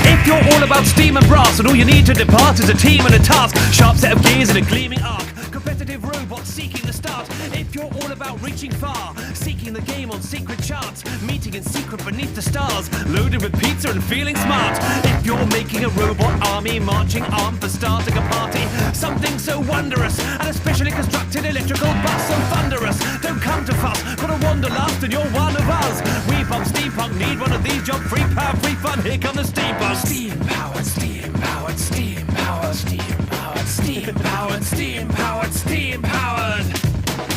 If you're all about steam and brass, and all you need to depart is a team and a task, sharp set of gears and a gleaming arc, competitive robots seeking the start. If you're all about reaching far, seeking the game on secret charts, meeting in secret beneath the stars, loaded with pizza and feeling smart. If you're making a robot army, marching armed for starting a party, something so wondrous, and a specially constructed electrical bus so thunderous. Don't come to fuss, got a wanderlust and you're one of us. We bump steampunk, need one of these, job free power, free fun, here come the steampunks. Steam powered, steam powered, steam powered, steam powered, steam powered, steam powered, steam powered.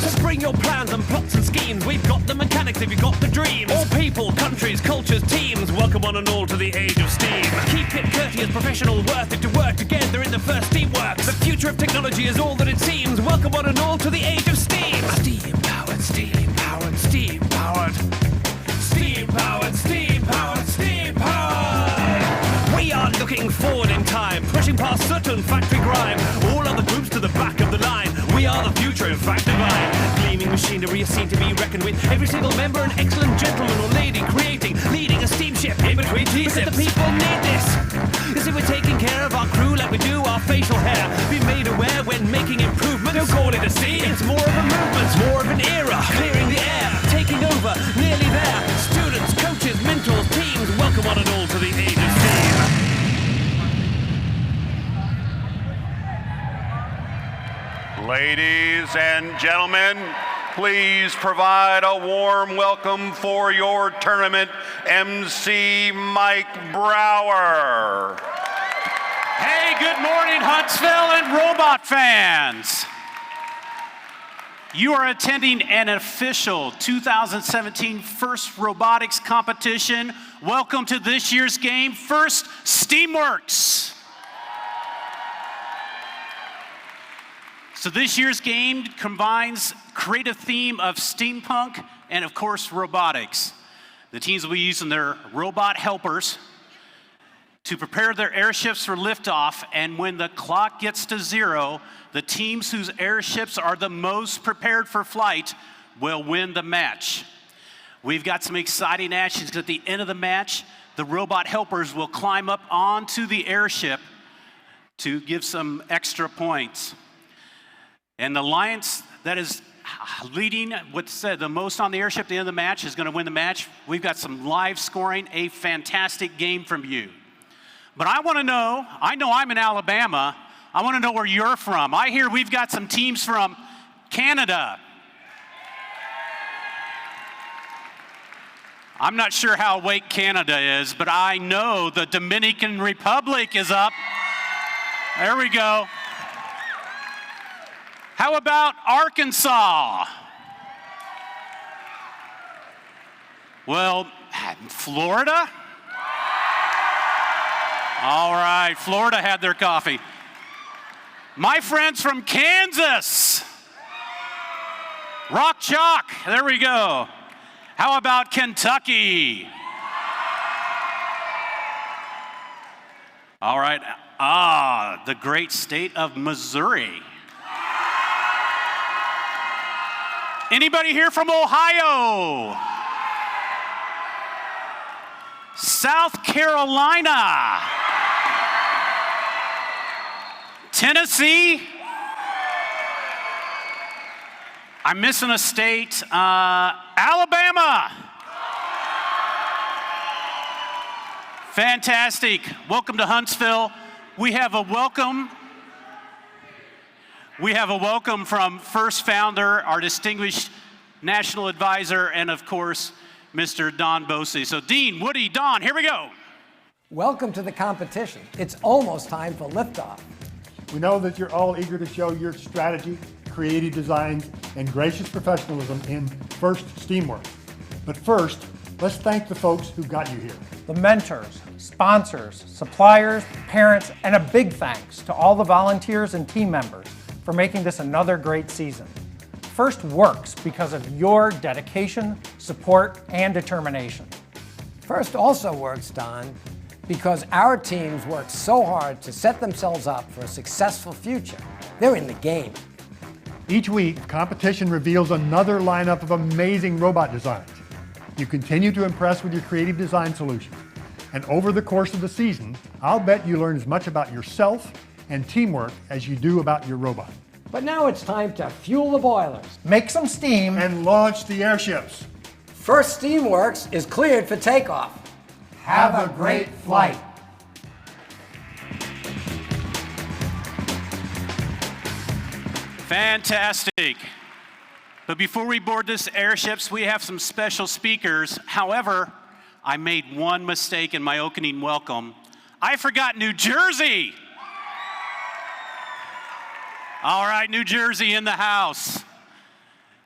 Just bring your plans and plots and schemes. We've got the mechanics if you've got the dreams. All people, countries, cultures, teams, welcome one and all to the age of steam. Keep it courteous, professional, worth it to work together in the first teamwork. The future of technology is all that it seems. Welcome one and all to the age of steam. Steam powered, steam powered, steam powered, steam powered, steam powered, steam powered. We are looking forward in time, pushing past certain factory grime. All other groups to the back of the line. We are the future, in fact divine. Gleaming machinery is seen to be reckoned with. Every single member an excellent gentleman or lady, creating, leading a steamship in between T-ships. Because the people need this. You see, we're taking care of our crew like we do our facial hair. Be made aware when making improvements. Don't call it a scene, it's more of a movement, more of an era. Clearing the air, taking over, nearly there. Students, coaches, mentors, teams, welcome one and all to the age of steam. Ladies and gentlemen, please provide a warm welcome for your tournament MC, Mike Brower. Hey, good morning, Huntsville and robot fans. You are attending an official 2017 FIRST Robotics competition. Welcome to this year's game, FIRST Steamworks. So this year's game combines creative theme of steampunk and, of course, robotics. The teams will be using their robot helpers to prepare their airships for liftoff, and when the clock gets to 0, the teams whose airships are the most prepared for flight will win the match. We've got some exciting actions. At the end of the match, the robot helpers will climb up onto the airship to give some extra points. And the alliance that is leading what's said the most on the airship at the end of the match is going to win the match. We've got some live scoring, a fantastic game from you. But I want to know, I know I'm in Alabama, I want to know where you're from. I hear we've got some teams from Canada. I'm not sure how awake Canada is, but I know the Dominican Republic is up. There we go. How about Arkansas? Well, Florida? All right, Florida had their coffee. My friends from Kansas. Rock Chalk, there we go. How about Kentucky? All right, the great state of Missouri. Anybody here from Ohio? South Carolina? Tennessee? I'm missing a state. Alabama? Fantastic. Welcome to Huntsville. We have a welcome from FIRST founder, our distinguished national advisor, and of course, Mr. Don Bosey. So Dean, Woody, Don, here we go. Welcome to the competition. It's almost time for liftoff. We know that you're all eager to show your strategy, creative designs, and gracious professionalism in FIRST Steamworks. But first, let's thank the folks who got you here. The mentors, sponsors, suppliers, parents, and a big thanks to all the volunteers and team members for making this another great season. FIRST works because of your dedication, support, and determination. FIRST also works, Don, because our teams work so hard to set themselves up for a successful future. They're in the game. Each week, the competition reveals another lineup of amazing robot designs. You continue to impress with your creative design solutions. And over the course of the season, I'll bet you learn as much about yourself and teamwork as you do about your robot. But now it's time to fuel the boilers. Make some steam. And launch the airships. First Steamworks is cleared for takeoff. Have a great flight. Fantastic. But before we board this airships, we have some special speakers. However, I made one mistake in my opening welcome. I forgot New Jersey. All right, New Jersey in the house.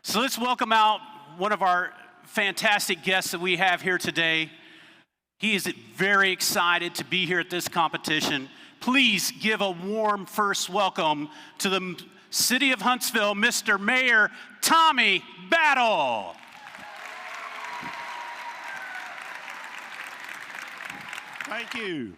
So let's welcome out one of our fantastic guests that we have here today. He is very excited to be here at this competition. Please give a warm first welcome to the City of Huntsville, Mr. Mayor Tommy Battle. Thank you.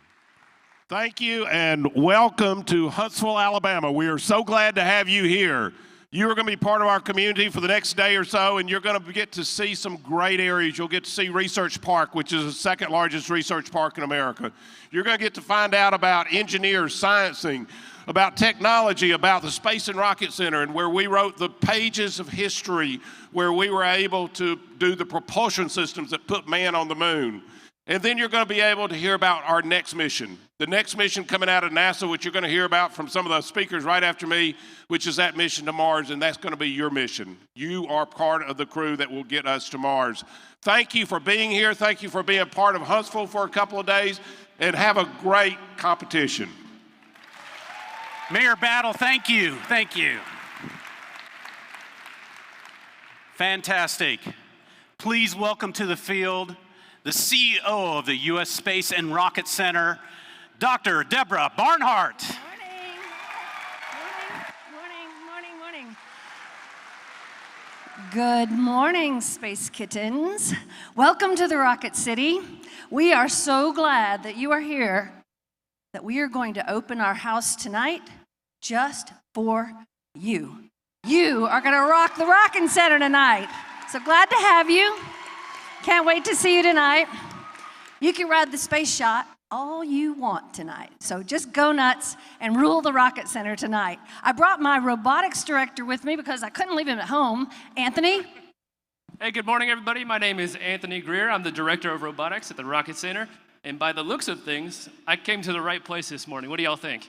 Thank you, and welcome to Huntsville, Alabama. We are so glad to have you here. You are going to be part of our community for the next day or so, and you're going to get to see some great areas. You'll get to see Research Park, which is the second largest research park in America. You're going to get to find out about engineers, sciencing, about technology, about the Space and Rocket Center, and where we wrote the pages of history, where we were able to do the propulsion systems that put man on the moon. And then you're going to be able to hear about our next mission. The next mission coming out of NASA, which you're going to hear about from some of the speakers right after me, which is that mission to Mars, and that's going to be your mission. You are part of the crew that will get us to Mars. Thank you for being here. Thank you for being part of Huntsville for a couple of days, and have a great competition. Mayor Battle, thank you. Thank you. Fantastic. Please welcome to the field the CEO of the U.S. Space and Rocket Center, Dr. Deborah Barnhart. Morning. Good morning, Space Kittens. Welcome to the Rocket City. We are so glad that you are here, that we are going to open our house tonight just for you. You are going to rock the Rockin' Center tonight. So glad to have you. Can't wait to see you tonight. You can ride the Space Shot all you want tonight. So just go nuts and rule the Rocket Center tonight. I brought my robotics director with me because I couldn't leave him at home. Anthony? Hey, good morning, everybody. My name is Anthony Greer. I'm the director of robotics at the Rocket Center. And by the looks of things, I came to the right place this morning. What do y'all think?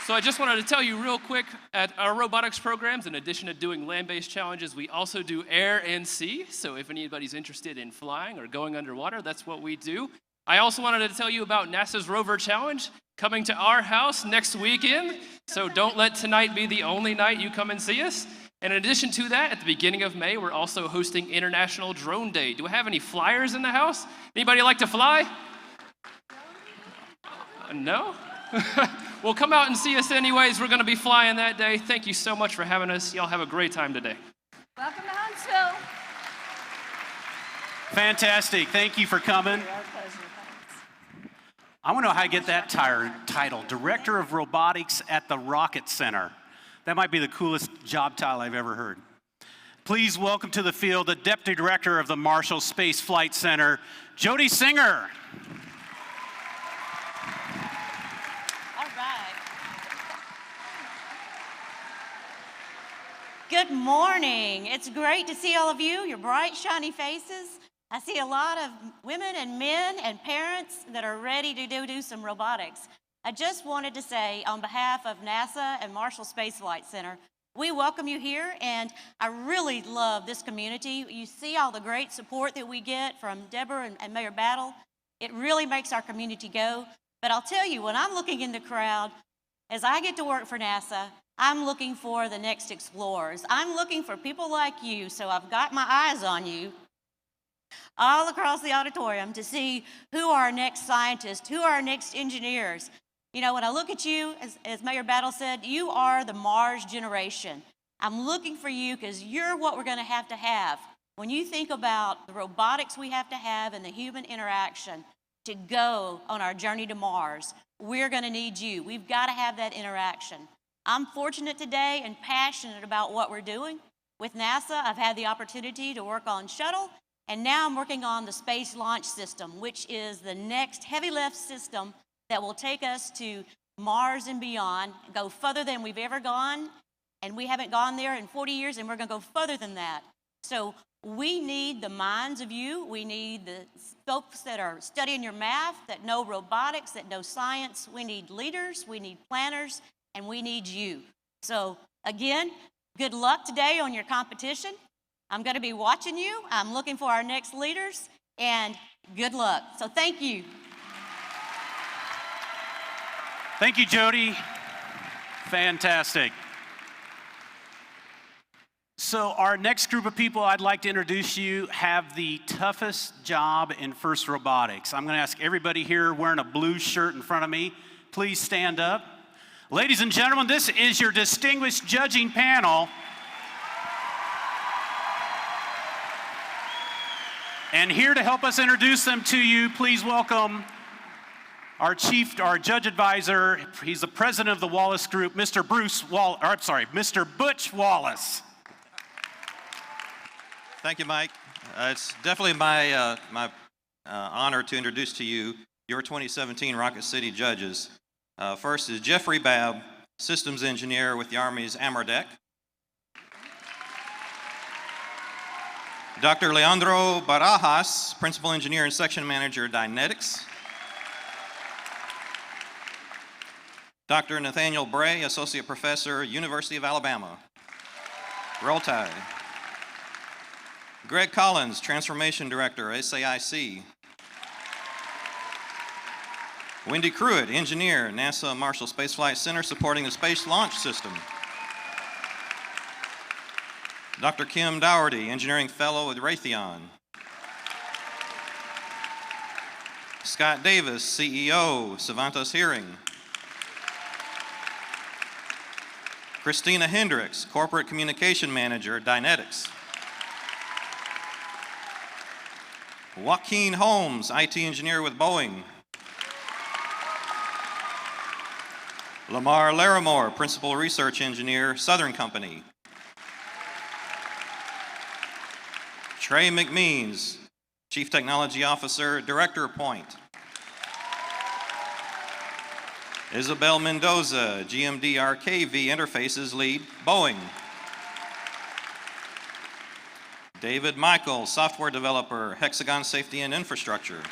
So I just wanted to tell you real quick, at our robotics programs, in addition to doing land-based challenges, we also do air and sea. So if anybody's interested in flying or going underwater, that's what we do. I also wanted to tell you about NASA's Rover Challenge coming to our house next weekend. So don't let tonight be the only night you come and see us. And in addition to that, at the beginning of May, we're also hosting International Drone Day. Do I have any flyers in the house? Anybody like to fly? No? Well, come out and see us anyways. We're going to be flying that day. Thank you so much for having us. Y'all have a great time today. Welcome to Huntsville. Fantastic. Thank you for coming. Our pleasure. I want to know how to get that title, Director of Robotics at the Rocket Center. That might be the coolest job title I've ever heard. Please welcome to the field the Deputy Director of the Marshall Space Flight Center, Jody Singer. Good morning. It's great to see all of you, your bright, shiny faces. I see a lot of women and men and parents that are ready to do some robotics. I just wanted to say, on behalf of NASA and Marshall Space Flight Center, we welcome you here, and I really love this community. You see all the great support that we get from Deborah and Mayor Battle. It really makes our community go. But I'll tell you, when I'm looking in the crowd, as I get to work for NASA, I'm looking for the next explorers. I'm looking for people like you, so I've got my eyes on you all across the auditorium to see who are our next scientists, who are our next engineers. You know, when I look at you, as Mayor Battle said, you are the Mars generation. I'm looking for you because you're what we're going to have. When you think about the robotics we have to have and the human interaction to go on our journey to Mars, we're going to need you. We've got to have that interaction. I'm fortunate today and passionate about what we're doing. With NASA, I've had the opportunity to work on shuttle And now I'm working on the Space Launch System, which is the next heavy lift system that will take us to Mars and beyond, go further than we've ever gone. And we haven't gone there in 40 years, and we're going to go further than that. So we need the minds of you. We need the folks that are studying your math, that know robotics, that know science. We need leaders, we need planners, and we need you. So again, good luck today on your competition. I'm going to be watching you. I'm looking for our next leaders, and good luck. So thank you. Thank you, Jody. Fantastic. So our next group of people I'd like to introduce you have the toughest job in FIRST Robotics. I'm going to ask everybody here wearing a blue shirt in front of me, please stand up. Ladies and gentlemen, this is your distinguished judging panel. And here to help us introduce them to you, please welcome our judge advisor. He's the president of the Wallace Group, Mr. Mr. Butch Wallace. Thank you, Mike. It's definitely my honor to introduce to you your 2017 Rocket City judges. First is Jeffrey Babb, systems engineer with the Army's AMRDEC. Dr. Leandro Barajas, principal engineer and section manager, Dynetics. Dr. Nathaniel Bray, associate professor, University of Alabama. Roll Tide. Greg Collins, transformation director, SAIC. Wendy Cruitt, engineer, NASA Marshall Space Flight Center, supporting the Space Launch System. Dr. Kim Dougherty, engineering fellow with Raytheon. Scott Davis, CEO, Savantas Hearing. Christina Hendricks, corporate communication manager, Dynetics. Joaquin Holmes, IT engineer with Boeing. Lamar Larimore, principal research engineer, Southern Company. Trey McMeans, chief technology officer, Director Point. Isabel Mendoza, GMD RKV interfaces lead, Boeing. David Michael, software developer, Hexagon Safety and Infrastructure.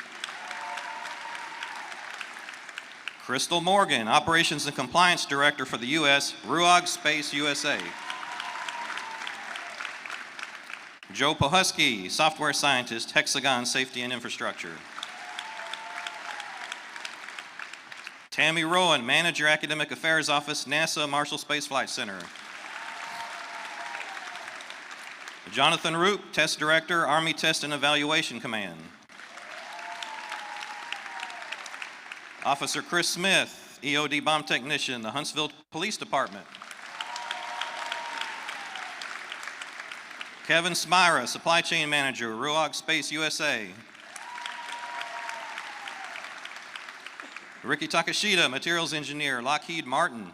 Crystal Morgan, operations and compliance director for the U.S., RUAG Space USA. Joe Pohusky, software scientist, Hexagon Safety and Infrastructure. Tammy Rowan, manager, academic affairs office, NASA Marshall Space Flight Center. Jonathan Roop, test director, Army Test and Evaluation Command. Officer Chris Smith, EOD bomb technician, the Huntsville Police Department. Kevin Smyra, supply chain manager, RUAG Space USA. Ricky Takashita, materials engineer, Lockheed Martin.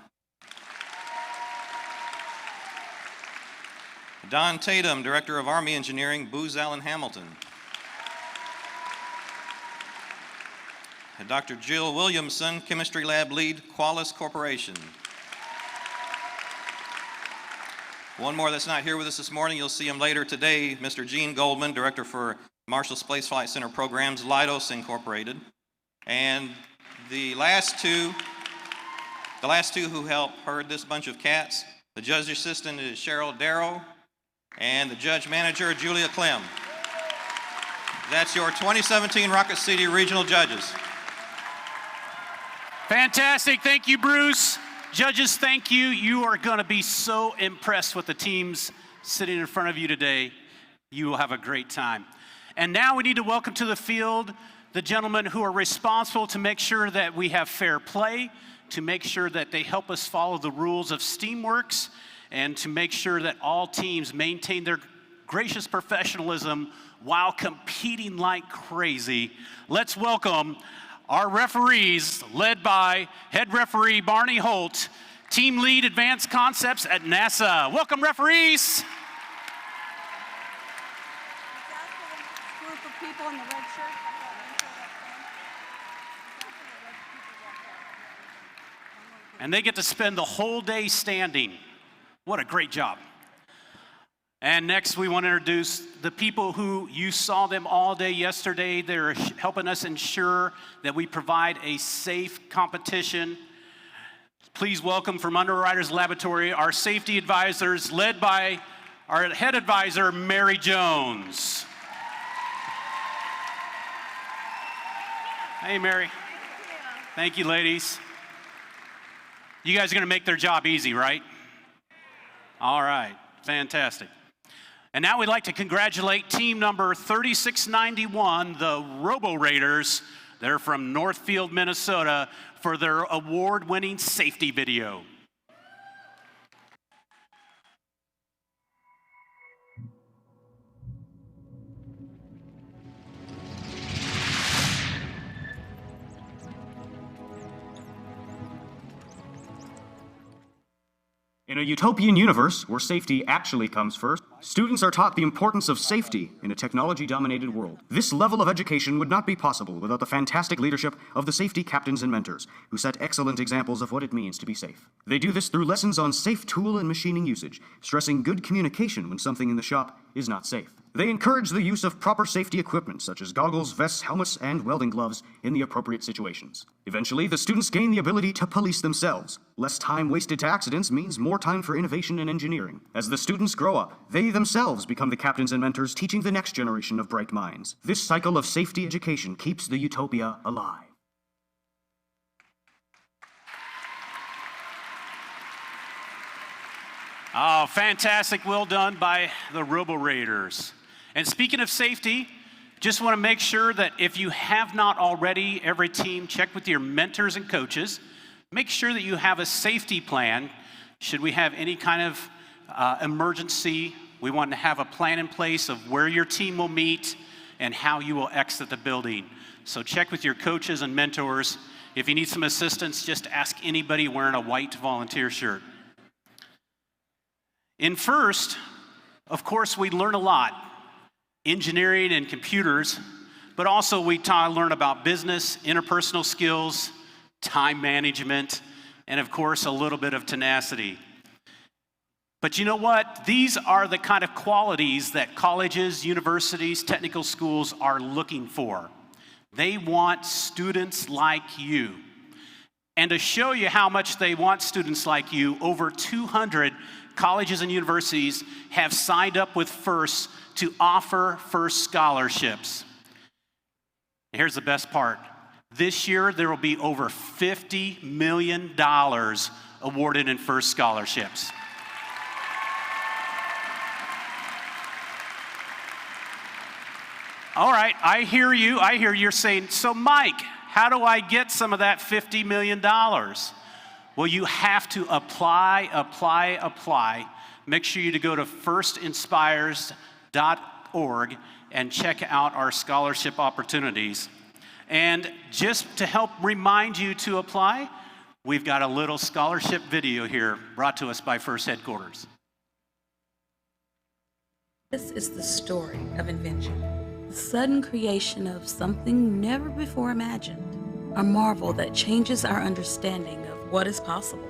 Don Tatum, director of Army Engineering, Booz Allen Hamilton. Dr. Jill Williamson, chemistry lab lead, Qualys Corporation. One more that's not here with us this morning, you'll see him later today, Mr. Gene Goldman, director for Marshall Space Flight Center programs, Leidos Incorporated. And the last two who helped herd this bunch of cats, the judge assistant is Cheryl Darrow, and the judge manager, Julia Clem. That's your 2017 Rocket City Regional Judges. Fantastic, thank you, Bruce. Judges, thank you. You are going to be so impressed with the teams sitting in front of you today. You will have a great time. And now we need to welcome to the field the gentlemen who are responsible to make sure that we have fair play, to make sure that they help us follow the rules of Steamworks, and to make sure that all teams maintain their gracious professionalism while competing like crazy. Let's welcome our referees, led by head referee Barney Holt, team lead Advanced Concepts at NASA. Welcome, referees. group of people in the red shirt. And they get to spend the whole day standing. What a great job. And next, we want to introduce the people who you saw them all day yesterday. They're helping us ensure that we provide a safe competition. Please welcome from Underwriters Laboratory our safety advisors, led by our head advisor, Mary Jones. Hey, Mary. Thank you, ladies. You guys are going to make their job easy, right? All right, fantastic. And now we'd like to congratulate team number 3691, the Robo Raiders. They're from Northfield, Minnesota, for their award-winning safety video. In a utopian universe where safety actually comes first, students are taught the importance of safety in a technology-dominated world. This level of education would not be possible without the fantastic leadership of the safety captains and mentors, who set excellent examples of what it means to be safe. They do this through lessons on safe tool and machining usage, stressing good communication when something in the shop is not safe. They encourage the use of proper safety equipment such as goggles, vests, helmets, and welding gloves in the appropriate situations. Eventually, the students gain the ability to police themselves. Less time wasted to accidents means more time for innovation and engineering. As the students grow up, they themselves become the captains and mentors teaching the next generation of bright minds. This cycle of safety education keeps the utopia alive. Oh, fantastic. Well done by the Robo Raiders. And speaking of safety, just want to make sure that if you have not already, every team, check with your mentors and coaches. Make sure that you have a safety plan. Should we have any kind of emergency, we want to have a plan in place of where your team will meet and how you will exit the building. So check with your coaches and mentors. If you need some assistance, just ask anybody wearing a white volunteer shirt. In first, of course, we learn a lot. Engineering and computers, but also we learn about business, interpersonal skills, time management, and of course, a little bit of tenacity. But you know what? These are the kind of qualities that colleges, universities, technical schools are looking for. They want students like you. And to show you how much they want students like you, over 200 colleges and universities have signed up with FIRST to offer FIRST scholarships. Here's the best part. This year, there will be over $50 million awarded in FIRST scholarships. All right, I hear you. I hear you're saying, so Mike, how do I get some of that $50 million? Well, you have to apply. Make sure you go to firstinspires.org and check out our scholarship opportunities. And just to help remind you to apply, we've got a little scholarship video here brought to us by FIRST Headquarters. This is the story of invention, the sudden creation of something never before imagined, a marvel that changes our understanding of what is possible.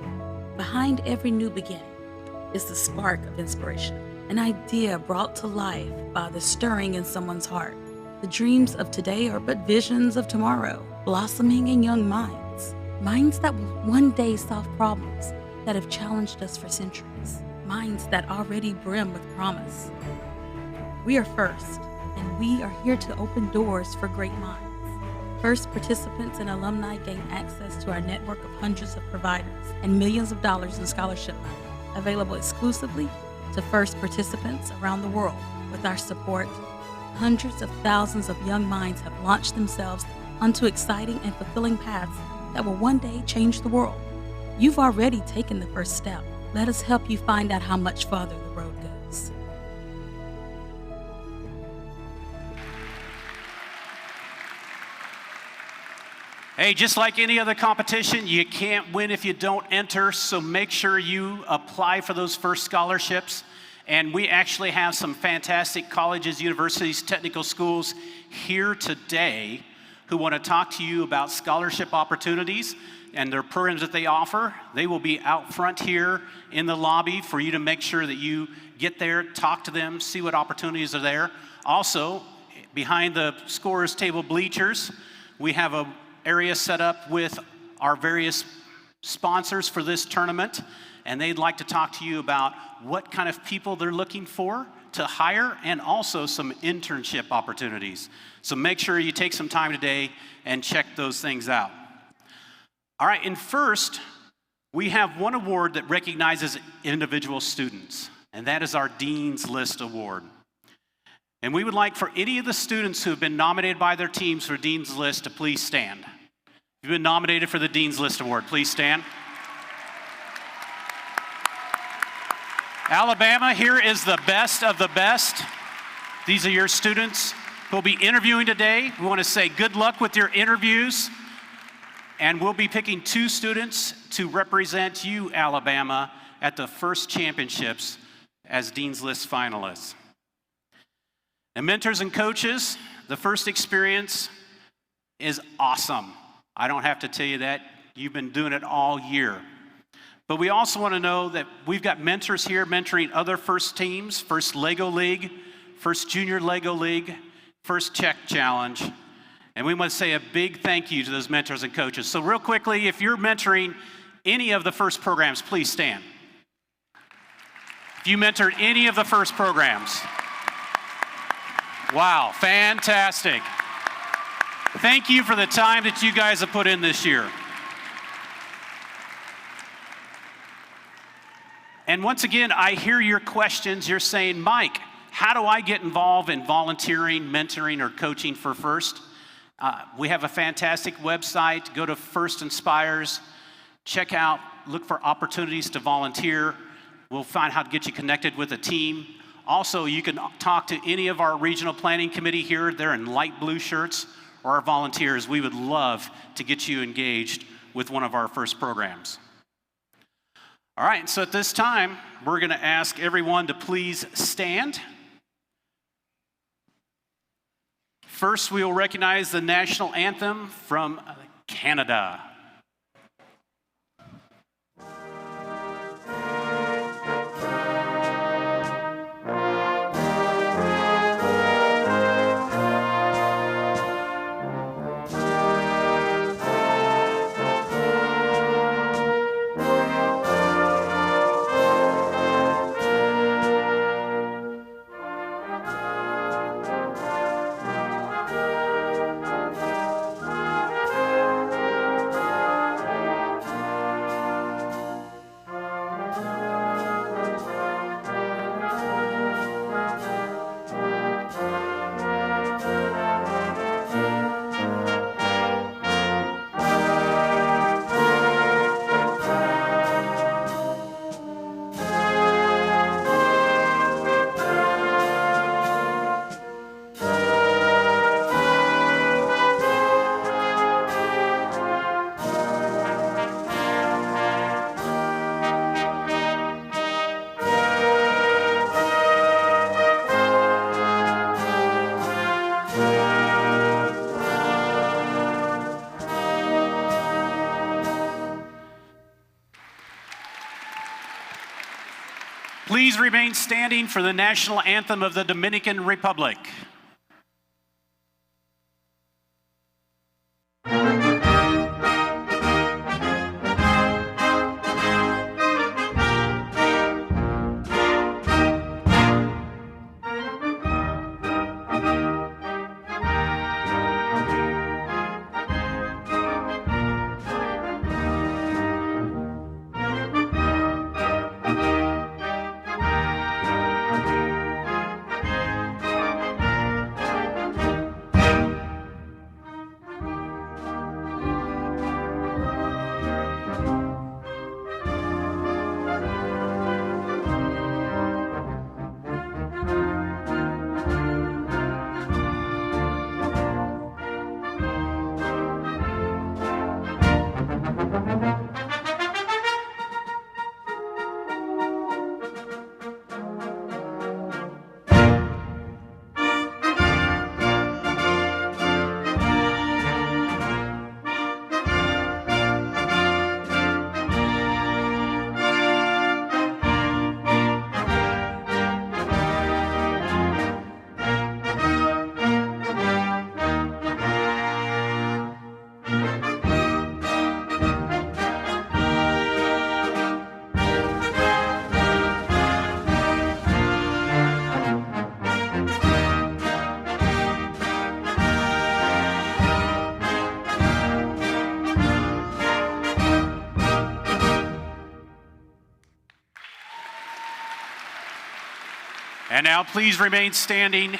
Behind every new beginning is the spark of inspiration, an idea brought to life by the stirring in someone's heart. The dreams of today are but visions of tomorrow, blossoming in young minds, minds that will one day solve problems that have challenged us for centuries, minds that already brim with promise. We are FIRST, and we are here to open doors for great minds. FIRST participants and alumni gain access to our network of hundreds of providers and millions of dollars in scholarship money, available exclusively to FIRST participants around the world. With our support, hundreds of thousands of young minds have launched themselves onto exciting and fulfilling paths that will one day change the world. You've already taken the first step. Let us help you find out how much farther the road goes. Hey, just like any other competition, you can't win if you don't enter, so make sure you apply for those FIRST scholarships. And we actually have some fantastic colleges, universities, technical schools here today who want to talk to you about scholarship opportunities and their programs that they offer. They will be out front here in the lobby for you to make sure that you get there, talk to them, see what opportunities are there. Also, behind the scorers table bleachers, we have an area set up with our various sponsors for this tournament, and they'd like to talk to you about what kind of people they're looking for to hire and also some internship opportunities. So make sure you take some time today and check those things out. All right, and first, we have one award that recognizes individual students, and that is our Dean's List Award. And we would like for any of the students who have been nominated by their teams for Dean's List to please stand. If you've been nominated for the Dean's List Award, please stand. Alabama, here is the best of the best. These are your students who will be interviewing today. We want to say good luck with your interviews. And we'll be picking 2 students to represent you, Alabama, at the first championships as Dean's List finalists. And mentors and coaches, the first experience is awesome. I don't have to tell you that. You've been doing it all year. But we also want to know that we've got mentors here mentoring other first teams, First Lego League, First Junior Lego League, First Czech Challenge. And we want to say a big thank you to those mentors and coaches. So real quickly, if you're mentoring any of the first programs, please stand. If you mentored any of the first programs. Wow, fantastic. Thank you for the time that you guys have put in this year. And once again, I hear your questions. You're saying, Mike, how do I get involved in volunteering, mentoring, or coaching for First? We have a fantastic website. Go to First Inspires, check out, look for opportunities to volunteer. We'll find how to get you connected with a team. Also, you can talk to any of our regional planning committee here. They're in light blue shirts, or our volunteers. We would love to get you engaged with one of our first programs. All right, so at this time, we're going to ask everyone to please stand. First, we will recognize the national anthem from Canada. Please remain standing for the national anthem of the Dominican Republic. And now please remain standing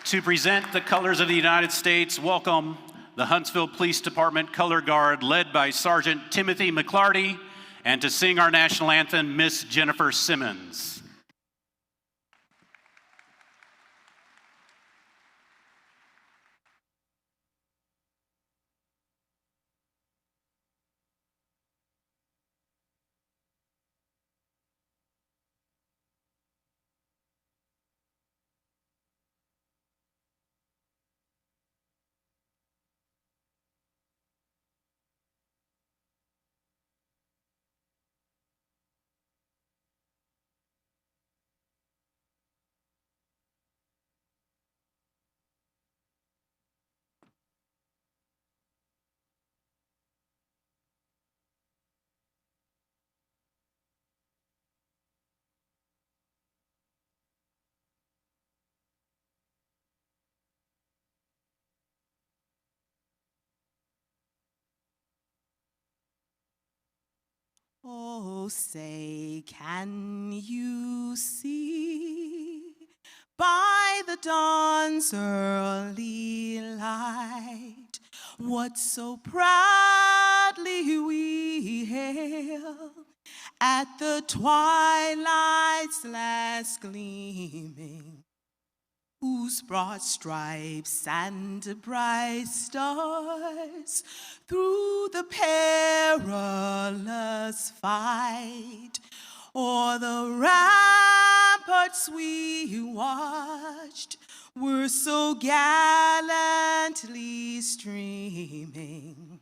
to present the colors of the United States. Welcome the Huntsville Police Department Color Guard led by Sergeant Timothy McClarty, and to sing our national anthem, Miss Jennifer Simmons. Oh, say, can you see by the dawn's early light what so proudly we hailed at the twilight's last gleaming, whose broad stripes and bright stars through the perilous fight o'er the ramparts we watched were so gallantly streaming,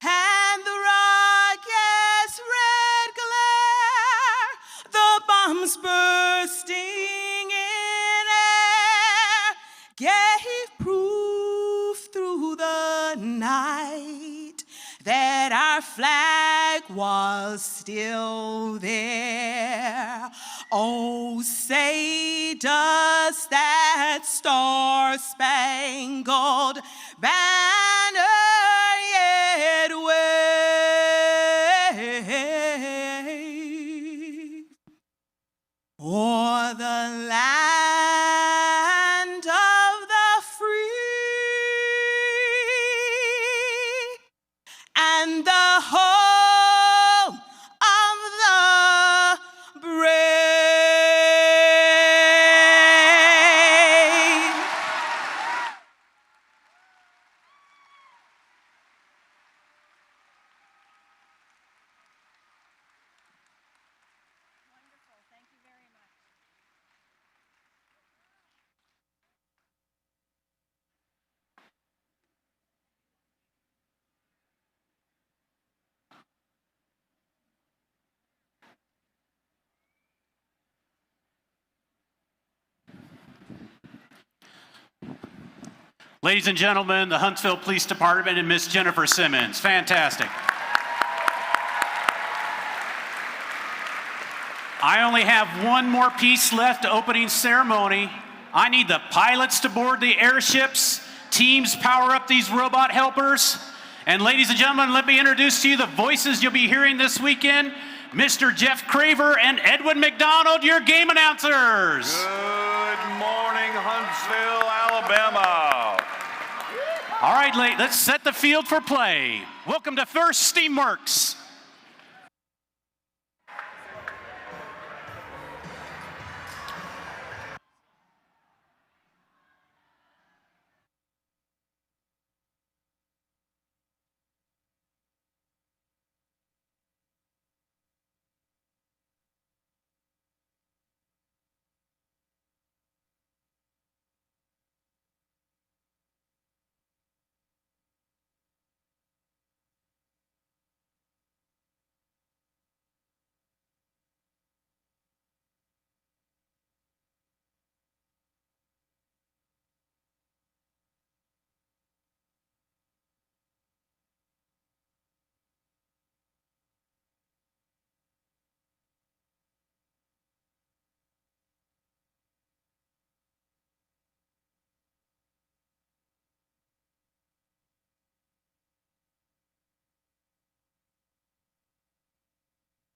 and the rocket's red glare, the bombs bursting in air, gave proof through the night that our flag was still there. Oh, say, does that star-spangled banner yet wave o'er the land of the free and the home of the brave? Ladies and gentlemen, the Huntsville Police Department and Miss Jennifer Simmons. Fantastic. I only have one more piece left, opening ceremony. I need the pilots to board the airships, teams power up these robot helpers. And ladies and gentlemen, let me introduce to you the voices you'll be hearing this weekend. Mr. Jeff Craver and Edwin McDonald, your game announcers. Good morning, Huntsville, Alabama. All right, let's set the field for play. Welcome to First Steamworks.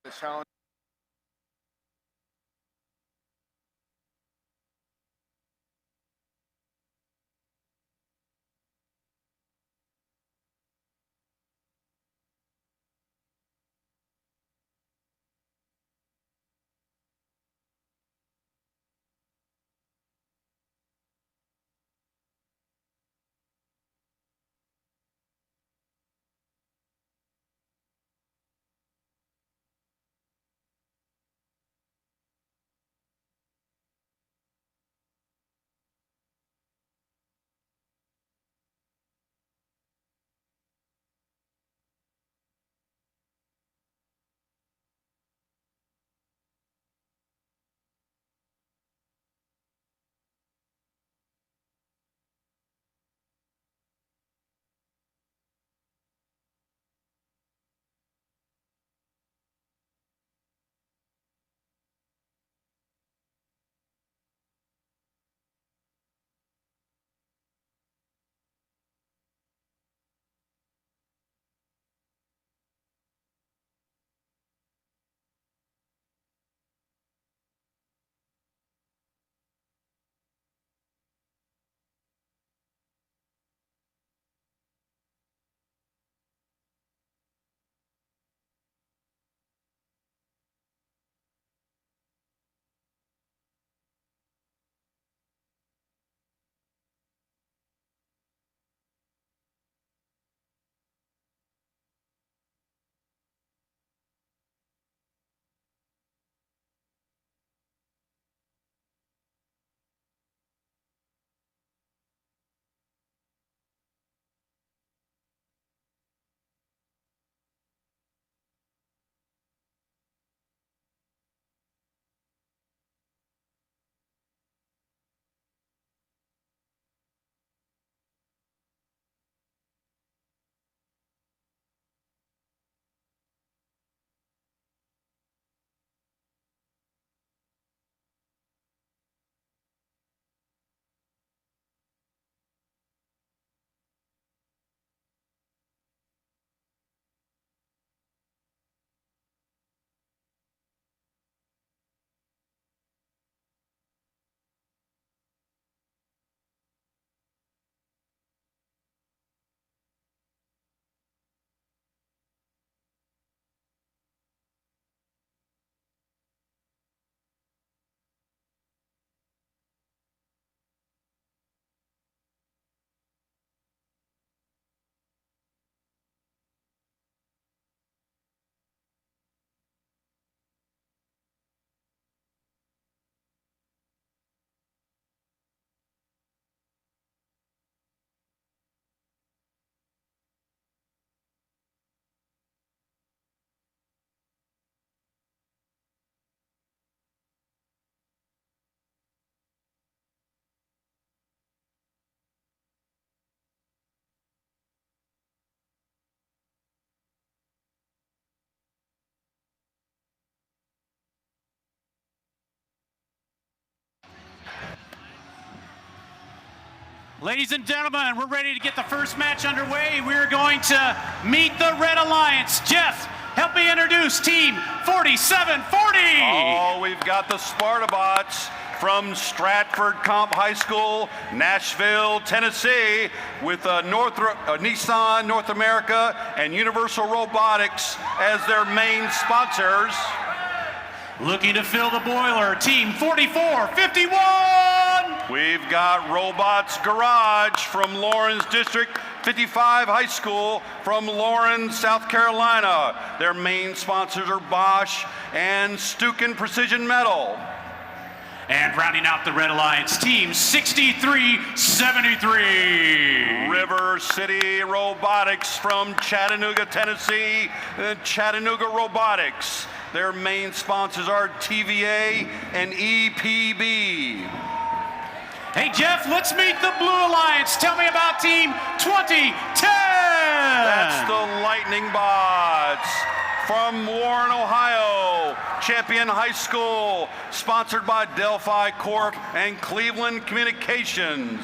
The challenge Ladies and gentlemen, we're ready to get the first match underway. We're going to meet the Red Alliance. Jeff, help me introduce Team 4740. Oh, we've got the Spartabots from Stratford Comp High School, Nashville, Tennessee, with Nissan North America and Universal Robotics as their main sponsors. Looking to fill the boiler, Team 4451. We've got Robots Garage from Lawrence District 55 High School from Lawrence, South Carolina. Their main sponsors are Bosch and Stuken Precision Metal. And rounding out the Red Alliance, Team 6373. River City Robotics from Chattanooga, Tennessee, Chattanooga Robotics. Their main sponsors are TVA and EPB. Hey Jeff, let's meet the Blue Alliance. Tell me about Team 2010. That's the Lightning Bots from Warren, Ohio, Champion High School, sponsored by Delphi Corp and Cleveland Communications.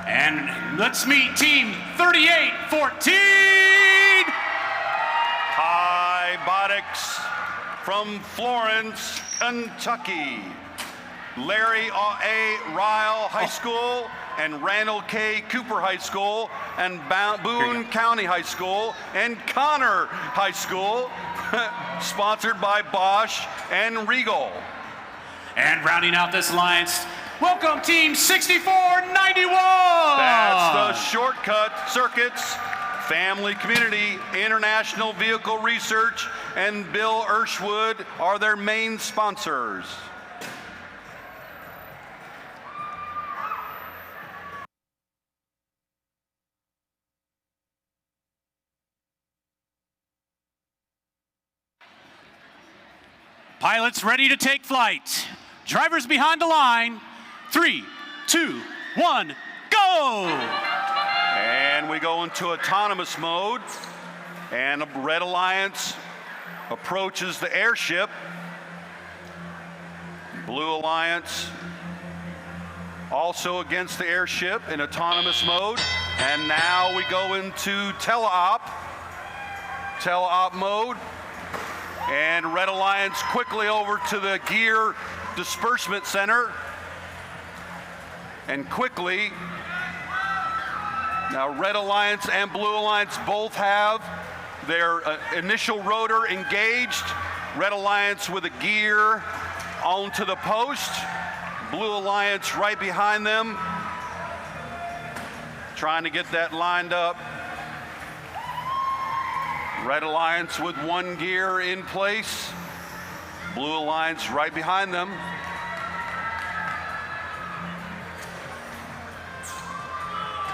And let's meet Team 3814. Hybotics from Florence, Kentucky. Larry A. Ryle High School and Randall K. Cooper High School and Boone County High School and Connor High School, sponsored by Bosch and Regal. And rounding out this alliance, welcome Team 6491. That's the Shortcut Circuits, Family Community, International Vehicle Research, and Bill Irshwood are their main sponsors. Pilots ready to take flight. Drivers behind the line. 3, 2, 1, go! And we go into autonomous mode, and the Red Alliance approaches the airship. Blue Alliance also against the airship in autonomous mode. And now we go into teleop mode. And Red Alliance quickly over to the gear disbursement center. And quickly, now Red Alliance and Blue Alliance both have their initial rotor engaged. Red Alliance with a gear onto the post. Blue Alliance right behind them, trying to get that lined up. Red Alliance with one gear in place. Blue Alliance right behind them.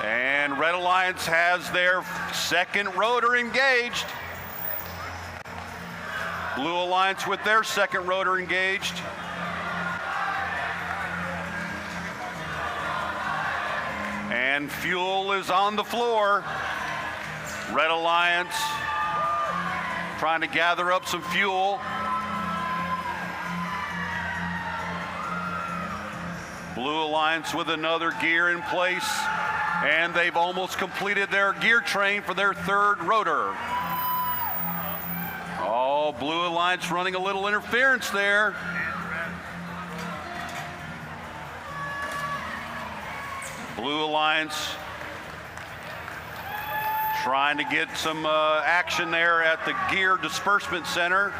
And Red Alliance has their second rotor engaged. Blue Alliance with their second rotor engaged. And fuel is on the floor. Red Alliance trying to gather up some fuel. Blue Alliance with another gear in place, and they've almost completed their gear train for their third rotor. Oh, Blue Alliance running a little interference there. Blue Alliance trying to get some action there at the gear disbursement center.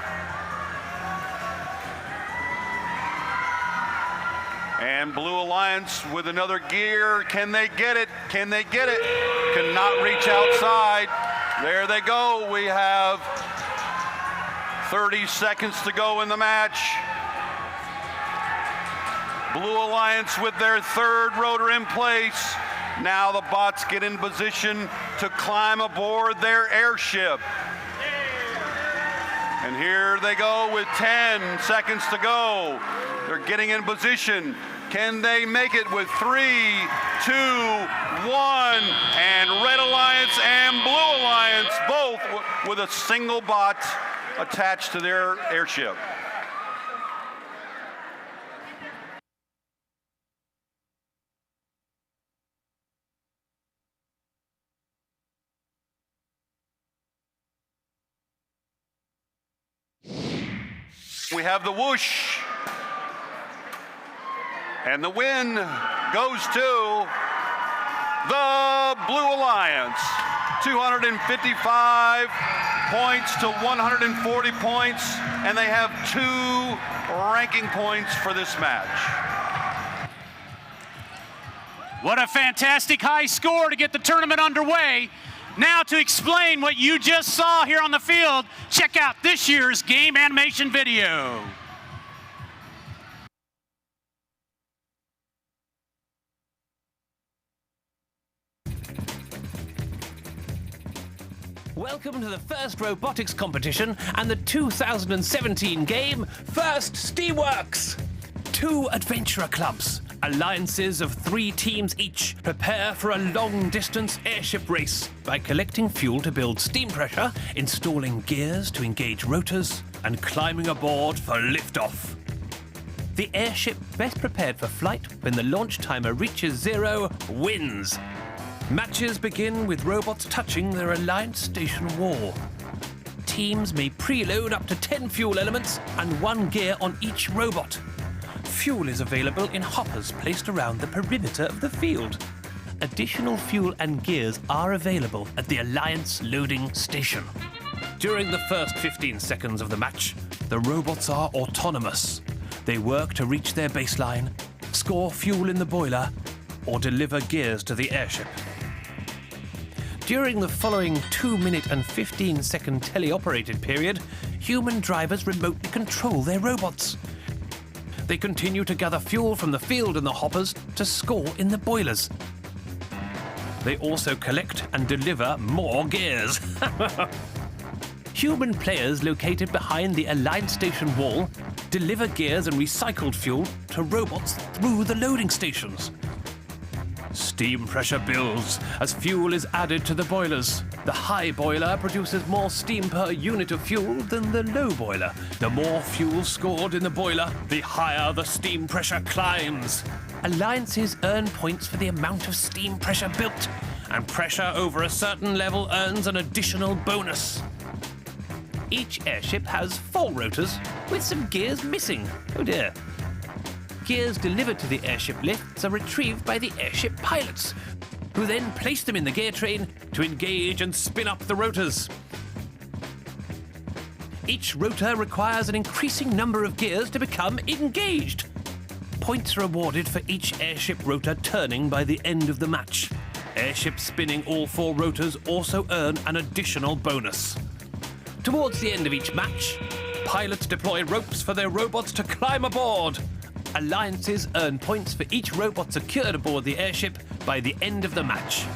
And Blue Alliance with another gear. Can they get it? Can they get it? Cannot reach outside. There they go. We have 30 seconds to go in the match. Blue Alliance with their third rotor in place. Now the bots get in position to climb aboard their airship. And here they go with 10 seconds to go. They're getting in position. Can they make it with 3, 2, 1? And Red Alliance and Blue Alliance both with a single bot attached to their airship. we have the whoosh. And the win goes to the Blue Alliance. 255 points to 140 points, and they have 2 ranking points for this match. What a fantastic high score to get the tournament underway. Now to explain what you just saw here on the field, check out this year's game animation video. Welcome to the first robotics competition and the 2017 game, First Steamworks. 2 adventurer clubs, alliances of 3 teams each, prepare for a long-distance airship race by collecting fuel to build steam pressure, installing gears to engage rotors, and climbing aboard for liftoff. The airship best prepared for flight when the launch timer reaches 0 wins. Matches begin with robots touching their Alliance station wall. Teams may preload up to 10 fuel elements and 1 gear on each robot. Fuel is available in hoppers placed around the perimeter of the field. Additional fuel and gears are available at the Alliance loading station. During the first 15 seconds of the match, the robots are autonomous. They work to reach their baseline, score fuel in the boiler, or deliver gears to the airship. During the following 2-minute and 15-second teleoperated period, human drivers remotely control their robots. They continue to gather fuel from the field and the hoppers to score in the boilers. They also collect and deliver more gears. Human players located behind the Alliance station wall deliver gears and recycled fuel to robots through the loading stations. Steam pressure builds as fuel is added to the boilers. The high boiler produces more steam per unit of fuel than the low boiler. The more fuel scored in the boiler, the higher the steam pressure climbs. Alliances earn points for the amount of steam pressure built, and pressure over a certain level earns an additional bonus. Each airship has 4 rotors with some gears missing. Oh dear. Gears delivered to the airship lifts are retrieved by the airship pilots, who then place them in the gear train to engage and spin up the rotors. Each rotor requires an increasing number of gears to become engaged. Points are awarded for each airship rotor turning by the end of the match. Airships spinning all 4 rotors also earn an additional bonus. Towards the end of each match, pilots deploy ropes for their robots to climb aboard. Alliances earn points for each robot secured aboard the airship by the end of the match.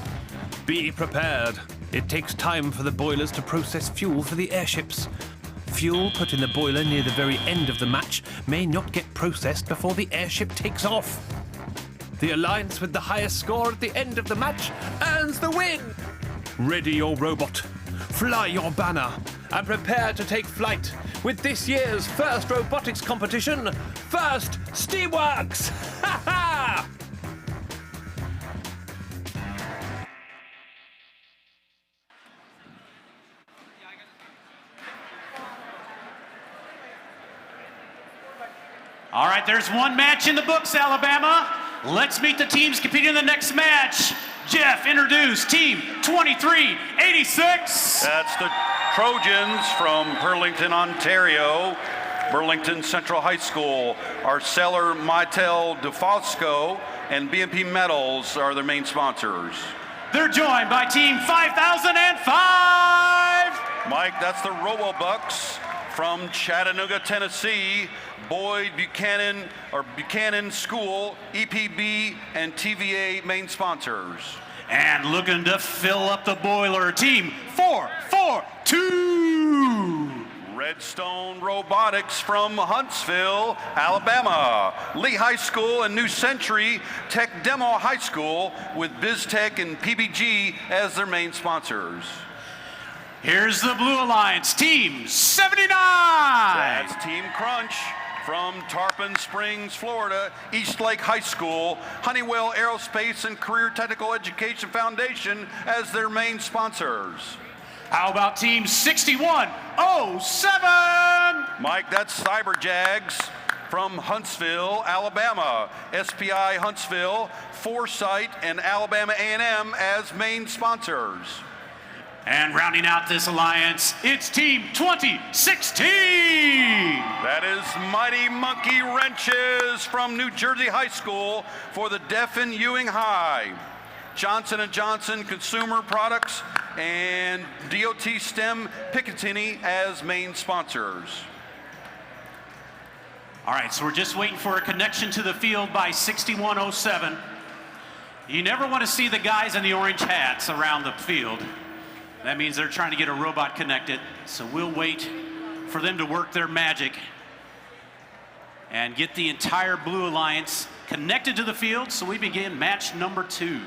Be prepared. It takes time for the boilers to process fuel for the airships. Fuel put in the boiler near the very end of the match may not get processed before the airship takes off. The alliance with the highest score at the end of the match earns the win. Ready your robot, fly your banner, and prepare to take flight with this year's first robotics competition, First Steamworks! Ha ha! All right, there's one match in the books, Alabama. Let's meet the teams competing in the next match. Jeff, introduce Team 2386. That's the Trojans from Burlington, Ontario. Burlington Central High School. Arcelor Mittal Dufosco and BMP Metals are their main sponsors. They're joined by Team 5005. Mike, that's the Robobucks from Chattanooga, Tennessee. Boyd Buchanan School, EPB, and TVA main sponsors. And looking to fill up the boiler, Team 442. Redstone Robotics from Huntsville, Alabama. Lee High School and New Century Tech Demo High School with BizTech and PBG as their main sponsors. Here's the Blue Alliance, Team 79. That's Team Crunch from Tarpon Springs, Florida, Eastlake High School, Honeywell Aerospace and Career Technical Education Foundation as their main sponsors. How about Team 6107? Mike, that's Cyberjags from Huntsville, Alabama. SPI Huntsville, Foresight, and Alabama A&M as main sponsors. And rounding out this alliance, it's Team 2016. That is Mighty Monkey Wrenches from New Jersey High School for the Deaf and Ewing High. Johnson & Johnson Consumer Products and DOT STEM Picatinny as main sponsors. All right, so we're just waiting for a connection to the field by 6107. You never want to see the guys in the orange hats around the field. That means they're trying to get a robot connected. So we'll wait for them to work their magic and get the entire Blue Alliance connected to the field. So we begin match number 2.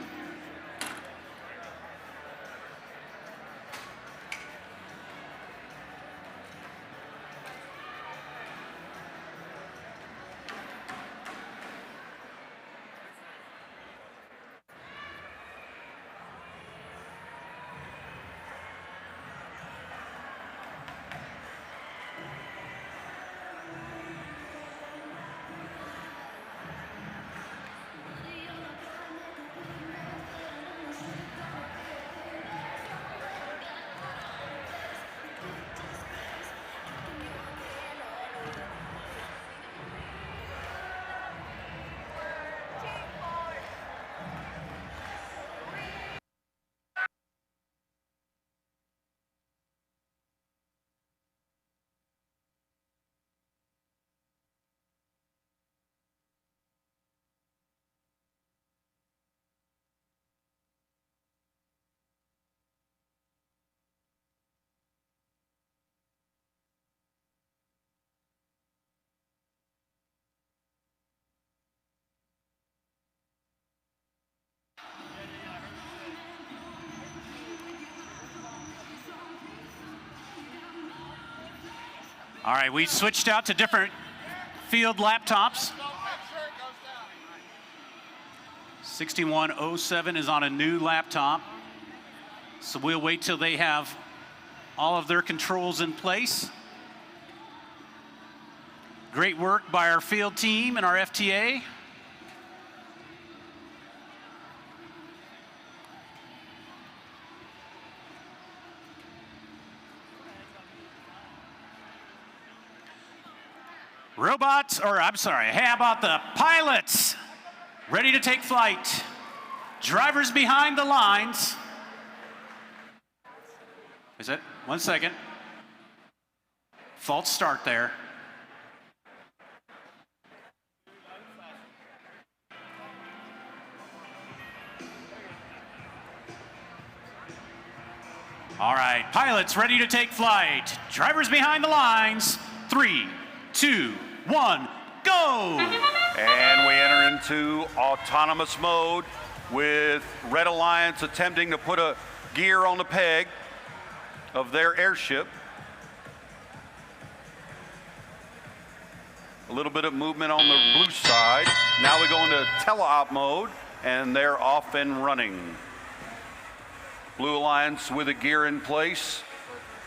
All right, we switched out to different field laptops. 6107 is on a new laptop. So we'll wait till they have all of their controls in place. Great work by our field team and our FTA. Robots, or I'm sorry, how about the pilots? Ready to take flight. Drivers behind the lines. Is it? 1 second. False start there. All right, pilots ready to take flight. Drivers behind the lines. 3, 2, 1, go! And we enter into autonomous mode with Red Alliance attempting to put a gear on the peg of their airship. A little bit of movement on the blue side. Now we go into teleop mode, and they're off and running. Blue Alliance with a gear in place.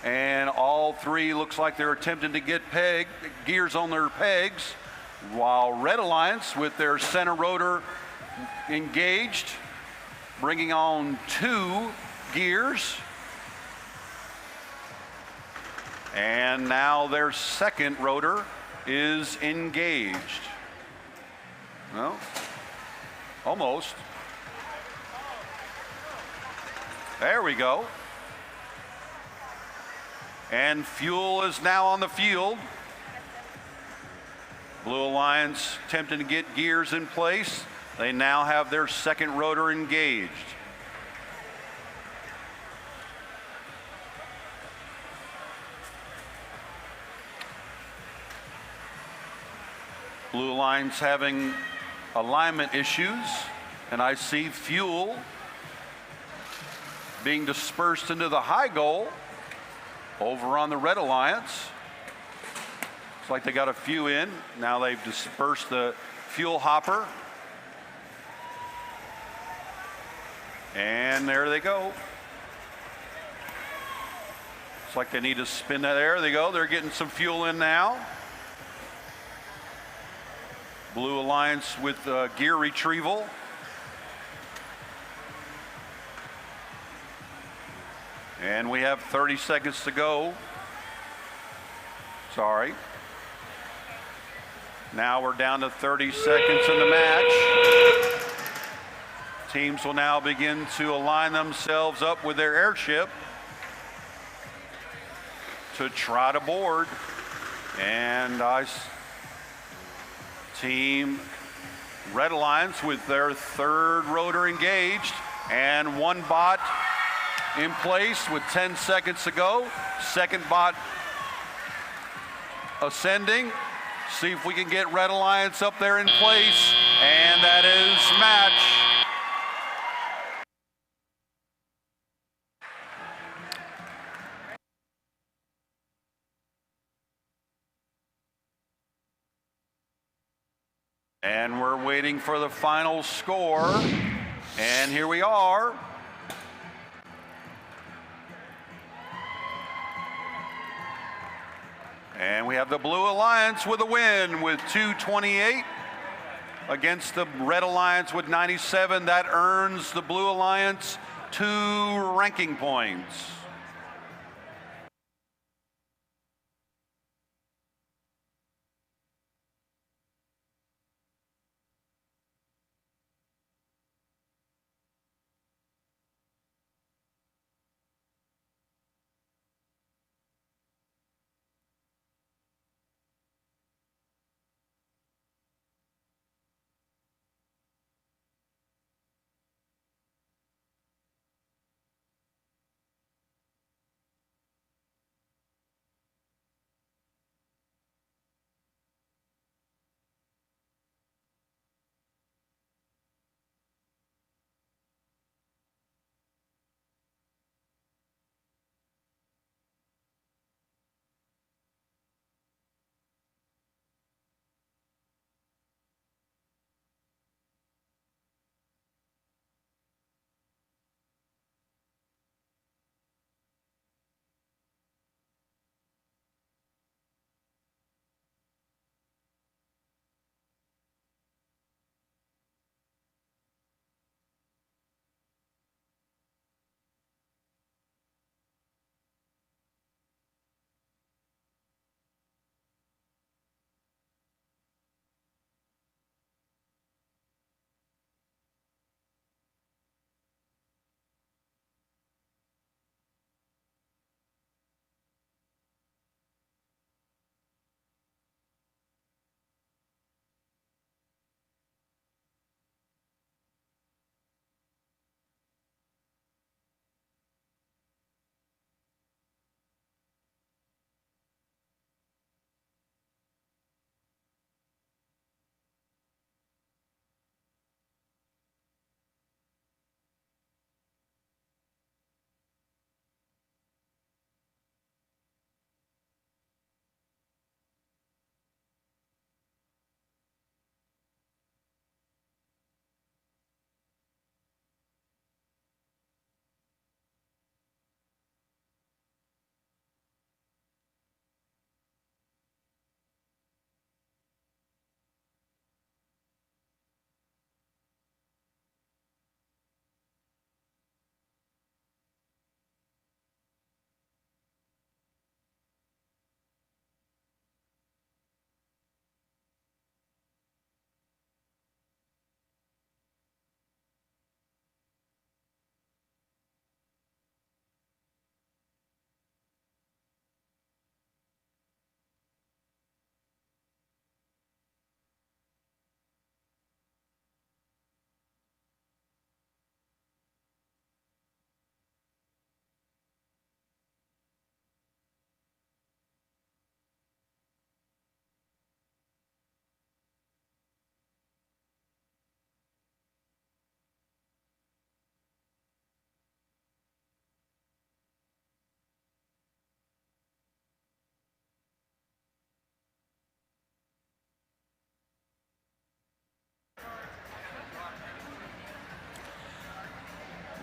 And all three looks like they're attempting to get gears on their pegs, while Red Alliance with their center rotor engaged, bringing on 2 gears. And now their second rotor is engaged. Well, almost. There we go. And fuel is now on the field. Blue Alliance attempting to get gears in place. They now have their second rotor engaged. Blue Alliance having alignment issues, and I see fuel being dispersed into the high goal over on the Red Alliance. Looks like they got a few in. Now they've dispersed the fuel hopper. And there they go. Looks like they need to spin that. There they go. They're getting some fuel in now. Blue Alliance with gear retrieval. And we have 30 seconds to go. Sorry. Now we're down to 30 seconds in the match. Teams will now begin to align themselves up with their airship to try to board. And Team Red Alliance with their third rotor engaged and one bot in place with 10 seconds to go. Second bot ascending. See if we can get Red Alliance up there in place. And that is match. And we're waiting for the final score. And here we are. And we have the Blue Alliance with a win with 228 against the Red Alliance with 97. That earns the Blue Alliance 2 ranking points.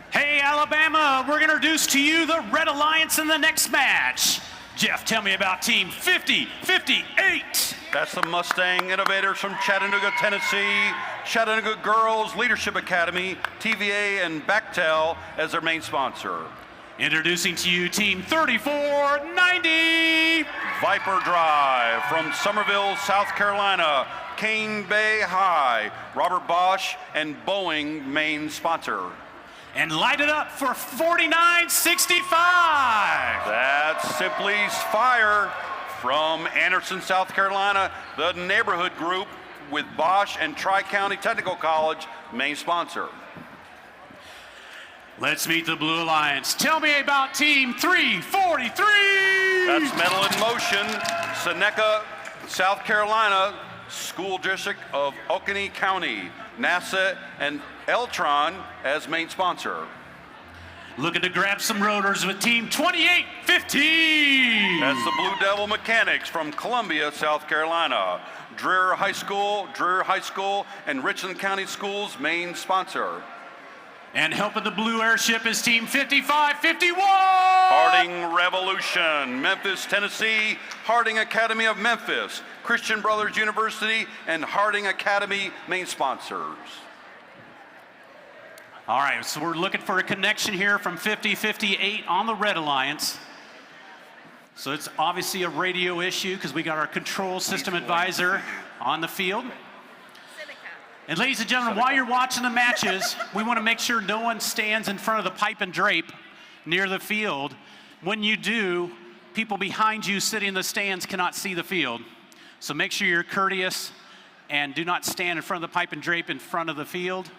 Hey, Alabama! we're going to introduce to you the Red Alliance in the next match. Jeff, tell me about Team 5058. That's the Mustang Innovators from Chattanooga, Tennessee. Chattanooga Girls Leadership Academy, TVA, and Bechtel as their main sponsor. Introducing to you Team 3490. Viper Drive from Summerville, South Carolina. Cane Bay High, Robert Bosch, and Boeing main sponsor. And light it up for 4965. That's Simply Fire from Anderson, South Carolina, the neighborhood group with Bosch and Tri-County Technical College main sponsor. Let's meet the Blue Alliance. Tell me about Team 343. That's Metal in Motion, Seneca, South Carolina, School District of Oconee County, NASA, and Eltron as main sponsor. Looking to grab some rotors with Team 2815. That's the Blue Devil Mechanics from Columbia, South Carolina. Dreher High School, and Richland County Schools main sponsor. And helping the Blue Airship is Team 5551. Harding Revolution, Memphis, Tennessee, Harding Academy of Memphis, Christian Brothers University, and Harding Academy main sponsors. All right, so we're looking for a connection here from 5058 on the Red Alliance. So it's obviously a radio issue because we got our control system advisor on the field. And ladies and gentlemen, while you're watching the matches, we want to make sure no one stands in front of the pipe and drape near the field. When you do, people behind you sitting in the stands cannot see the field. So make sure you're courteous and do not stand in front of the pipe and drape in front of the field.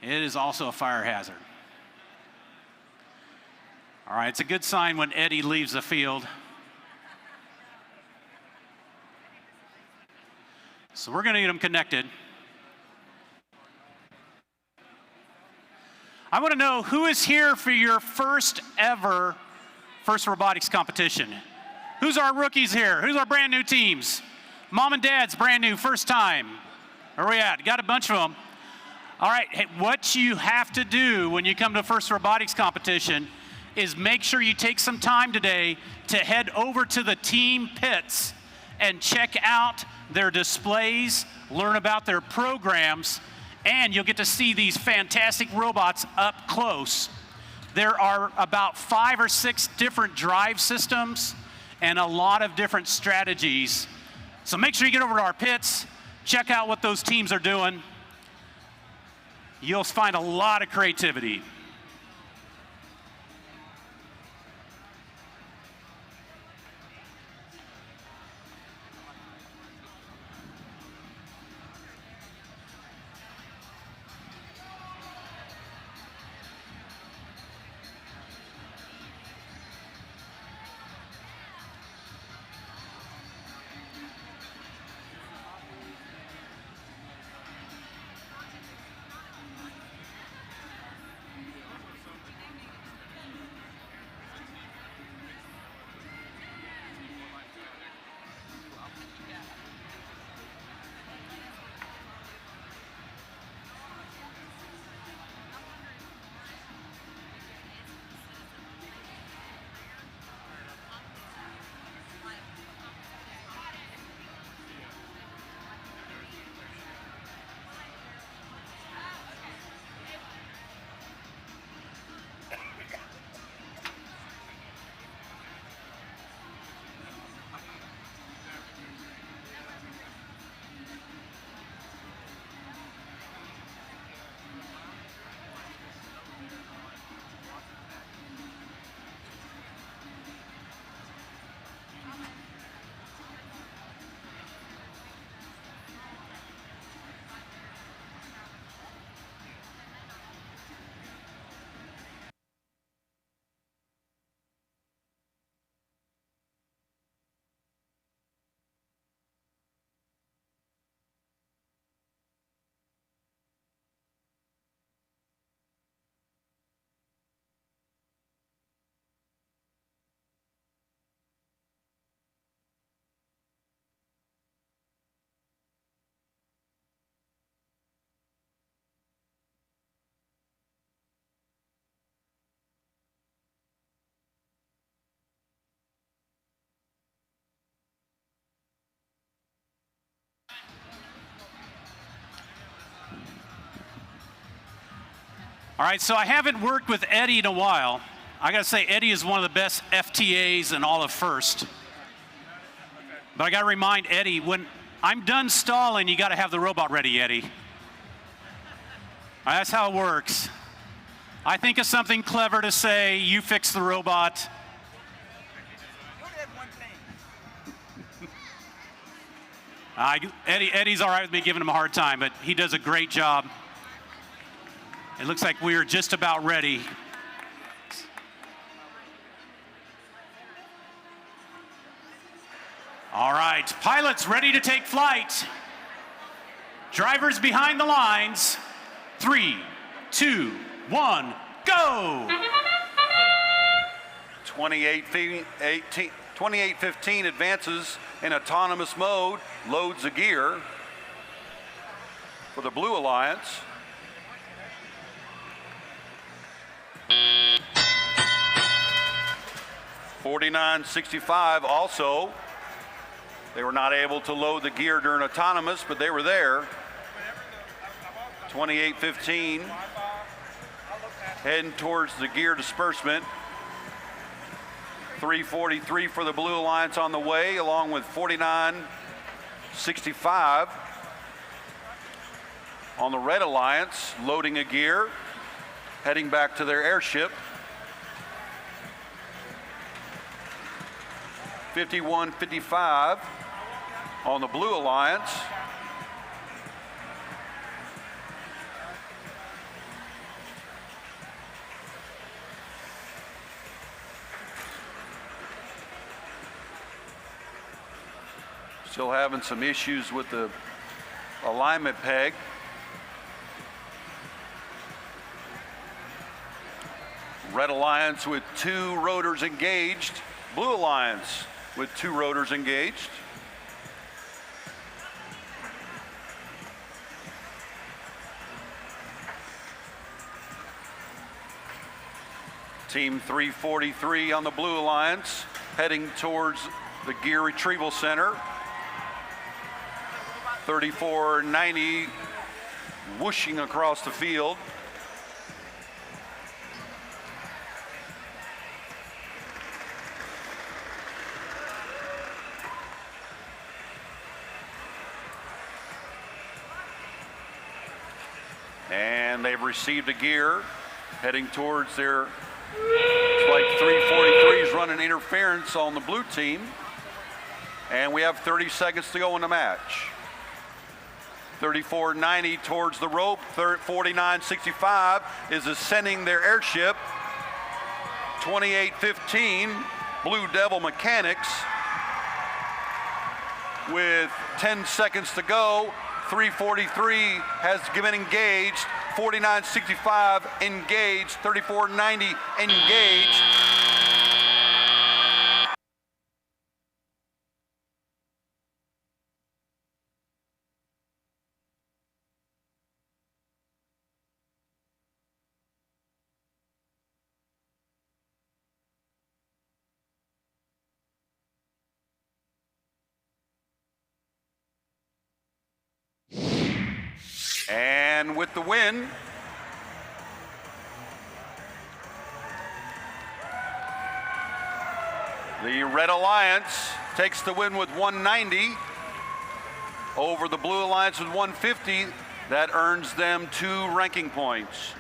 It is also a fire hazard. All right, it's a good sign when Eddie leaves the field. So we're going to get them connected. I want to know who is here for your first robotics competition. Who's our rookies here? Who's our brand new teams? Mom and Dad's brand new, first time. Where are we at? Got a bunch of them. All right, hey, what you have to do when you come to first robotics competition is make sure you take some time today to head over to the team pits and check out their displays, learn about their programs, and you'll get to see these fantastic robots up close. There are about 5 or 6 different drive systems and a lot of different strategies. So make sure you get over to our pits, check out what those teams are doing. You'll find a lot of creativity. All right, so I haven't worked with Eddie in a while. I gotta say, Eddie is one of the best FTAs in all of First. But I gotta remind Eddie, when I'm done stalling, you gotta have the robot ready, Eddie. That's how it works. I think of something clever to say, you fix the robot. Eddie's all right with me giving him a hard time, but he does a great job. It looks like we are just about ready. All right, pilots ready to take flight. Drivers behind the lines. 3, 2, 1, go! 2815 advances in autonomous mode, loads a gear for the Blue Alliance. $49.65 also. They were not able to load the gear during autonomous, but they were there. 2815 heading towards the gear disbursement. 343 for the Blue Alliance on the way, along with 49.65 on the Red Alliance, loading a gear, heading back to their airship. 51.55 on the Blue Alliance. Still having some issues with the alignment peg. Red Alliance with 2 rotors engaged. Blue Alliance with 2 rotors engaged. Team 343 on the Blue Alliance heading towards the gear retrieval center. 3490 whooshing across the field. And they've received a gear heading towards their, it's like 343 is running interference on the blue team. And we have 30 seconds to go in the match. 3490 towards the rope. 4965 is ascending their airship. 2815 Blue Devil Mechanics with 10 seconds to go. 343 has been engaged. 4965 engaged. 3490 engaged. And with the win, the Red Alliance takes the win with 190 over the Blue Alliance with 150. That earns them 2 ranking points.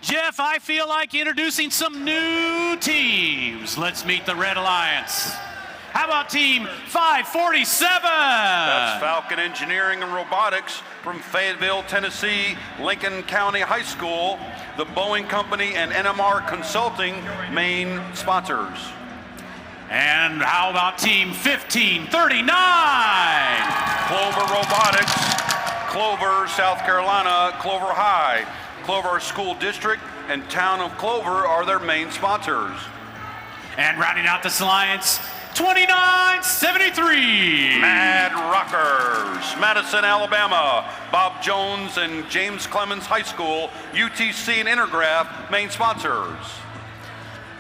Jeff, I feel like introducing some new teams. Let's meet the Red Alliance. How about Team 547? That's Falcon Engineering and Robotics from Fayetteville, Tennessee, Lincoln County High School, the Boeing Company, and NMR Consulting, main sponsors. And how about Team 1539? Clover Robotics, Clover, South Carolina, Clover High, Clover School District, and Town of Clover are their main sponsors. And rounding out this alliance, 2973. Mad Rockers, Madison, Alabama, Bob Jones and James Clemens High School, UTC and Intergraph, main sponsors.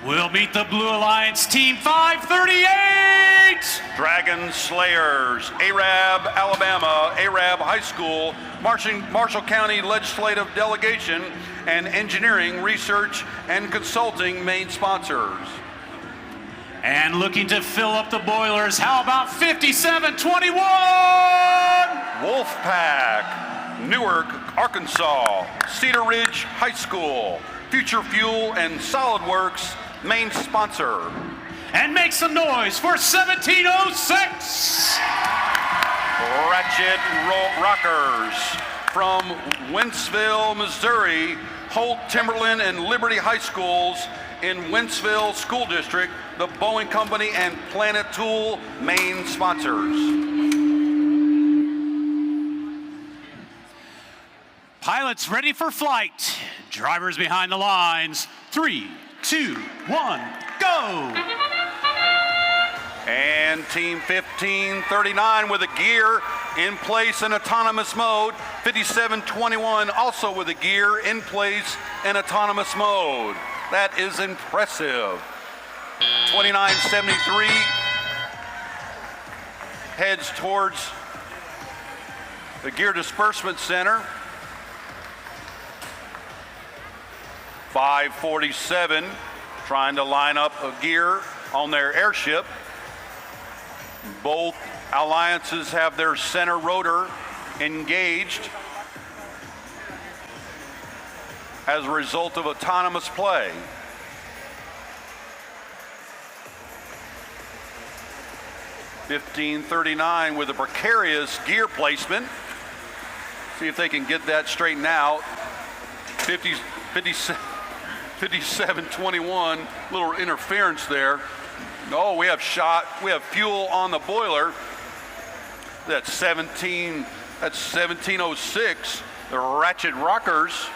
We'll meet the Blue Alliance Team 538. Dragon Slayers, Arab, Alabama, Arab High School, Marshall County Legislative Delegation, and Engineering, Research, and Consulting, main sponsors. And looking to fill up the boilers, how about 5721? Wolfpack, Newark, Arkansas, Cedar Ridge High School, Future Fuel and SolidWorks, main sponsor. And make some noise for 1706. Ratchet Rockers from Wentzville, Missouri, Holt, Timberland, and Liberty High Schools in Wentzville School District, the Boeing Company, and Planet Tool, main sponsors. Pilots ready for flight. Drivers behind the lines. 3, 2, 1, go! And Team 1539 with a gear in place in autonomous mode. 5721 also with a gear in place in autonomous mode. That is impressive. 2973 heads towards the Gear Disbursement Center. 547 trying to line up a gear on their airship. Both alliances have their center rotor engaged as a result of autonomous play. (1539) with a precarious gear placement. See if they can get that straightened out. 5721, little interference there. Oh, we have fuel on the boiler. That's 1706, the Ratchet Rockers.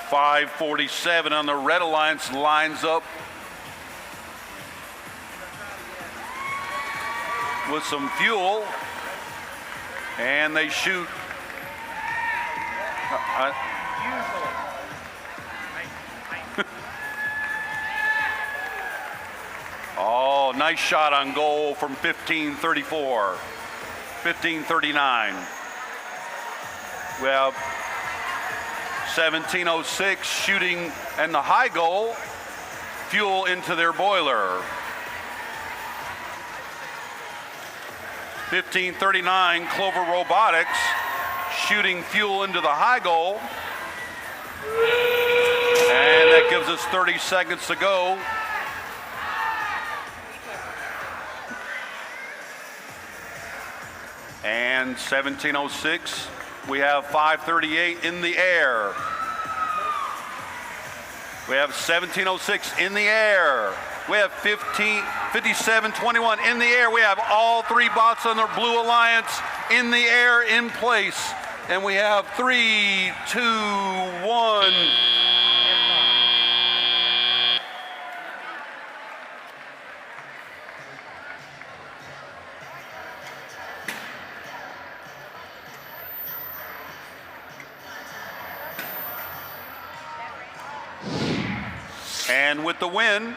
.547 on the Red Alliance lines up with some fuel, and they shoot. Oh, nice shot on goal from 1534. 1539. We have 1706 shooting and the high goal, fuel into their boiler. 1539 Clover Robotics shooting fuel into the high goal. And that gives us 30 seconds to go. And 1706, we have 538 in the air. We have 1706 in the air. We have 5721 in the air. We have all three bots on the Blue Alliance in the air, in place. And we have 3, 2, 1. And with the win,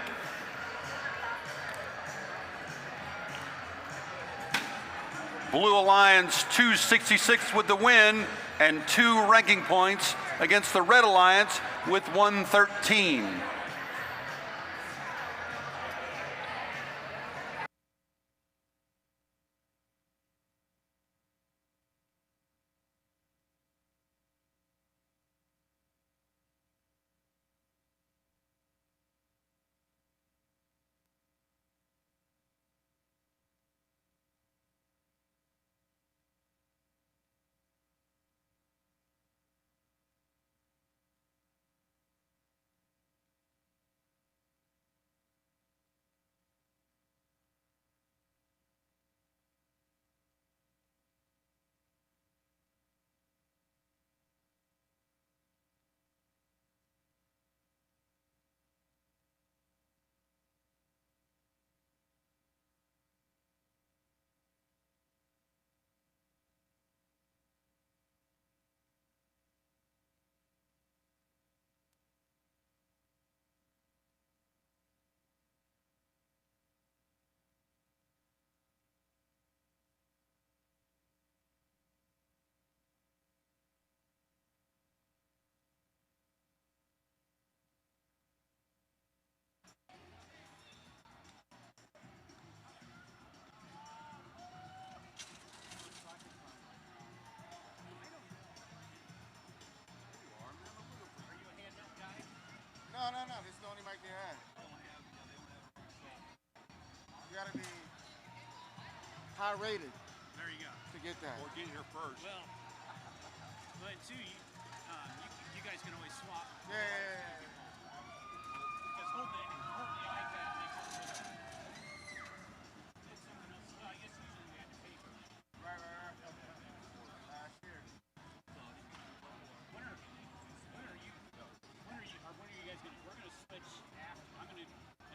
Blue Alliance 266 with the win and 2 ranking points against the Red Alliance with 113. high rated There you go. to get that. Or get here first. Well, but too, you guys can always swap. Yeah. Because hold the iPad makes it look. It's something else. Well, I guess usually we had to pay for it. Right. Last year. When are you guys gonna? We're gonna switch after. I'm gonna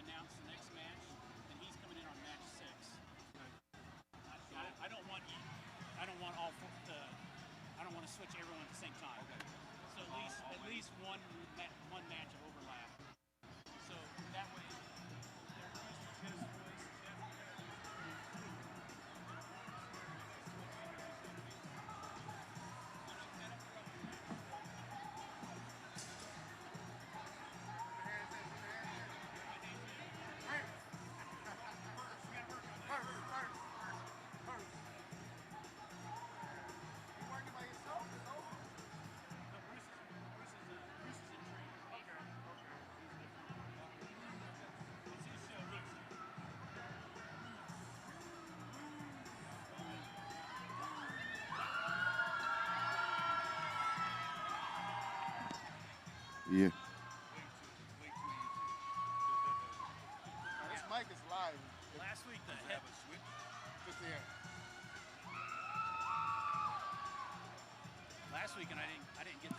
announce the next match, and he's coming in on match 6. I don't want you. I don't want all. I don't want to switch everyone at the same time. Okay. So at least one match overlap. So that way. Yeah. This mic is live. Last week the head. Just there. Last week, and I didn't get.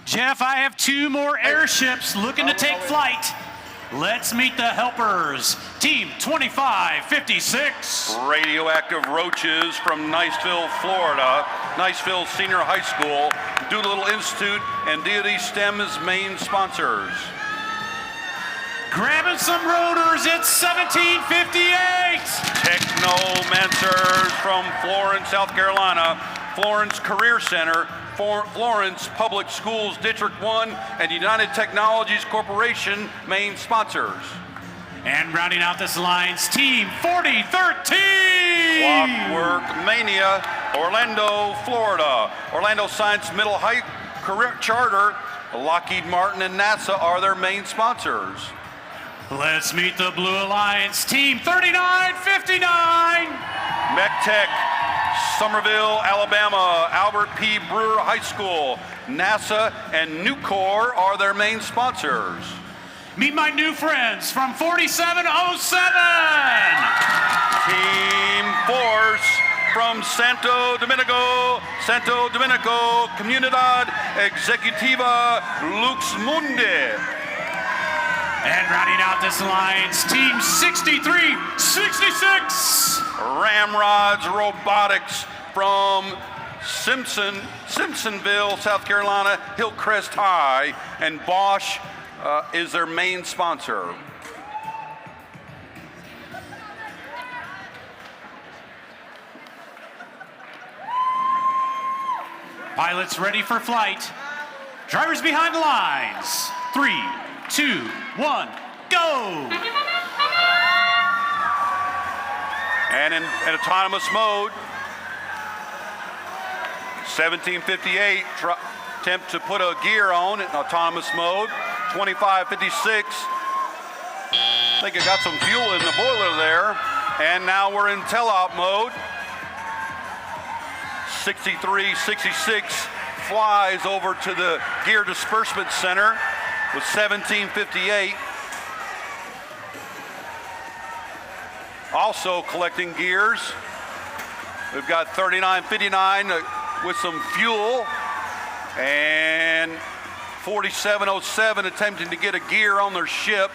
Jeff, I have 2 more airships looking to take flight. Let's meet the helpers. Team 2556. Radioactive Roaches from Niceville, Florida. Niceville Senior High School, Doolittle Institute, and Deity STEM as main sponsors. Grabbing some rotors, it's 1758. Technomancers from Florence, South Carolina. Florence Career Center, Florence Public Schools District 1, and United Technologies Corporation main sponsors. And rounding out this alliance, Team 4013. Clockwork Mania, Orlando, Florida. Orlando Science Middle High Career Charter, Lockheed Martin and NASA are their main sponsors. Let's meet the Blue Alliance, Team 3959. MECTEC, Somerville, Alabama, Albert P. Brewer High School, NASA, and Nucor are their main sponsors. Meet my new friends from 4707. Team Force from Santo Domingo, Comunidad Executiva Lux Mundi. And rounding out this alliance, Team 6366. Ramrods Robotics from Simpsonville, South Carolina, Hillcrest High, and Bosch is their main sponsor. Pilots ready for flight. Drivers behind the lines. 3, 2, 1, go! And in autonomous mode, 1758 attempt to put a gear on in autonomous mode. 2556. I think it got some fuel in the boiler there. And now we're in teleop mode. 6366 flies over to the Gear Disbursement Center with 1758. Also collecting gears. We've got 3959 with some fuel, and 4707 attempting to get a gear on their ship.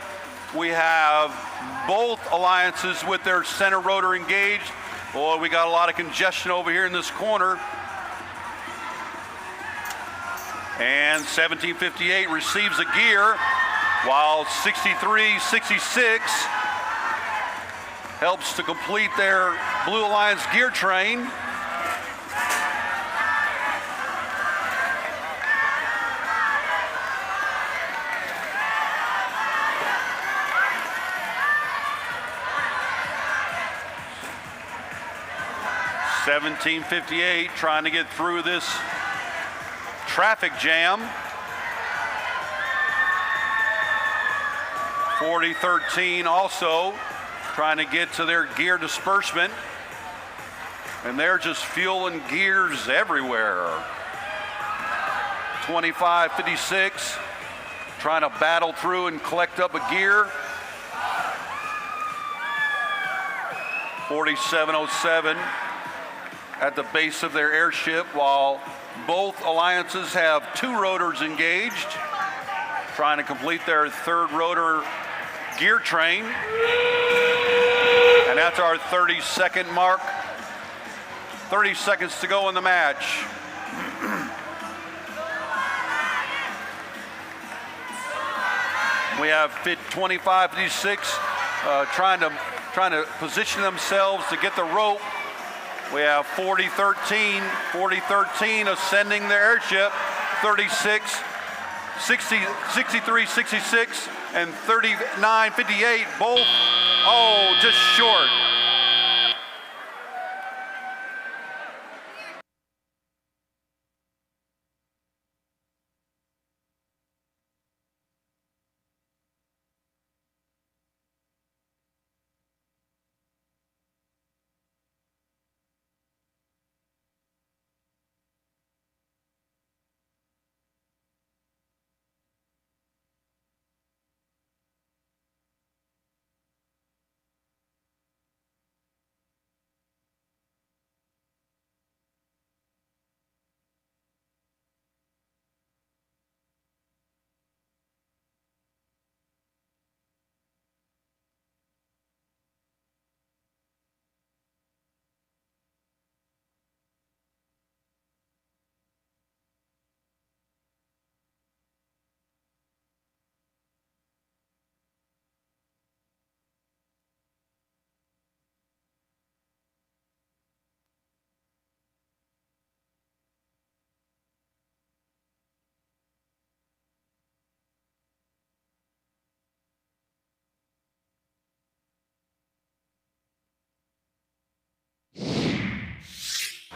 We have both alliances with their center rotor engaged. Boy, we got a lot of congestion over here in this corner. And 1758 receives a gear, while 6366 helps to complete their Blue Alliance gear train. (1758) trying to get through this traffic jam. 4013 also trying to get to their gear disbursement, and they're just fueling gears everywhere. 2556 trying to battle through and collect up a gear. 4707 at the base of their airship, while both alliances have 2 rotors engaged, trying to complete their 3rd rotor gear train. And that's our 30-second mark. 30 seconds to go in the match. We have 2556 trying to position themselves to get the rope. We have 4013 ascending their airship, 36, 60, 63, 66, and 3958, both, just short.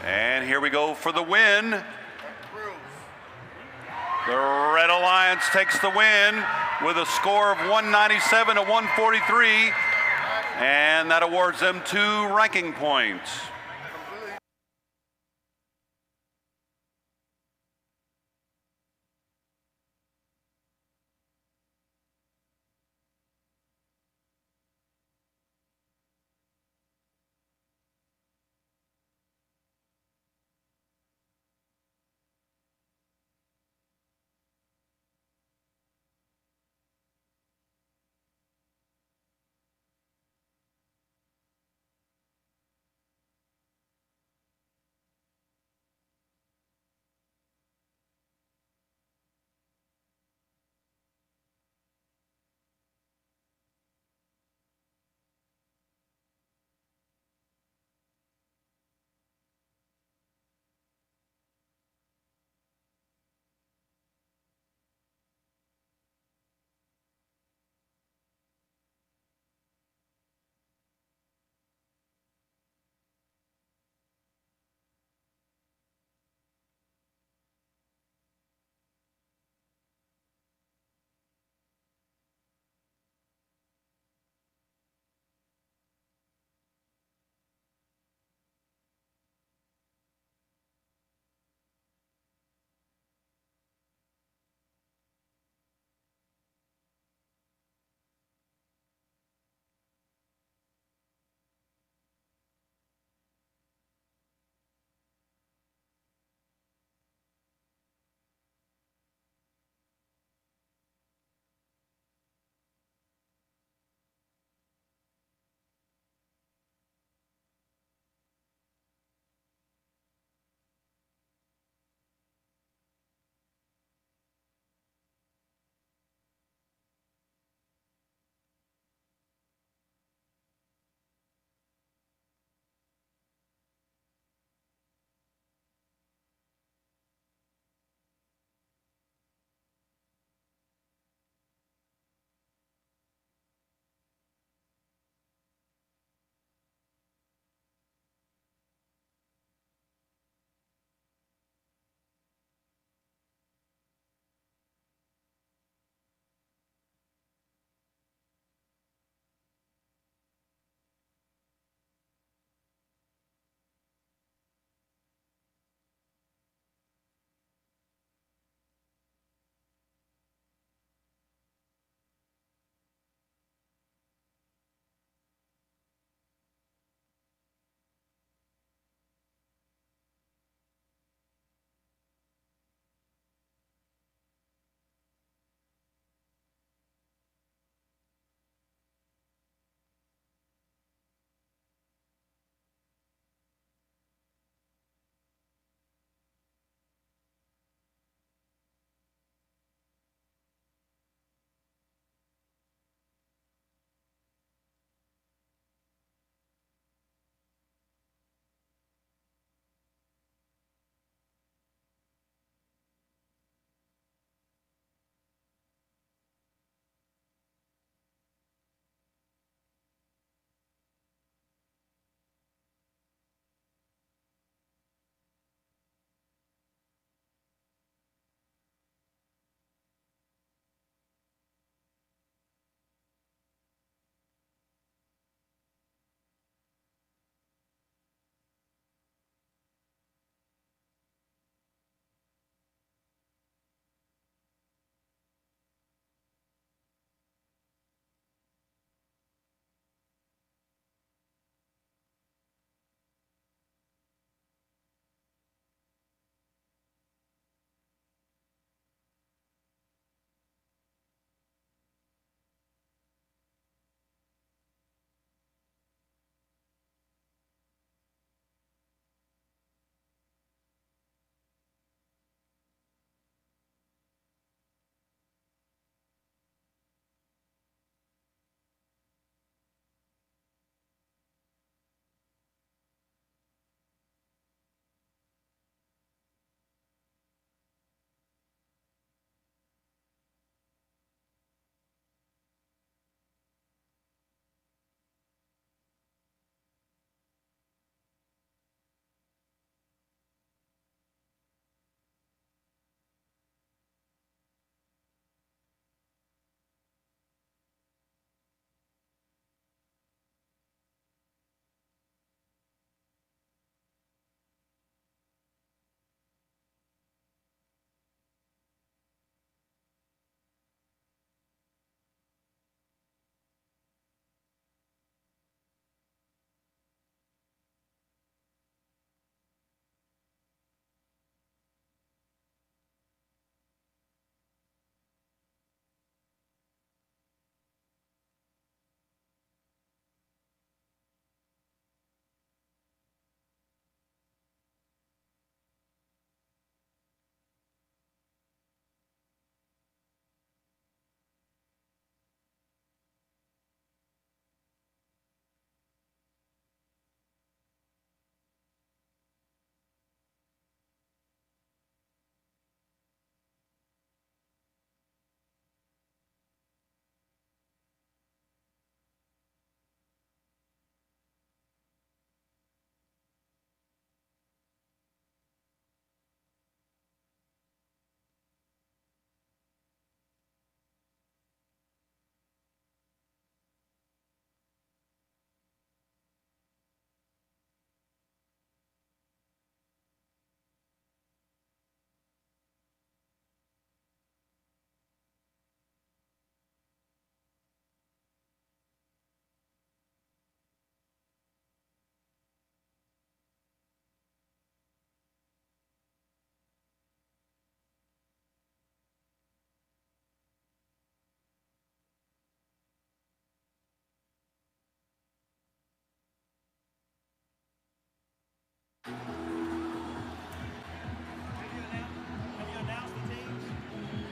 And here we go for the win. The Red Alliance takes the win with a score of 197 to 143, and that awards them 2 ranking points.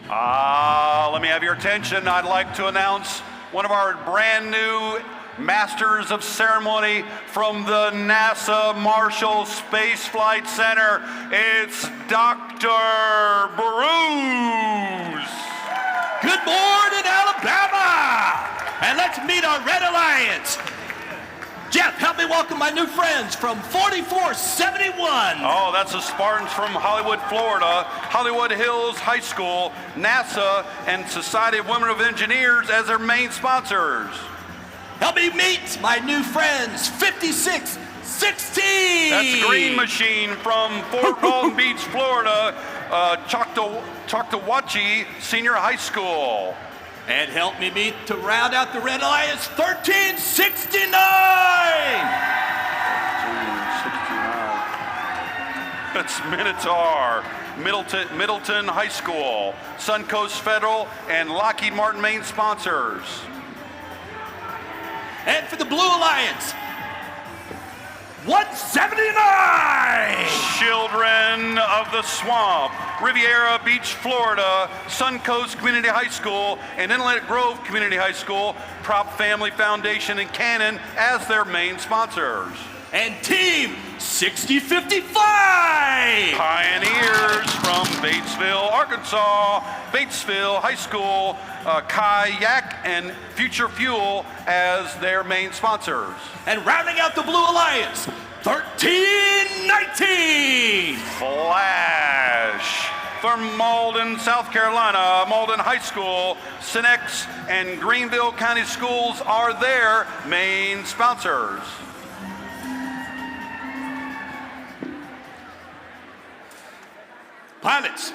Let me have your attention. I'd like to announce one of our brand new Masters of Ceremony from the NASA Marshall Space Flight Center. It's Dr. Bruce. Good morning, Alabama! And let's meet our Red Alliance. Jeff, help me welcome my new friends from 4471. Oh, that's the Spartans from Hollywood, Florida, Hollywood Hills High School, NASA, and Society of Women of Engineers as their main sponsors. Help me meet my new friends, 5616. That's Green Machine from Fort Walton Beach, Florida, Choctawhatchee Senior High School. And help me meet to round out the Red Alliance, 1369. That's Minotaur, Middleton High School, Suncoast Federal, and Lockheed Martin main sponsors. And for the Blue Alliance, 179! Children of the Swamp, Riviera Beach, Florida, Suncoast Community High School, and Inlet Grove Community High School, Prop Family Foundation and Canon as their main sponsors. And Team 6055! Pioneers from Batesville, Arkansas, Batesville High School, Kayak and Future Fuel as their main sponsors. And rounding out the Blue Alliance, 1319! Flash from Malden, South Carolina, Malden High School, Cinex, and Greenville County Schools are their main sponsors. Pilots.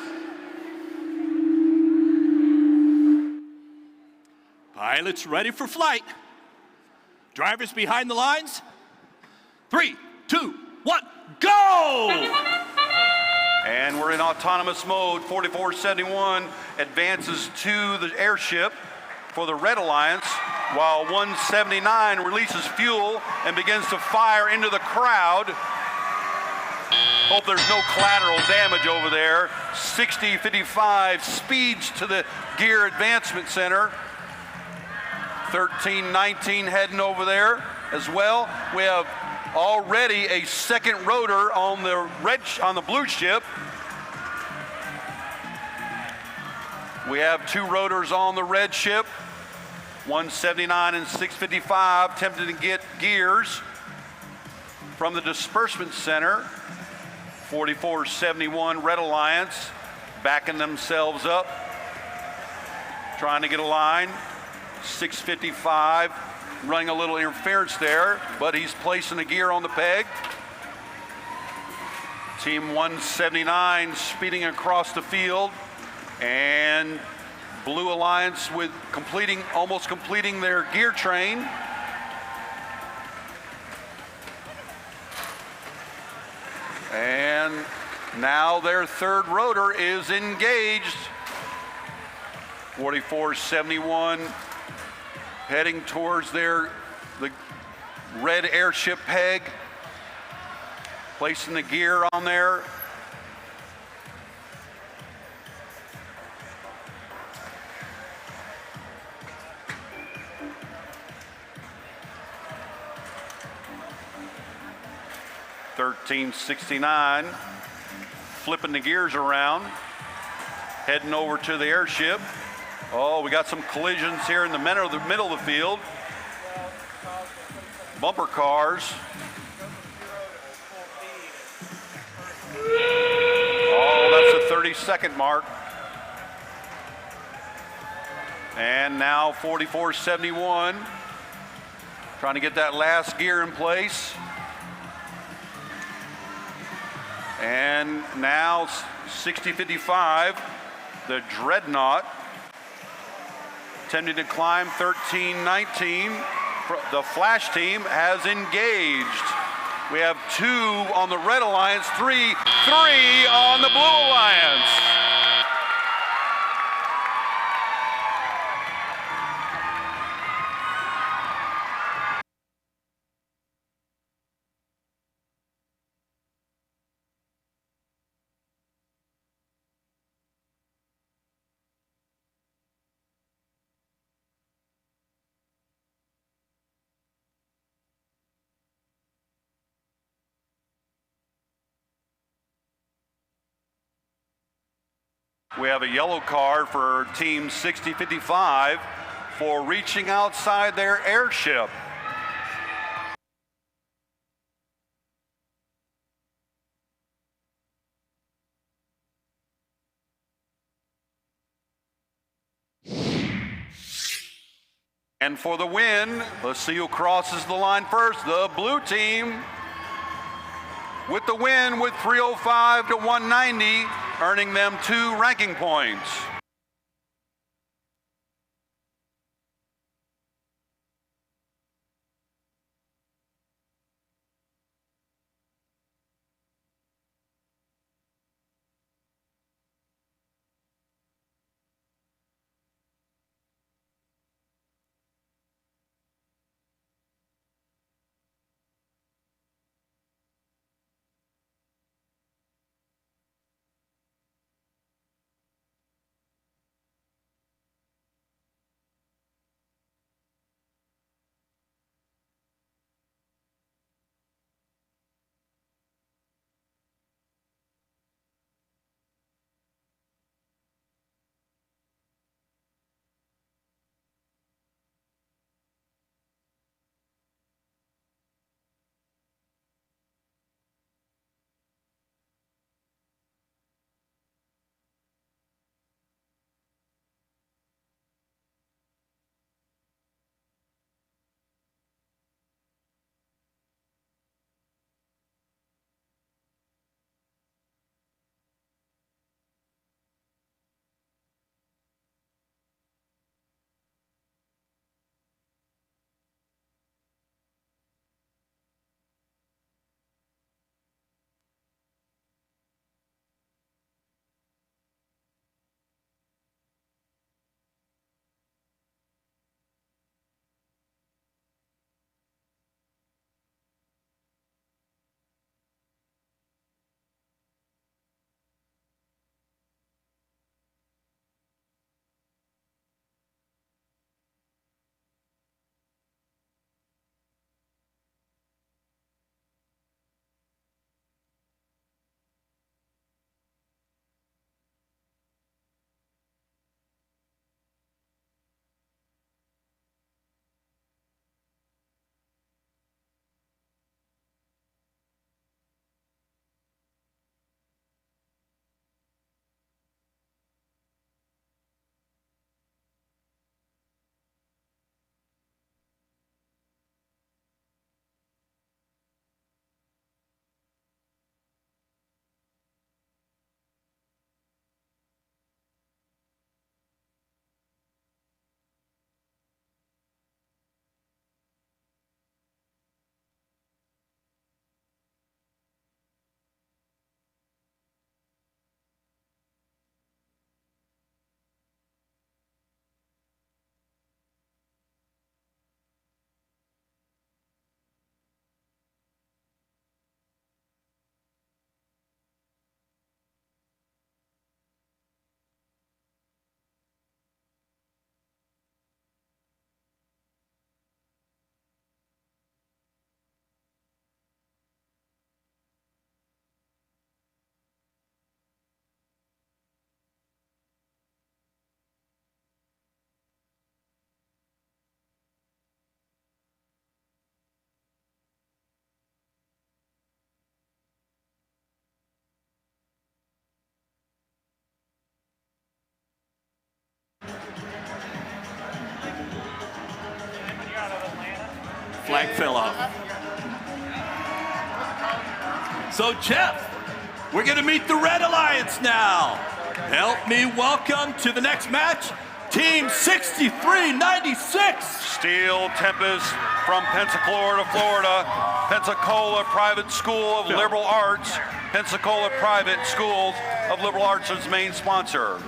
Pilots ready for flight. Drivers behind the lines. 3, 2, 1, go! And we're in autonomous mode. 4471 advances to the airship for the Red Alliance, while 179 releases fuel and begins to fire into the crowd. Hope there's no collateral damage over there. 6055 speeds to the Gear Advancement Center. 1319 heading over there as well. We have already a second rotor on the blue ship. We have 2 rotors on the red ship. 179 and 655 attempting to get gears from the disbursement center. 4471 Red Alliance backing themselves up, trying to get a line. 655 running a little interference there, but he's placing the gear on the peg. Team 179 speeding across the field, and Blue Alliance with almost completing their gear train. And now their third rotor is engaged. 4471 heading towards the red airship peg, placing the gear on there. (1369) flipping the gears around, heading over to the airship. Oh, we got some collisions here in the middle of the field. Bumper cars. Oh, that's the 30-second mark. And now 4471 trying to get that last gear in place. And now 6055, the Dreadnought, attempting to climb. 1319. The Flash team has engaged. We have 2 on the Red Alliance, 3 on the Blue Alliance. We have a yellow card for team 6055 for reaching outside their airship. And for the win, let's see who crosses the line first. The blue team with the win with 305 to 190, earning them 2 ranking points. Flag fell off. So Jeff, we're gonna meet the Red Alliance now. Help me welcome to the next match, Team 6396. Steel Tempest from Pensacola, Florida. Pensacola Private School of Liberal Arts. Pensacola Private Schools of Liberal Arts is main sponsor.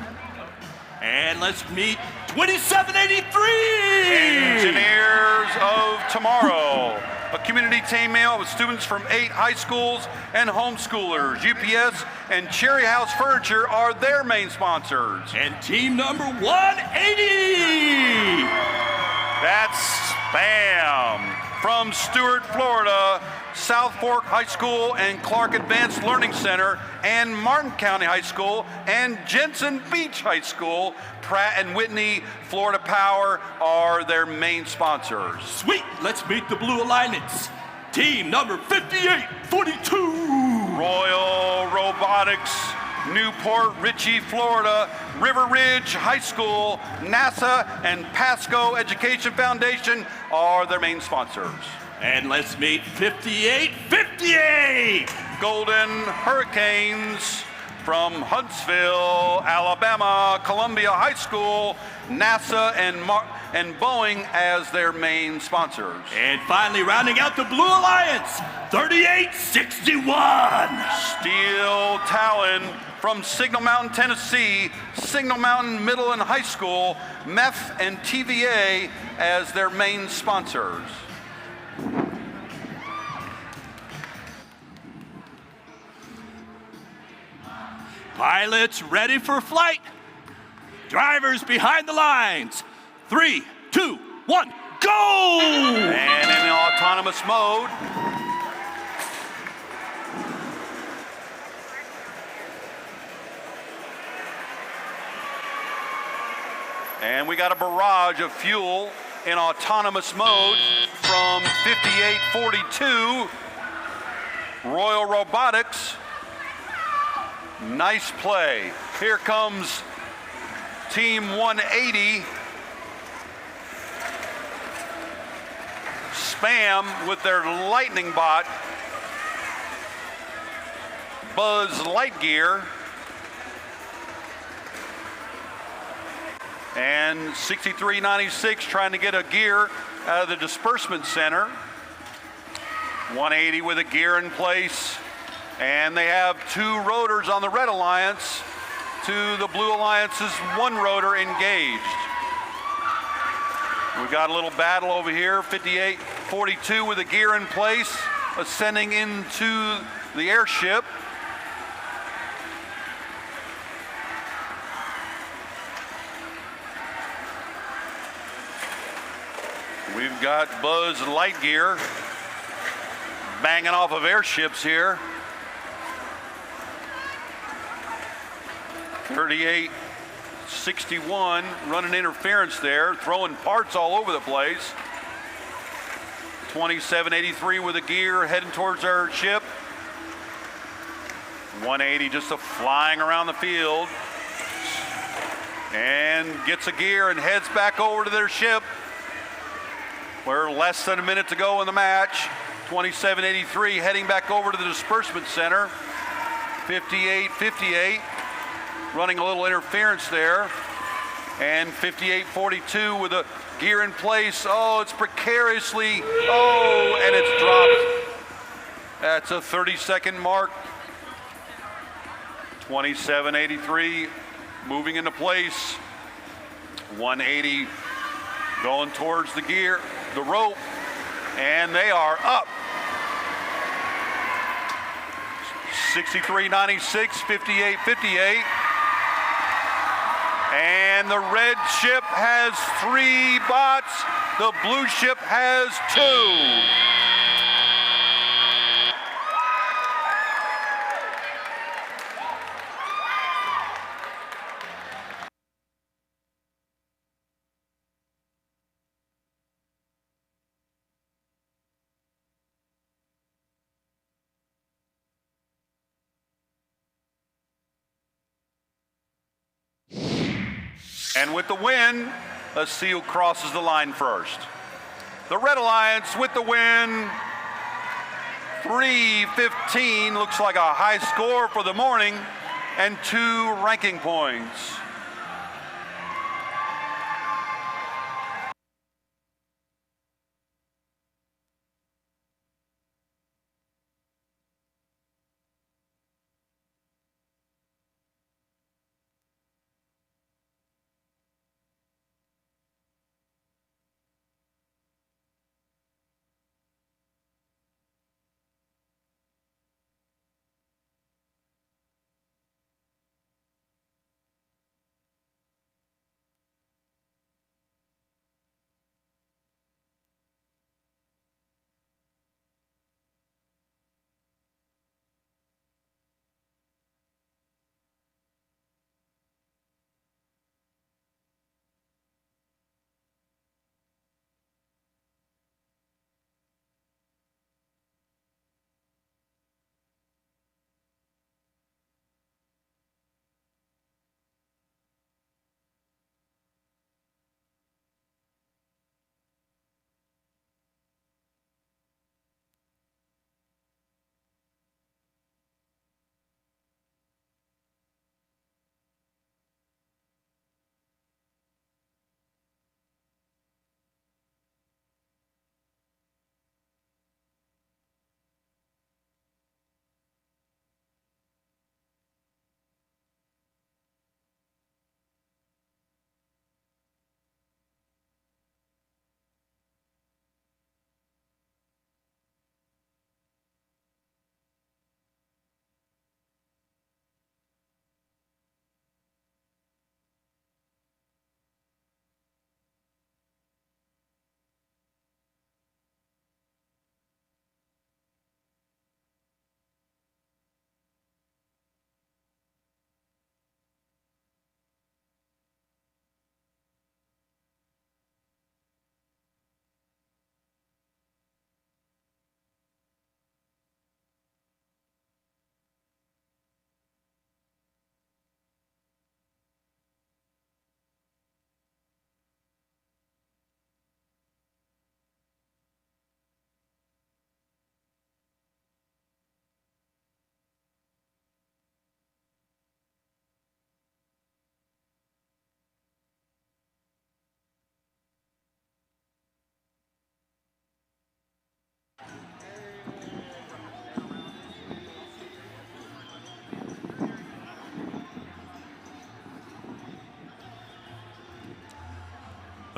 And let's meet 2783! Engineers of Tomorrow. A community team made up of students from 8 high schools and homeschoolers. UPS and Cherry House Furniture are their main sponsors. And team number 180! That's Spam. From Stuart, Florida, South Fork High School and Clark Advanced Learning Center, and Martin County High School and Jensen Beach High School. Pratt and Whitney Florida Power are their main sponsors. Sweet, let's meet the Blue Alliance. Team number 5842. Royal Robotics, Newport Richey, Florida, River Ridge High School, NASA, and Pasco Education Foundation are their main sponsors. And let's meet 5858. Golden Hurricanes from Huntsville, Alabama, Columbia High School, NASA, and Boeing as their main sponsors. And finally, rounding out the Blue Alliance, 3861. Steel Talon from Signal Mountain, Tennessee, Signal Mountain Middle and High School, MEF and TVA as their main sponsors. Pilots ready for flight. Drivers behind the lines. 3, 2, 1, go! And in autonomous mode. And we got a barrage of fuel in autonomous mode from 5842. Royal Robotics. Nice play. Here comes Team 180. Spam with their lightning bot. Buzz Lightyear. And 6396 trying to get a gear out of the disbursement center. 180 with a gear in place. And they have 2 rotors on the Red Alliance to the Blue Alliance's 1 rotor engaged. We've got a little battle over here. 5842 with a gear in place, ascending into the airship. We've got Buzz Lightyear banging off of airships here. 3861 running interference there, throwing parts all over the place. 2783 with a gear heading towards our ship. 180 just flying around the field. And gets a gear and heads back over to their ship. We're less than a minute to go in the match. 2783 heading back over to the disbursement center. 5858 running a little interference there. And 5842 with a gear in place. Oh, it's precariously, oh, and it's dropped. That's a 30-second mark. 2783 moving into place. 180 going towards the gear, the rope, and they are up. 6396, 5858. And the red ship has 3 bots. The blue ship has 2. And with the win, a SEAL crosses the line first. The Red Alliance with the win. 315 looks like a high score for the morning, and 2 ranking points.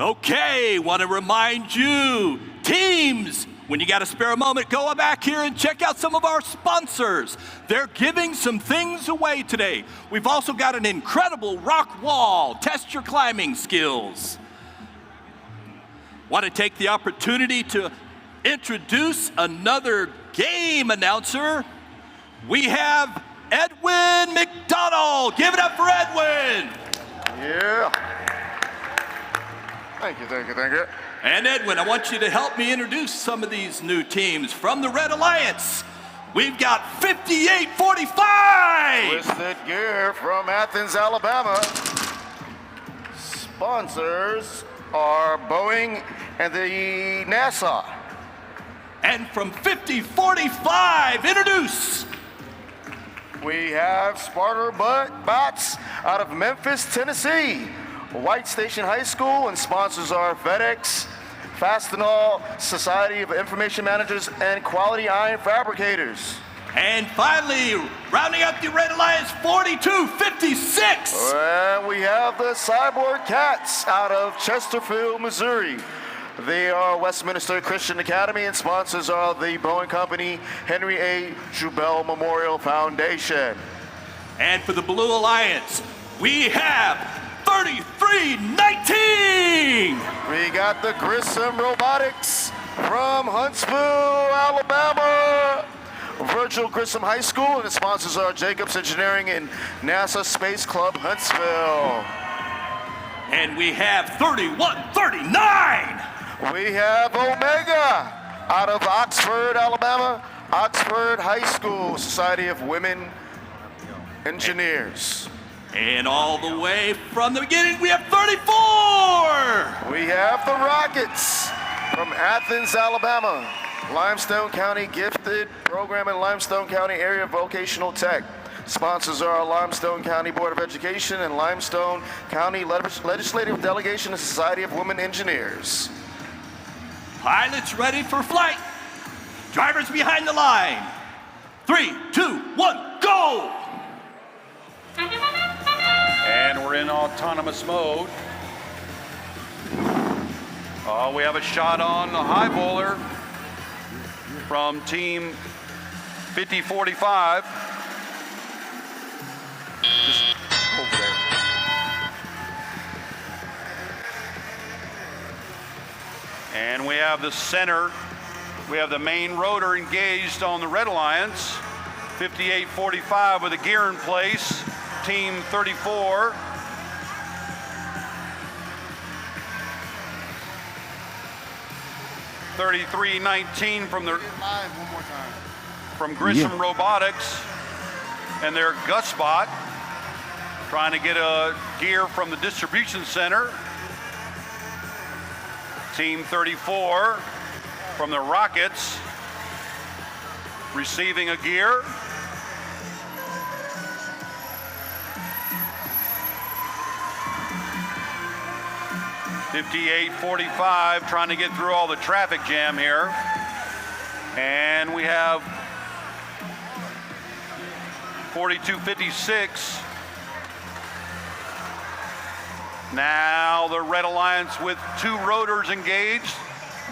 Okay, want to remind you, teams, when you got a spare moment, go back here and check out some of our sponsors. They're giving some things away today. We've also got an incredible rock wall. Test your climbing skills. Want to take the opportunity to introduce another game announcer. We have Edwin McDonald. Give it up for Edwin. Yeah. Thank you, thank you, thank you. And Edwin, I want you to help me introduce some of these new teams from the Red Alliance. We've got 5845. Twisted Gear from Athens, Alabama. Sponsors are Boeing and the NASA. And from 5045, introduce. We have Sparta Bots out of Memphis, Tennessee. White Station High School, and sponsors are FedEx, Fastenal, Society of Information Managers, and Quality Iron Fabricators. And finally, rounding up the Red Alliance, 4256. And we have the Cyborg Cats out of Chesterfield, Missouri. They are Westminster Christian Academy, and sponsors are the Boeing Company, Henry A. Jubel Memorial Foundation. And for the Blue Alliance, we have 3319. We got the Grissom Robotics from Huntsville, Alabama. Virgil Grissom High School, and the sponsors are Jacobs Engineering and NASA Space Club Huntsville. And we have 3139. We have Omega out of Oxford, Alabama. Oxford High School, Society of Women Engineers. And all the way from the beginning, we have 34. We have the Rockets from Athens, Alabama. Limestone County Gifted Program in Limestone County Area Vocational Tech. Sponsors are Limestone County Board of Education and Limestone County Legislative Delegation and Society of Women Engineers. Pilots ready for flight. Drivers behind the line. 3, 2, 1, go! And we're in autonomous mode. We have a shot on the high bowler from team 5045. Just over there. And we have the center. We have the main rotor engaged on the Red Alliance. 5845 with a gear in place. Team 34. $33.19 from Grissom Robotics and their Gusbot, trying to get a gear from the distribution center. Team 34 from the Rockets receiving a gear. $58.45, trying to get through all the traffic jam here. And we have $42.56. Now the Red Alliance with 2 rotors engaged.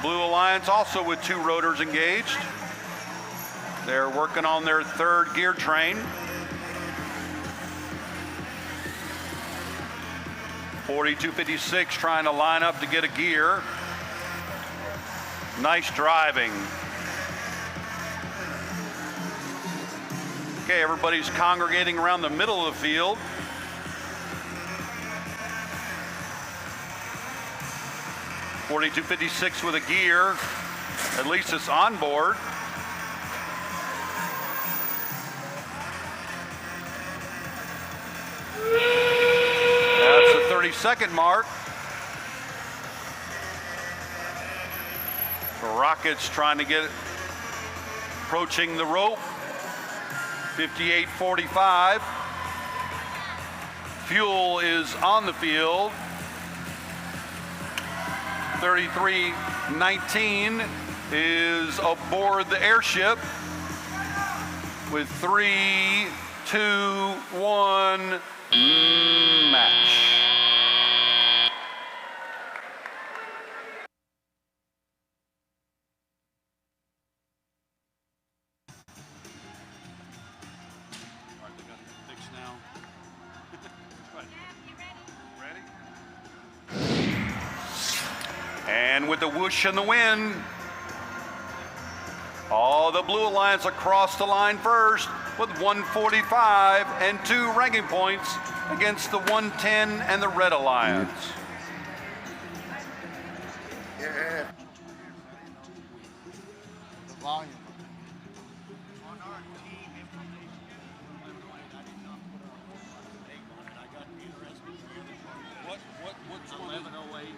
Blue Alliance also with 2 rotors engaged. They're working on their 3rd gear train. 42.56 trying to line up to get a gear. Nice driving. Okay, everybody's congregating around the middle of the field. $42.56 with a gear. At least it's on board. That's the 30-second mark. The Rockets trying to get it, approaching the rope. 58.45. Fuel is on the field. 33.19 is aboard the airship with 3, 2, 1, match. And with the whoosh and the wind, all the Blue Alliance across the line first with 145 and 2 ranking points against the 110 and the Red Alliance. Yeah. The volume. What's 1108?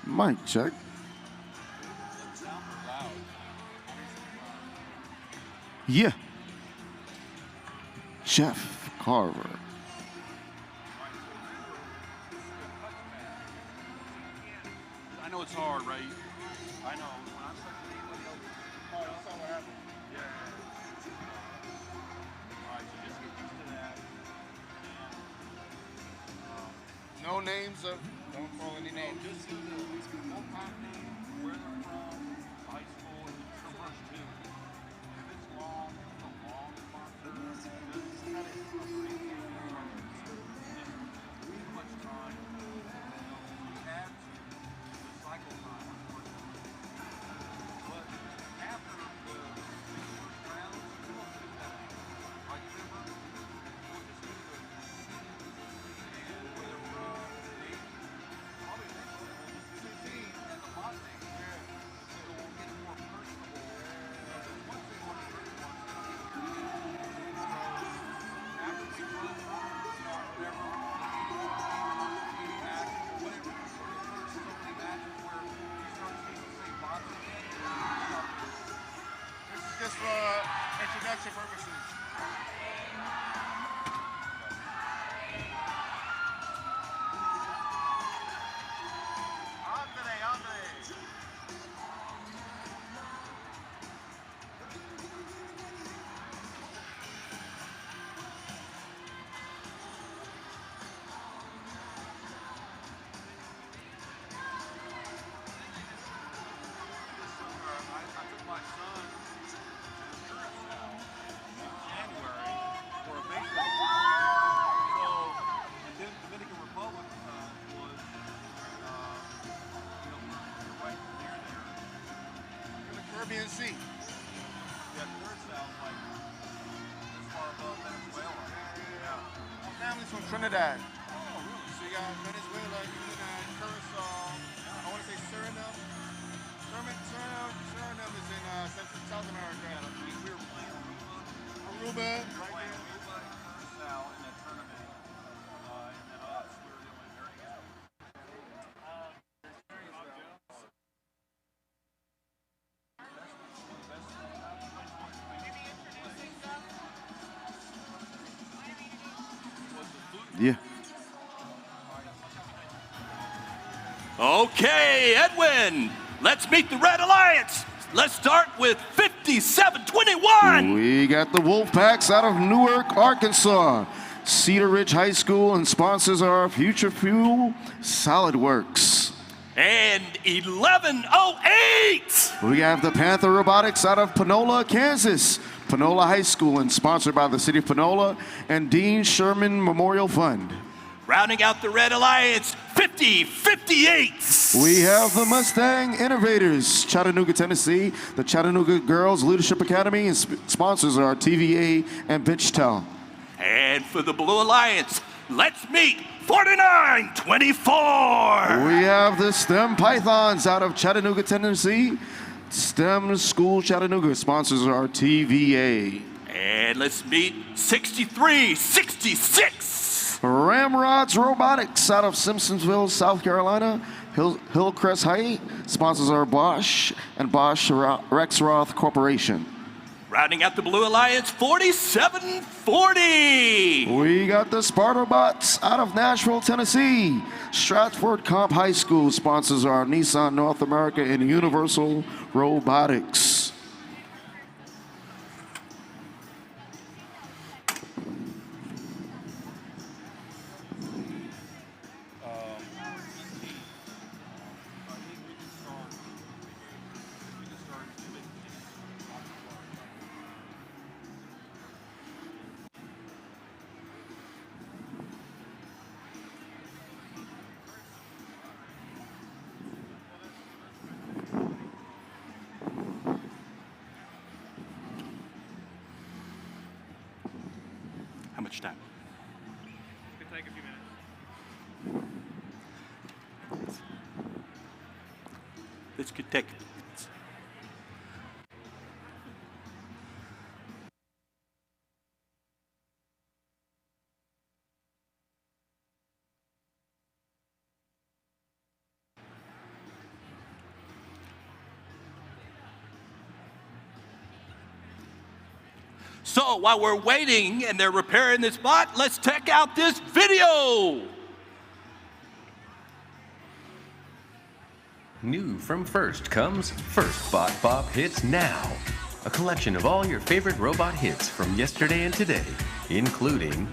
Mic check. Yeah. Jeff Carver. I know it's hard, right? I know. When I'm such a oh, that's not what happened. Yeah. All right, so just get used to that. No names of, don't call any names. Just do the full-time name, where they're from, high school, and the first two. If it's long, it's a long sponsor. Just cut it a brief too much time. You add to the cycle time, unfortunately. But after the first round, you won't do that. Like, remember, we'll just do the and where they're from, age, probably next one, we'll just do the team and the hot thing. So we'll get it more personable. There's one thing on the first one, after we run, whatever, whatever, there's so many matches where you start seeing the same boxing again. This is just for introduction purposes. I took my son to Curacao in January for a baseball game. So, and then Dominican Republic was, right near there. In the Caribbean Sea. Yeah, Curacao's like this far above Venezuela. Yeah. My family's from Trinidad. Oh, really? So you got Venezuela, Trinidad, Curacao. I want to say Suriname. Suriname is in South America. We were playing Aruba. right there. Curacao in that tournament. And then us, we were doing very good. Yeah. Okay, Edwin, let's meet the Red Alliance. Let's start with 57-21. We got the Wolfpacks out of Newark, Arkansas. Cedar Ridge High School, and sponsors are Future Fuel, SolidWorks. And 1108. We have the Panther Robotics out of Panola, Kansas. Panola High School, and sponsored by the City of Panola and Dean Sherman Memorial Fund. Rounding out the Red Alliance, 50-58. We have the Mustang Innovators, Chattanooga, Tennessee, the Chattanooga Girls Leadership Academy, and sponsors are TVA and Benchtel. And for the Blue Alliance, let's meet 49-24. We have the STEM Pythons out of Chattanooga, Tennessee. STEM School Chattanooga sponsors our TVA. And let's meet 63-66. Ramrods Robotics out of Simpsonville, South Carolina. Hillcrest Heights sponsors our Bosch and Bosch Rexroth Corporation. Rounding out the Blue Alliance, 47-40. We got the Spartabots out of Nashville, Tennessee. Stratford Comp High School sponsors our Nissan North America and Universal Robotics. How much time? Could take a few minutes. This could take. So while we're waiting and they're repairing this bot, let's check out this video. New from First comes First Bot Bop Hits Now, a collection of all your favorite robot hits from yesterday and today, including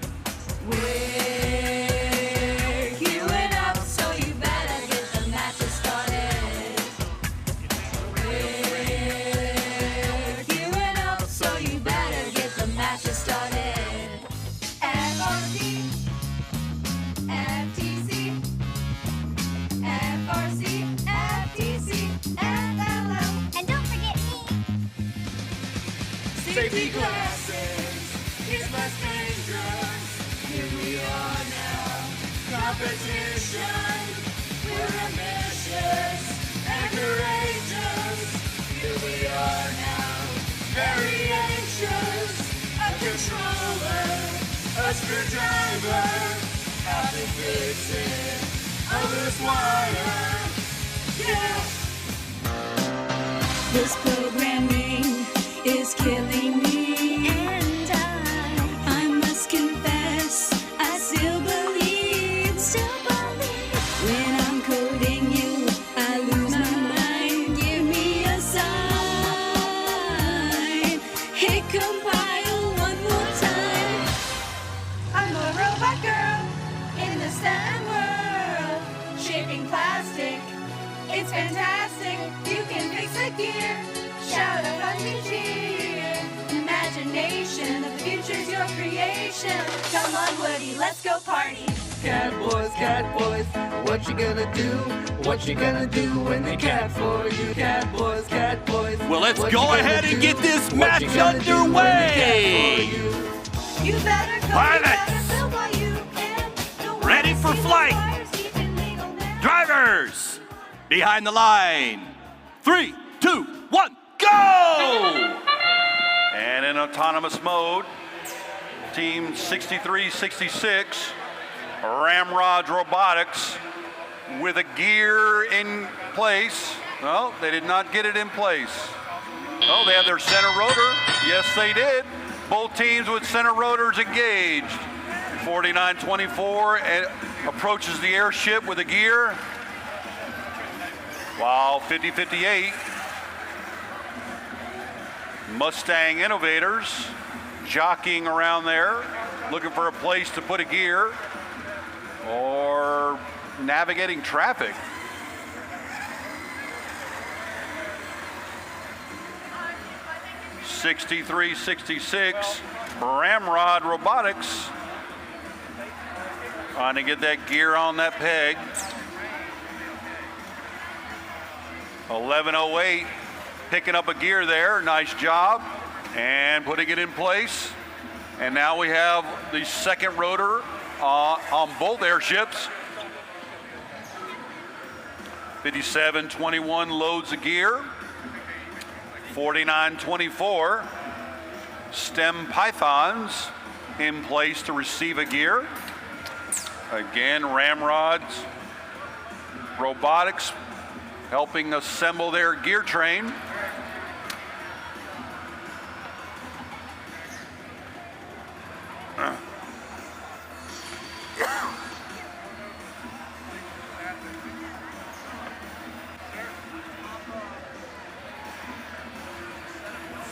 Safety glasses is less dangerous. Here we are now. Competition. We're ambitious and courageous. Here we are now. Very anxious. A controller. A screwdriver. Have to fix it. A loose wire. Yeah. This programming is killing me, and I must confess, I still believe, when I'm coding you, I lose my mind. Give me a sign, hit compile one more time. I'm a robot girl in the STEM world, shaping plastic. It's fantastic. You can fix a gear. Shout a funny cheer. Imagination of the future's your creation. Come on, Woody, let's go party. Cat boys, what you gonna do? What you gonna do when they cat for you? Cat boys. Well, let's go ahead and get this match underway. You better go, Pilots, ready for flight. Drivers, behind the line. 3, 2, 1. Go! And in autonomous mode, team 6366, Ramrod Robotics, with a gear in place. No, they did not get it in place. Oh, they have their center rotor. Yes, they did. Both teams with center rotors engaged. 49-24 and approaches the airship with a gear. Wow, 50-58. Mustang Innovators jockeying around there, looking for a place to put a gear or navigating traffic. (63-66), Ramrod Robotics trying to get that gear on that peg. 11:08. Picking up a gear there, nice job, and putting it in place. And now we have the second rotor on both airships. 5721 loads a gear. 4924 STEM Pythons in place to receive a gear. Again, Ramrod's robotics helping assemble their gear train.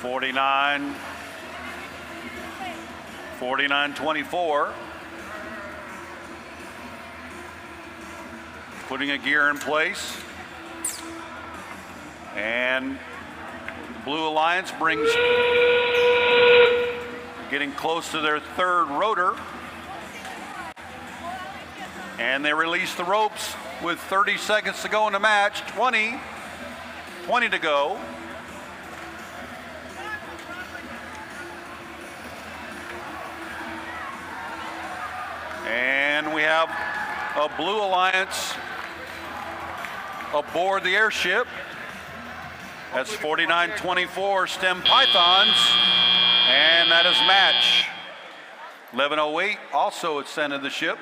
$49, $49.24. Putting a gear in place. And Blue Alliance brings, getting close to their third rotor. And they release the ropes with 30 seconds to go in the match. 20 to go. And we have a Blue Alliance aboard the airship. That's 4924 STEM Pythons, and that is match. 1108 also ascended the ship.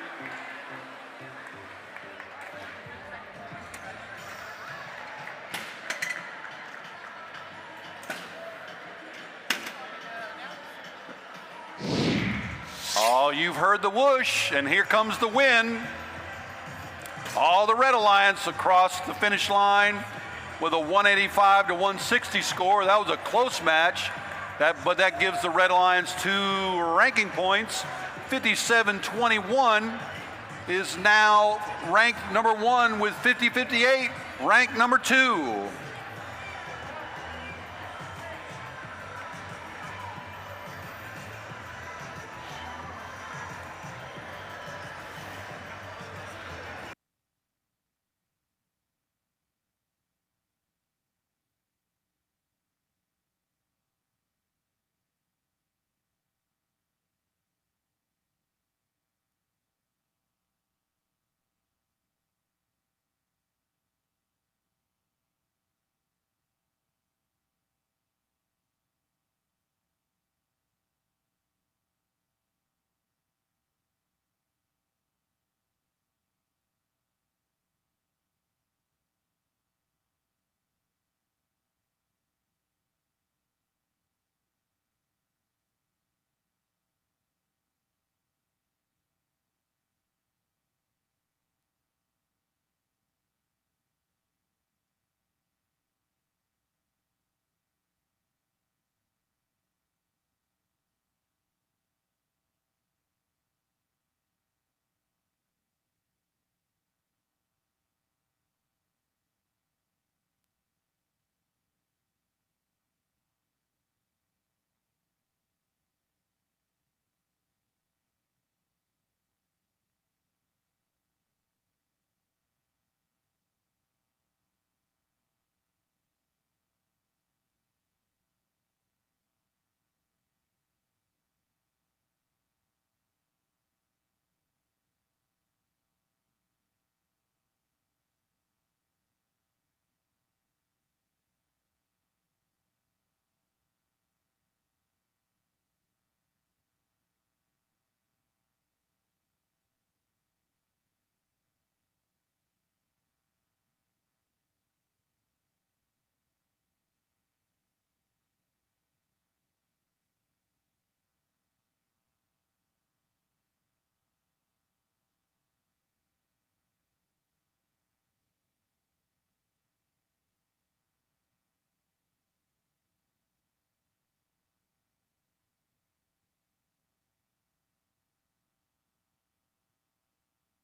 Oh, you've heard the whoosh, and here comes the win. All the Red Alliance across the finish line with a 185 to 160 score. That was a close match, but that gives the Red Alliance 2 ranking points. 5721 is now ranked number 1 with 50-58, ranked number 2.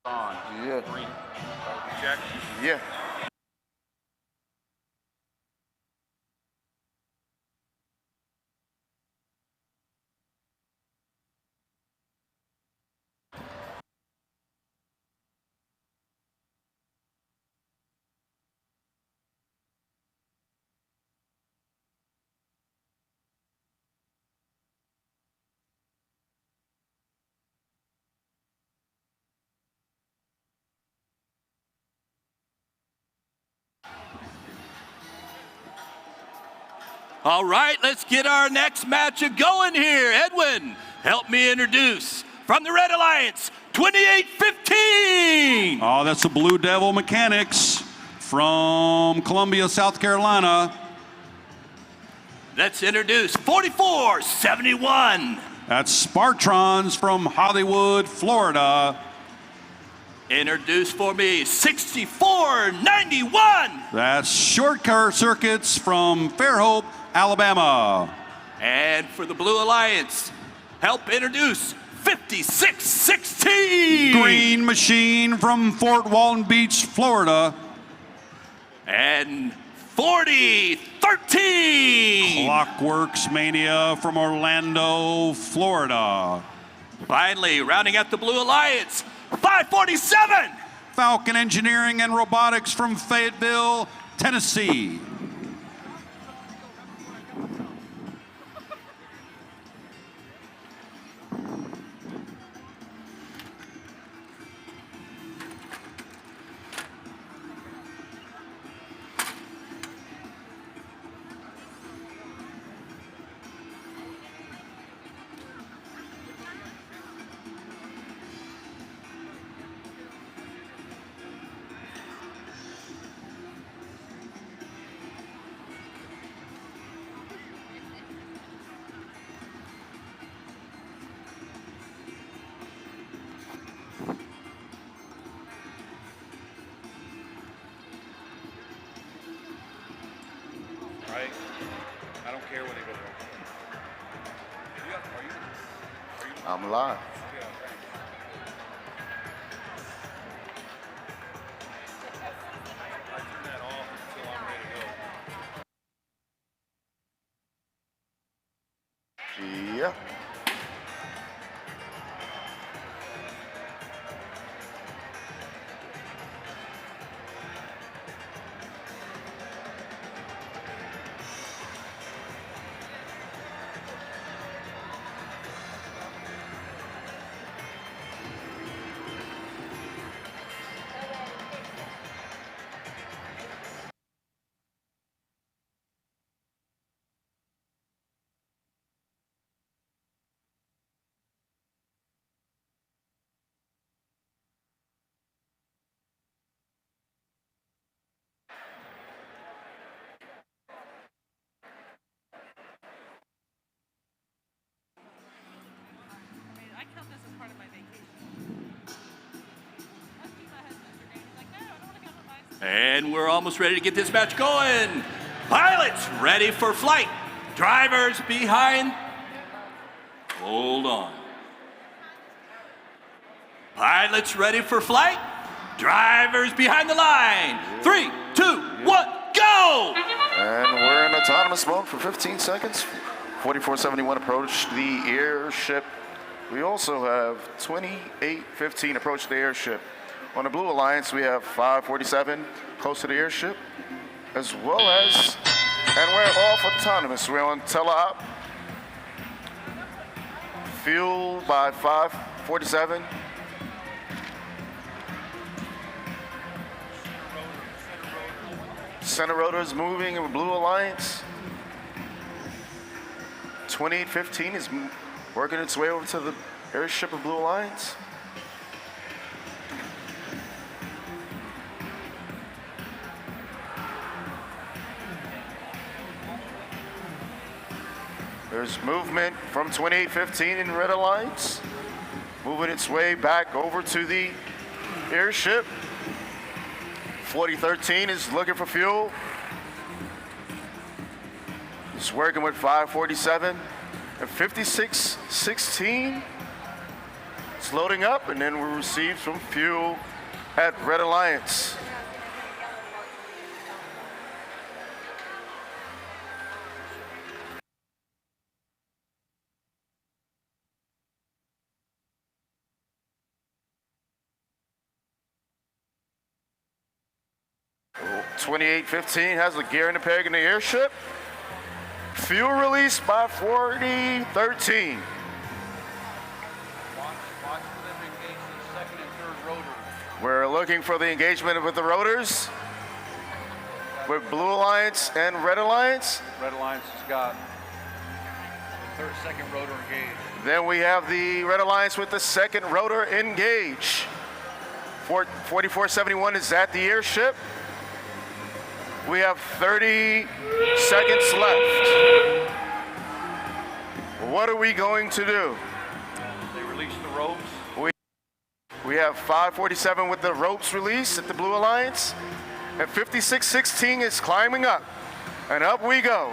On. Yeah. Green. Check. Yeah. All right, let's get our next match going here. Edwin, help me introduce from the Red Alliance, 2815. Oh, that's the Blue Devil Mechanics from Columbia, South Carolina. Let's introduce 4471. That's Spartrons from Hollywood, Florida. Introduce for me 6491. That's Short Circuits from Fairhope, Alabama. And for the Blue Alliance, help introduce 5616. Green Machine from Fort Walton Beach, Florida. And 4013. Clockworks Mania from Orlando, Florida. Finally, rounding out the Blue Alliance, 547. Falcon Engineering and Robotics from Fayetteville, Tennessee. Right? I don't care when they go wrong. I'm live. Yeah. And we're almost ready to get this match going. Pilots ready for flight. Drivers behind. Hold on. Pilots ready for flight. Drivers behind the line. 3, 2, 1, go! And we're in autonomous mode for 15 seconds. 4471 approach the airship. We also have 2815 approach the airship. On the Blue Alliance, we have 547 close to the airship, as well as, and we're off autonomous. We're on teleop, fueled by 547. Center rotor is moving in Blue Alliance. 2815 is working its way over to the airship of Blue Alliance. There's movement from 2815 in Red Alliance, moving its way back over to the airship. 4013 is looking for fuel. It's working with 547 and 5616. It's loading up, and then we receive some fuel at Red Alliance. Oh, 2815 has the gear and the peg in the airship. Fuel release by 4013. We're looking for the engagement with the rotors. with Blue Alliance and Red Alliance. Red Alliance has got the second rotor engaged. Then we have the Red Alliance with the second rotor engaged. 4471 is at the airship. We have 30 seconds left. What are we going to do? They released the ropes. We have 547 with the ropes released at the Blue Alliance. And 5616 is climbing up. And up we go.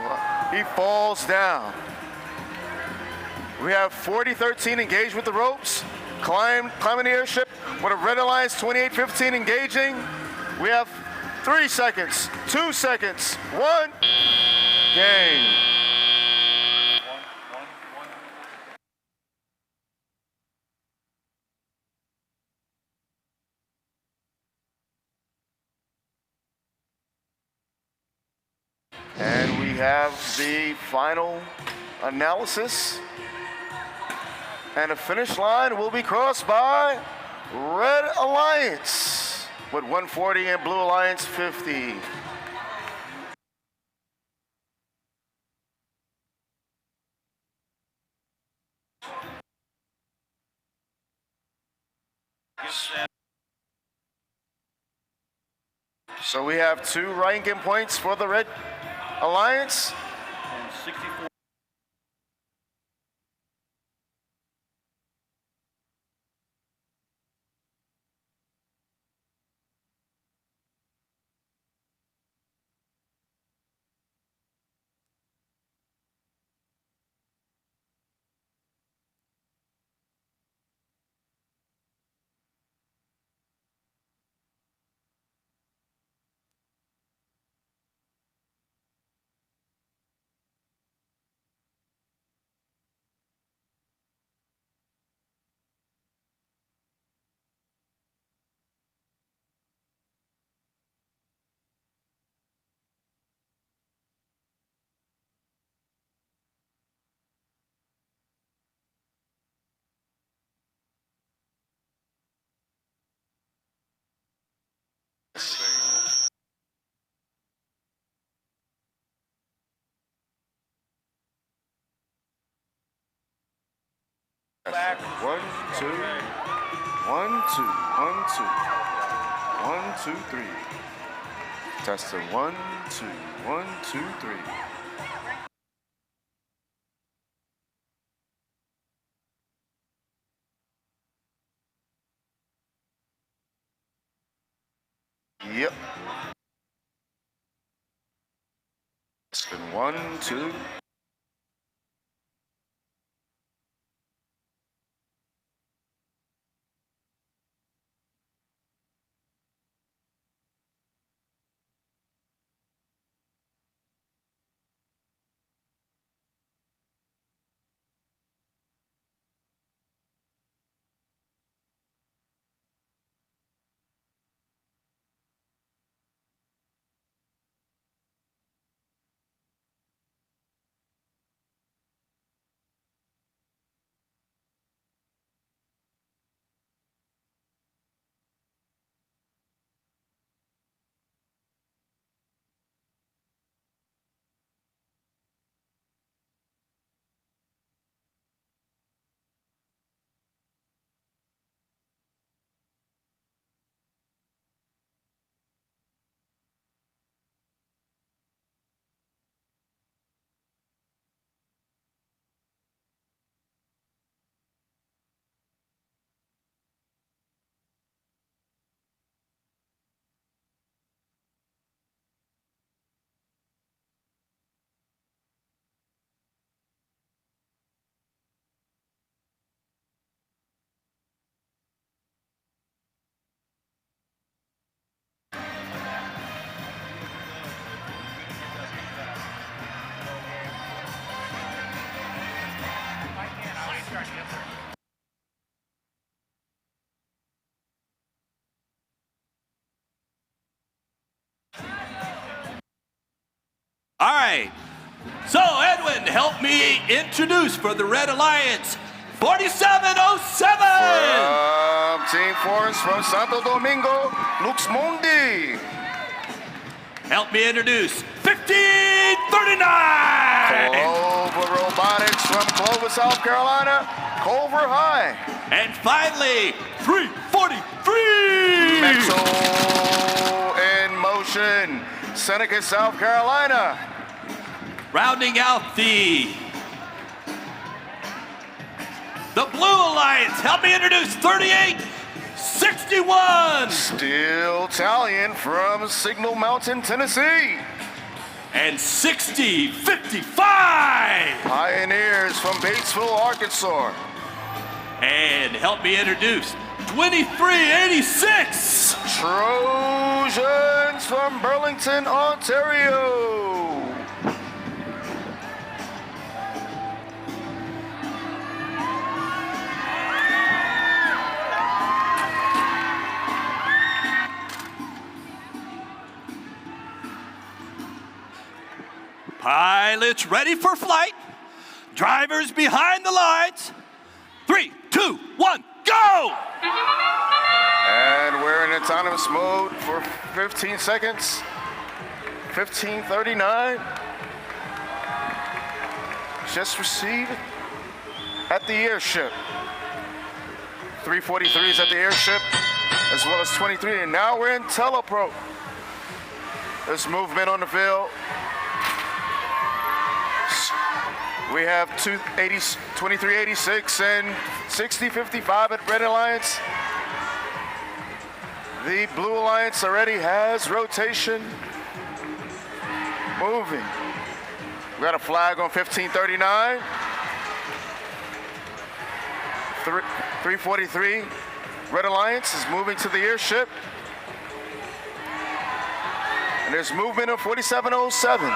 He falls down. We have 4013 engaged with the ropes. Climbing the airship with a Red Alliance 2815 engaging. We have 3 seconds, 2 seconds, 1, game. And we have the final analysis. And the finish line will be crossed by Red Alliance with 140 and Blue Alliance 50. So we have 2 ranking points for the Red Alliance. And 64. Back. 1, 2, 1, 2, 1, 2, 1, 2, 3. Testing 1, 2, 1, 2, 3. Yep. Testing 1, 2. All right. So, Edwin, help me introduce for the Red Alliance, 4707. Team Forest from Santo Domingo, Lux Mundi. Help me introduce 1539. Clover Robotics from Clover, South Carolina, Culver High. And finally, 343. Metro in motion, Seneca, South Carolina. Rounding out the Blue Alliance. Help me introduce 3861. Steel Italian from Signal Mountain, Tennessee. And 6055. Pioneers from Batesville, Arkansas. And help me introduce 2386. Trojans from Burlington, Ontario. Pilots ready for flight. Drivers behind the lines. 3, 2, 1, go! And we're in autonomous mode for 15 seconds. 1539. Just received at the airship. 343 is at the airship, as well as 23. And now we're in telepro. There's movement on the field. We have 2386 and 6055 at Red Alliance. The Blue Alliance already has rotation moving. We got a flag on 1539. 343, Red Alliance is moving to the airship. And there's movement of 4707.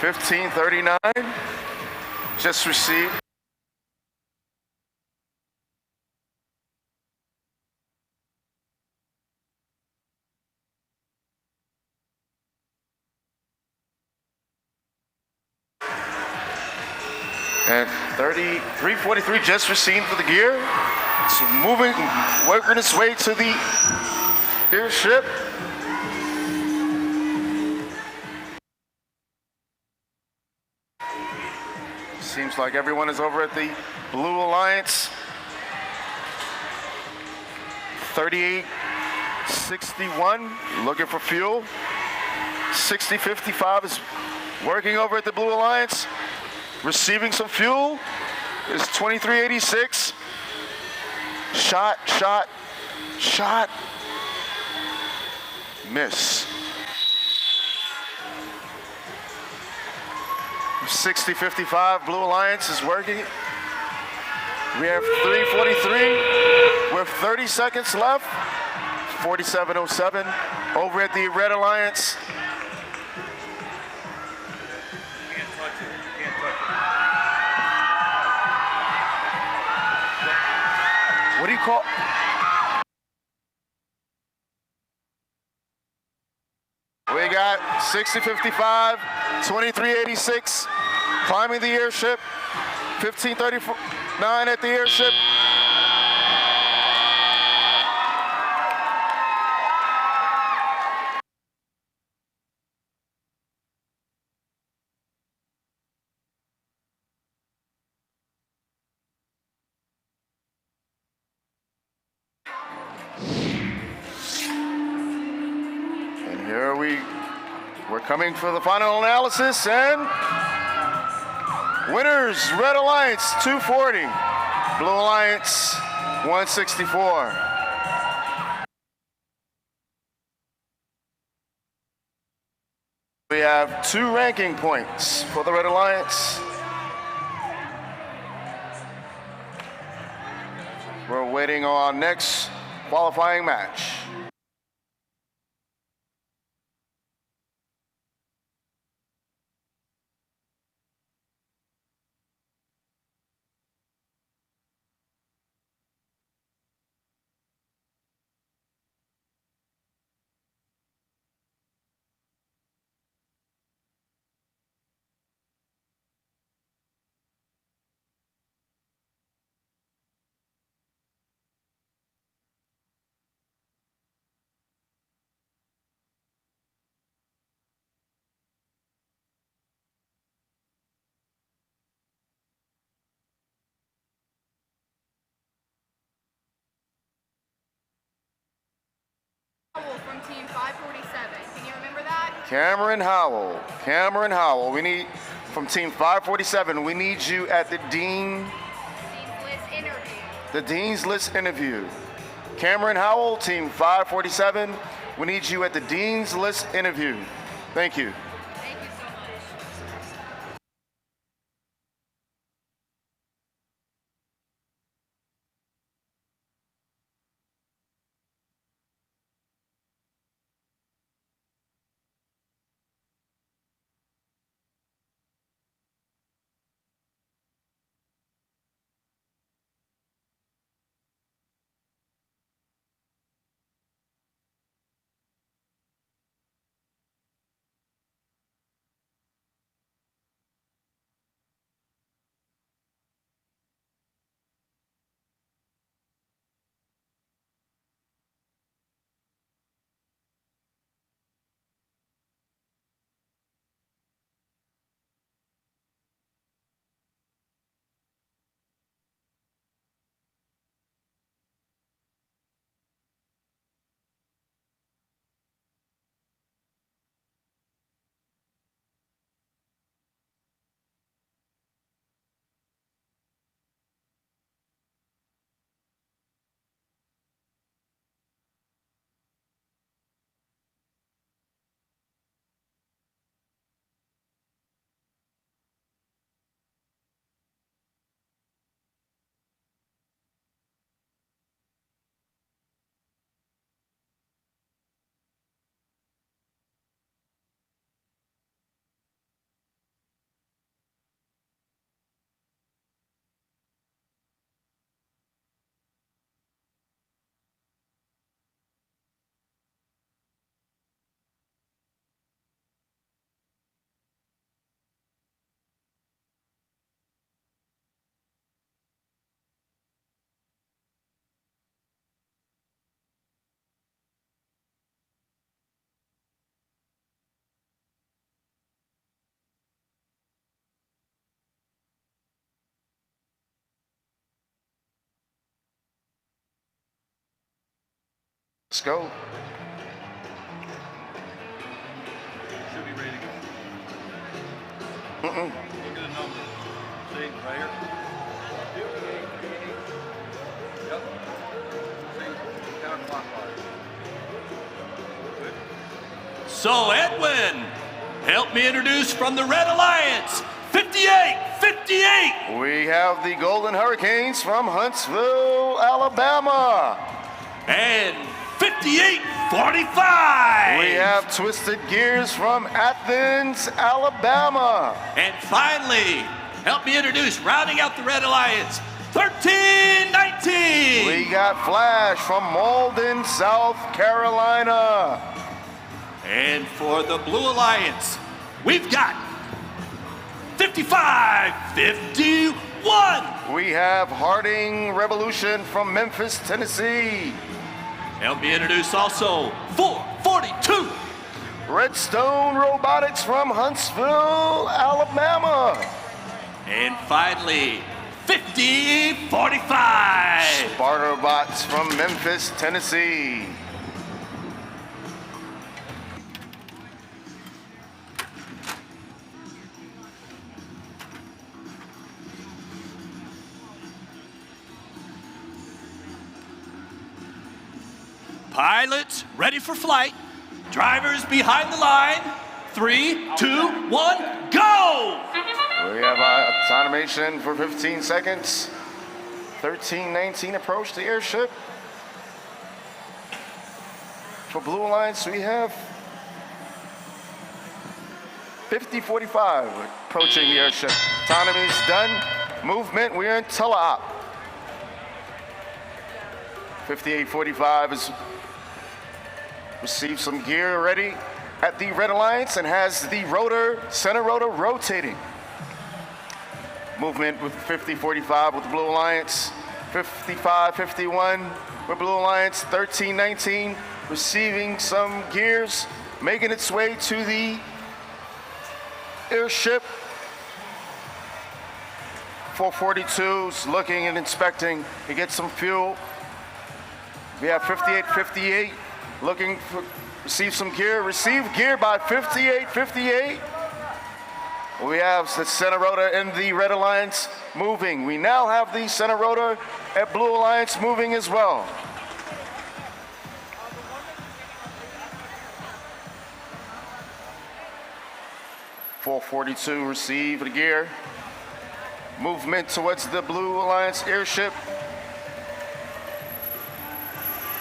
1539, just received. And 343 just received for the gear. It's moving, working its way to the airship. Seems like everyone is over at the Blue Alliance. 3861, looking for fuel. 6055 is working over at the Blue Alliance, receiving some fuel. Is 2386. Shot, shot, shot. Miss. 6055, Blue Alliance is working. We have 343 with 30 seconds left. 4707 over at the Red Alliance. What do you call? We got 6055, 2386, climbing the airship, 1539 at the airship. We're coming for the final analysis, and winners, Red Alliance 240, Blue Alliance 164. We have 2 ranking points for the Red Alliance. We're waiting on our next qualifying match. from team 547. Can you remember that? Cameron Howell. Cameron Howell. We need, from team 547, we need you at the Dean's List interview. The Dean's List interview. Cameron Howell, team 547, we need you at the Dean's List interview. Thank you. Thank you so much. Let's go. Should be ready to go. Mm-mm. Look at the number. See, right here. Yep. See, counterclockwise. Good. So, Edwin, help me introduce from the Red Alliance, 58-58. We have the Golden Hurricanes from Huntsville, Alabama. And 58-45. We have Twisted Gears from Athens, Alabama. And finally, help me introduce, rounding out the Red Alliance, 13-19. We got Flash from Malden, South Carolina. And for the Blue Alliance, we've got 55-51. We have Harding Revolution from Memphis, Tennessee. Help me introduce also 442. Redstone Robotics from Huntsville, Alabama. And finally, 50-45. Sparta Bots from Memphis, Tennessee. Pilots ready for flight. Drivers behind the line. 3, 2, 1, go! We have automation for 15 seconds. 1319 approach the airship. For Blue Alliance, we have 5045 approaching the airship. Autonomy's done. Movement, we're in teleop. 5845 has received some gear already at the Red Alliance and has the rotor, center rotor rotating. Movement with 5045 with the Blue Alliance. 5551 with Blue Alliance. 1319 receiving some gears, making its way to the airship. 442's looking and inspecting to get some fuel. We have 5858 looking for receive some gear. Receive gear by 58-58. We have the center rotor and the Red Alliance moving. We now have the center rotor at Blue Alliance moving as well. .442 receive the gear. Movement towards the Blue Alliance airship.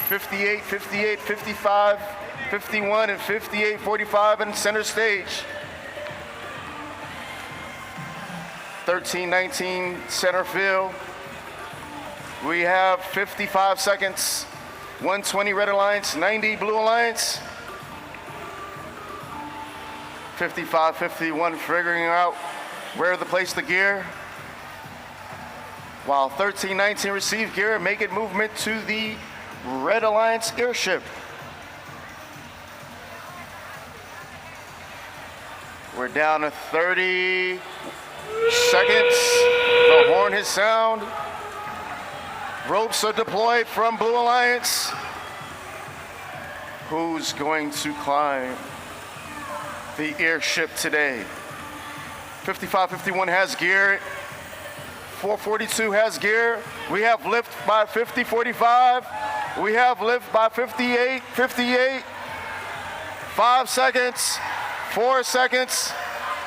58, 58, 55, 51, and 58, 45 in center stage. 13-19 center field. We have 55 seconds. 120 Red Alliance, 90 Blue Alliance. 55-51 figuring out where to place the gear. While 13-19 receive gear, make it movement to the Red Alliance airship. We're down to 30 seconds. The horn has sound. Ropes are deployed from Blue Alliance. Who's going to climb the airship today? 55-51 has gear. 442 has gear. We have lift by 50-45. We have lift by 58-58. 5 seconds, 4 seconds,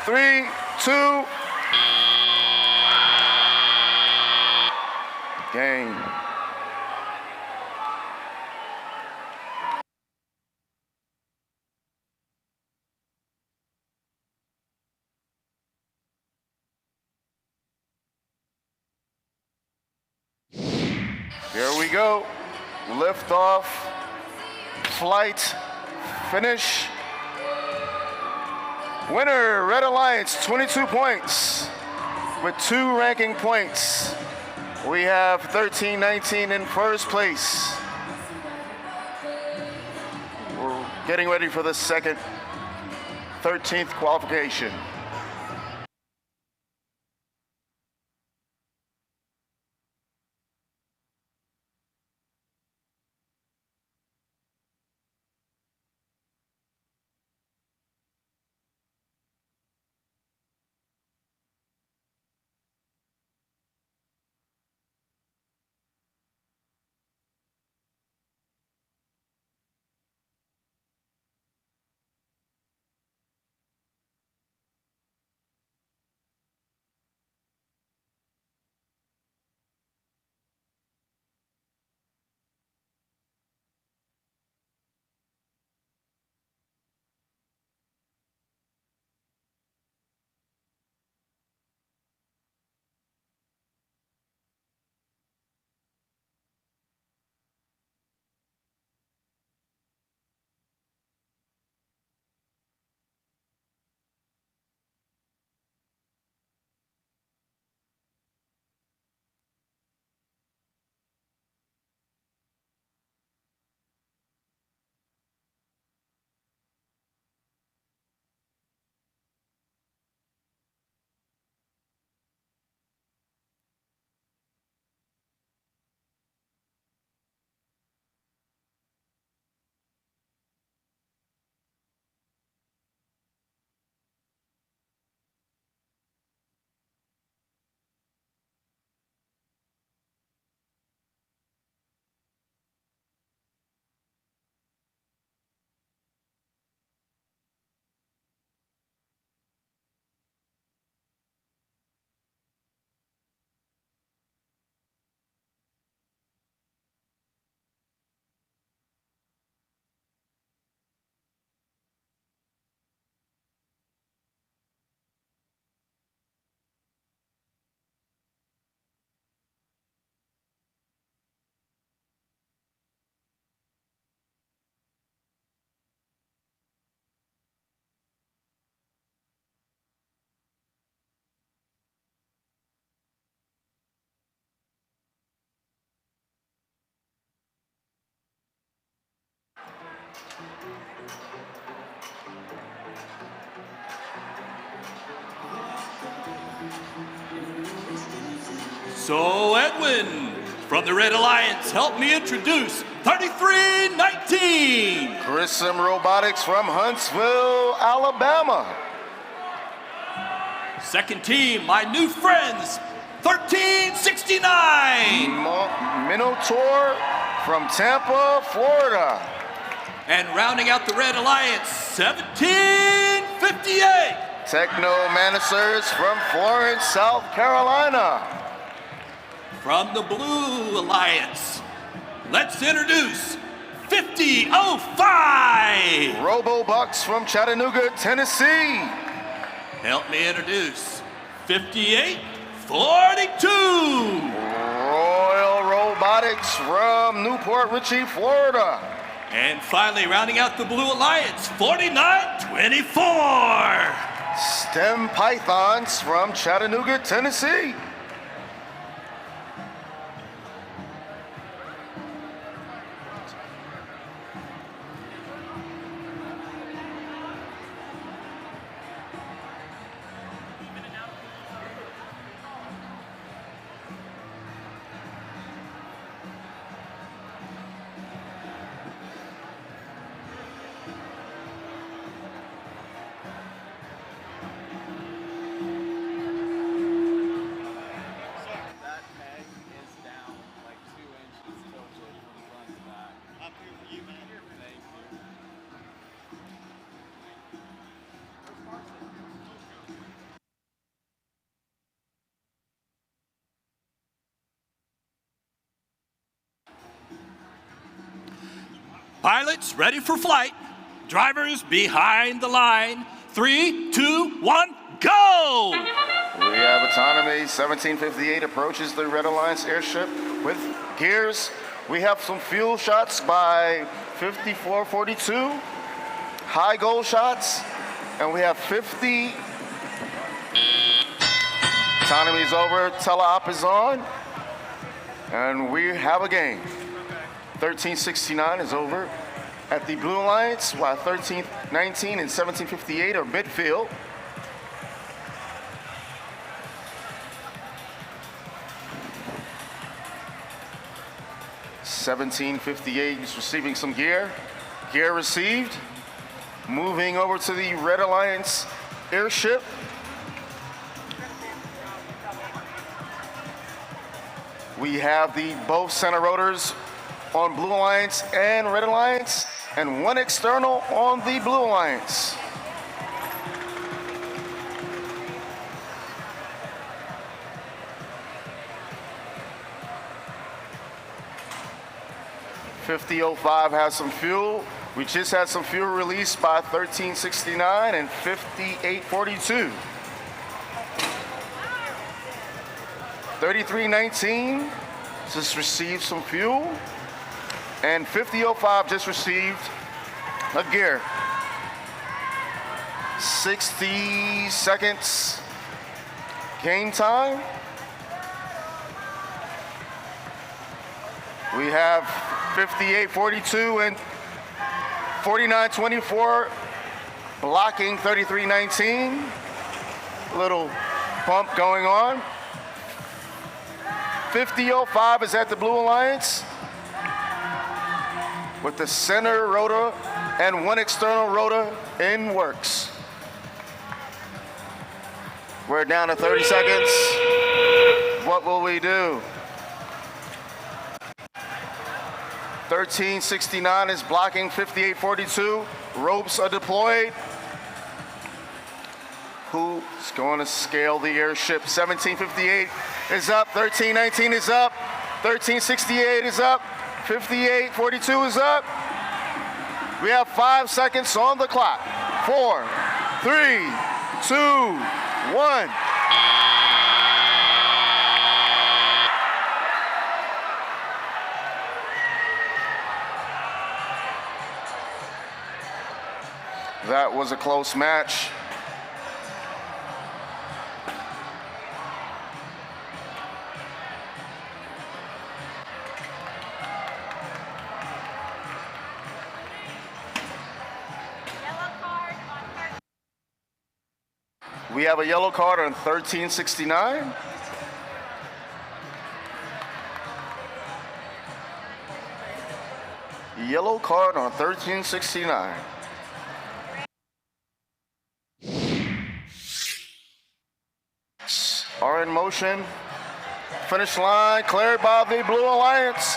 3, 2. Game. Here we go. Lift off. Flight. Finish. Winner, Red Alliance, 22 points. With 2 ranking points. We have 13-19 in first place. We're getting ready for the second, 13th qualification. So, Edwin, from the Red Alliance, help me introduce 33-19. Grissom Robotics from Huntsville, Alabama. Second team, my new friends, 1369. Minotaur from Tampa, Florida. And rounding out the Red Alliance, 1758. Technomancers from Florence, South Carolina. From the Blue Alliance, let's introduce 5005. Robo-Bucks from Chattanooga, Tennessee. Help me introduce 5842. Royal Robotics from Newport Richey, Florida. And finally, rounding out the Blue Alliance, 4924. STEM Pythons from Chattanooga, Tennessee. Pilots ready for flight. Drivers behind the line. 3, 2, 1, go! We have autonomy. 1758 approaches the Red Alliance airship with gears. We have some fuel shots by 5442. High goal shots. And we have 50. Autonomy is over. Teleop is on. And we have a game. 1369 is over at the Blue Alliance, while 1319 and 1758 are midfield. (1758) is receiving some gear. Gear received. Moving over to the Red Alliance airship. We have the both center rotors on Blue Alliance and Red Alliance, and one external on the Blue Alliance. (5005) has some fuel. We just had some fuel released by 1369 and 5842. 3319 just received some fuel. And 5005 just received a gear. 60 seconds game time. We have 5842 and 4924 blocking 3319. Little bump going on. 5005 is at the Blue Alliance with the center rotor and one external rotor in works. We're down to 30 seconds. What will we do? 1369 is blocking 5842. Ropes are deployed. Who's going to scale the airship? 1758 is up, 1319 is up, 1368 is up. 5842 is up. We have 5 seconds on the clock. 4, 3, 2, 1. That was a close match. We have a yellow card on 1369. Yellow card on 1369. Are in motion. Finish line cleared by the Blue Alliance.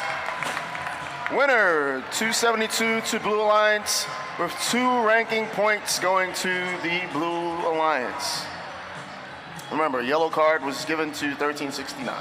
Winner 272 to Blue Alliance, with 2 ranking points going to the Blue Alliance. Remember, yellow card was given to 1369.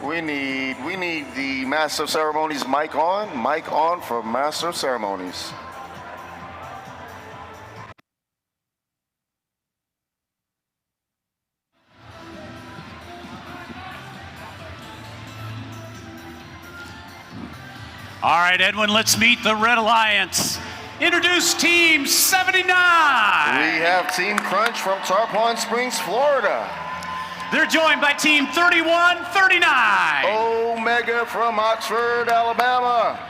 We need the Master of Ceremonies mic on for Master of Ceremonies. All right, Edwin, let's meet the Red Alliance. Introduce Team 79. We have Team Crunch from Tarpon Springs, Florida. They're joined by Team 3139. Omega from Oxford, Alabama.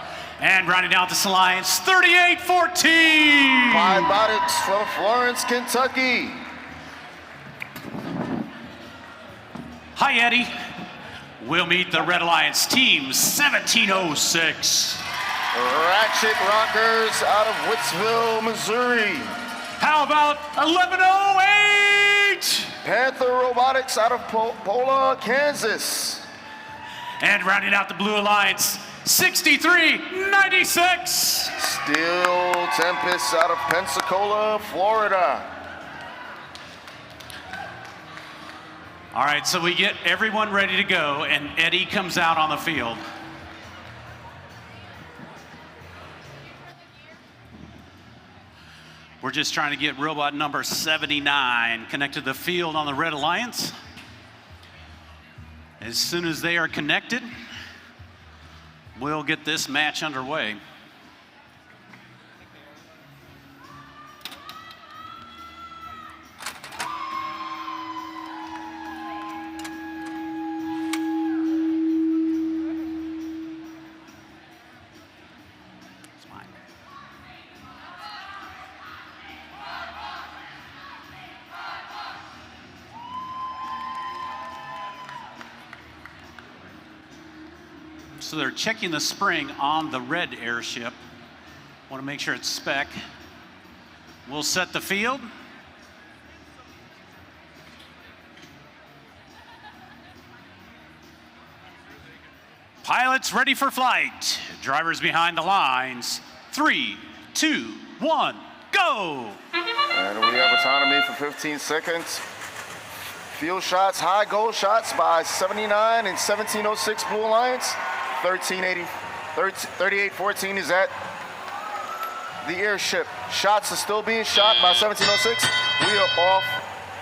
And rounding out this alliance, 3814. Fibotics from Florence, Kentucky. Hi, Eddie. We'll meet the Red Alliance Team 1706. Ratchet Rockers out of Wittsville, Missouri. How about 1108? Panther Robotics out of Pola, Kansas. And rounding out the Blue Alliance, 63-96. Steel Tempest out of Pensacola, Florida. All right, so we get everyone ready to go, and Eddie comes out on the field. We're just trying to get robot number 79 connected to the field on the Red Alliance. As soon as they are connected, we'll get this match underway. So they're checking the spring on the red airship. Want to make sure it's spec. We'll set the field. Pilots ready for flight. Drivers behind the lines. 3, 2, 1, go! And we have autonomy for 15 seconds. Field shots, high goal shots by 79 and 1706 Blue Alliance. 38-14 is at the airship. Shots are still being shot by 1706. We are off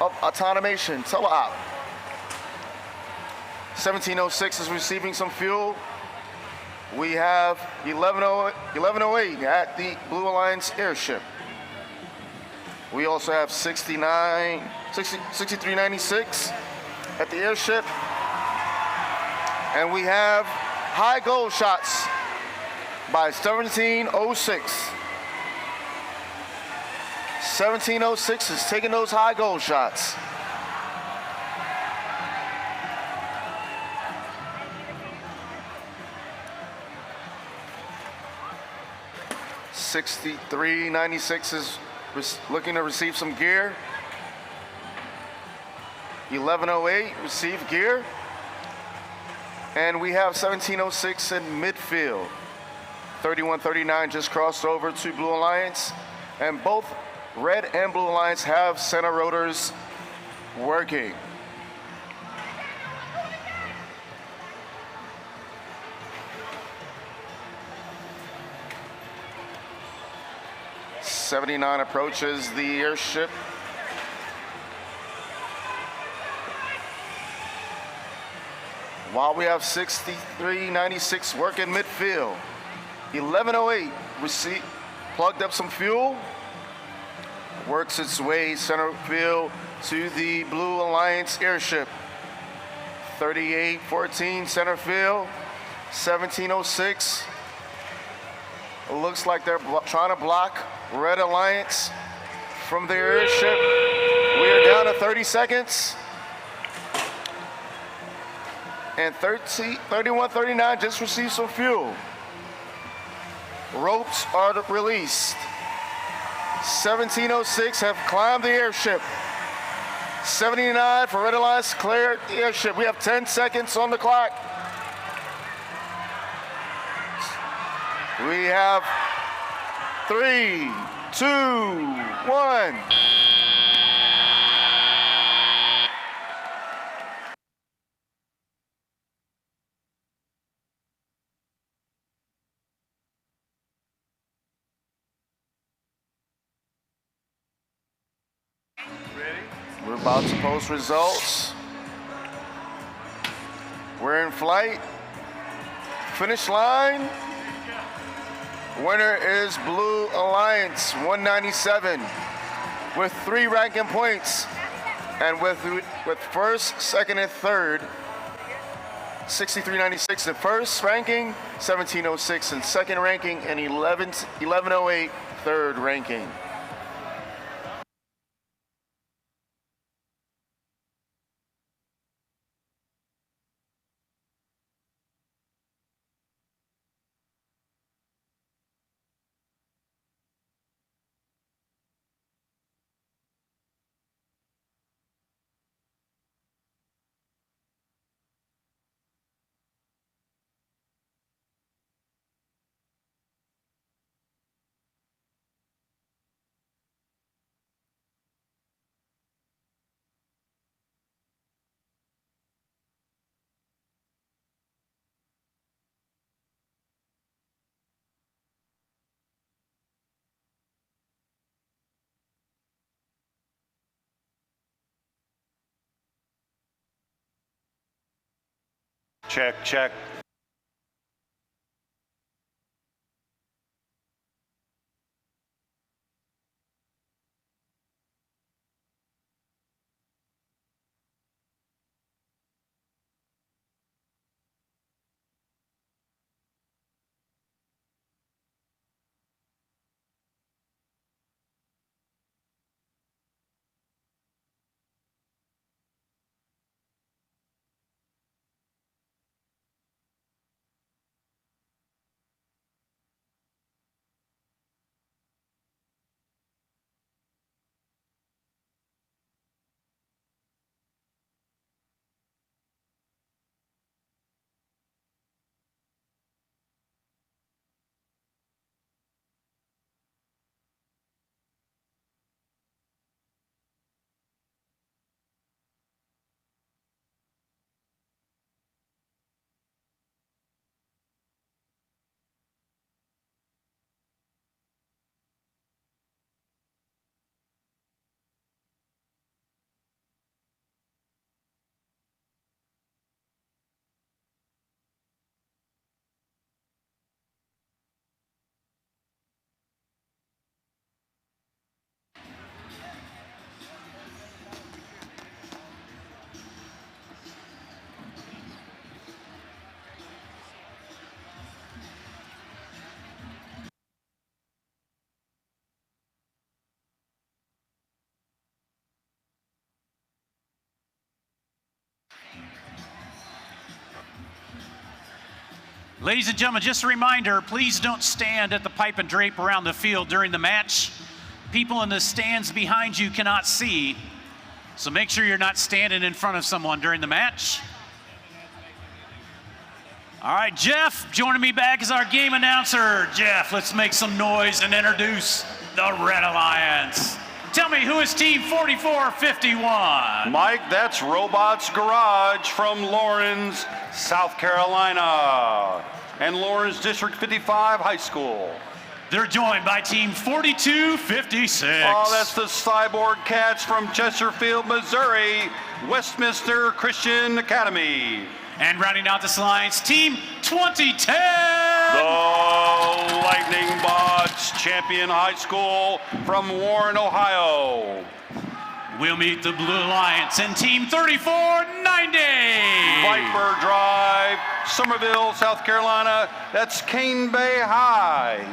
of automation. Teleop. 1706 is receiving some fuel. We have 1108 at the Blue Alliance airship. We also have 6396 at the airship. And we have high goal shots by 1706. 1706 is taking those high goal shots. $63.96 is looking to receive some gear. 1108 received gear. And we have 1706 in midfield. 3139 just crossed over to Blue Alliance. And both Red and Blue Alliance have center rotors working. '79 approaches the airship. While we have 6396 working midfield. 1108 plugged up some fuel. Works its way center field to the Blue Alliance airship. 3814 center field. 1706. It looks like they're trying to block Red Alliance from their airship. We are down to 30 seconds. And 3139 just received some fuel. Ropes are released. 1706 have climbed the airship. 79 for Red Alliance cleared the airship. We have 10 seconds on the clock. We have 3, 2, 1. We're about to post results. We're in flight. Finish line. Winner is Blue Alliance, 197, with 3 ranking points. And with first, second, and third, 6396 in first ranking, 1706 in second ranking, and 1108 third ranking. Check, check. Ladies and gentlemen, just a reminder, please don't stand at the pipe and drape around the field during the match. People in the stands behind you cannot see, so make sure you're not standing in front of someone during the match. All right, Jeff joining me back as our game announcer. Jeff, let's make some noise and introduce the Red Alliance. Tell me, who is Team 4451? Mike, that's Robots Garage from Lawrence, South Carolina, and Lawrence District 55 High School. They're joined by Team 4256. Oh, that's the Cyborg Cats from Chesterfield, Missouri, Westminster Christian Academy. And rounding out this alliance, Team 2010. The Lightning Bots Champion High School from Warren, Ohio. We'll meet the Blue Alliance and Team 3490. Viper Drive, Somerville, South Carolina. That's Cane Bay High.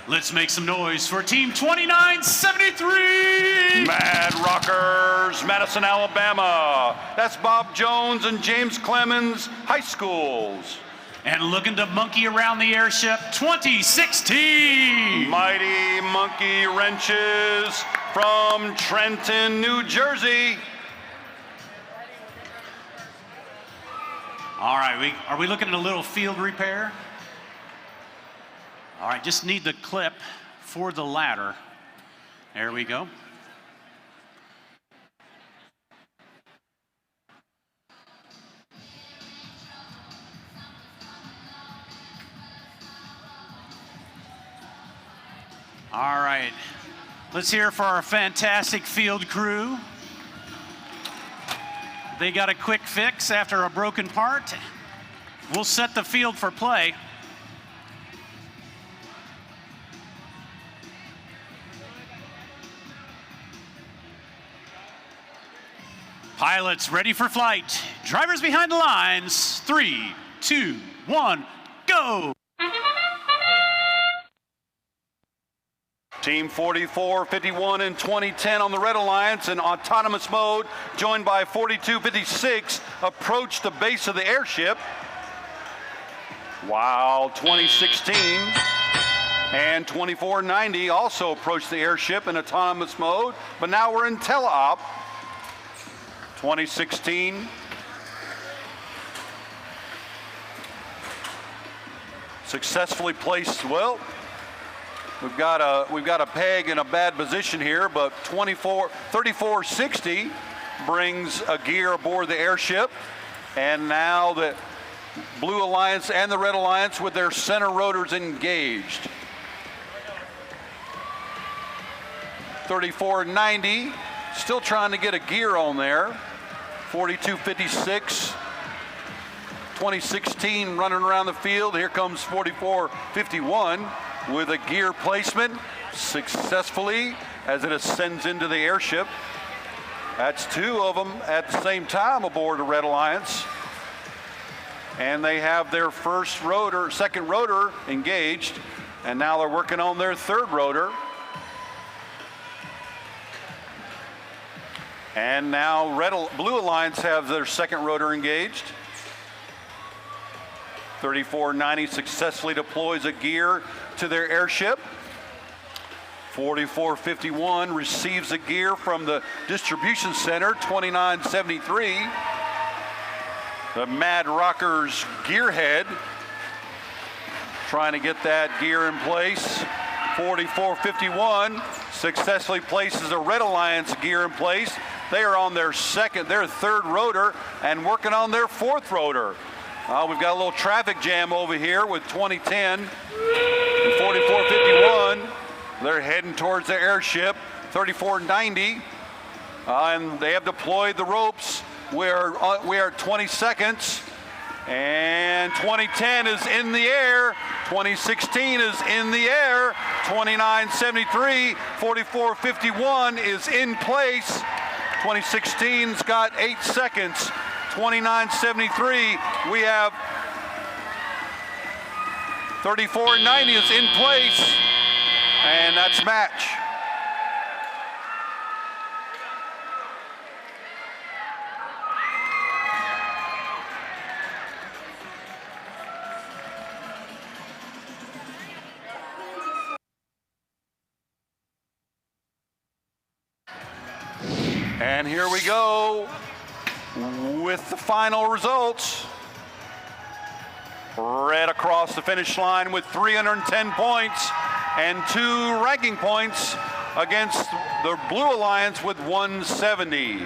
Let's make some noise for Team 2973. Mad Rockers, Madison, Alabama. That's Bob Jones and James Clemens High Schools. And looking to monkey around the airship, 2016. Mighty Monkey Wrenches from Trenton, New Jersey. All right, are we looking at a little field repair? All right, just need the clip for the ladder. There we go. All right, let's hear for our fantastic field crew. They got a quick fix after a broken part. We'll set the field for play. Pilots ready for flight. Drivers behind the lines. 3, 2, 1, go! Team 44, 51, and 2010 on the Red Alliance in autonomous mode, joined by 4256, approach the base of the airship. While 2016 and 2490 also approach the airship in autonomous mode, but now we're in teleop. 2016. Successfully placed. Well, we've got a peg in a bad position here, but 3460 brings a gear aboard the airship, and now the Blue Alliance and the Red Alliance with their center rotors engaged. 3490 still trying to get a gear on there. 4256 2016 running around the field. Here comes 4451 with a gear placement successfully as it ascends into the airship. That's two of them at the same time aboard the Red Alliance. And they have their second rotor engaged, and now they're working on their third rotor. And now Blue Alliance have their second rotor engaged. 3490 successfully deploys a gear to their airship. 4451 receives a gear from the distribution center, 2973. The Mad Rockers gearhead trying to get that gear in place. 4451 successfully places a Red Alliance gear in place. They are on their third rotor and working on their fourth rotor. We've got a little traffic jam over here with 2010 and 4451. They're heading towards the airship, 3490, and they have deployed the ropes. We are at 20 seconds, and 2010 is in the air. 2016 is in the air. 2973, 4451 is in place. 2016's got 8 seconds. 2973, we have 3490 is in place, and that's match. And here we go with the final results. Red across the finish line with 310 points and 2 ranking points against the Blue Alliance with 170.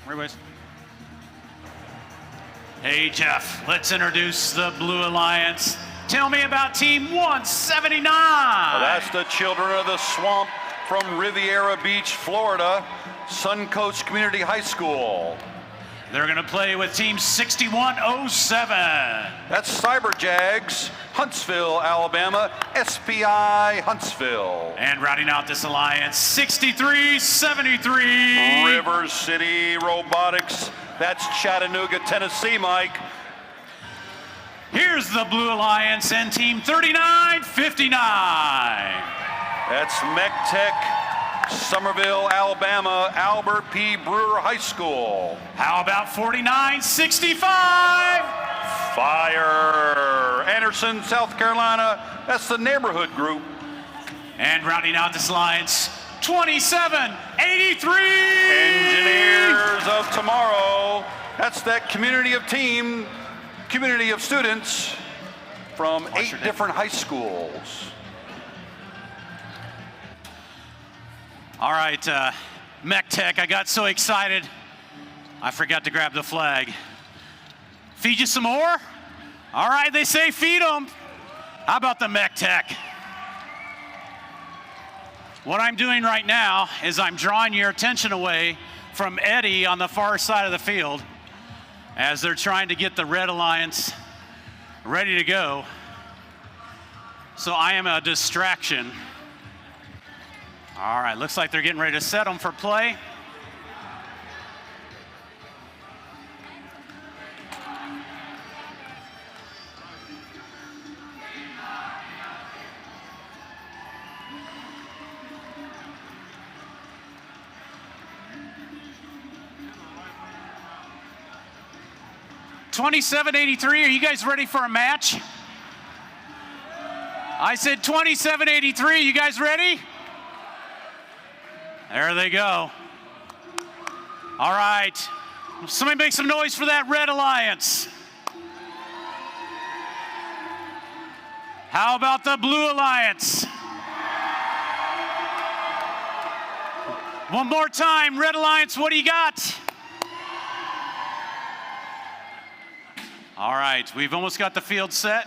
Everybody's. Hey, Jeff, let's introduce the Blue Alliance. Tell me about Team 179. Well, that's the Children of the Swamp from Riviera Beach, Florida, Suncoast Community High School. They're going to play with Team 6107. That's Cyber Jags, Huntsville, Alabama, SPI Huntsville. And rounding out this alliance, 6373. River City Robotics, that's Chattanooga, Tennessee, Mike. Here's the Blue Alliance and Team 3959. That's MechTech, Summerville, Alabama, Albert P. Brewer High School. How about 4965? Fire. Anderson, South Carolina, that's the neighborhood group. And rounding out this alliance, 2783. Engineers of Tomorrow, that's that community of students from 8 different high schools. All right, MechTech, I got so excited, I forgot to grab the flag. Feed you some more? All right, they say feed them. How about the MechTech? What I'm doing right now is I'm drawing your attention away from Eddie on the far side of the field as they're trying to get the Red Alliance ready to go. So I am a distraction. All right, looks like they're getting ready to set them for play. $27.83, are you guys ready for a match? I said $27.83, you guys ready? There they go. All right. Somebody make some noise for that Red Alliance. How about the Blue Alliance? One more time, Red Alliance, what do you got? All right, we've almost got the field set.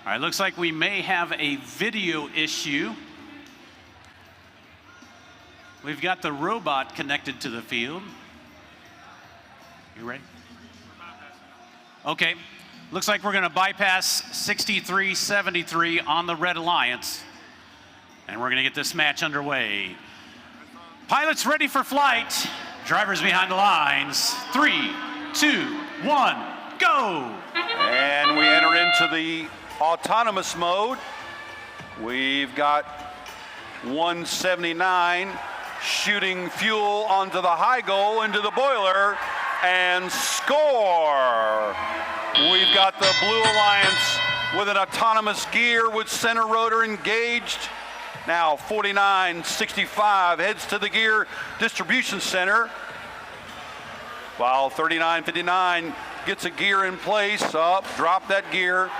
All right, looks like we may have a video issue. We've got the robot connected to the field. You ready? Okay, looks like we're gonna bypass 6373 on the Red Alliance, and we're gonna get this match underway. Pilots ready for flight. Drivers behind the lines. 3, 2, 1, go! And we enter into the autonomous mode. We've got 179 shooting fuel onto the high goal into the boiler and score. We've got the Blue Alliance with an autonomous gear with center rotor engaged. Now 4965 heads to the gear distribution center, while 3959 gets a gear in place. Up, drop that gear.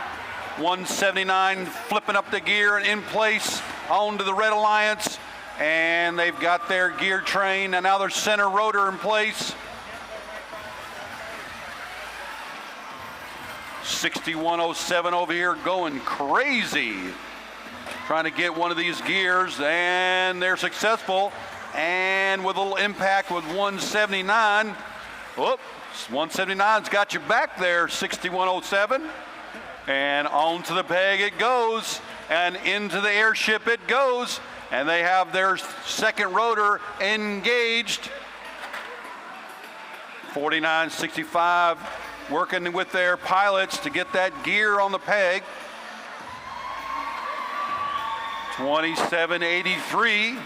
179 flipping up the gear and in place onto the Red Alliance, and they've got their gear train and now their center rotor in place. 6107 over here going crazy, trying to get one of these gears, and they're successful. And with a little impact with 179. Oops, 179's got you back there, 6107. And onto the peg it goes, and into the airship it goes, and they have their second rotor engaged. 4965 working with their pilots to get that gear on the peg. 2783,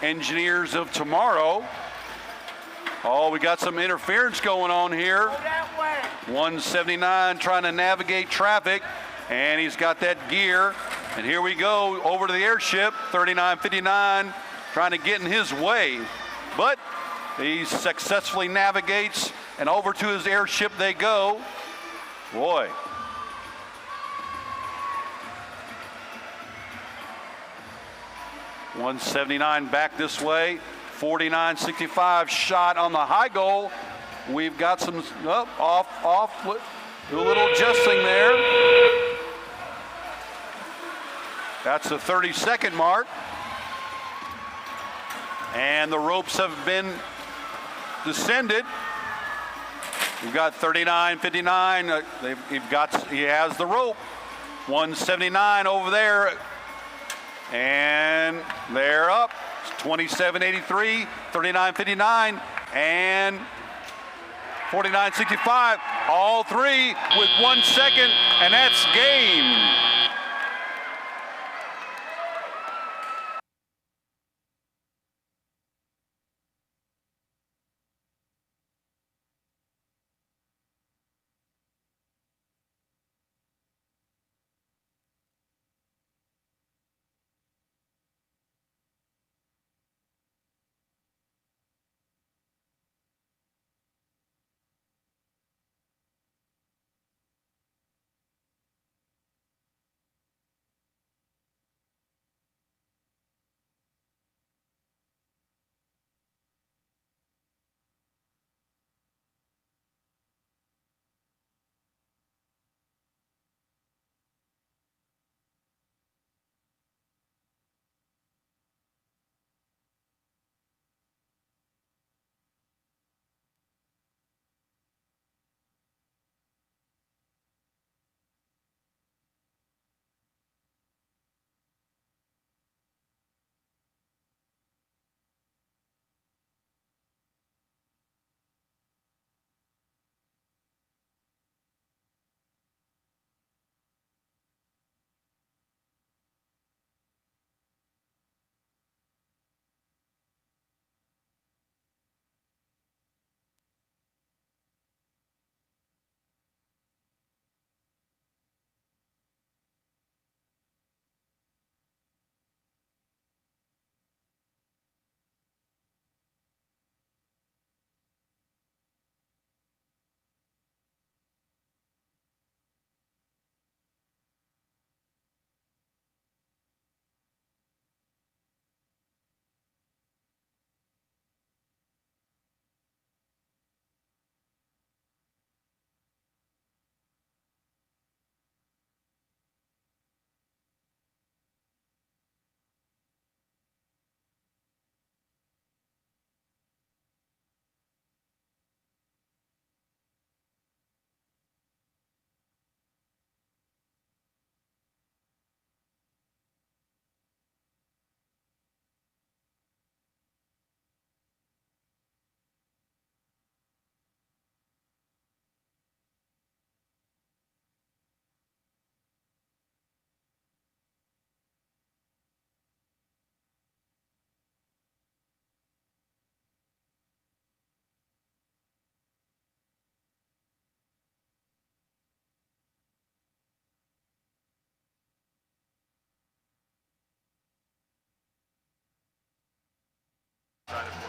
Engineers of Tomorrow. Oh, we got some interference going on here. 179 trying to navigate traffic, and he's got that gear. And here we go over to the airship. 3959 trying to get in his way, but he successfully navigates, and over to his airship they go. Boy. $179 back this way. 49.65 shot on the high goal. We've got some off. Do a little adjusting there. That's the 30-second mark. And the ropes have been descended. We've got 39.59. He has the rope. 179 over there. And they're up. 27.83, 39.59, and 49.65. All three with 1 second, and that's game.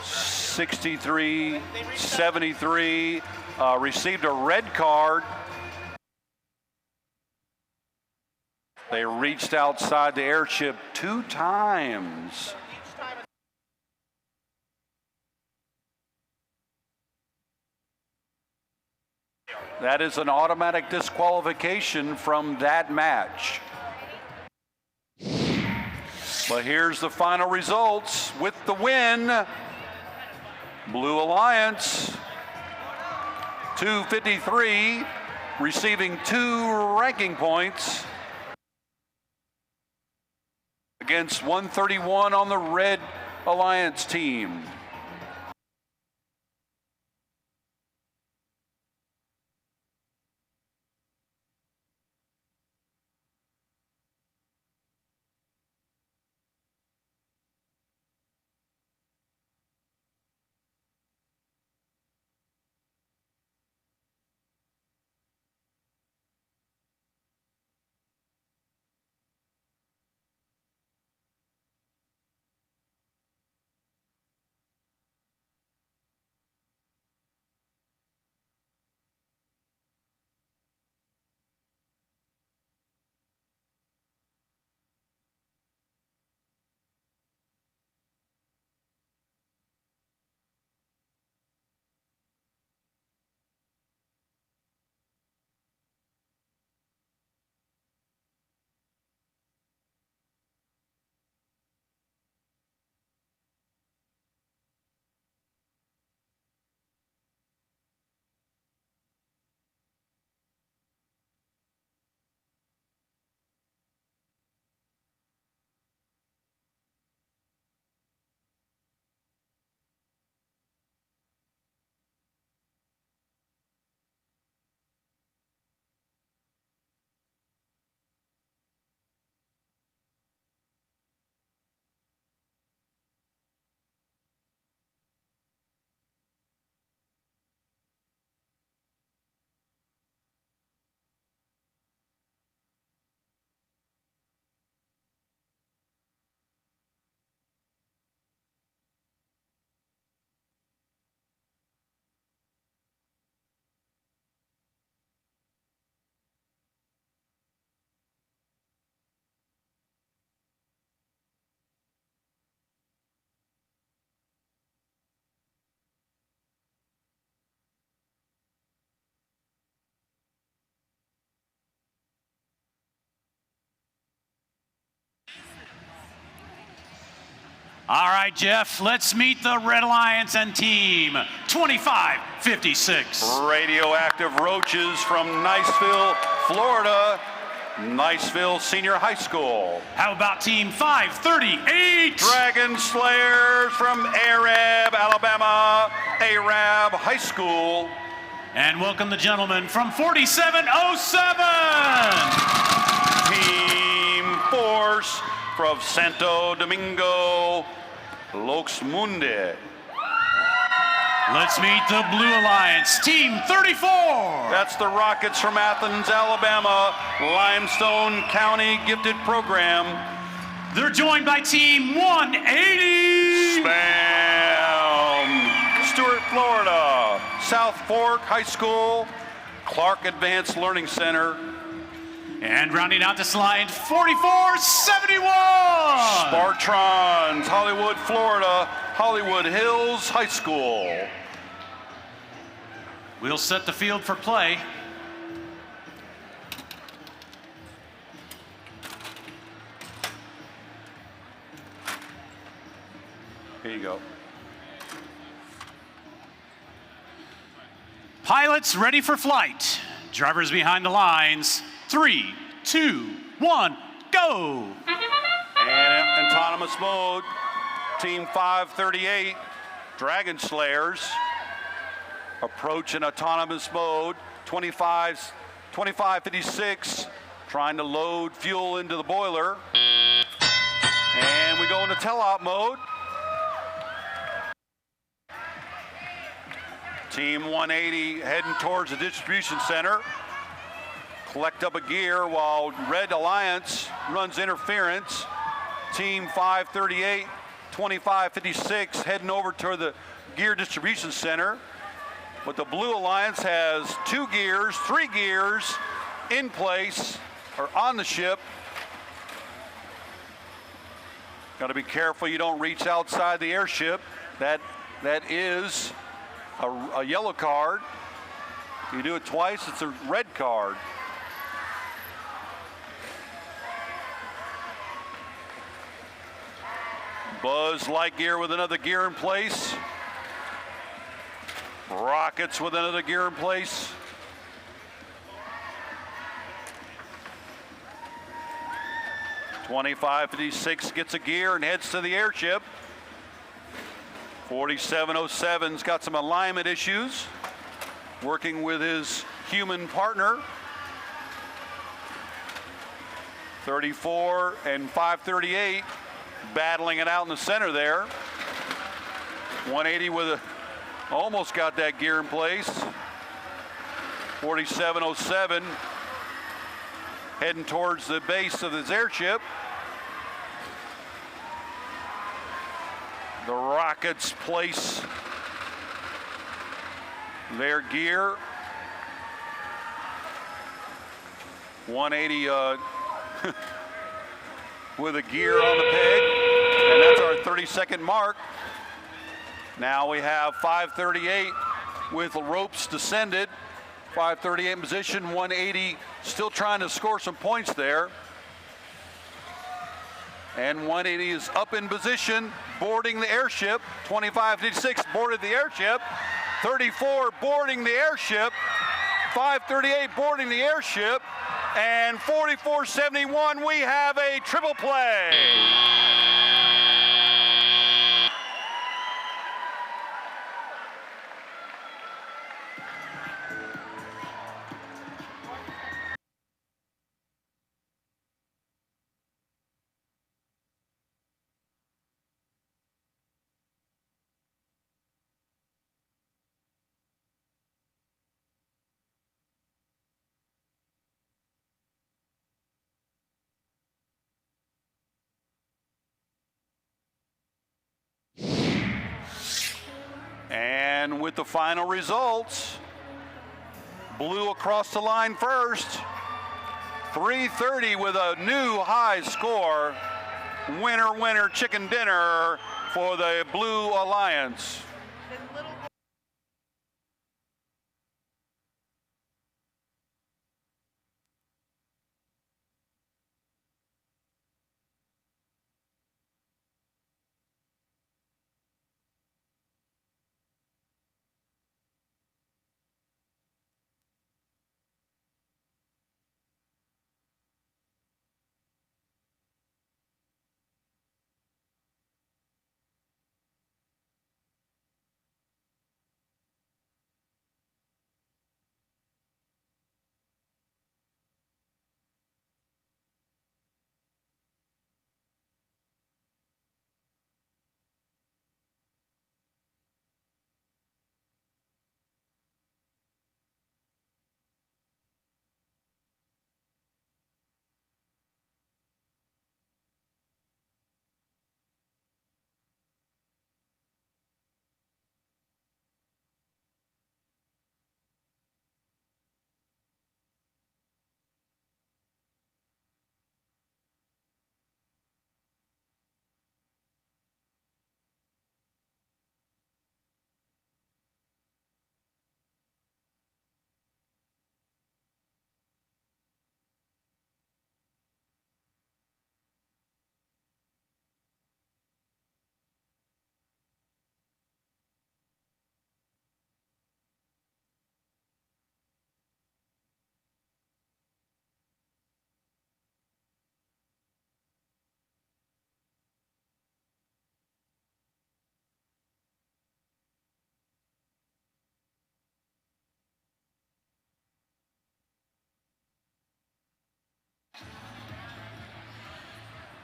$63.73, received a red card. They reached outside the airship 2 times. That is an automatic disqualification from that match. But here's the final results. With the win, Blue Alliance, 253, receiving 2 ranking points against 131 on the Red Alliance team. All right, Jeff, let's meet the Red Alliance and team 2556. Radioactive Roaches from Niceville, Florida. Niceville Senior High School. How about team 538? Dragon Slayers from Arab, Alabama, Arab High School. And welcome the gentlemen from 4707. Team Force from Santo Domingo, Los Mundi. Let's meet the Blue Alliance, Team 34. That's the Rockets from Athens, Alabama, Limestone County Gifted Program. They're joined by Team 180. Spam. Stuart, Florida, South Fork High School, Clark Advanced Learning Center. And rounding out this line, 4471. Spartrons, Hollywood, Florida, Hollywood Hills High School. We'll set the field for play. Here you go. Pilots ready for flight. Drivers behind the lines. 3, 2, 1, go. And autonomous mode, Team 538, Dragon Slayers, approach in autonomous mode, 2556, trying to load fuel into the boiler. And we go into teleop mode. Team 180 heading towards the distribution center. Collect up a gear while Red Alliance runs interference. Team 538, 2556 heading over to the gear distribution center. But the Blue Alliance has 2 gears, 3 gears in place or on the ship. Got to be careful you don't reach outside the airship. That is a yellow card. You do it twice, it's a red card. Buzz Lightyear with another gear in place. Rockets with another gear in place. .2556 gets a gear and heads to the airship. 4707's got some alignment issues, working with his human partner. 34 and 538 battling it out in the center there. 180 with almost got that gear in place. 4707 heading towards the base of his airship. The Rockets place their gear. 180 with a gear on the peg, and that's our 30-second mark. Now we have 538 with the ropes descended. 538 in position, 180 still trying to score some points there. And 180 is up in position, boarding the airship. 2556 boarded the airship. 34 boarding the airship. 538 boarding the airship. And 4471, we have a triple play. And with the final results, Blue across the line first. 330 with a new high score. Winner, winner, chicken dinner for the Blue Alliance.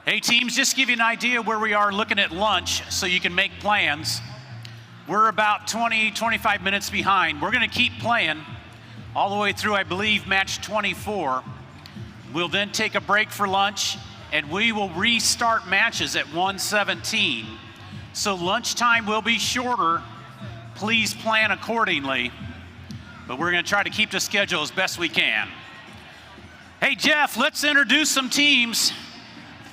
Hey teams, just to give you an idea where we are looking at lunch so you can make plans. We're about 20-25 minutes behind. We're going to keep playing all the way through, I believe, match 24. We'll then take a break for lunch, and we will restart matches at 1:17. So lunchtime will be shorter. Please plan accordingly. But we're going to try to keep the schedule as best we can. Hey, Jeff, let's introduce some teams.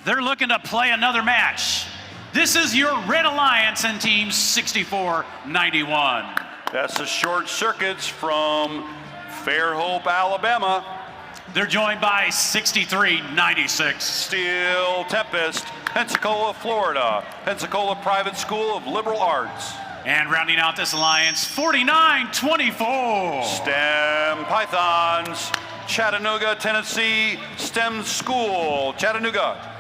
They're looking to play another match. This is your Red Alliance and Team 6491. That's the Short Circuits from Fairhope, Alabama. They're joined by 6396. Steel Tempest, Pensacola, Florida. Pensacola Private School of Liberal Arts. And rounding out this alliance, 4924. STEM Pythons, Chattanooga, Tennessee STEM School, Chattanooga.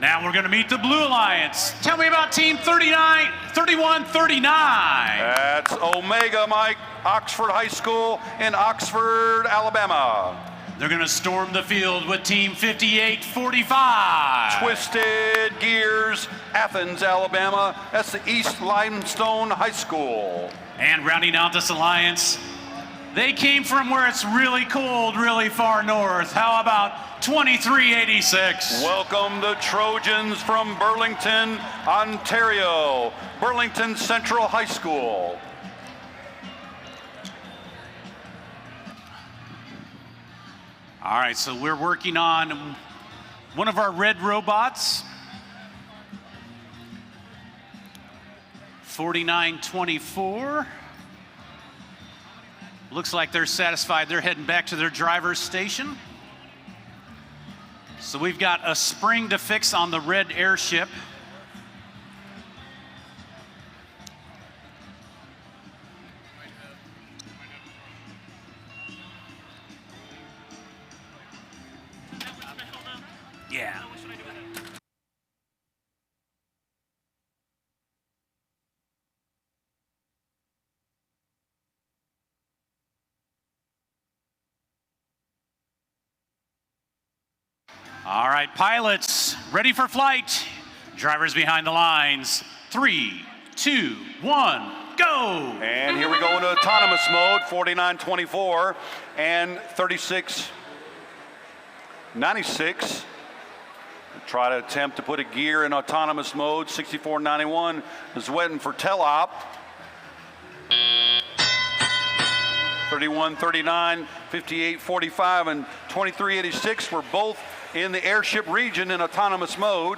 Now we're going to meet the Blue Alliance. Tell me about Team 3139. That's Omega Mike, Oxford High School in Oxford, Alabama. They're going to storm the field with Team 5845. Twisted Gears, Athens, Alabama. That's the East Limestone High School. And rounding out this alliance, they came from where it's really cold, really far north. How about 2386? Welcome the Trojans from Burlington, Ontario. Burlington Central High School. All right, so we're working on one of our red robots. 4924. Looks like they're satisfied. They're heading back to their driver's station. So we've got a spring to fix on the red airship. Yeah. All right, pilots, ready for flight. Drivers behind the lines. 3, 2, 1, go. And here we go into autonomous mode, 4924 and 3696. Try to attempt to put a gear in autonomous mode. 6491 is waiting for teleop. 3139, 5845, and 2386 were both in the airship region in autonomous mode.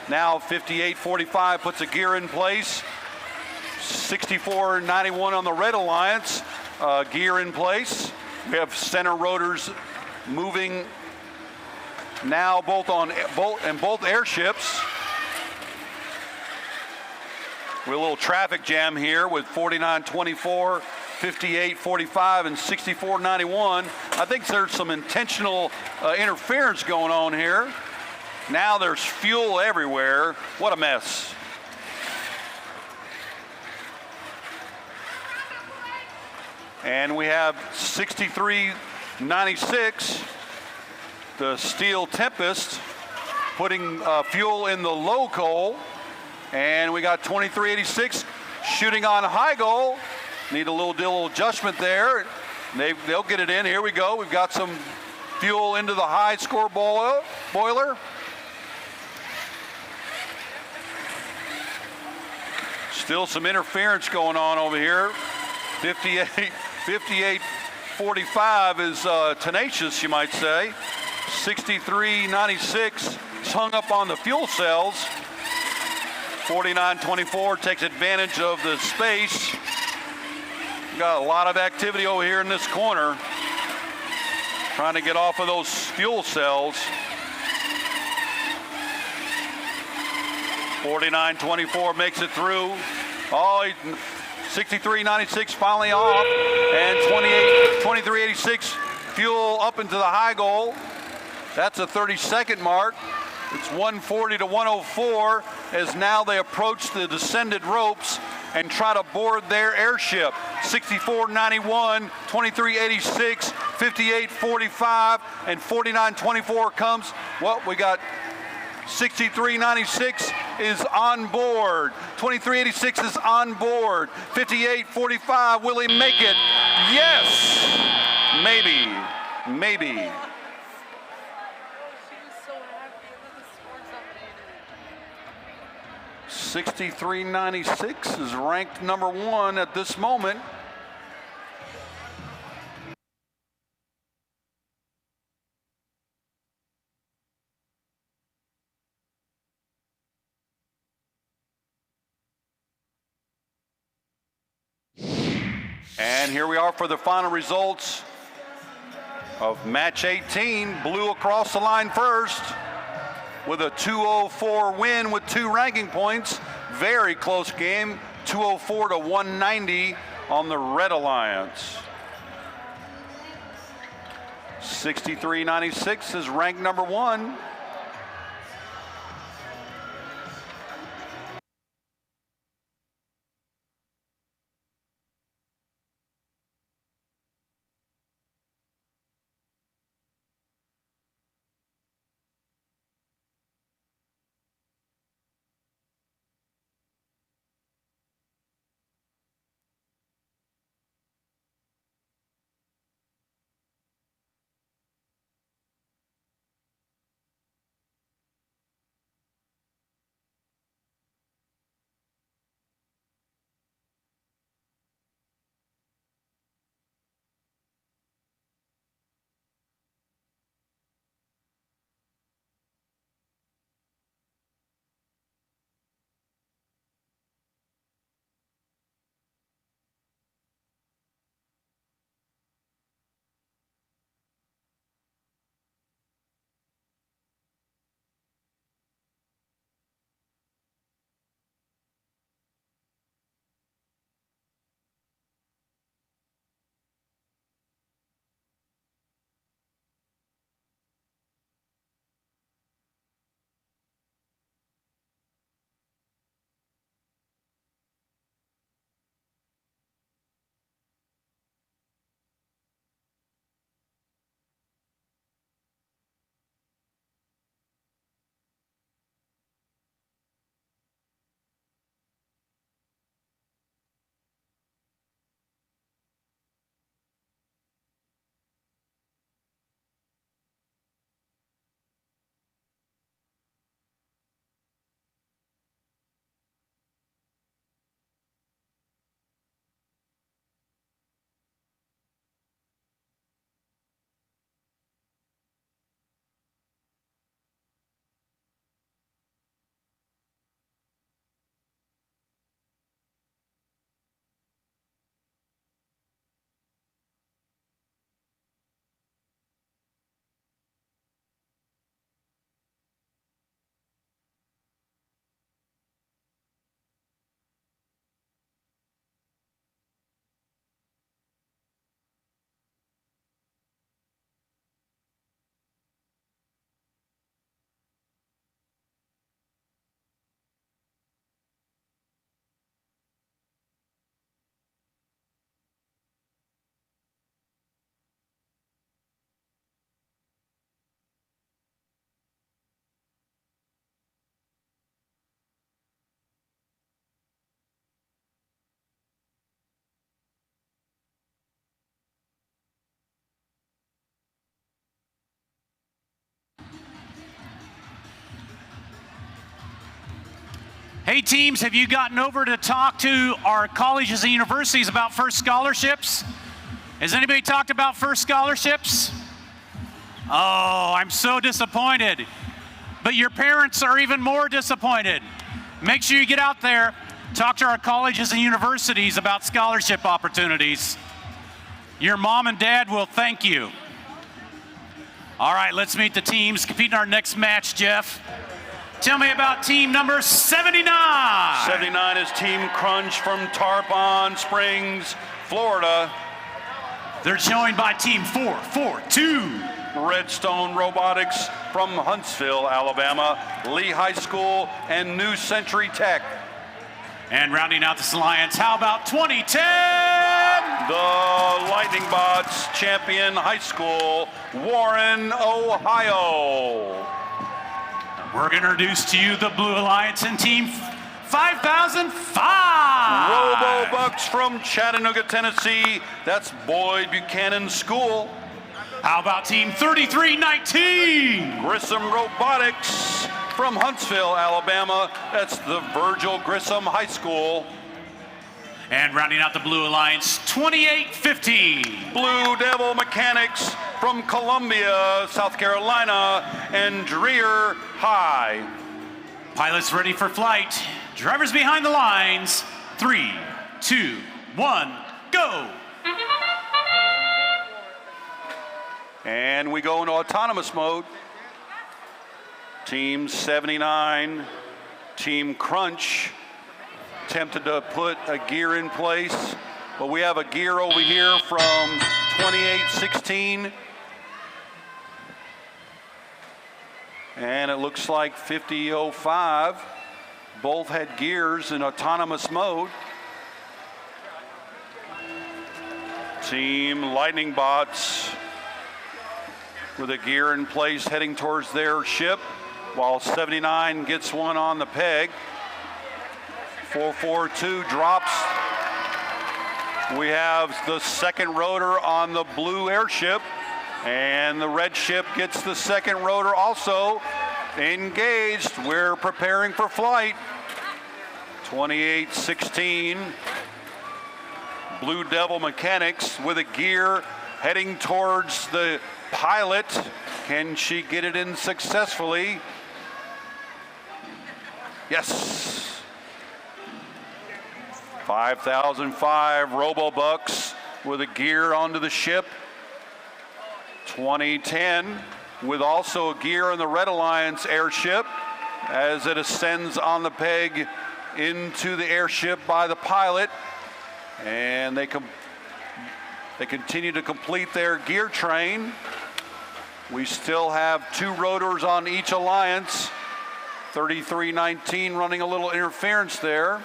Now 5845 puts a gear in place. 6491 on the Red Alliance, gear in place. We have center rotors moving now both airships. With a little traffic jam here with 4924, 5845, and 6491. I think there's some intentional interference going on here. Now there's fuel everywhere. What a mess. And we have 6396, the Steel Tempest, putting fuel in the low coal. And we got 2386 shooting on high goal. Need a little adjustment there. They'll get it in. Here we go. We've got some fuel into the high score boiler. Still some interference going on over here. 5845 is tenacious, you might say. 6396 is hung up on the fuel cells. 4924 takes advantage of the space. Got a lot of activity over here in this corner, trying to get off of those fuel cells. 4924 makes it through. 6396 finally off, and 2386 fuel up into the high goal. That's a 30-second mark. It's 140 to 104 as now they approach the descended ropes and try to board their airship. 6491, 2386, 5845, and 4924 comes. Well, we got 6396 is on board. 2386 is on board. 5845, will he make it? Yes! Maybe. Maybe. 6396 is ranked number 1 at this moment. And here we are for the final results of match 18. Blue across the line first with a 204 win with 2 ranking points. Very close game, 204 to 190 on the Red Alliance. 6396 is ranked number 1. Hey teams, have you gotten over to talk to our colleges and universities about FIRST scholarships? Has anybody talked about FIRST scholarships? Oh, I'm so disappointed. But your parents are even more disappointed. Make sure you get out there, talk to our colleges and universities about scholarship opportunities. Your mom and dad will thank you. All right, let's meet the teams competing in our next match, Jeff. Tell me about team number 79. 79 is Team Crunch from Tarpon Springs, Florida. They're joined by Team 442. Redstone Robotics from Huntsville, Alabama, Lee High School, and New Century Tech. And rounding out this alliance, how about 2010? The Lightning Bots Champion High School, Warren, Ohio. We're going to introduce to you the Blue Alliance and Team 5005. Robo-Bucks from Chattanooga, Tennessee. That's Boyd Buchanan School. How about Team 3319? Grissom Robotics from Huntsville, Alabama. That's the Virgil Grissom High School. And rounding out the Blue Alliance, 2815. Blue Devil Mechanics from Columbia, South Carolina, and Dreher High. Pilots ready for flight. Drivers behind the lines. 3, 2, 1, go. And we go into autonomous mode. Team 79, Team Crunch, attempted to put a gear in place, but we have a gear over here from 2816. And it looks like 5005. Both had gears in autonomous mode. Team Lightning Bots with a gear in place heading towards their ship, while 79 gets one on the peg. 442 drops. We have the second rotor on the blue airship, and the red ship gets the second rotor also engaged. We're preparing for flight. 2816. Blue Devil Mechanics with a gear heading towards the pilot. Can she get it in successfully? Yes. 5005 Robo-Bucks with a gear onto the ship. 2010 with also a gear on the Red Alliance airship as it ascends on the peg into the airship by the pilot. And they continue to complete their gear train. We still have 2 rotors on each alliance. 3319 running a little interference there.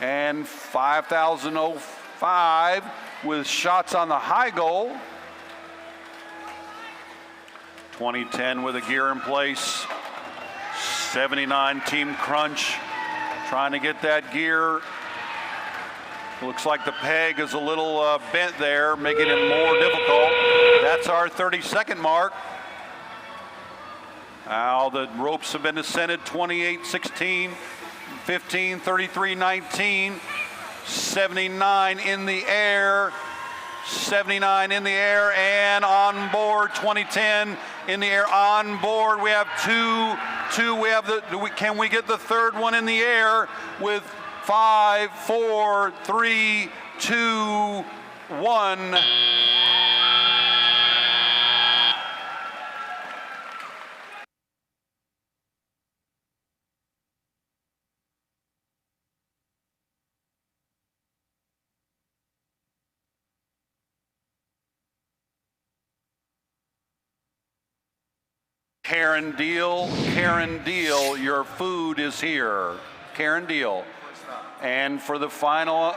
And 5005 with shots on the high goal. 2010 with a gear in place. 79 Team Crunch trying to get that gear. Looks like the peg is a little bent there, making it more difficult. That's our 30-second mark. Now the ropes have been ascended. 28-16, 15, 33-19, 79 in the air, 79 in the air, and on board. 2010 in the air, on board. We have two. We have can we get the third one in the air with 5, 4, 3, 2, 1. Karen Deal, your food is here. Karen Deal. And for the final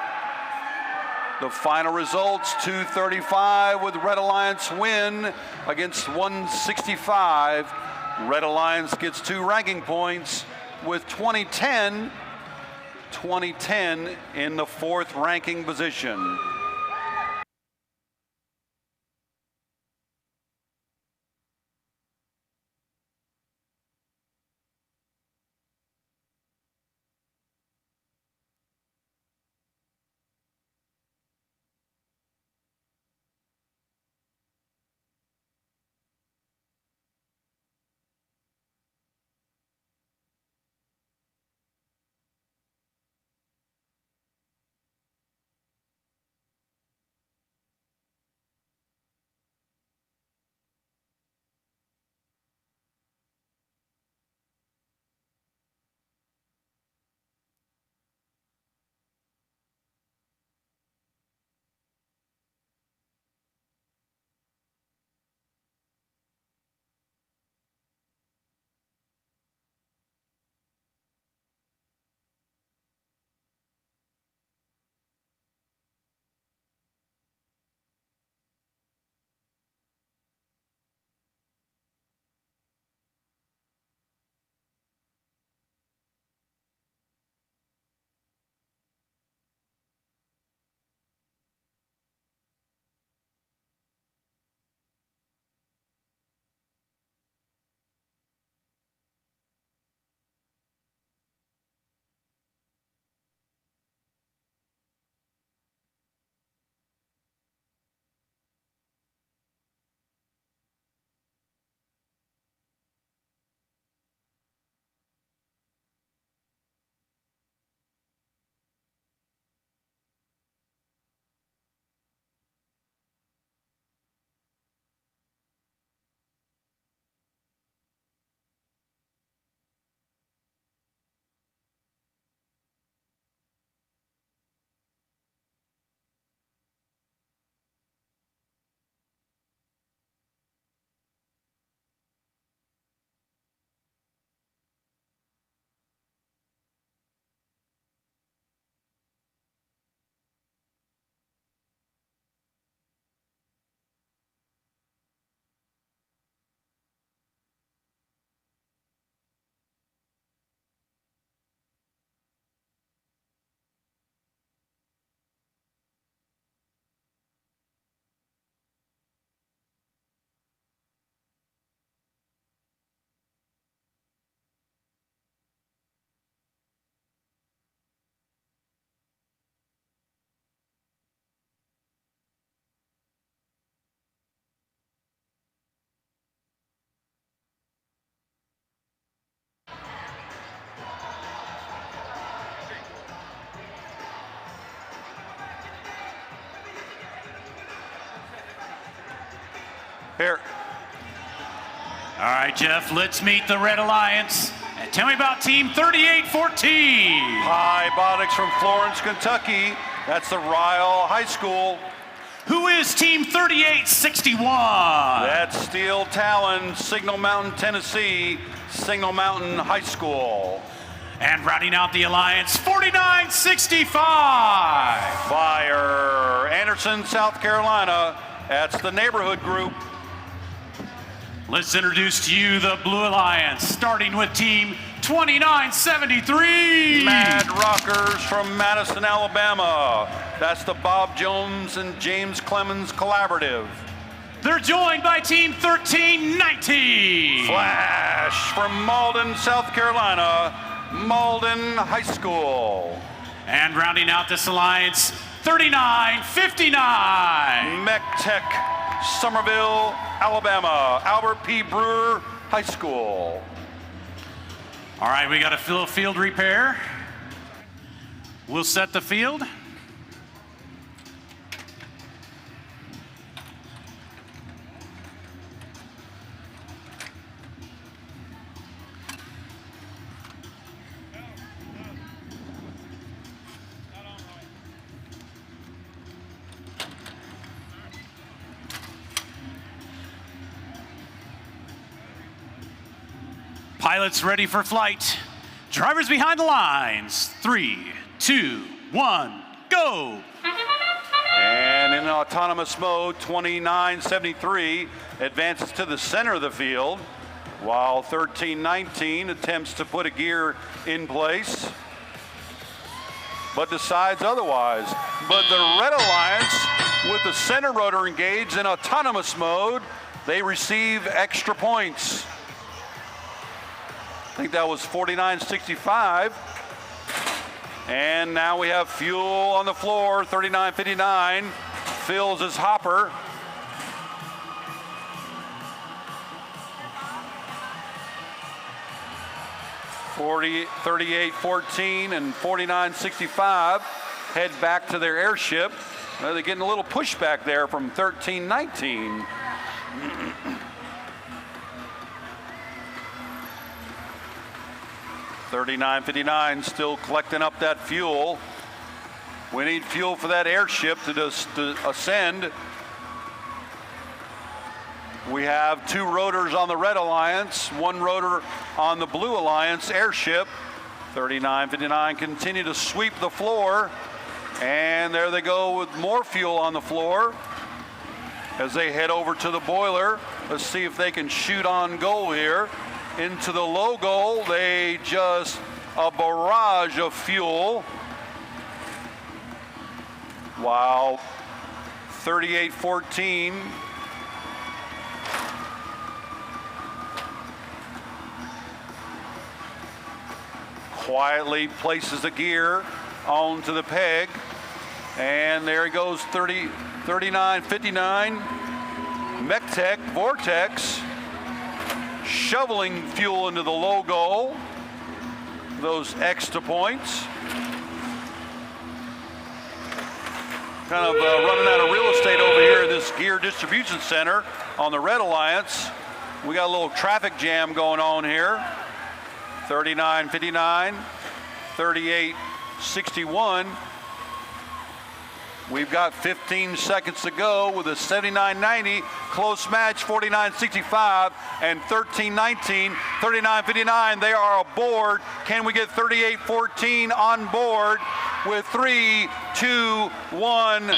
results, 235 with Red Alliance win against 165. Red Alliance gets 2 ranking points with 2010 in the 4th ranking position. Here. All right, Jeff, let's meet the Red Alliance. And tell me about Team 3814. Robotics from Florence, Kentucky. That's the Ryle High School. Who is Team 3861? That's Steel Talon, Signal Mountain, Tennessee, Signal Mountain High School. And rounding out the alliance, 4965. Fire, Anderson, South Carolina. That's the neighborhood group. Let's introduce to you the Blue Alliance, starting with Team 2973. Mad Rockers from Madison, Alabama. That's the Bob Jones and James Clemens Collaborative. They're joined by Team 1319. Flash from Malden, South Carolina, Malden High School. And rounding out this alliance, 3959. Mech Tech, Somerville, Alabama, Albert P. Brewer High School. All right, we got a field repair. We'll set the field. Pilots ready for flight. Drivers behind the lines. 3, 2, 1, go. And in autonomous mode, 2973 advances to the center of the field, while 1319 attempts to put a gear in place, but decides otherwise. But the Red Alliance, with the center rotor engaged in autonomous mode, they receive extra points. I think that was 4965. And now we have fuel on the floor. 3959 fills his hopper. .40, 3814 and 4965 head back to their airship. They're getting a little pushback there from 1319. 3959 still collecting up that fuel. We need fuel for that airship to ascend. We have 2 rotors on the Red Alliance, 1 rotor on the Blue Alliance airship. 3959 continue to sweep the floor. And there they go with more fuel on the floor as they head over to the boiler. Let's see if they can shoot on goal here. Into the low goal, they just a barrage of fuel. While 3814 quietly places the gear onto the peg. And there he goes, 3959. Mech Tech, Vortex, shoveling fuel into the low goal. Those extra points. Kind of running out of real estate over here in this gear distribution center on the Red Alliance. We got a little traffic jam going on here. 3959, 3861. We've got 15 seconds to go with a 79.90 close match, 49.65 and 13.19, 39.59. They are aboard. Can we get 38.14 on board with 3, 2, 1.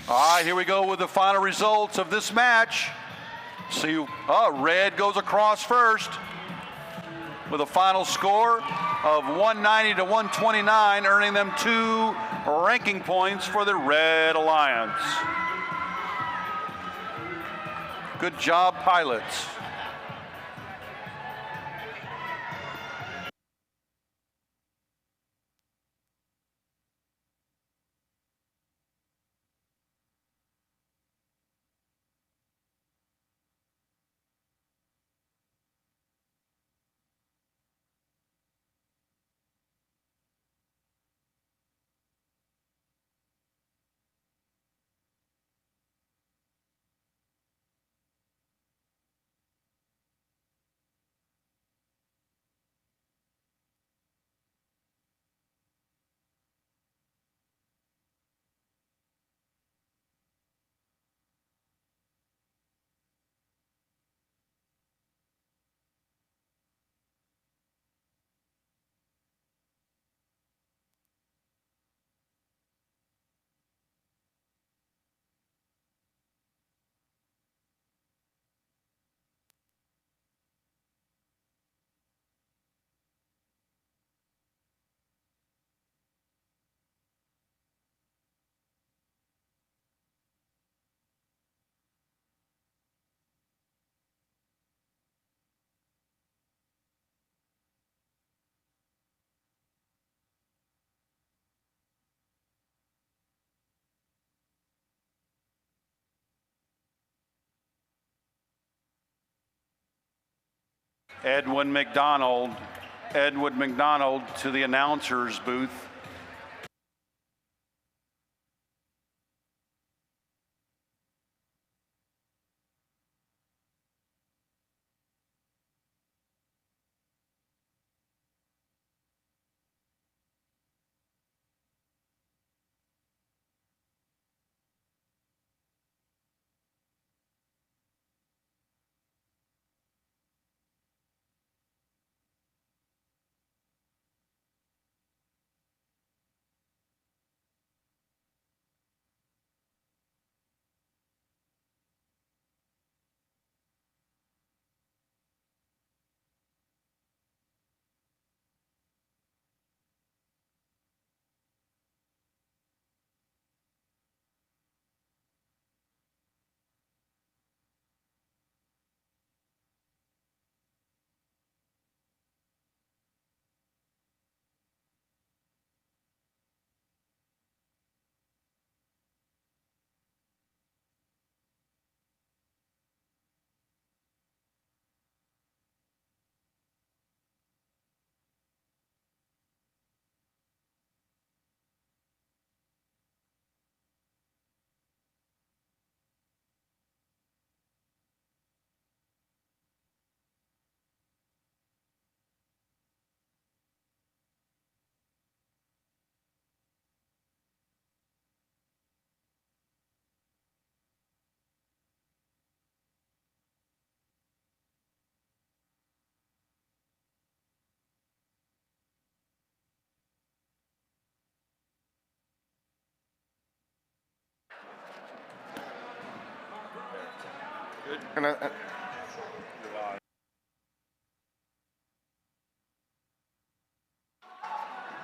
All right, here we go with the final results of this match. See, Red goes across first with a final score of 190 to 129, earning them 2 ranking points for the Red Alliance. Good job, pilots. Edwin McDonald to the announcer's booth.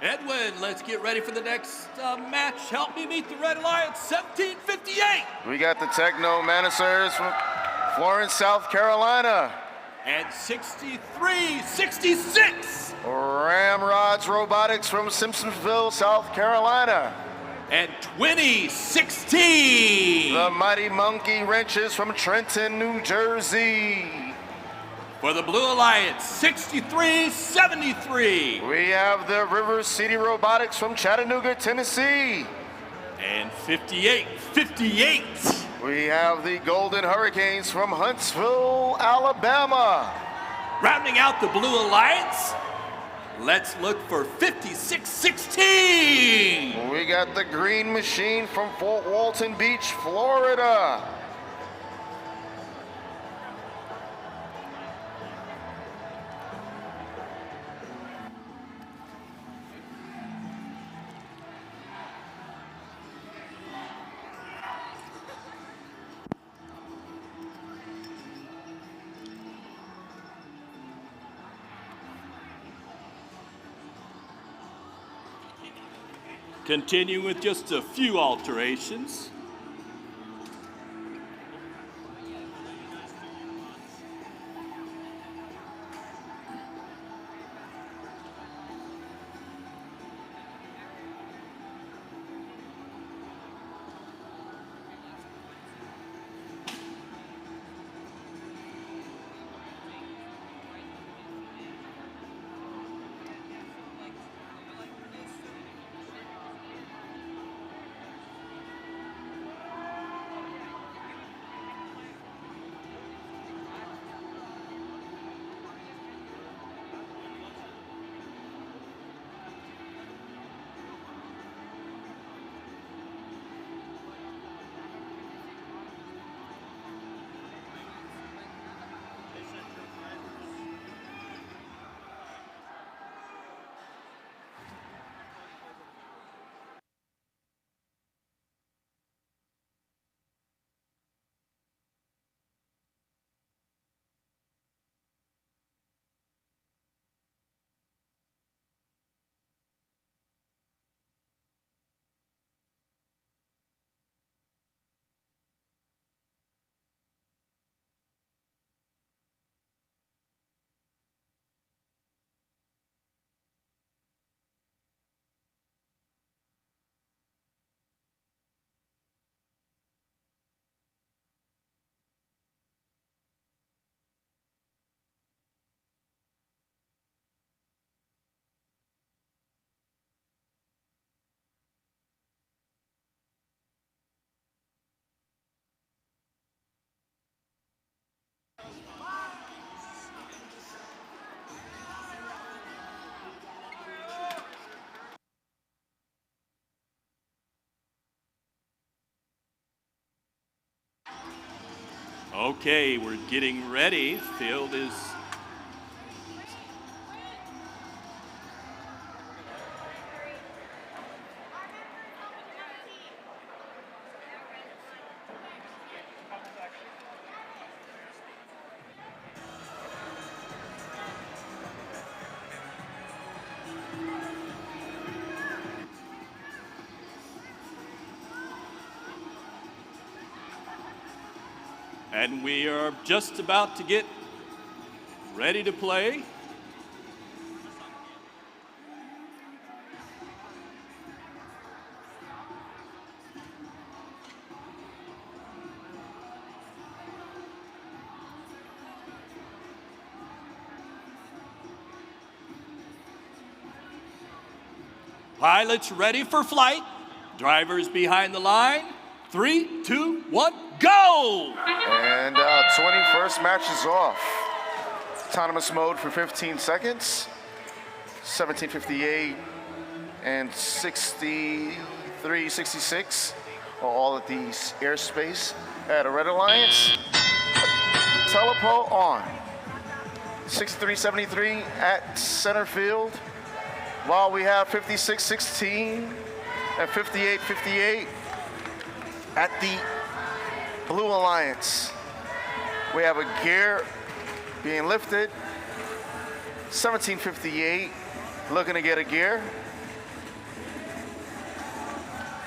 Edwin, let's get ready for the next match. Help me meet the Red Alliance 1758. We got the Techno Manacers from Florence, South Carolina. And 6366. Ramrods Robotics from Simpsonsville, South Carolina. And 2016. The Mighty Monkey Wrenches from Trenton, New Jersey. For the Blue Alliance, 6373. We have the River City Robotics from Chattanooga, Tennessee. And 5858. We have the Golden Hurricanes from Huntsville, Alabama. Rounding out the Blue Alliance, let's look for 5616. We got the Green Machine from Fort Walton Beach, Florida. Continue with just a few alterations. Okay, we're getting ready. Field is. And we are just about to get ready to play. Pilots ready for flight. Drivers behind the line. 3, 2, 1, go! And 21st match is off. Autonomous mode for 15 seconds. 1758 and 63, 66 are all at the airspace at a Red Alliance. Telepro on. 6373 at center field. While we have 5616 and 5858 at the Blue Alliance. We have a gear being lifted. 1758 looking to get a gear.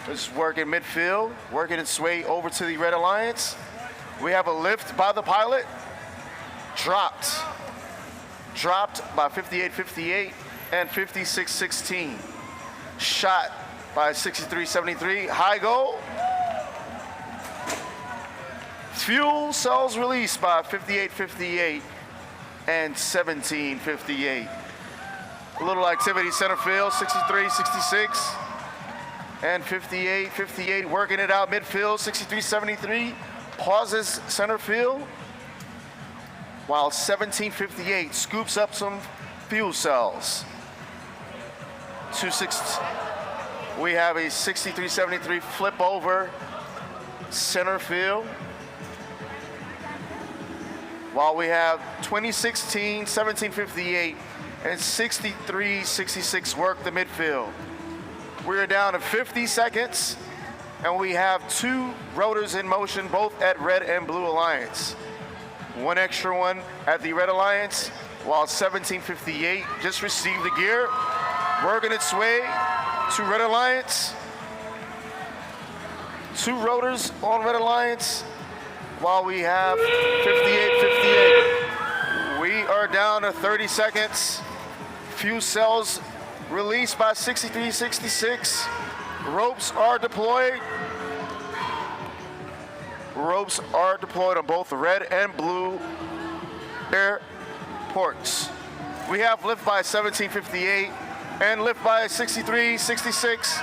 It's working midfield, working its way over to the Red Alliance. We have a lift by the pilot. Dropped by 5858 and 5616. Shot by 6373. High goal. Fuel cells released by 5858 and 1758. A little activity center field, 6366 and 5858 working it out midfield, 6373 pauses center field while 1758 scoops up some fuel cells. 26. We have a 6373 flip over center field. While we have 2016, 1758, and 6366 work the midfield. We are down to 50 seconds, and we have 2 rotors in motion, both at Red and Blue Alliance. One extra one at the Red Alliance, while 1758 just received the gear, working its way to Red Alliance. 2 rotors on Red Alliance, while we have 5858. We are down to 30 seconds. Fuel cells released by 6366. Ropes are deployed. Ropes are deployed on both the Red and Blue airports. We have lift by 1758 and lift by 6366.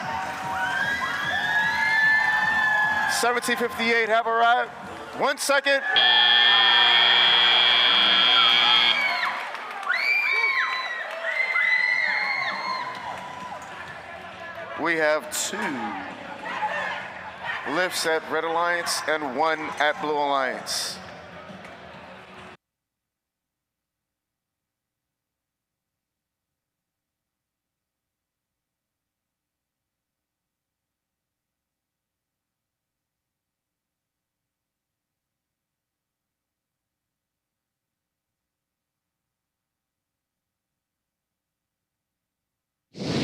1758 have arrived. 1 second. We have 2 lifts at Red Alliance and 1 at Blue Alliance.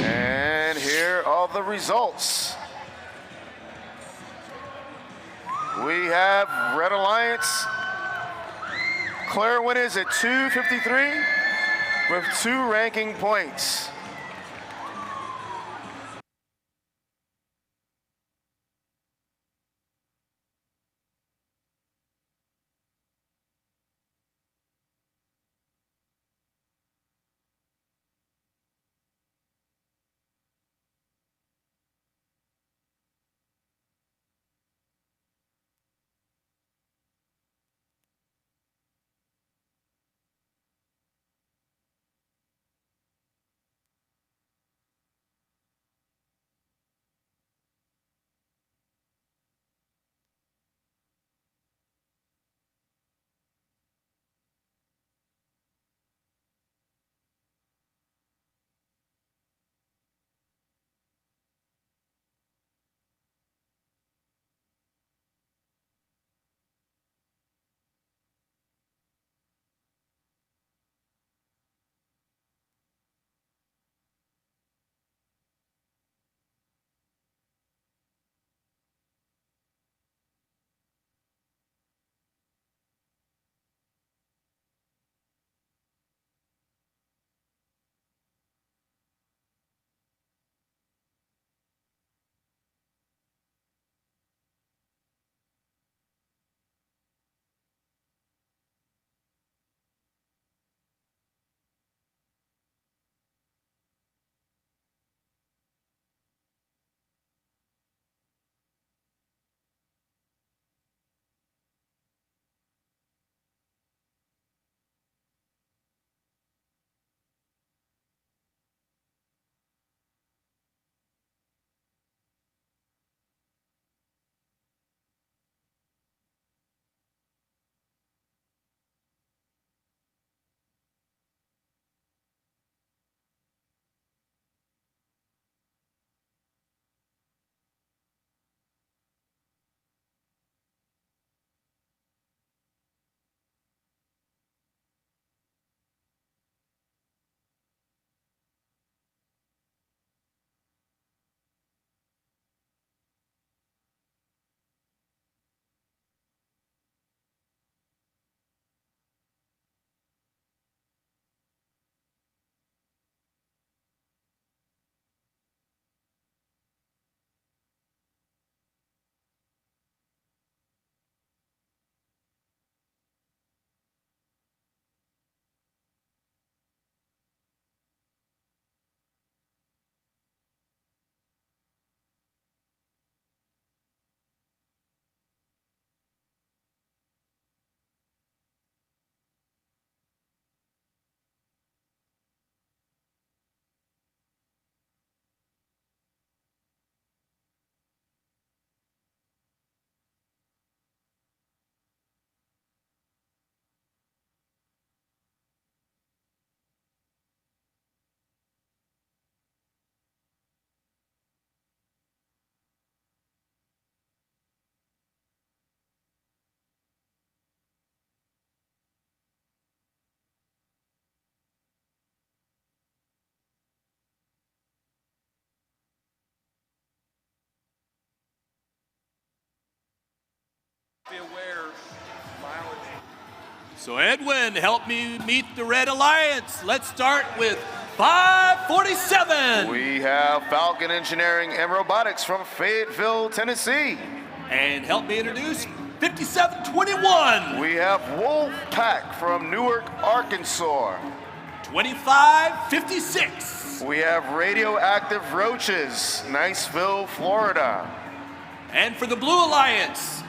And here are the results. We have Red Alliance. Clear win is at 253 with 2 ranking points. Be aware, mileage. So Edwin, help me meet the Red Alliance. Let's start with 547. We have Falcon Engineering and Robotics from Fayetteville, Tennessee. And help me introduce 5721. We have Wolfpack from Newark, Arkansas. 2556. We have Radioactive Roaches, Niceville, Florida. And for the Blue Alliance,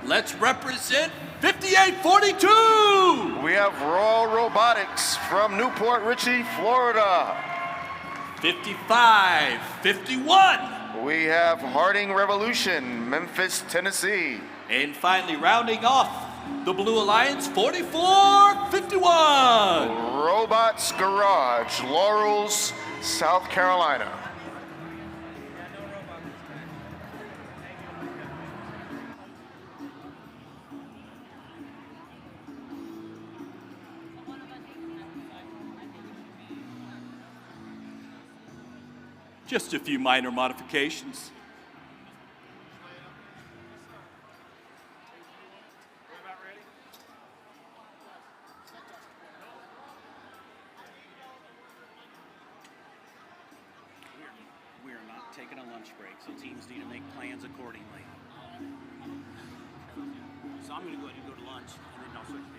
let's represent 5842. We have Raw Robotics from Newport Richey, Florida. 5551. We have Harding Revolution, Memphis, Tennessee. And finally, rounding off the Blue Alliance, 4451. Robots Garage, Laurels, South Carolina. Just a few minor modifications. We are not taking a lunch break, so teams need to make plans accordingly. So I'm going to go ahead and go to lunch, and then I'll switch to you.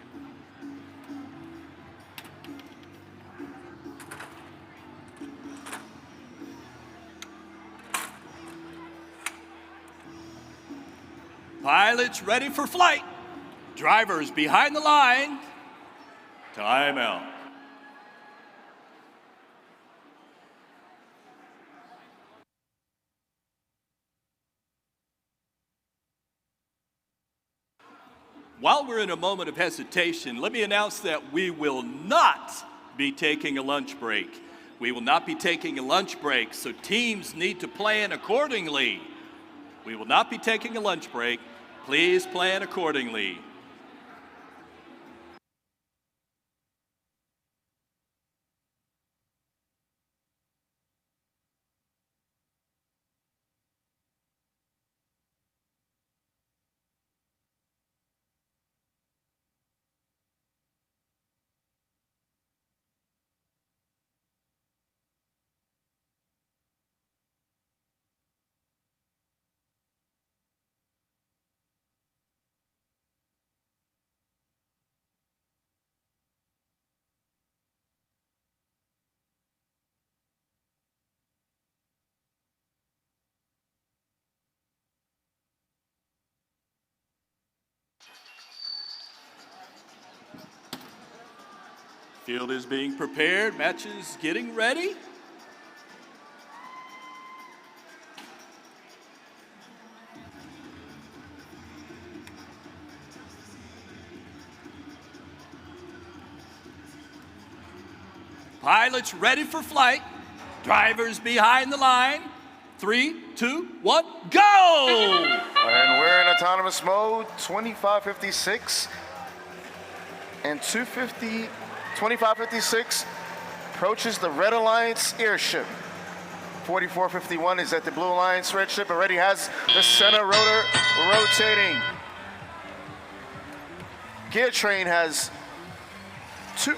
Pilots ready for flight. Drivers behind the line. Time out. While we're in a moment of hesitation, let me announce that we will not be taking a lunch break. We will not be taking a lunch break, so teams need to plan accordingly. We will not be taking a lunch break. Please plan accordingly. Field is being prepared, matches getting ready. Pilots ready for flight. Drivers behind the line. 3, 2, 1, go! And we're in autonomous mode, 2556 and 2556 approaches the Red Alliance airship. 4451 is at the Blue Alliance red ship, already has the center rotor rotating. Gear train has two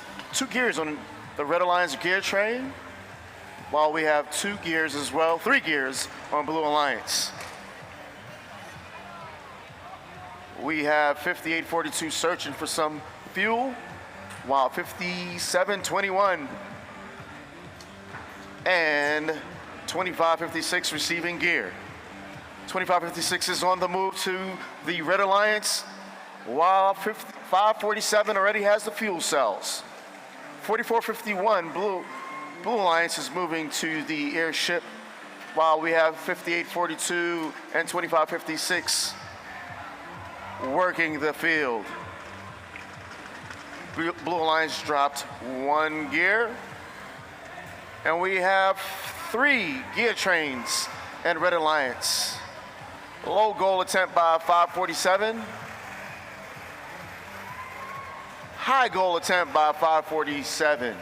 gears on the Red Alliance gear train, while we have 2 gears as well, 3 gears on Blue Alliance. We have 5842 searching for some fuel, while 5721 and 2556 receiving gear. 2556 is on the move to the Red Alliance, while 547 already has the fuel cells. 4451 Blue Alliance is moving to the airship, while we have 5842 and 2556 working the field. Blue Alliance dropped 1 gear, and we have 3 gear trains and Red Alliance. Low goal attempt by 547. High goal attempt by 547.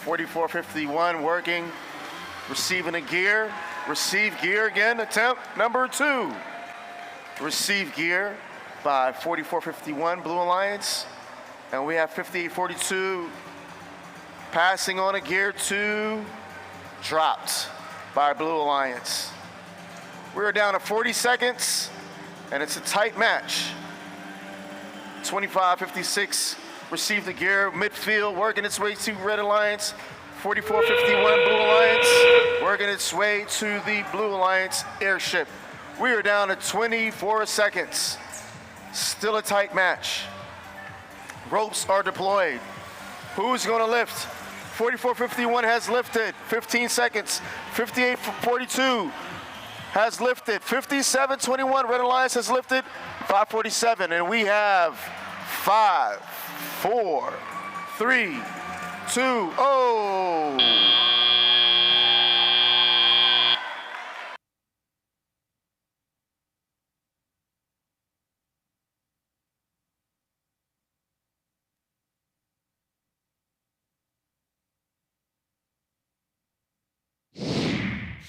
.4451 working Receiving a gear. Receive gear again. Attempt number 2. Receive gear by 44-51 Blue Alliance. And we have 58-42 passing on a gear 2, dropped by Blue Alliance. We're down to 40 seconds, and it's a tight match. 25-56 received the gear, midfield, working its way to Red Alliance. 44-51 Blue Alliance, working its way to the Blue Alliance airship. We are down to 24 seconds. Still a tight match. Ropes are deployed. Who's gonna lift? 44-51 has lifted, 15 seconds. 58-42 has lifted. 57-21, Red Alliance has lifted. 5:47, and we have 5, 4, 3, 2, oh!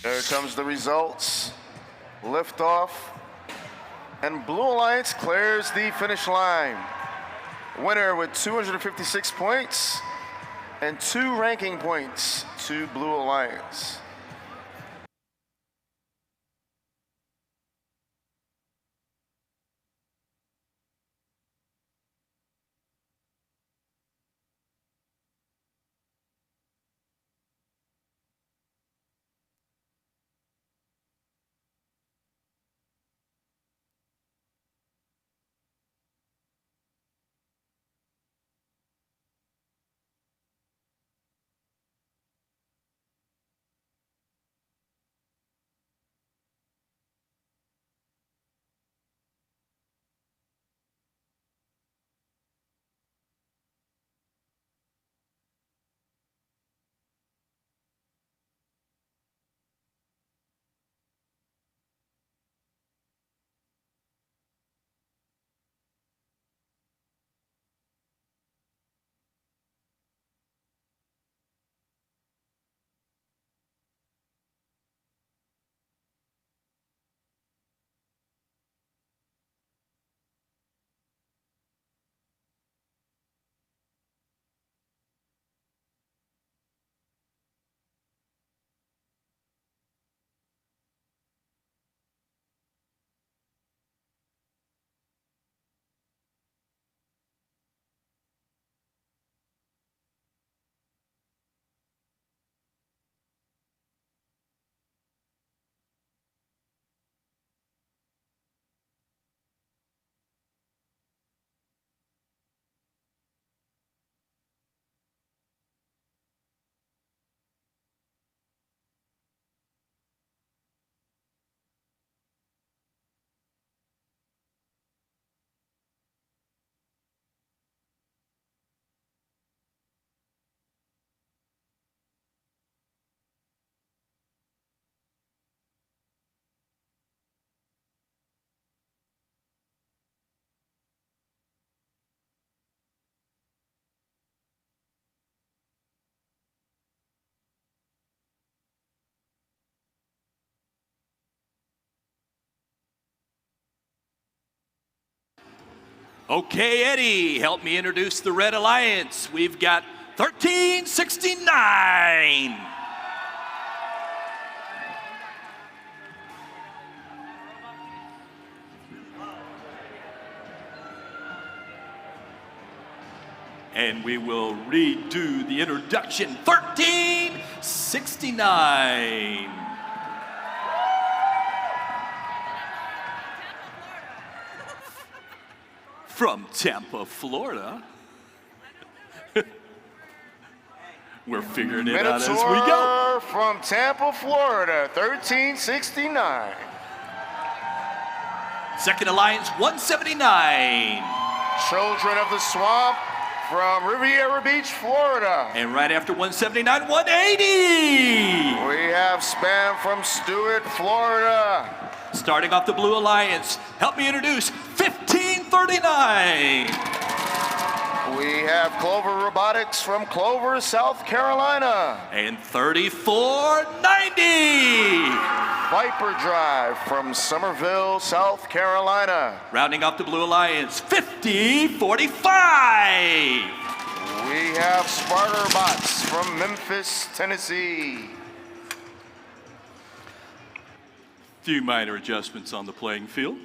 There comes the results. Liftoff. And Blue Alliance clears the finish line. Winner with 256 points and 2 ranking points to Blue Alliance. Okay, Eddie, help me introduce the Red Alliance. We've got 1369. And we will redo the introduction. 1369. From Tampa, Florida. We're figuring it out as we go. From Tampa, Florida, 1369. Second Alliance, 179. Children of the Swamp from Riviera Beach, Florida. And right after 179, 180. We have Spam from Stewart, Florida. Starting off the Blue Alliance, help me introduce 1539. We have Clover Robotics from Clover, South Carolina. And 3490. Viper Drive from Somerville, South Carolina. Rounding off the Blue Alliance, 5045. We have Sparter Bots from Memphis, Tennessee. Few minor adjustments on the playing field.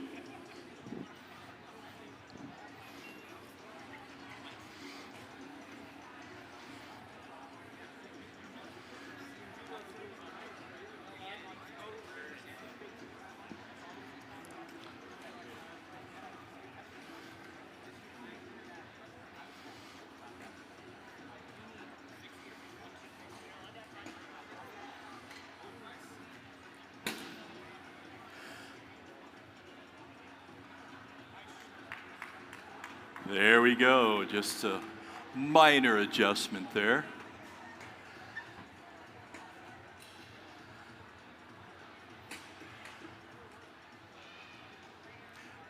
There we go, just a minor adjustment there.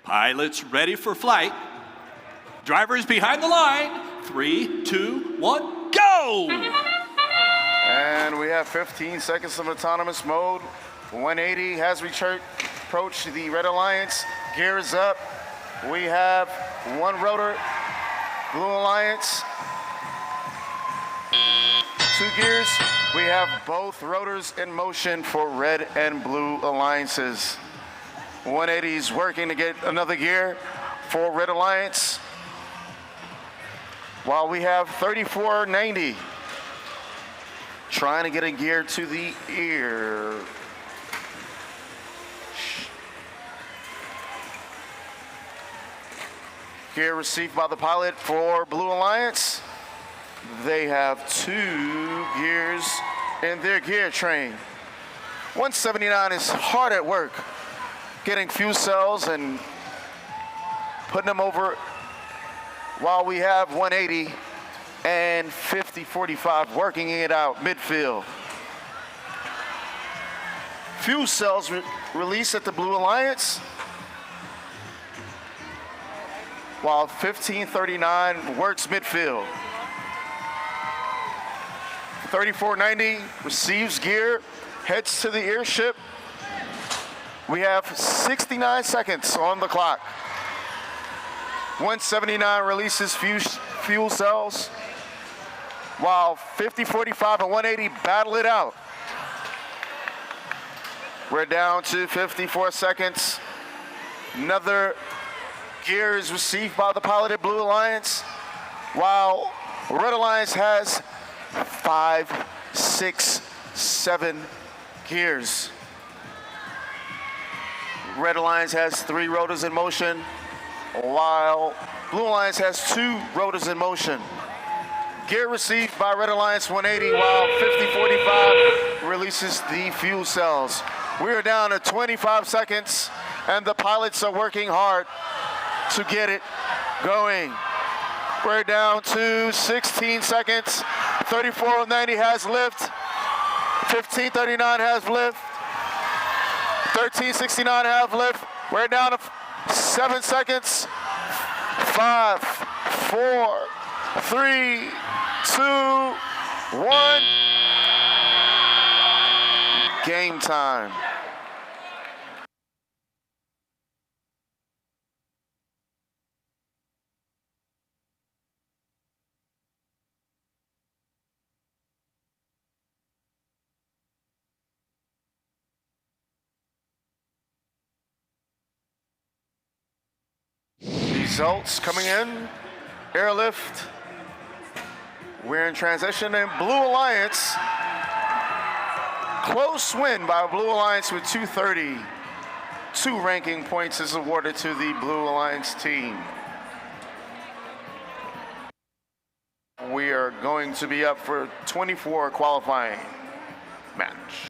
Pilots ready for flight. Drivers behind the line. 3, 2, 1, go! And we have 15 seconds of autonomous mode. 180 has approached the Red Alliance. Gears up. We have one rotor, Blue Alliance. 2 gears. We have both rotors in motion for Red and Blue Alliances. 180 is working to get another gear for Red Alliance. While we have 3490 trying to get a gear to the ear. Gear received by the pilot for Blue Alliance. They have 2 gears in their gear train. 179 is hard at work getting fuel cells and putting them over, while we have 180 and 5045 working it out midfield. Fuel cells released at the Blue Alliance, while 1539 works midfield. 3490 receives gear, heads to the airship. We have 69 seconds on the clock. 179 releases fuel cells, while 5045 and 180 battle it out. We're down to 54 seconds. Another gear is received by the pilot at Blue Alliance, while Red Alliance has 5, 6, 7 gears. Red Alliance has 3 rotors in motion, while Blue Alliance has 2 rotors in motion. Gear received by Red Alliance 180, while 5045 releases the fuel cells. We are down to 25 seconds, and the pilots are working hard to get it going. We're down to 16 seconds. 3490 has lift. 1539 has lift. 1369 have lift. We're down to 7 seconds. 5, 4, 3, 2, 1. Game time. Results coming in. Airlift. We're in transition, and Blue Alliance. Close win by Blue Alliance with 230. 2 ranking points is awarded to the Blue Alliance team. We are going to be up for 24 qualifying match.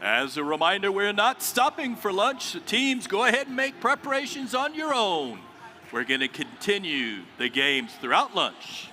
As a reminder, we're not stopping for lunch. Teams, go ahead and make preparations on your own. We're going to continue the games throughout lunch.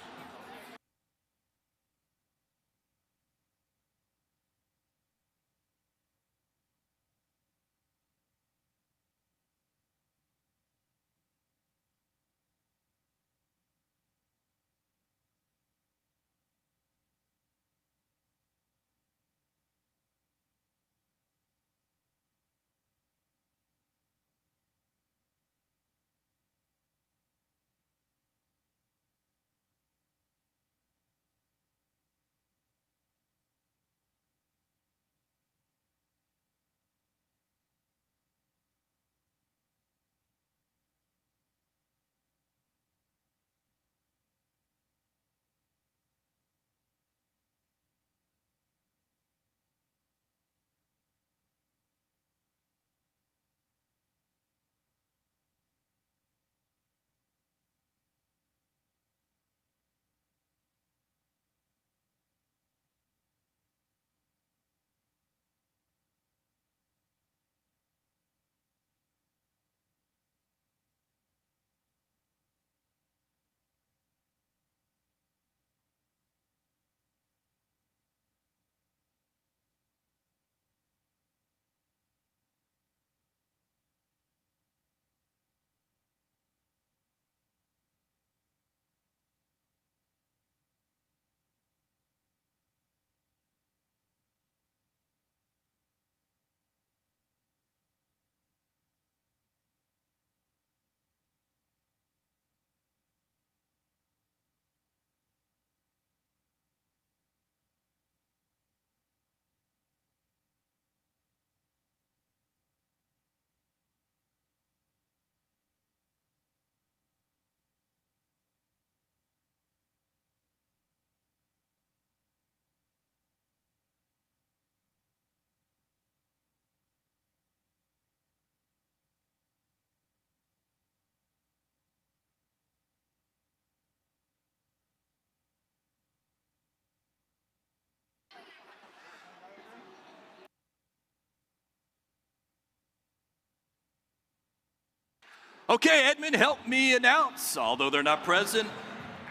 Okay, Edmund, help me announce. Although they're not present,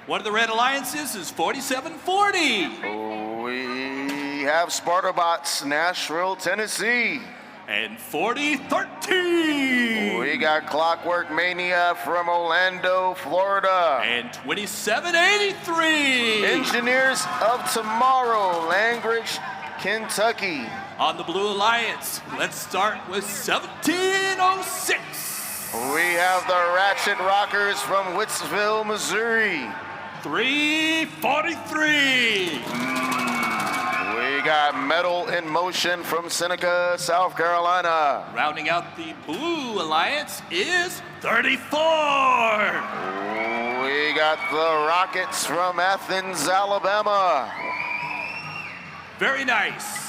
one of the Red Alliances is 4740. We have Spartabots, Nashville, Tennessee. And 4013. We got Clockwork Mania from Orlando, Florida. And 2783. Engineers of Tomorrow, Langridge, Kentucky. On the Blue Alliance, let's start with 1706. We have the Ratchet Rockers from Wittsville, Missouri. 343. We got Metal in Motion from Seneca, South Carolina. Rounding out the Blue Alliance is 34. We got the Rockets from Athens, Alabama. Very nice.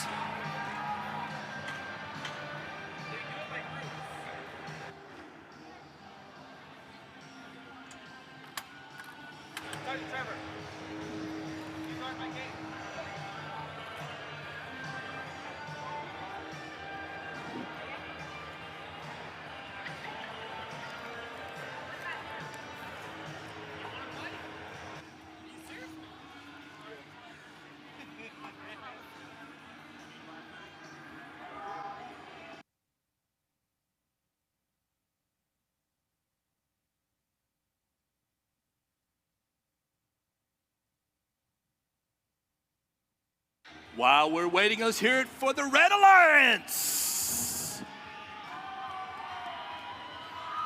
While we're waiting, let's hear it for the Red Alliance.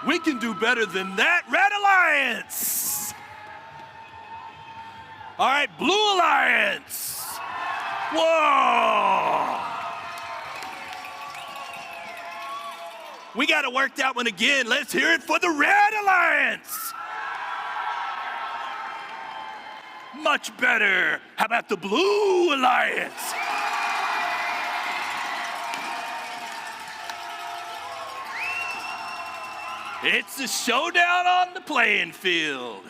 We can do better than that, Red Alliance. All right, Blue Alliance. Whoa. We got to work that one again. Let's hear it for the Red Alliance. Much better. How about the Blue Alliance? It's a showdown on the playing field.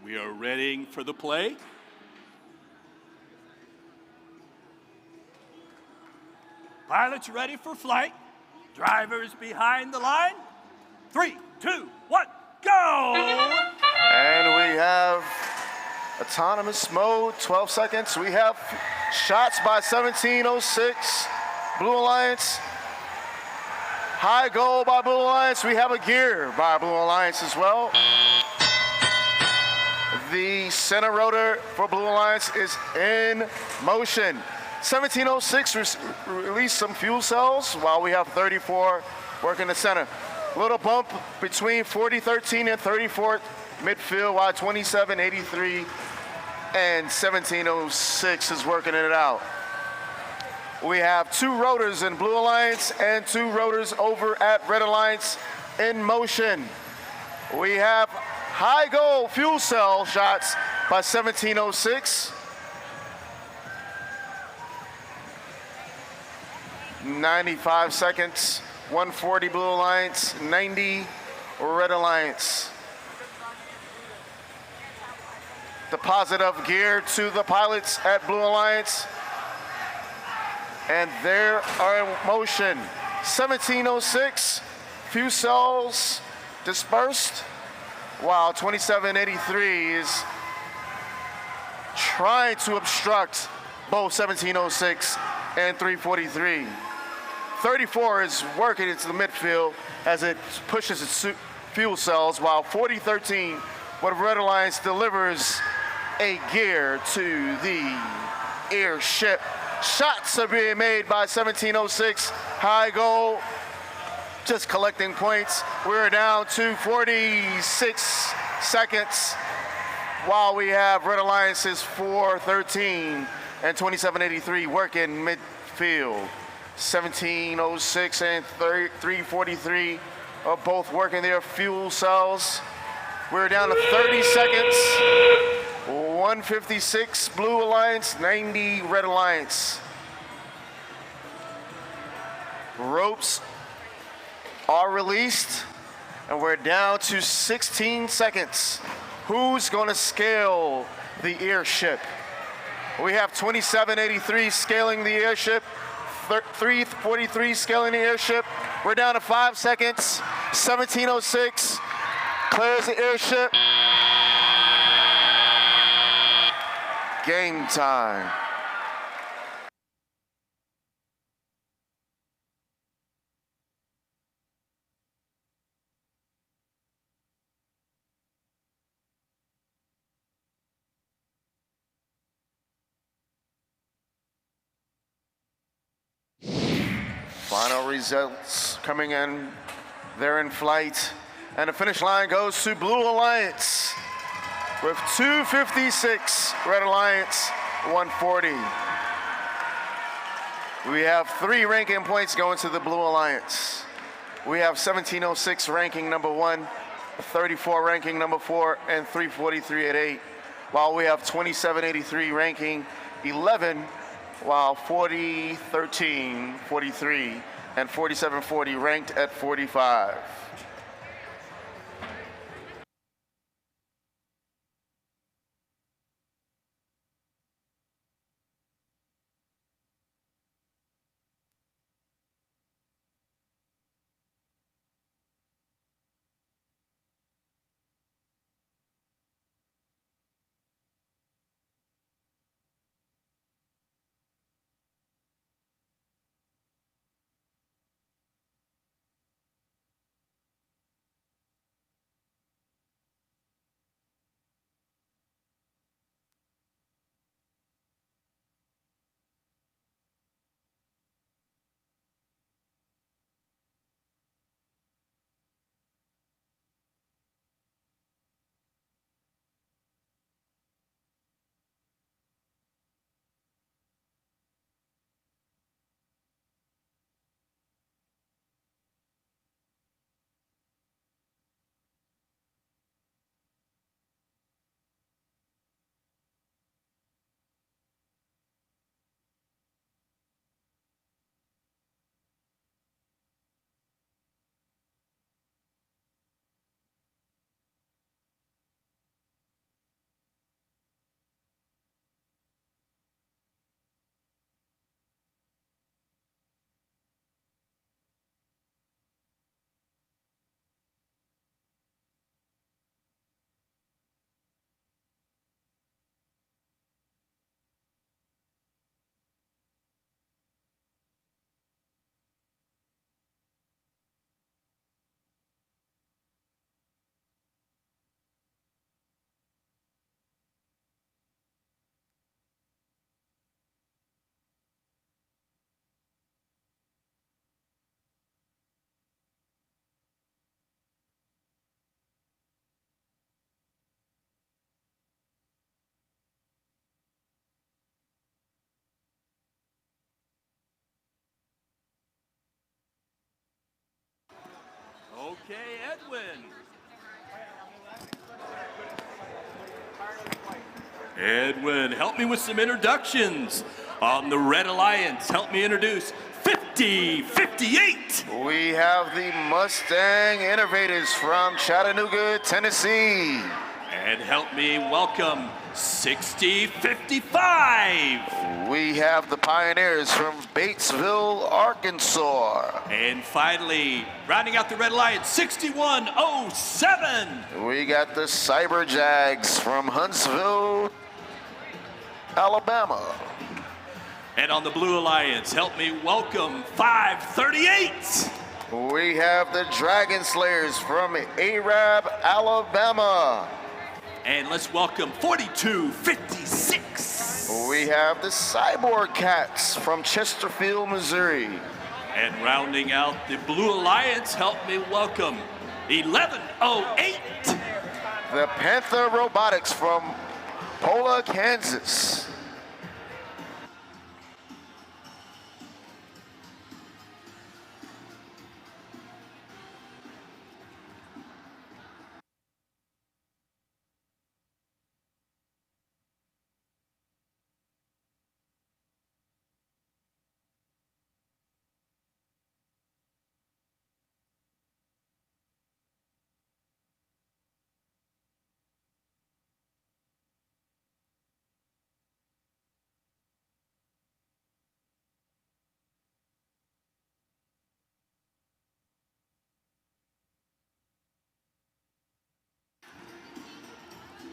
We are ready for the play. Pilots ready for flight. Drivers behind the line. 3, 2, 1, go! And we have autonomous mode, 12 seconds. We have shots by 1706, Blue Alliance. High goal by Blue Alliance. We have a gear by Blue Alliance as well. The center rotor for Blue Alliance is in motion. 1706 released some fuel cells while we have 34 working the center. Little bump between 4013 and 34th midfield while 2783 and 1706 is working it out. We have 2 rotors in Blue Alliance and 2 rotors over at Red Alliance in motion. We have high goal fuel cell shots by 1706. 95 seconds, 140 Blue Alliance, 90 Red Alliance. Deposit of gear to the pilots at Blue Alliance. And they are in motion. 1706, fuel cells dispersed, while 2783 is trying to obstruct both 1706 and 343. 34 is working into the midfield as it pushes its fuel cells, while 4013 with Red Alliance delivers a gear to the airship. Shots are being made by 1706. High goal, just collecting points. We're down to 46 seconds, while we have Red Alliance's 413 and 2783 working midfield. 1706 and 343 are both working their fuel cells. We're down to 30 seconds. 156 Blue Alliance, 90 Red Alliance. Ropes are released, and we're down to 16 seconds. Who's going to scale the airship? We have 2783 scaling the airship, 343 scaling the airship. We're down to 5 seconds. 1706 clears the airship. Game time. Final results coming in. They're in flight. And the finish line goes to Blue Alliance with 256, Red Alliance 140. We have 3 ranking points going to the Blue Alliance. We have 1706 ranking number 1, 34 ranking number 4, and 343 at 8. While we have 2783 ranking 11, while 4013, 43, and 4740 ranked at 45. Okay, Edwin. Edwin, help me with some introductions. On the Red Alliance, help me introduce 5058. We have the Mustang Innovators from Chattanooga, Tennessee. And help me welcome 6055. We have the Pioneers from Batesville, Arkansas. And finally, rounding out the Red Alliance, 6107. We got the Cyber Jags from Huntsville, Alabama. And on the Blue Alliance, help me welcome 538. We have the Dragon Slayers from Arab, Alabama. And let's welcome 4256. We have the Cyborg Cats from Chesterfield, Missouri. And rounding out the Blue Alliance, help me welcome 1108. The Panther Robotics from Pola, Kansas.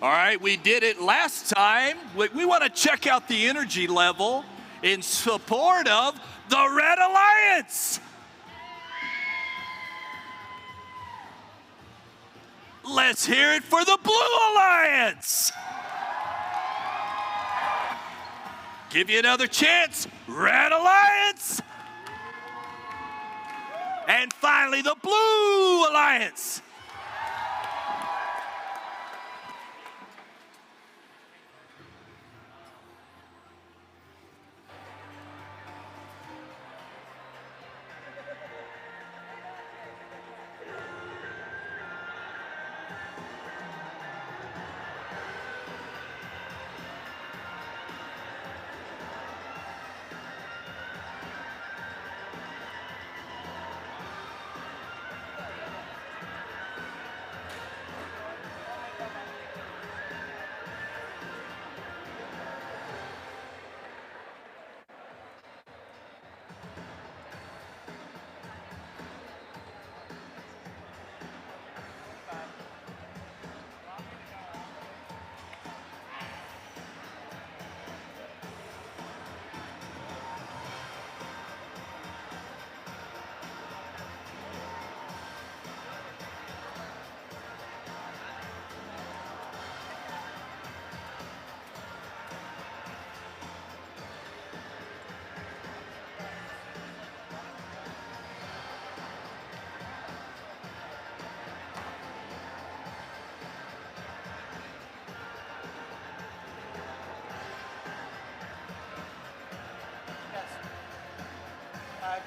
All right, we did it last time. We want to check out the energy level in support of the Red Alliance. Let's hear it for the Blue Alliance. Give you another chance, Red Alliance. And finally, the Blue Alliance.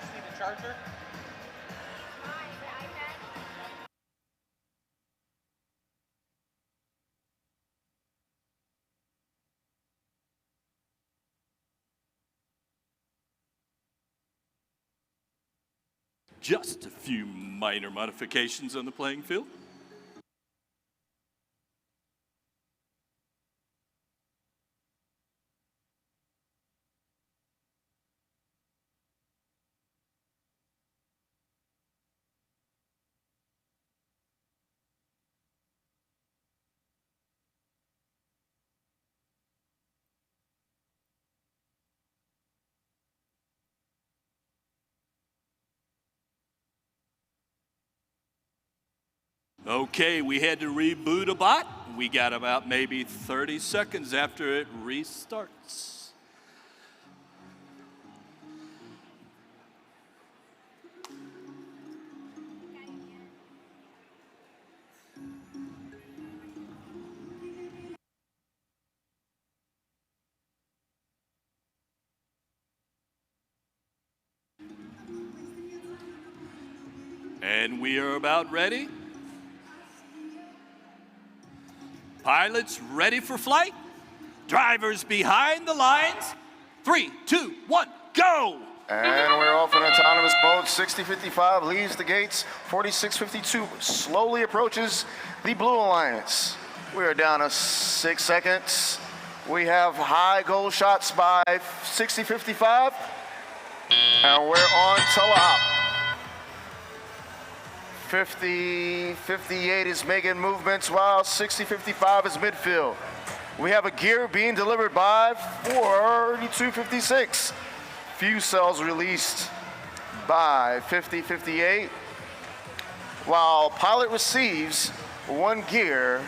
Just need a charger. Just a few minor modifications on the playing field. Okay, we had to reboot a bot. We got about maybe 30 seconds after it restarts. And we are about ready. Pilots ready for flight. Drivers behind the lines. 3, 2, 1, go! And we're off in autonomous mode. 6055 leaves the gates. 4652 slowly approaches the Blue Alliance. We are down to 6 seconds. We have high goal shots by 6055. And we're on telehop. 5058 is making movements while 6055 is midfield. We have a gear being delivered by 4256. Fuel cells released by 5058, while pilot receives 1 gear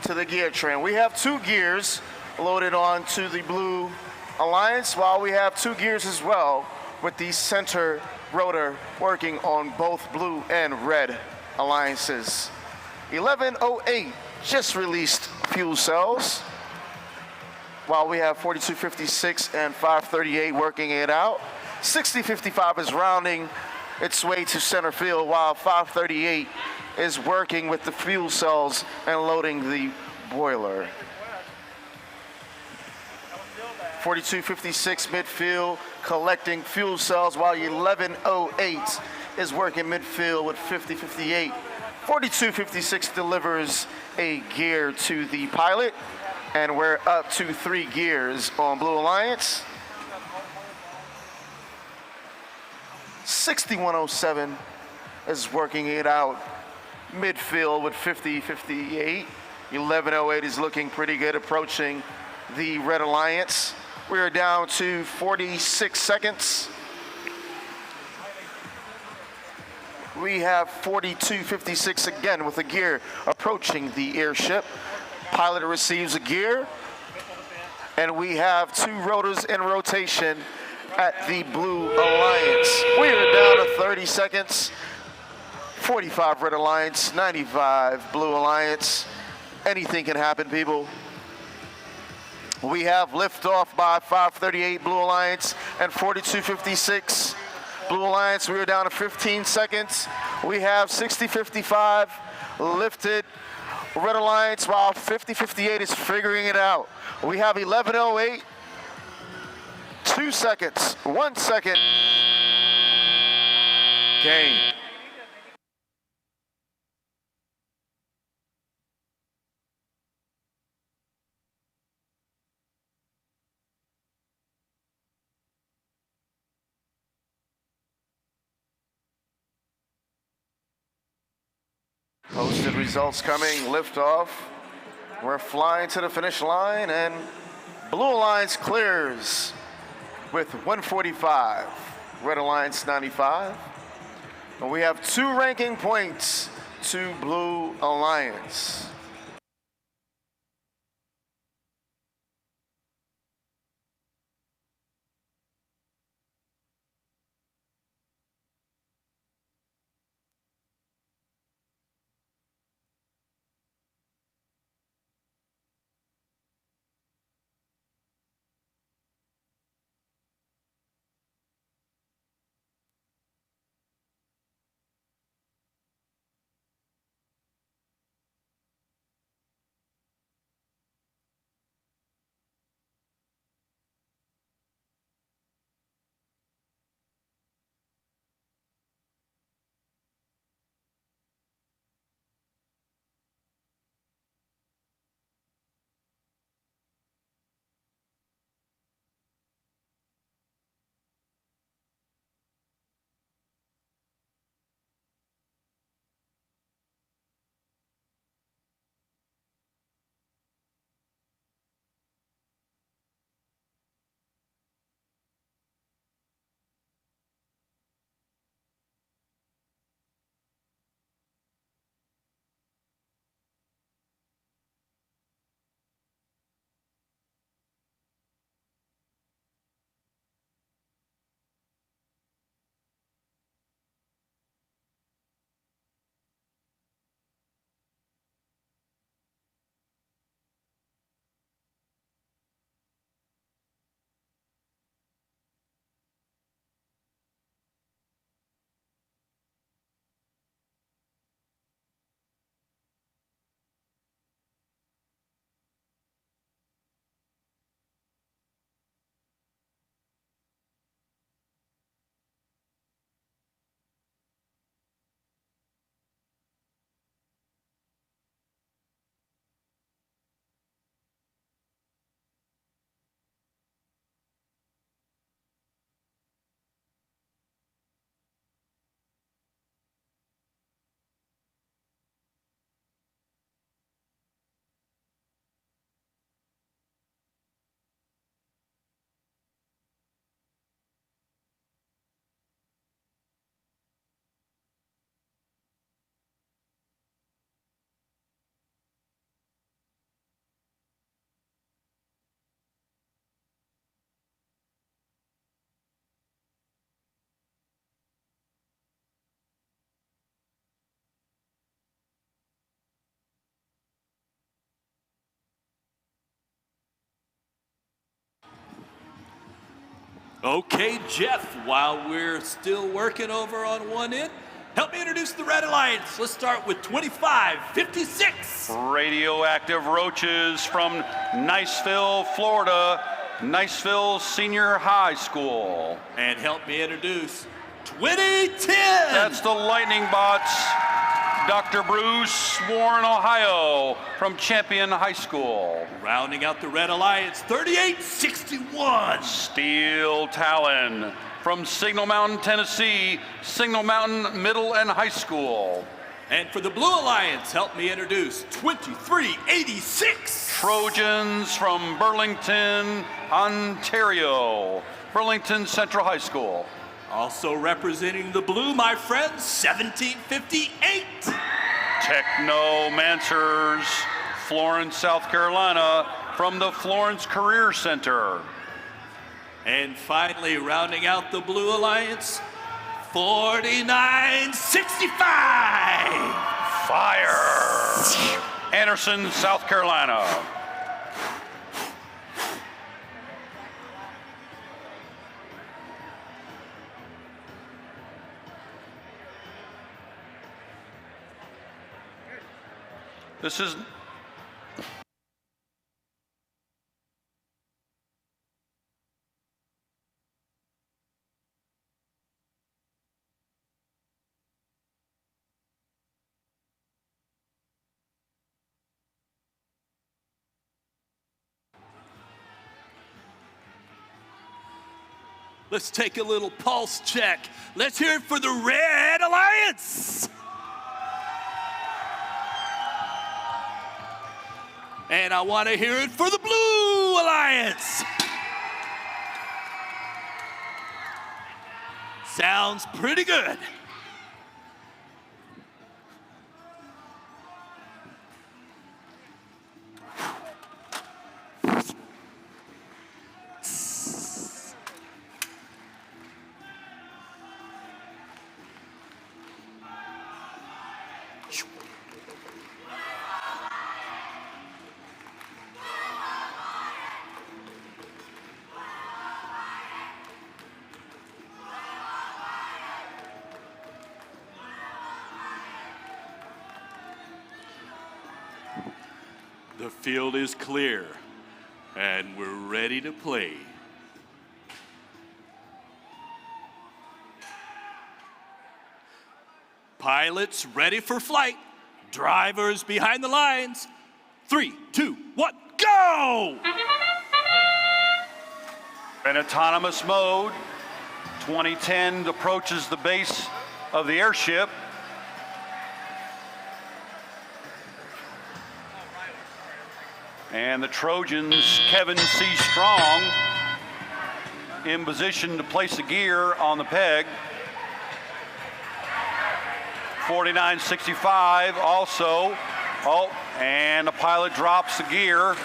to the gear train. We have 2 gears loaded onto the Blue Alliance, while we have 2 gears as well with the center rotor working on both Blue and Red Alliances. 1108 just released fuel cells, while we have 4256 and 538 working it out. 6055 is rounding its way to center field, while 538 is working with the fuel cells and loading the boiler. 4256 midfield collecting fuel cells, while 1108 is working midfield with 5058. 4256 delivers a gear to the pilot, and we're up to 3 gears on Blue Alliance. 6107 is working it out midfield with 5058. 1108 is looking pretty good, approaching the Red Alliance. We are down to 46 seconds. We have 4256 again with a gear approaching the airship. Pilot receives a gear, and we have 2 rotors in rotation at the Blue Alliance. We are down to 30 seconds. 45 Red Alliance, 95 Blue Alliance. Anything can happen, people. We have liftoff by 538 Blue Alliance and 4256 Blue Alliance. We are down to 15 seconds. We have 6055 lifted Red Alliance, while 5058 is figuring it out. We have 1108, 2 seconds, 1 second. Game. Posted results coming, liftoff. We're flying to the finish line, and Blue Alliance clears with 145, Red Alliance 95. And we have 2 ranking points to Blue Alliance. Okay, Jeff, while we're still working over on one end, help me introduce the Red Alliance. Let's start with 2556. Radioactive Roaches from Niceville, Florida, Niceville Senior High School. And help me introduce 2010. That's the Lightning Bots, Dr. Bruce Warren, Ohio, from Champion High School. Rounding out the Red Alliance, 3861. Steel Talon from Signal Mountain, Tennessee, Signal Mountain Middle and High School. And for the Blue Alliance, help me introduce 2386. Trojans from Burlington, Ontario, Burlington Central High School. Also representing the blue, my friends, 1758. Technomancers, Florence, South Carolina, from the Florence Career Center. And finally, rounding out the Blue Alliance, 4965. Fire! Anderson, South Carolina. This is Let's take a little pulse check. Let's hear it for the Red Alliance. And I want to hear it for the Blue Alliance. Sounds pretty good. The field is clear, and we're ready to play. Pilots ready for flight. Drivers behind the lines. 3, 2, 1, go! in autonomous mode. 2010 approaches the base of the airship. And the Trojans, Kevin C. Strong, in position to place a gear on the peg. 4965 also. Oh, and the pilot drops the gear.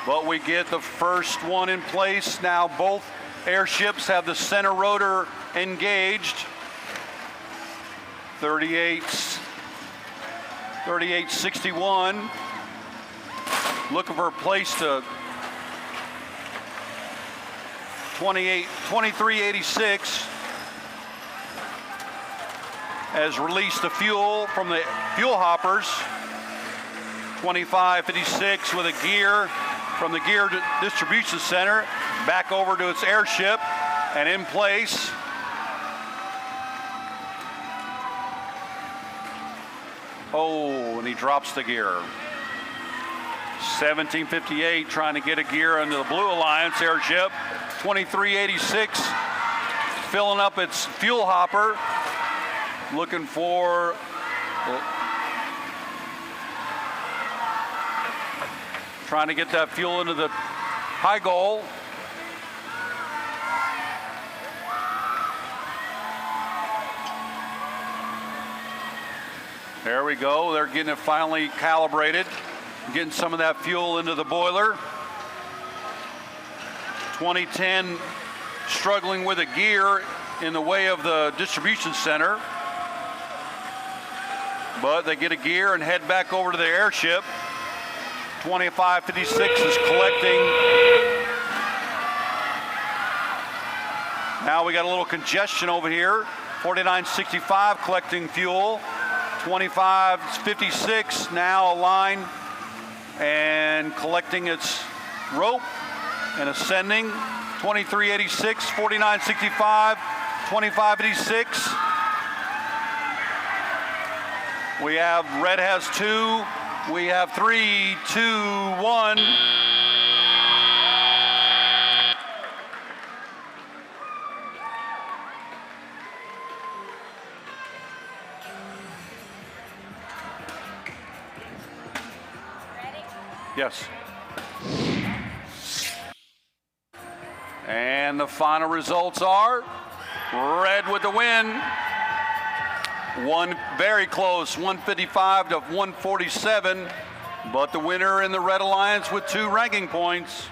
But we get the first one in place. Now both airships have the center rotor engaged. 3861. Looking for a place to 2386 has released the fuel from the fuel hoppers. 2556 with a gear from the gear distribution center back over to its airship and in place. Oh, and he drops the gear. 1758 trying to get a gear into the Blue Alliance airship. 2386 filling up its fuel hopper, looking for trying to get that fuel into the high goal. There we go. They're getting it finally calibrated, getting some of that fuel into the boiler. 2010 struggling with a gear in the way of the distribution center. But they get a gear and head back over to the airship. 2556 is collecting Now we got a little congestion over here. 4965 collecting fuel. 2556 now aligned and collecting its rope and ascending. 2386, 4965, 2586. We have red has 2. We have 3, 2, 1. Yes. And the final results are red with the win. One very close, 155 to 147, but the winner in the Red Alliance with 2 ranking points.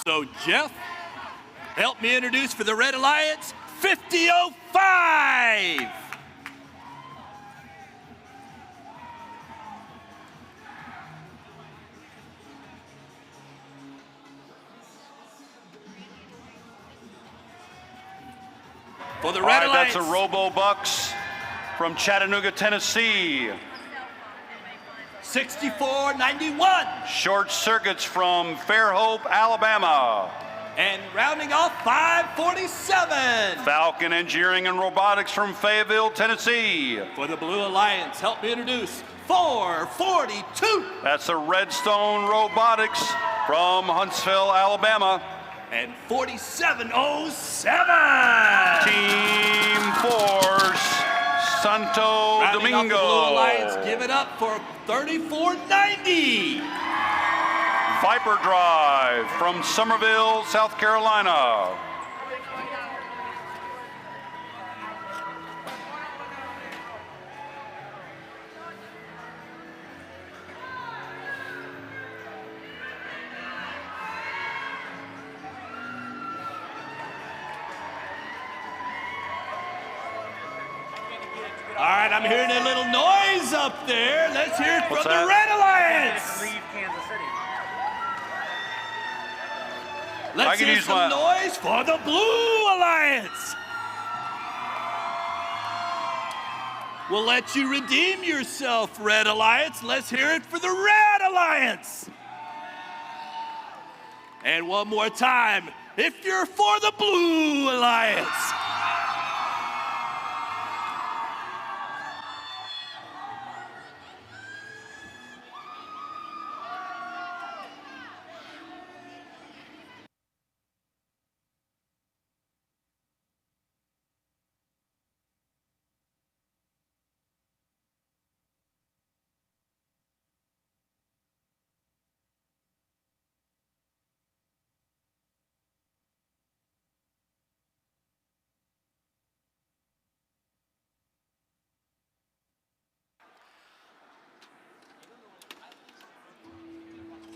So Jeff, help me introduce for the Red Alliance, 5005. For the Red Alliance. That's a Robo Bucks from Chattanooga, Tennessee. 6491. Short Circuits from Fairhope, Alabama. And rounding off 547. Falcon Engineering and Robotics from Fayetteville, Tennessee. For the Blue Alliance, help me introduce 442. That's the Redstone Robotics from Huntsville, Alabama. And 4707. Team Force Santo Rounding off the Domingo. Blue Alliance, give it up for 3490. Viper Drive from Summerville, South Carolina. All right, I'm hearing a little noise up there. Let's hear it What's from that? the Red Alliance. I Let's can hear use some my- noise for the Blue Alliance. We'll let you redeem yourself, Red Alliance. Let's hear it for the Red Alliance. And one more time, if you're for the Blue Alliance.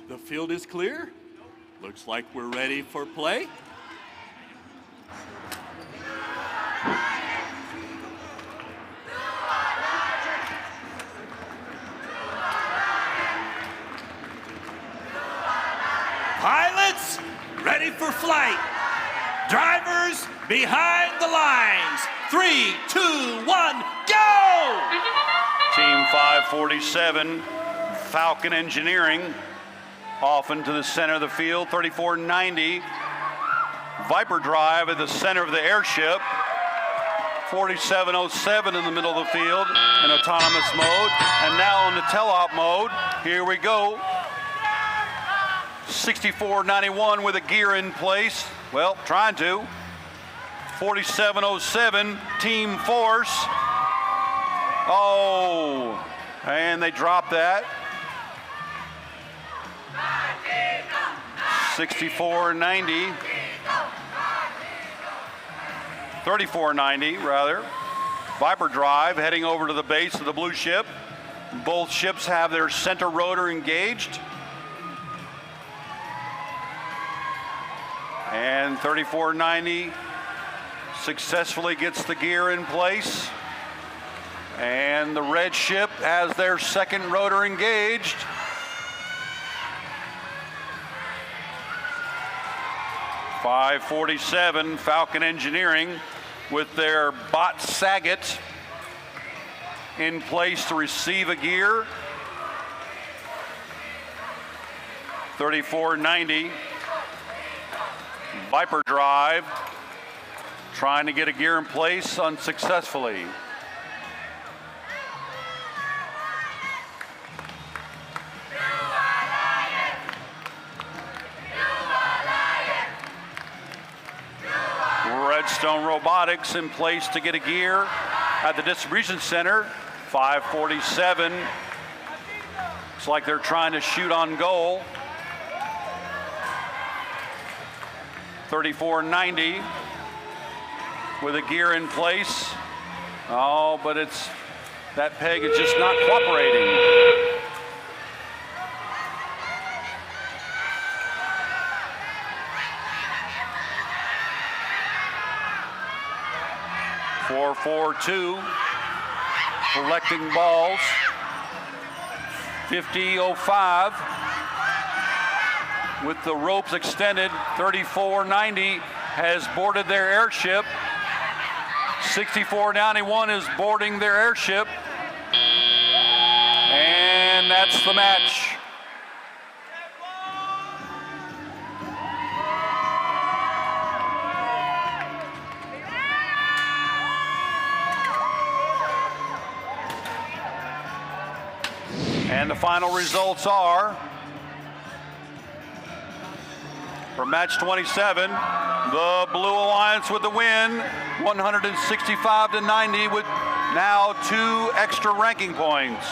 The field is clear. Looks like we're ready for play. Pilots, ready for flight. Drivers, behind the lines. 3, 2, 1, go! Team 547, Falcon Engineering, off into the center of the field, 3490. Viper Drive at the center of the airship, 4707 in the middle of the field in autonomous mode, and now in the teleop mode. Here we go. 6491 with a gear in place. Well, trying to. 4707, Team Force. Oh, and they dropped that. 6490. 3490, rather. Viper Drive heading over to the base of the blue ship. Both ships have their center rotor engaged. And 3490 successfully gets the gear in place. And the red ship has their second rotor engaged. .547 Falcon Engineering with their bot Saget in place to receive a gear. 3490 Viper Drive trying to get a gear in place unsuccessfully. Redstone Robotics in place to get a gear at the distribution center. 547. Looks like they're trying to shoot on goal. 3490 with a gear in place. Oh, but that peg is just not cooperating. .442 collecting balls. 50.05 with the ropes extended. 3490 has boarded their airship. 6491 is boarding their airship. And that's the match. And the final results are, for match 27, the Blue Alliance with the win, 165-90 with Now 2 extra ranking points.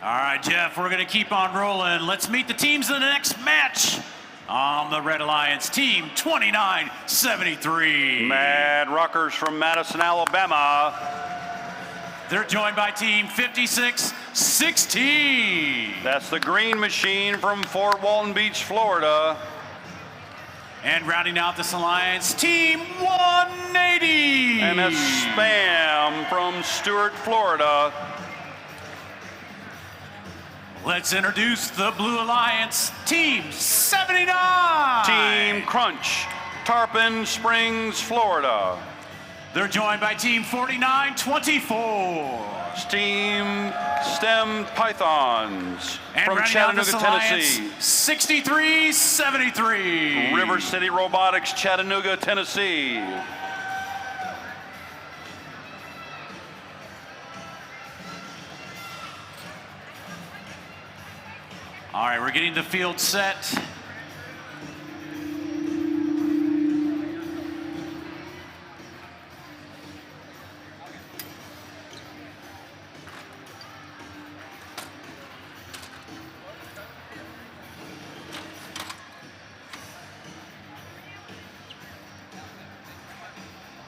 All right, Jeff, we're going to keep on rolling. Let's meet the teams in the next match. On the Red Alliance, team 2973. Mad Ruckers from Madison, Alabama. They're joined by team 5616. That's the Green Machine from Fort Walton Beach, Florida. And rounding out this alliance, team 180. And that's Spam from Stuart, Florida. Let's introduce the Blue Alliance, Team 79. Team Crunch, Tarpon Springs, Florida. They're joined by Team 4924. Team STEM Pythons and from Chattanooga, Tennessee. 6373. River City Robotics, Chattanooga, Tennessee. All right, we're getting the field set.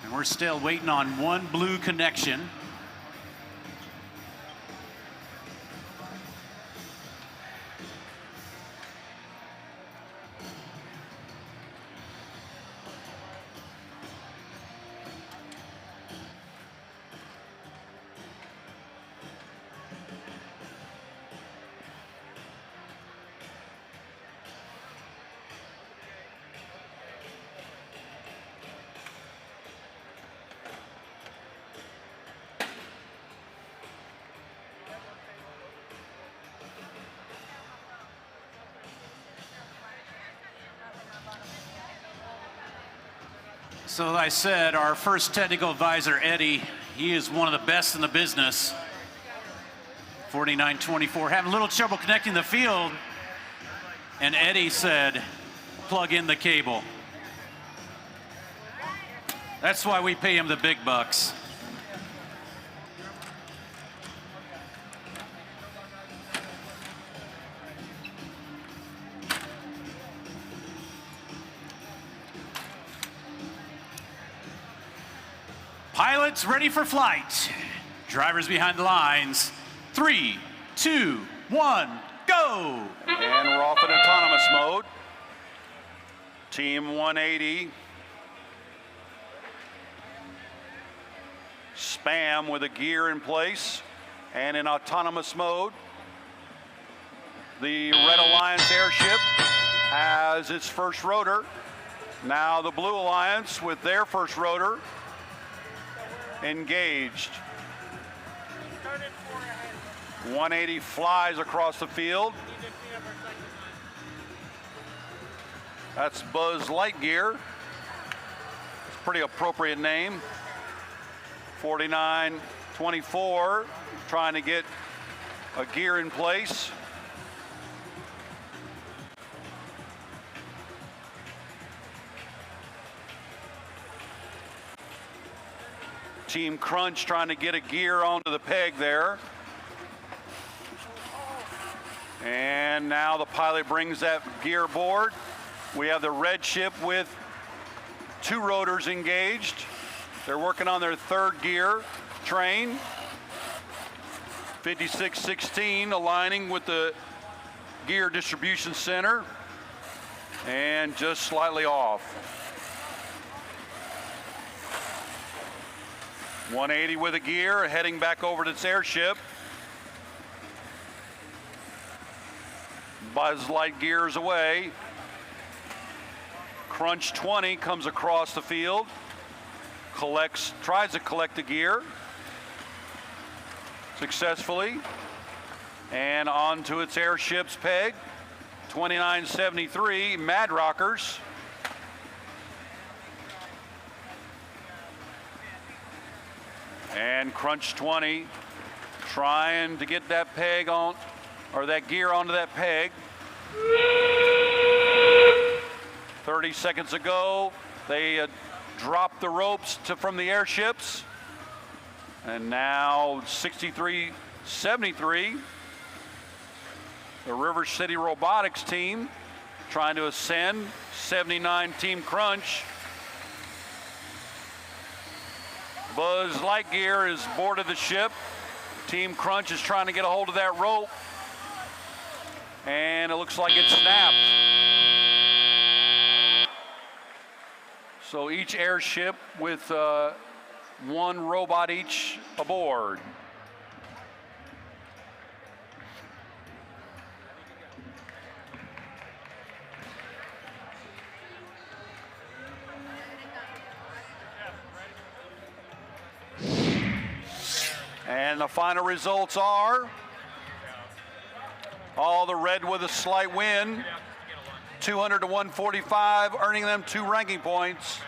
And we're still waiting on one blue connection. So as I said, our first technical advisor, Eddie, he is one of the best in the business. 49-24, having a little trouble connecting the field. And Eddie said, plug in the cable. That's why we pay him the big bucks. Pilots ready for flight. Drivers behind the lines. 3, 2, 1, go! And we're off in autonomous mode. Team 180. Spam with a gear in place and in autonomous mode. The Red Alliance airship has its first rotor. Now the Blue Alliance with their first rotor engaged. 180 flies across the field. That's Buzz Lightyear. It's a pretty appropriate name. 49-24, trying to get a gear in place. Team Crunch trying to get a gear onto the peg there. And now the pilot brings that gear aboard. We have the red ship with 2 rotors engaged. They're working on their third gear train. 5616 aligning with the gear distribution center. And just slightly off. 180 with a gear, heading back over to its airship. Buzz Lightyear's away. Crunch 20 comes across the field. Tries to collect the gear successfully, and onto its airship's peg. 2973 Mad Rockers. And Crunch 20 trying to get that peg on, or that gear onto that peg. 30 seconds ago, they dropped the ropes from the airships. And now 63-73, the River City Robotics team trying to ascend. 79 Team Crunch. Buzz Lightyear is boarded the ship. Team Crunch is trying to get a hold of that rope. And it looks like it snapped. So each airship with 1 robot each aboard. And the final results are all the red with a slight win, 200 to 145, earning them 2 ranking points.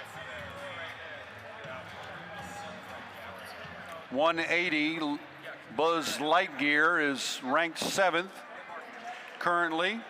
180, Buzz Lightyear is ranked 7th currently.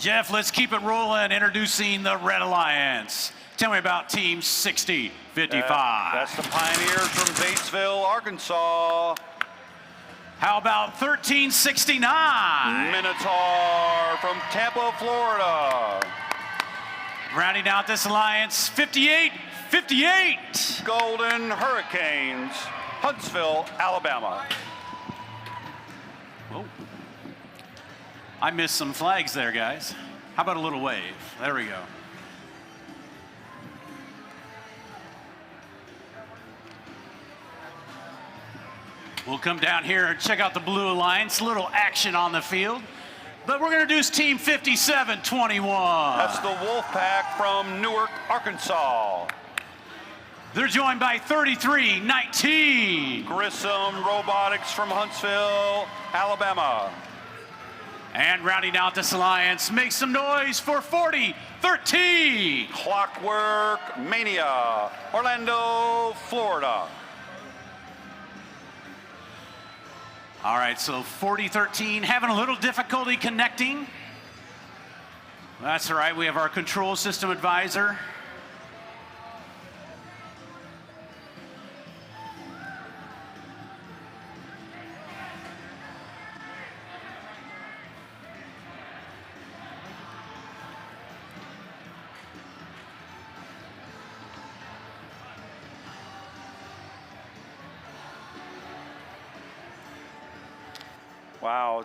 Jeff, let's keep it rolling. Introducing the Red Alliance. Tell me about Team 6055. That's the Pioneers from Batesville, Arkansas. How about 1369? Minotaur from Tampa, Florida. Rounding out this alliance, 5858. Golden Hurricanes, Huntsville, Alabama. Whoa. I missed some flags there, guys. How about a little wave? There we go. We'll come down here and check out the Blue Alliance. A little action on the field. But we're going to introduce Team 5721. That's the Wolfpack from Newark, Arkansas. They're joined by 3319. Grissom Robotics from Huntsville, Alabama. And rounding out this alliance, make some noise for 4013. Clockwork Mania, Orlando, Florida. All right, so 4013 having a little difficulty connecting. That's all right, we have our control system advisor. Wow.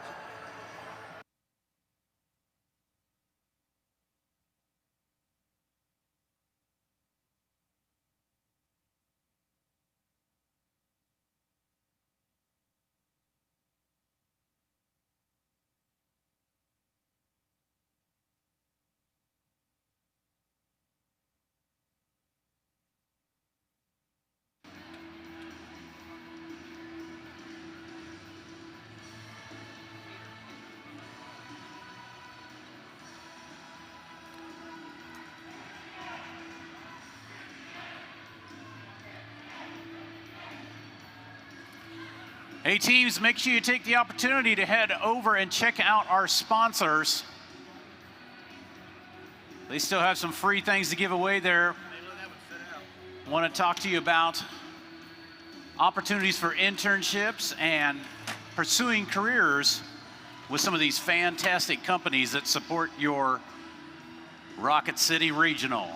Hey teams, make sure you take the opportunity to head over and check out our sponsors. They still have some free things to give away there. I want to talk to you about opportunities for internships and pursuing careers with some of these fantastic companies that support your Rocket City Regional.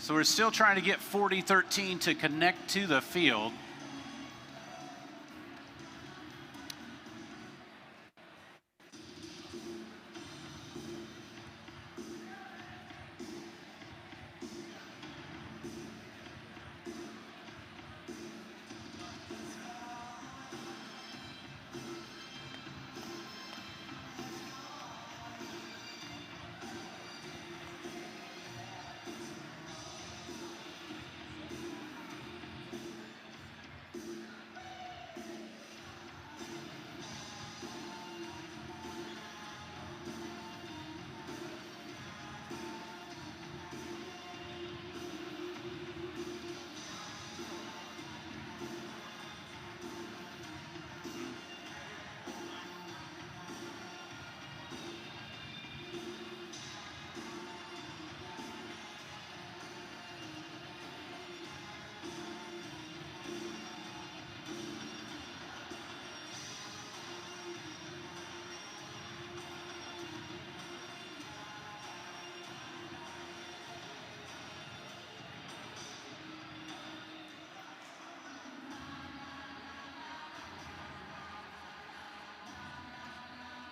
So we're still trying to get 4013 to connect to the field.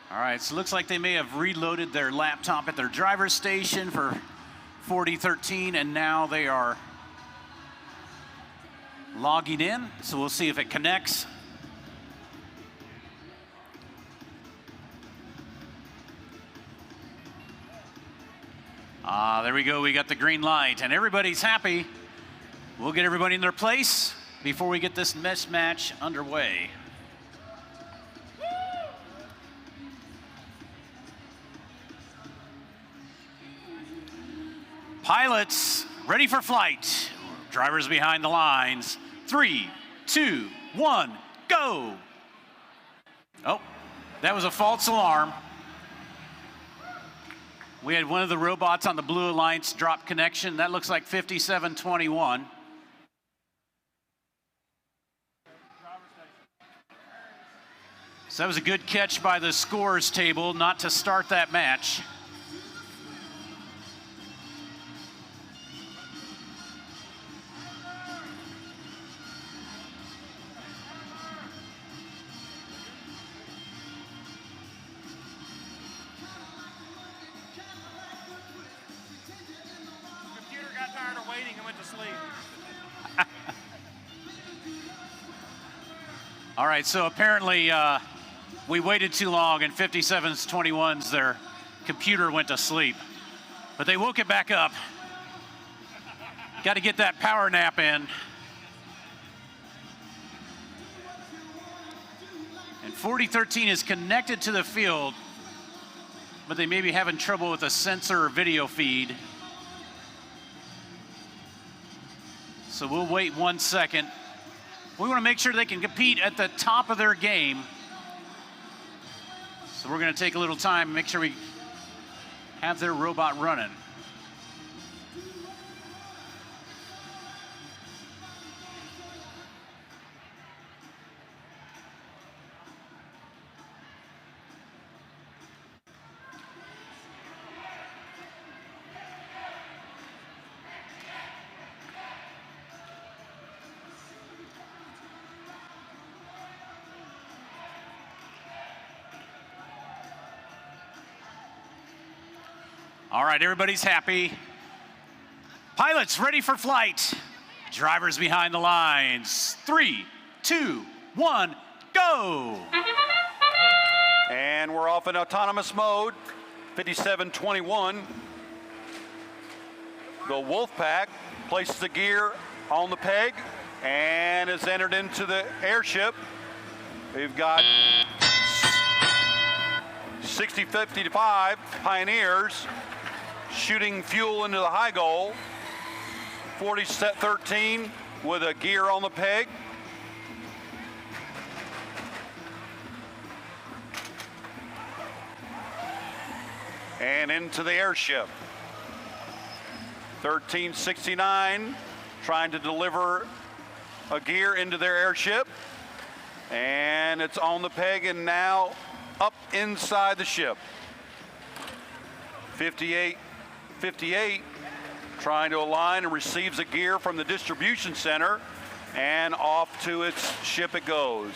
All right, so it looks like they may have reloaded their laptop at their driver's station for 4013, and now they are logging in. So we'll see if it connects. There we go, we got the green light, and everybody's happy. We'll get everybody in their place before we get this mismatch underway. Pilots, ready for flight. Drivers behind the lines. 3, 2, 1, go. Oh, that was a false alarm. We had one of the robots on the Blue Alliance drop connection. That looks like 5721. So that was a good catch by the scores table not to start that match. Computer got tired of waiting and went to sleep. All right, so apparently we waited too long, and 5721's their computer went to sleep. But they woke it back up. Got to get that power nap in. And 4013 is connected to the field, but they may be having trouble with a sensor or video feed. So we'll wait 1 second. We want to make sure they can compete at the top of their game. So we're going to take a little time and make sure we have their robot running. All right, everybody's happy. Pilots ready for flight. Drivers behind the lines. 3, 2, 1, go. And we're off in autonomous mode. 5721. The Wolfpack places the gear on the peg and is entered into the airship. We've got 6055 Pioneers shooting fuel into the high goal. 4013 with a gear on the peg. And into the airship. 1369 trying to deliver a gear into their airship. And it's on the peg and now up inside the ship. 5858 trying to align and receives a gear from the distribution center, and off to its ship it goes.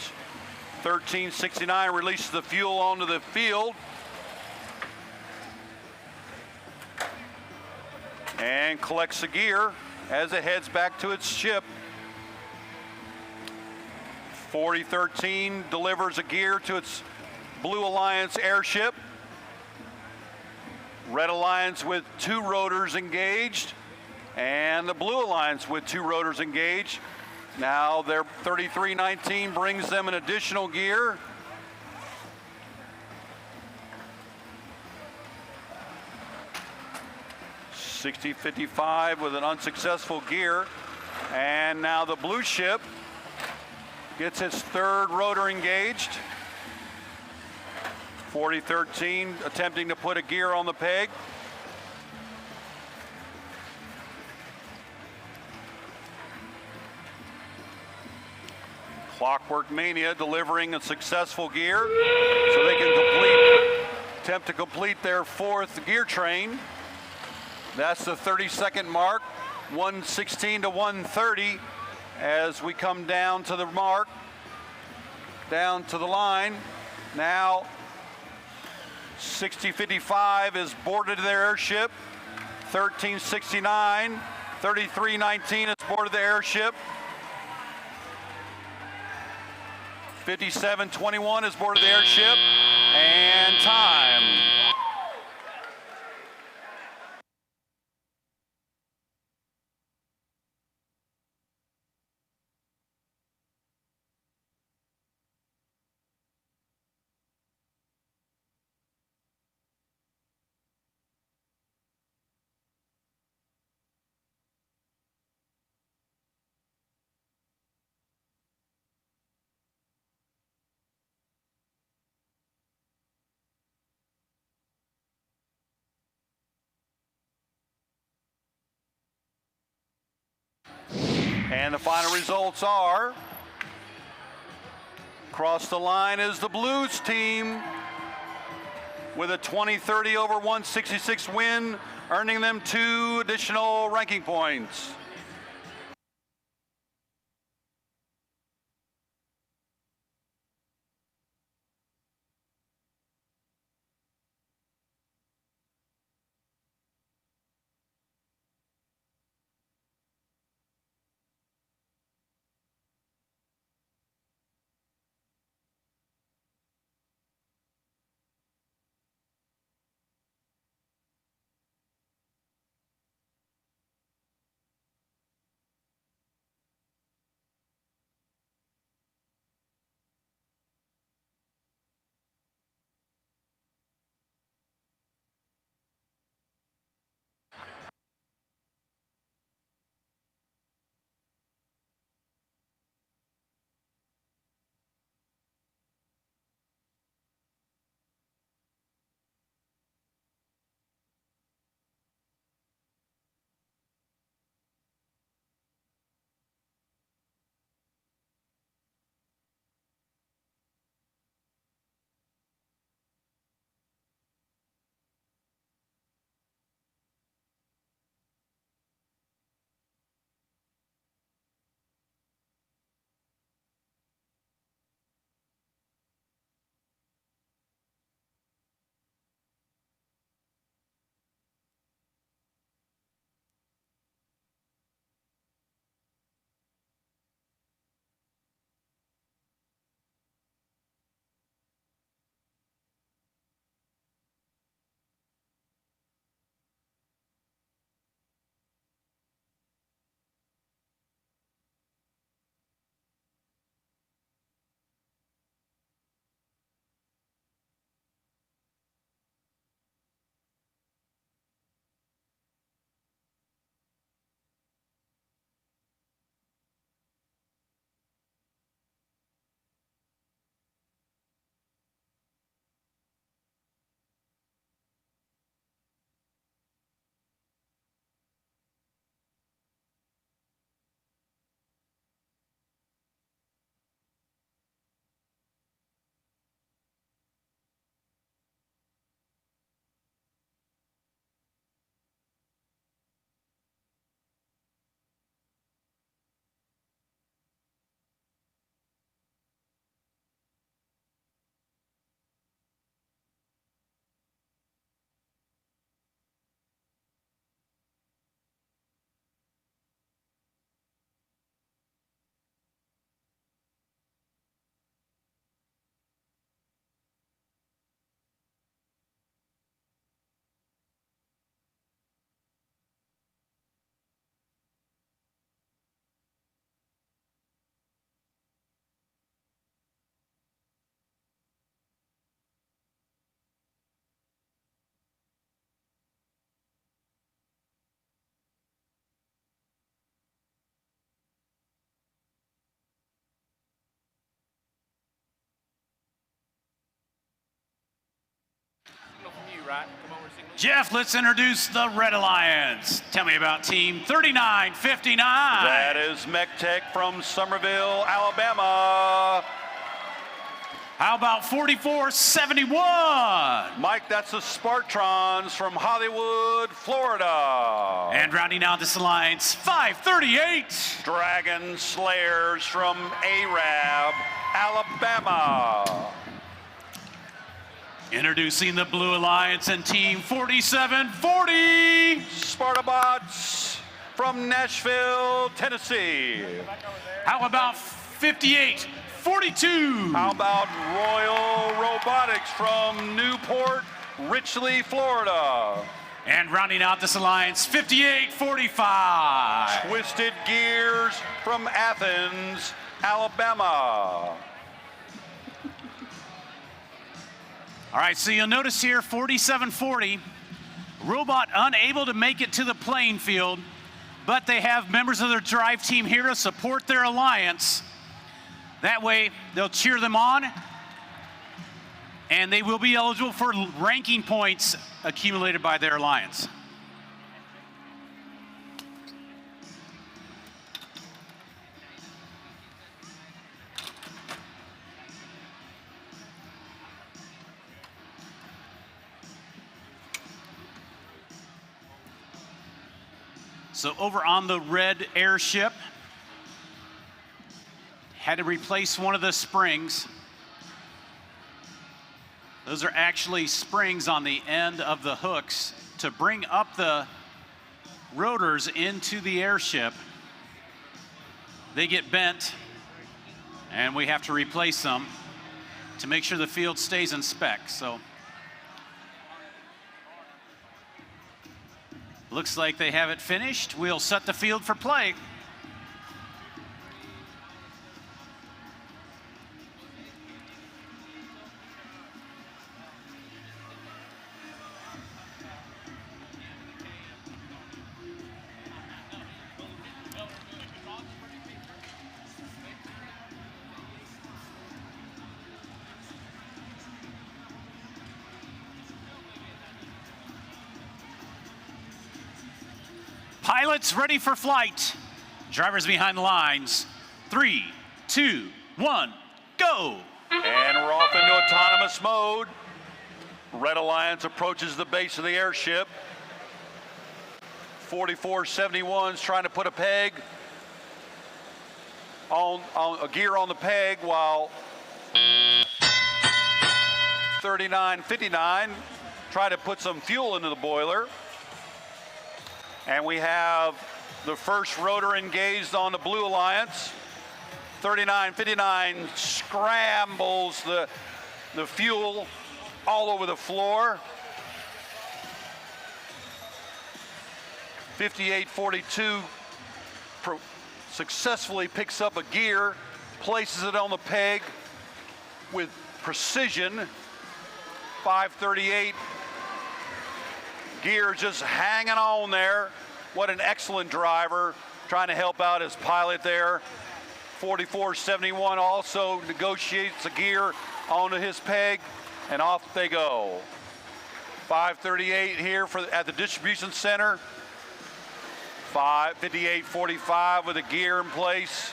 1369 releases the fuel onto the field and collects the gear as it heads back to its ship. 4013 delivers a gear to its Blue Alliance airship. Red Alliance with 2 rotors engaged, and the Blue Alliance with 2 rotors engaged. Now their 3319 brings them an additional gear. $60.55 with an unsuccessful gear, and now the blue ship gets its 3rd rotor engaged. 4013 attempting to put a gear on the peg. Clockwork Mania delivering a successful gear so they can attempt to complete their 4th gear train. That's the 30-second mark, 116 to 130 as we come down to the mark, down to the line. Now 6055 is boarded their airship. 1369, 3319 is boarded the airship. 5721 is boarded the airship, and time. And the final results are, across the line is the Blues team with a 20-30 over 166 win, earning them 2 additional ranking points. Jeff, let's introduce the Red Alliance. Tell me about Team 3959. That is MECTEC from Summerville, Alabama. How about 4471? Mike, that's the Spartrons from Hollywood, Florida. And rounding out this alliance, 538. Dragon Slayers from Arab, Alabama. Introducing the Blue Alliance and Team 4740. Spartabots from Nashville, Tennessee. How about 5842? How about Royal Robotics from Newport, Richley, Florida. And rounding out this alliance, 5845. Twisted Gears from Athens, Alabama. All right, so you'll notice here 4740, robot unable to make it to the playing field, but they have members of their drive team here to support their alliance. That way, they'll cheer them on, and they will be eligible for ranking points accumulated by their alliance. So over on the red airship, had to replace one of the springs. Those are actually springs on the end of the hooks to bring up the rotors into the airship. They get bent, and we have to replace them to make sure the field stays in spec. So looks like they have it finished. We'll set the field for play. Pilots ready for flight. Drivers behind the lines. 3, 2, 1, go. And we're off into autonomous mode. Red Alliance approaches the base of the airship. 4471's trying to put a peg on a gear on the peg, while 3959 try to put some fuel into the boiler. And we have the first rotor engaged on the Blue Alliance. 3959 scrambles the fuel all over the floor. 5842 successfully picks up a gear, places it on the peg with precision. 538 gear just hanging on there. What an excellent driver, trying to help out his pilot there. 4471 also negotiates a gear onto his peg, and off they go. 538 here at the distribution center. 5845 with a gear in place.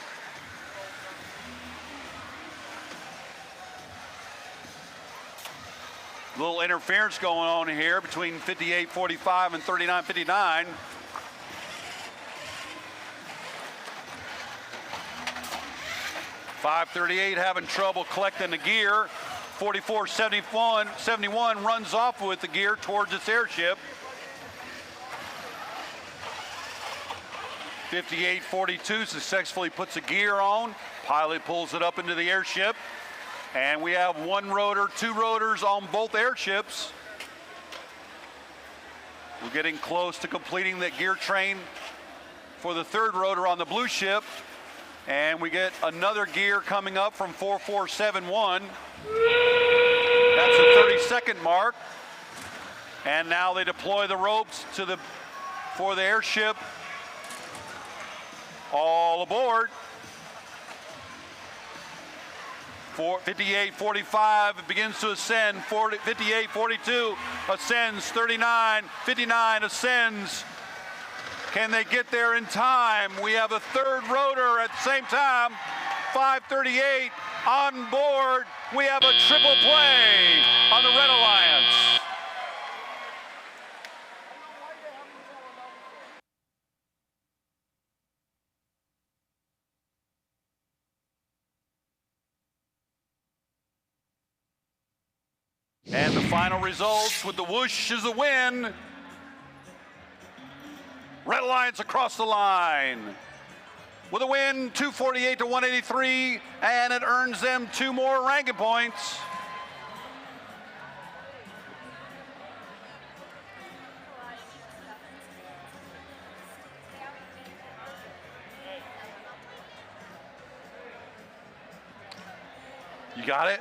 Little interference going on here between 5845 and 3959. .538 having trouble collecting the gear. 4471 runs off with the gear towards its airship. 5842 successfully puts a gear on. Pilot pulls it up into the airship. And we have one rotor, two rotors on both airships. We're getting close to completing the gear train for the third rotor on the blue ship. And we get another gear coming up from 4471. That's the 30-second mark. And now they deploy the ropes for the airship. All aboard. 5845, it begins to ascend. 5842 ascends. 3959 ascends. Can they get there in time? We have a third rotor at the same time. 538 on board. We have a triple play on the Red Alliance. And the final results with the whoosh is a win. Red Alliance across the line with a win, 248 to 183, and it earns them 2 more ranking points. You got it?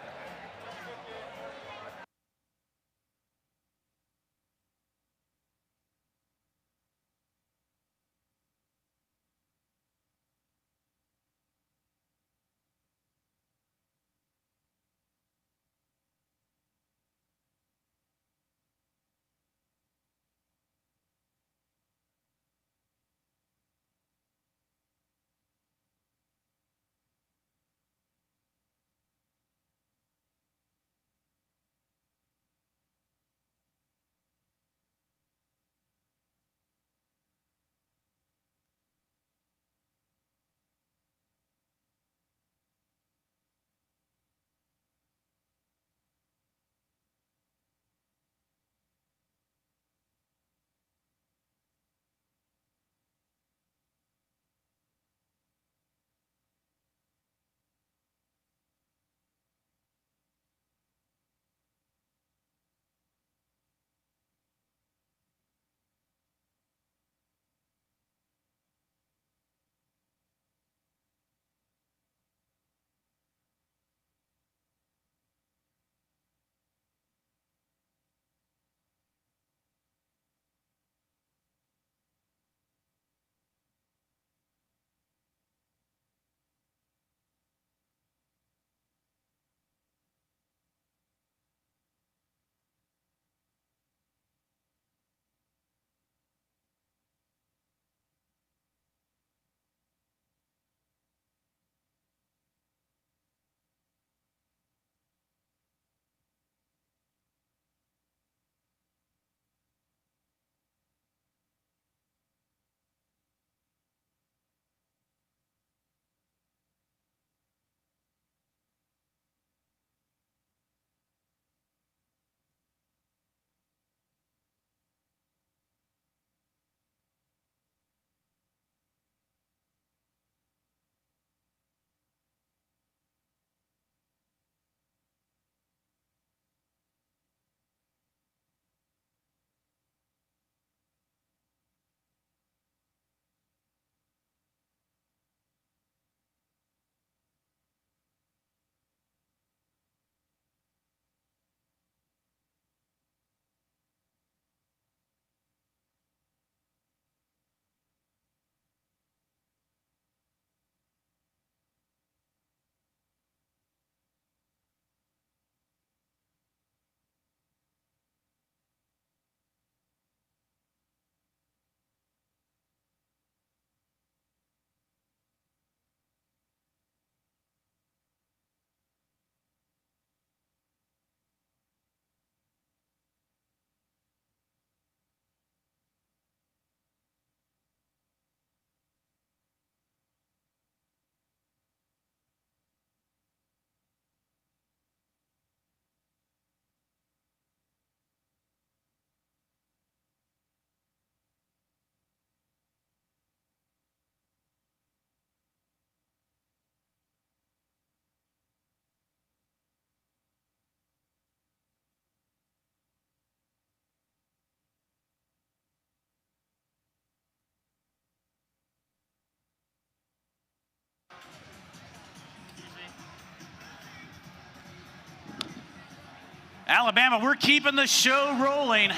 Alabama, we're keeping the show rolling.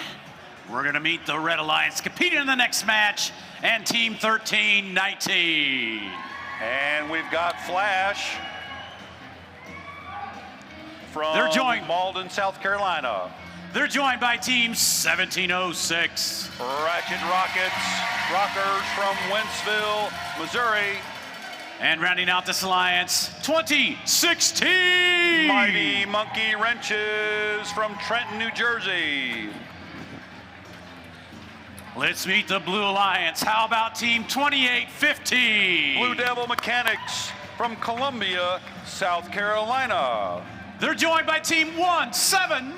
We're going to meet the Red Alliance competing in the next match, and Team 13-19. And we've got Flash from They're joined. Malden, South Carolina. They're joined by Team 1706. Ratchet Rockers from Wentzville, Missouri. And rounding out this alliance, 2016. Mighty Monkey Wrenches from Trenton, New Jersey. Let's meet the Blue Alliance. How about Team 2815? Blue Devil Mechanics from Columbia, South Carolina. They're joined by Team 179.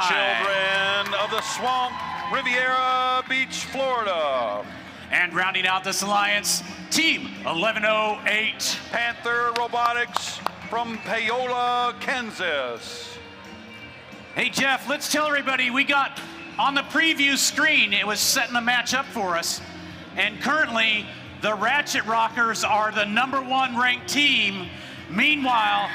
Children of the Swamp, Riviera Beach, Florida. And rounding out this alliance, Team 1108. Panther Robotics from Paola, Kansas. Hey Jeff, let's tell everybody we got on the preview screen, it was setting the match up for us. And currently, the Ratchet Rockers are the #1 ranked team. Meanwhile,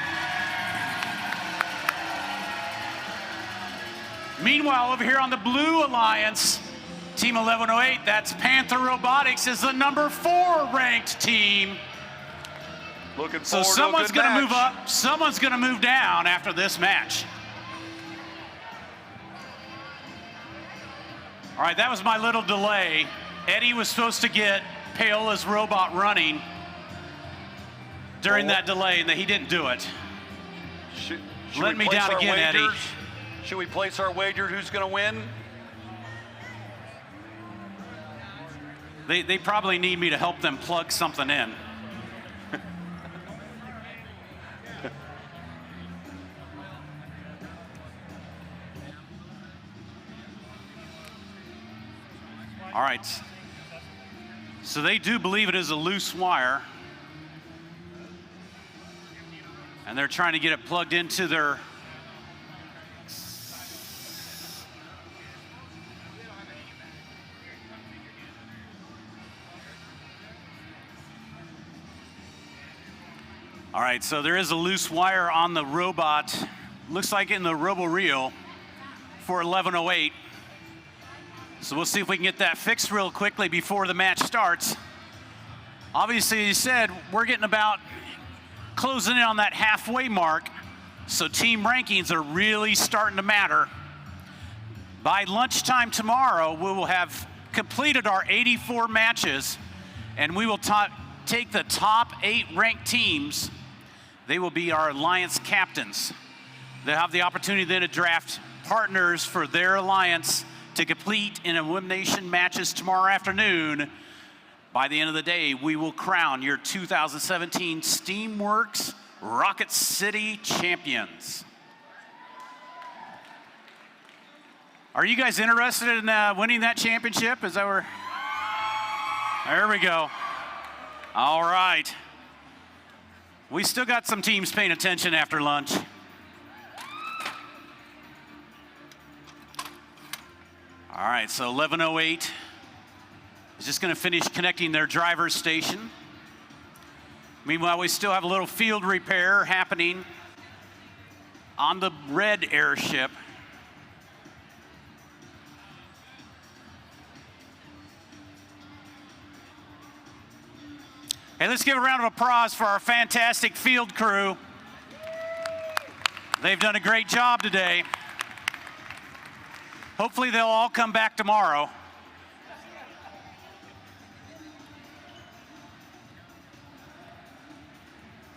over here on the Blue Alliance, Team 1108, that's Panther Robotics, is the #4 ranked team. Looking so forward someone's to a good going to move match. up, someone's going to move down after this match. All right, that was my little delay. Eddie was supposed to get Paola's robot running during that delay, and he didn't do it. Should Let we me place down our again, Eddie. wagers? Should we place our wager who's going to win? They probably need me to help them plug something in. All right. So they do believe it is a loose wire. And they're trying to get it plugged into their All right, so there is a loose wire on the robot. Looks like in the RoboReel for 1108. So we'll see if we can get that fixed real quickly before the match starts. Obviously, as you said, we're getting about closing in on that halfway mark. So team rankings are really starting to matter. By lunchtime tomorrow, we will have completed our 84 matches, and we will take the top 8 ranked teams. They will be our alliance captains. They'll have the opportunity then to draft partners for their alliance to complete in elimination matches tomorrow afternoon. By the end of the day, we will crown your 2017 Steamworks Rocket City champions. Are you guys interested in winning that championship? Is that where? There we go. All right. We still got some teams paying attention after lunch. All right, so 1108 is just going to finish connecting their driver's station. Meanwhile, we still have a little field repair happening on the red airship. Hey, let's give a round of applause for our fantastic field crew. They've done a great job today. Hopefully they'll all come back tomorrow.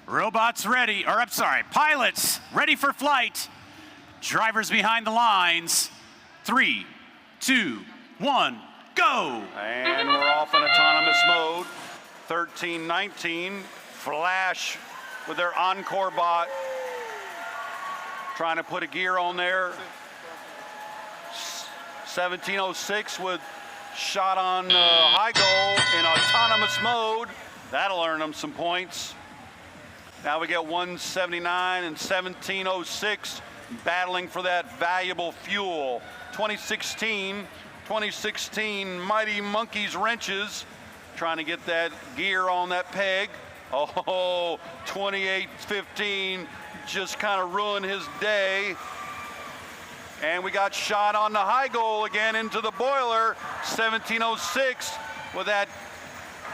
Robots ready, or I'm sorry, pilots ready for flight. Drivers behind the lines. 3, 2, 1, go! And we're off in autonomous mode. 1319, Flash with their Encore bot. Trying to put a gear on there. 1706 with shot on high goal in autonomous mode. That'll earn them some points. Now we get 179 and 1706 battling for that valuable fuel. 2016 Mighty Monkeys Wrenches trying to get that gear on that peg. Oh, 2815 just kind of ruined his day. And we got shot on the high goal again into the boiler. 1706 with that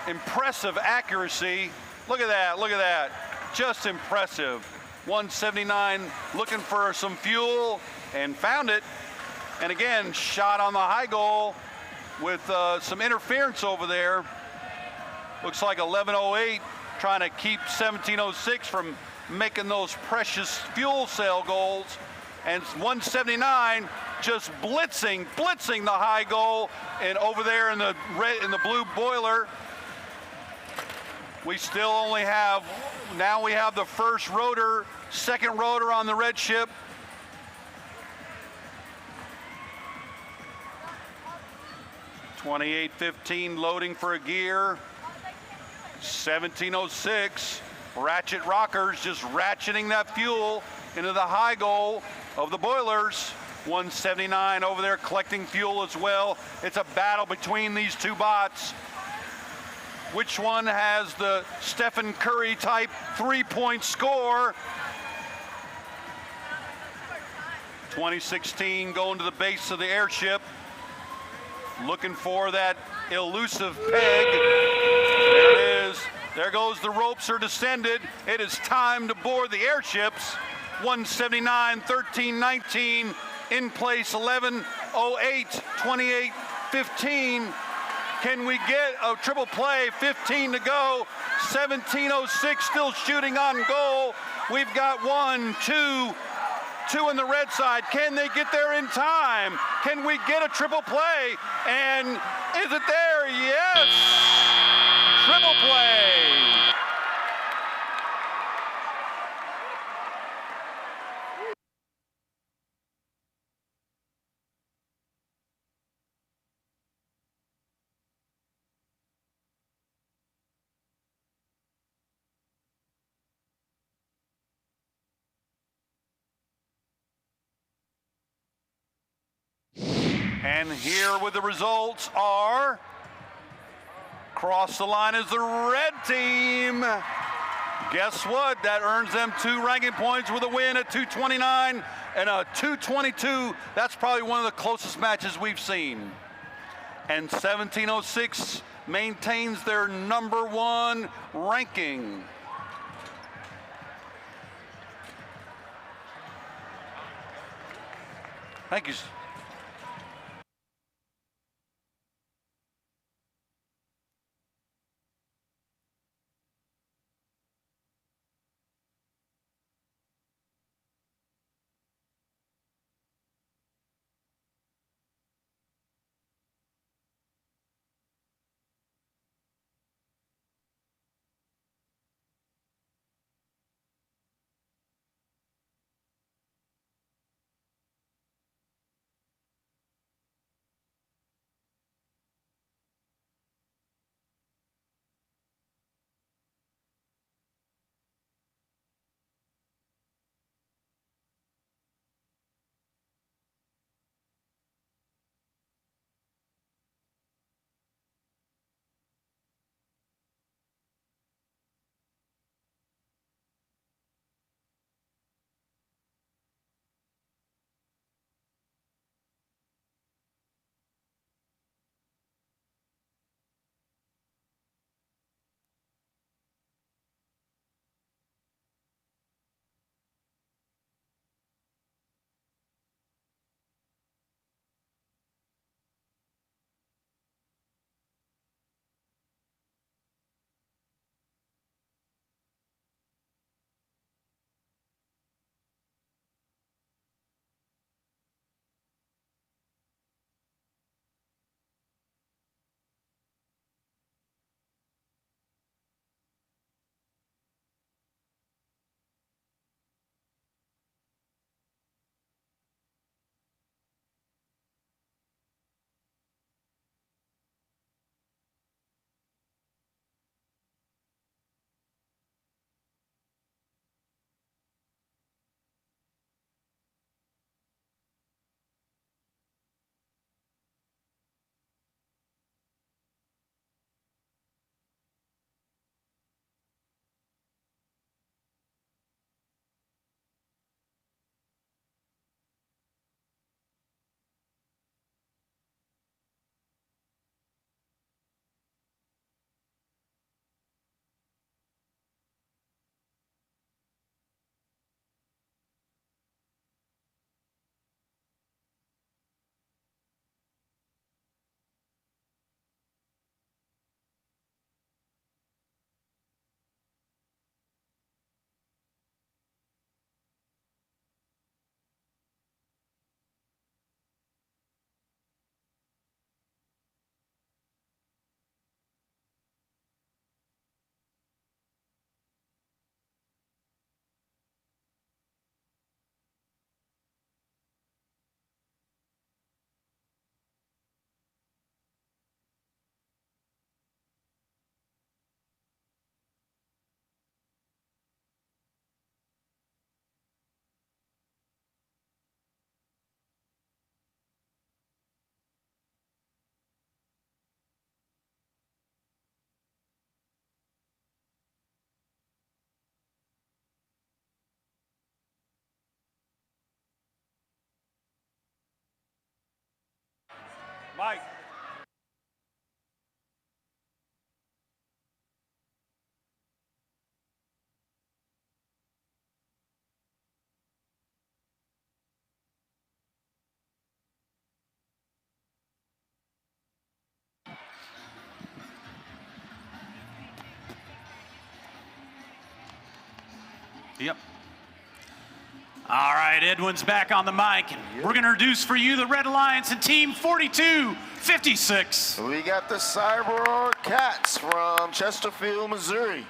impressive accuracy. Look at that, look at that. Just impressive. 179 looking for some fuel and found it. And again, shot on the high goal with some interference over there. Looks like 1108 trying to keep 1706 from making those precious fuel cell goals. And 179 just blitzing the high goal and over there in the blue boiler. We still only have, now we have the first rotor, second rotor on the red ship. (28:15) loading for a gear. 1706 ratchet rockers just ratcheting that fuel into the high goal of the boilers. 179 over there collecting fuel as well. It's a battle between these two bots. Which one has the Stephen Curry type 3-point score? 2016 going to the base of the airship, looking for that elusive peg. There it is. There goes the ropes are descended. It is time to board the airships. 179, 13, 19, in place 11, 08, 28, 15. Can we get a triple play? 15 to go. 1706 still shooting on goal. We've got 1, 2 on the red side. Can they get there in time? Can we get a triple play? And is it there? Yes! Triple play. And here with the results are, across the line is the red team. Guess what? That earns them 2 ranking points with a win at 229 and a 222. That's probably one of the closest matches we've seen. And 1706 maintains their #1 ranking. Thank you. Mike. Yep. All right, Edwin's back on the mic. We're going to introduce for you the Red Alliance and Team 4256. We got the Cyber Cats from Chesterfield, Missouri.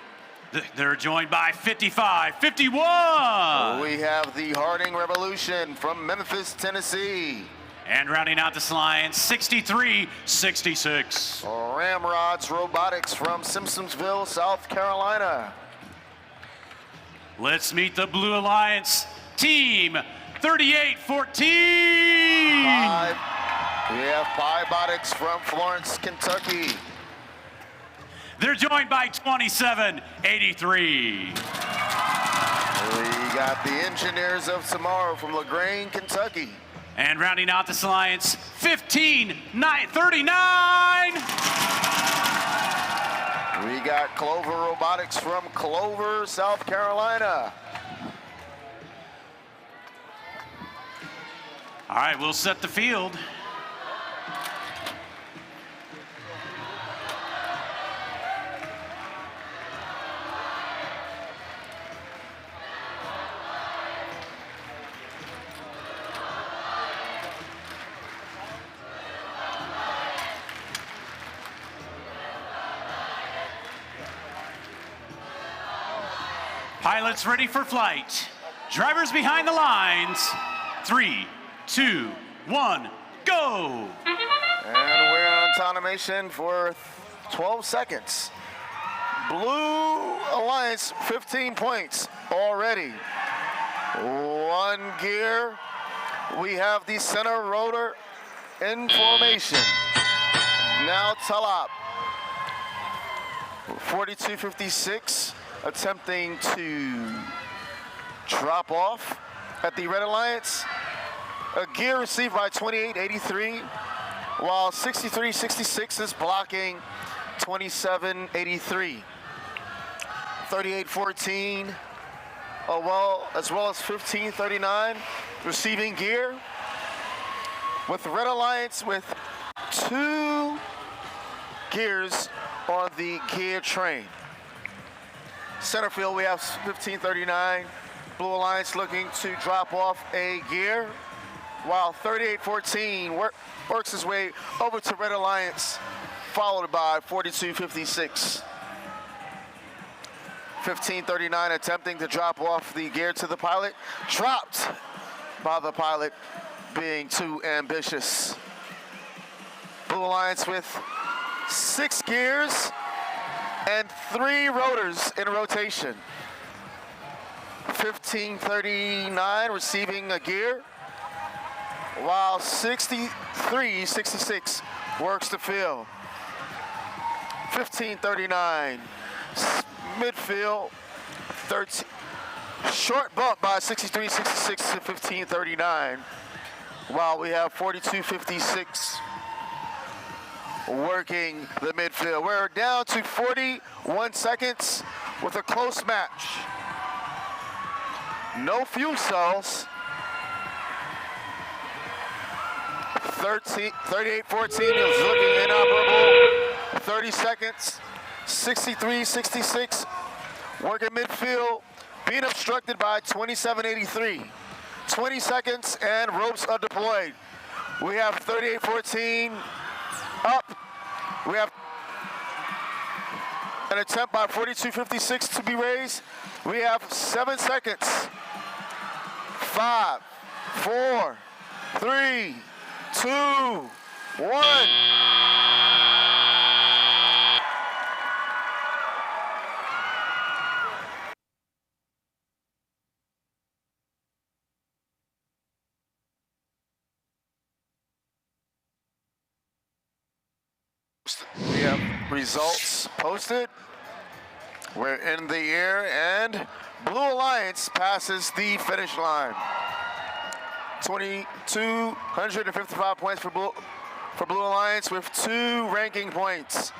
They're joined by 5551. We have the Harding Revolution from Memphis, Tennessee. And rounding out this alliance, 6366. Ramrods Robotics from Simpsonsville, South Carolina. Let's meet the Blue Alliance, Team 3814. We have Pibotics from Florence, Kentucky. They're joined by 2783. We got the Engineers of Tomorrow from LaGrange, Kentucky. And rounding out this alliance, 15939. We got Clover Robotics from Clover, South Carolina. All right, we'll set the field. Pilots ready for flight. Drivers behind the lines. 3, 2, 1, go! And we're on automation for 12 seconds. Blue Alliance, 15 points already. 1 gear. We have the center rotor in formation. Now Talop. 4256 attempting to drop off at the Red Alliance. A gear received by 2883, while 6366 is blocking 2783. 3814, as well as 1539 receiving gear, with Red Alliance with 2 gears on the gear train. Center field, we have 1539. Blue Alliance looking to drop off a gear, while 3814 works his way over to Red Alliance, followed by 4256. 1539 attempting to drop off the gear to the pilot, dropped by the pilot being too ambitious. Blue Alliance with 6 gears and 3 rotors in rotation. 1539 receiving a gear, while 6366 works the field. 1539 midfield, 13, short bump by 6366 to 1539, while we have 4256 working the midfield. We're down to 41 seconds with a close match. No fuel cells. 3814 is looking inoperable. 30 seconds. 6366 working midfield, being obstructed by 2783. 20 seconds and ropes are deployed. We have 3814 up. We have an attempt by 4256 to be raised. We have 7 seconds. 5, 4, 3, 2, 1. We have results posted. We're in the air, and Blue Alliance passes the finish line. 2,255 points for for Blue Alliance with 2 ranking points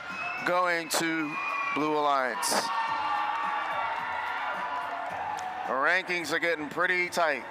going to Blue Alliance. The rankings are getting pretty tight.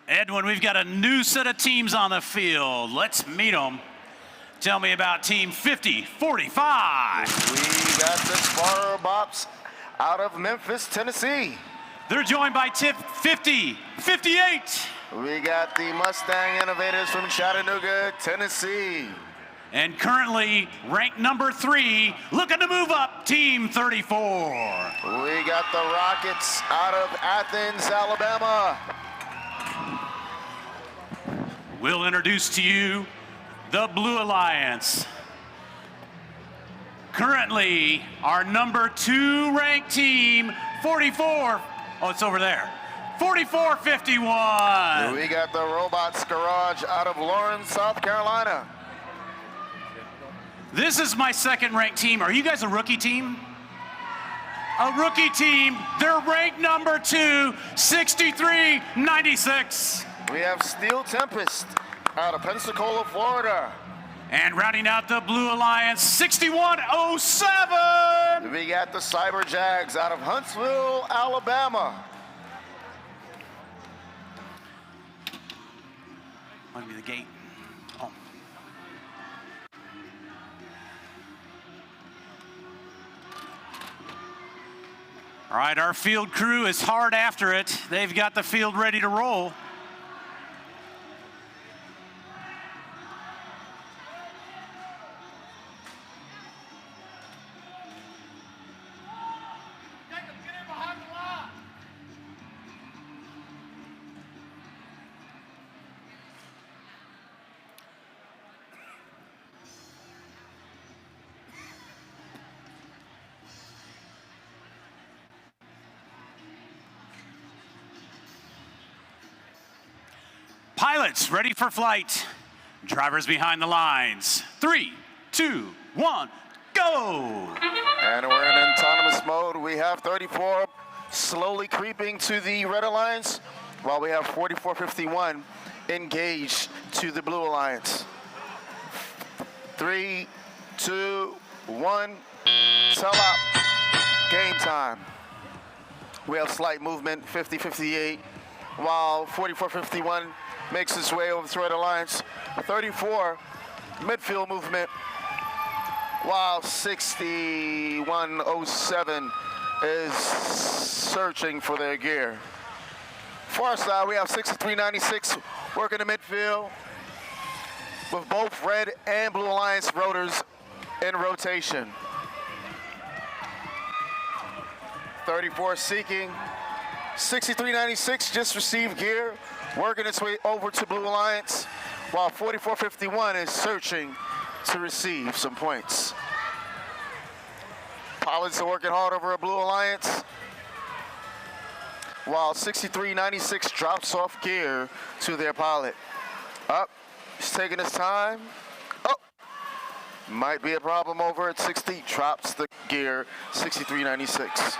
Edwin, we've got a new set of teams on the field. Let's meet them. Tell me about Team 5045. We got the Sparrow Bops out of Memphis, Tennessee. They're joined by Tip 5058. We got the Mustang Innovators from Chattanooga, Tennessee. And currently ranked number 3, looking to move up, Team 34. We got the Rockets out of Athens, Alabama. We'll introduce to you the Blue Alliance. Currently, our number 2 ranked team, 44. Oh, it's over there. 4451. We got the Robots Garage out of Lawrence, South Carolina. This is my 2nd ranked team. Are you guys a rookie team? A rookie team. They're ranked number 2, 6396. We have Steel Tempest out of Pensacola, Florida. And rounding out the Blue Alliance, 6107. We got the Cyber Jags out of Huntsville, Alabama. Might be the gate. Oh. All right, our field crew is hard after it. They've got the field ready to roll. Pilots, ready for flight. Drivers behind the lines. 3, 2, 1, go! And we're in autonomous mode. We have 34 slowly creeping to the Red Alliance, while we have 4451 engaged to the Blue Alliance. 3, 2, 1, sell out. Game time. We have slight movement, 50-58, while 4451 makes its way over to Red Alliance. 34, midfield movement, while 6107 is searching for their gear. Far side, we have 6396 working the midfield with both Red and Blue Alliance rotors in rotation. 34 seeking. 6396 just received gear, working its way over to Blue Alliance, while 4451 is searching to receive some points. Pilots are working hard over at Blue Alliance, while 6396 drops off gear to their pilot. Up, he's taking his time. Oh, might be a problem over at 60, drops the gear, 6396.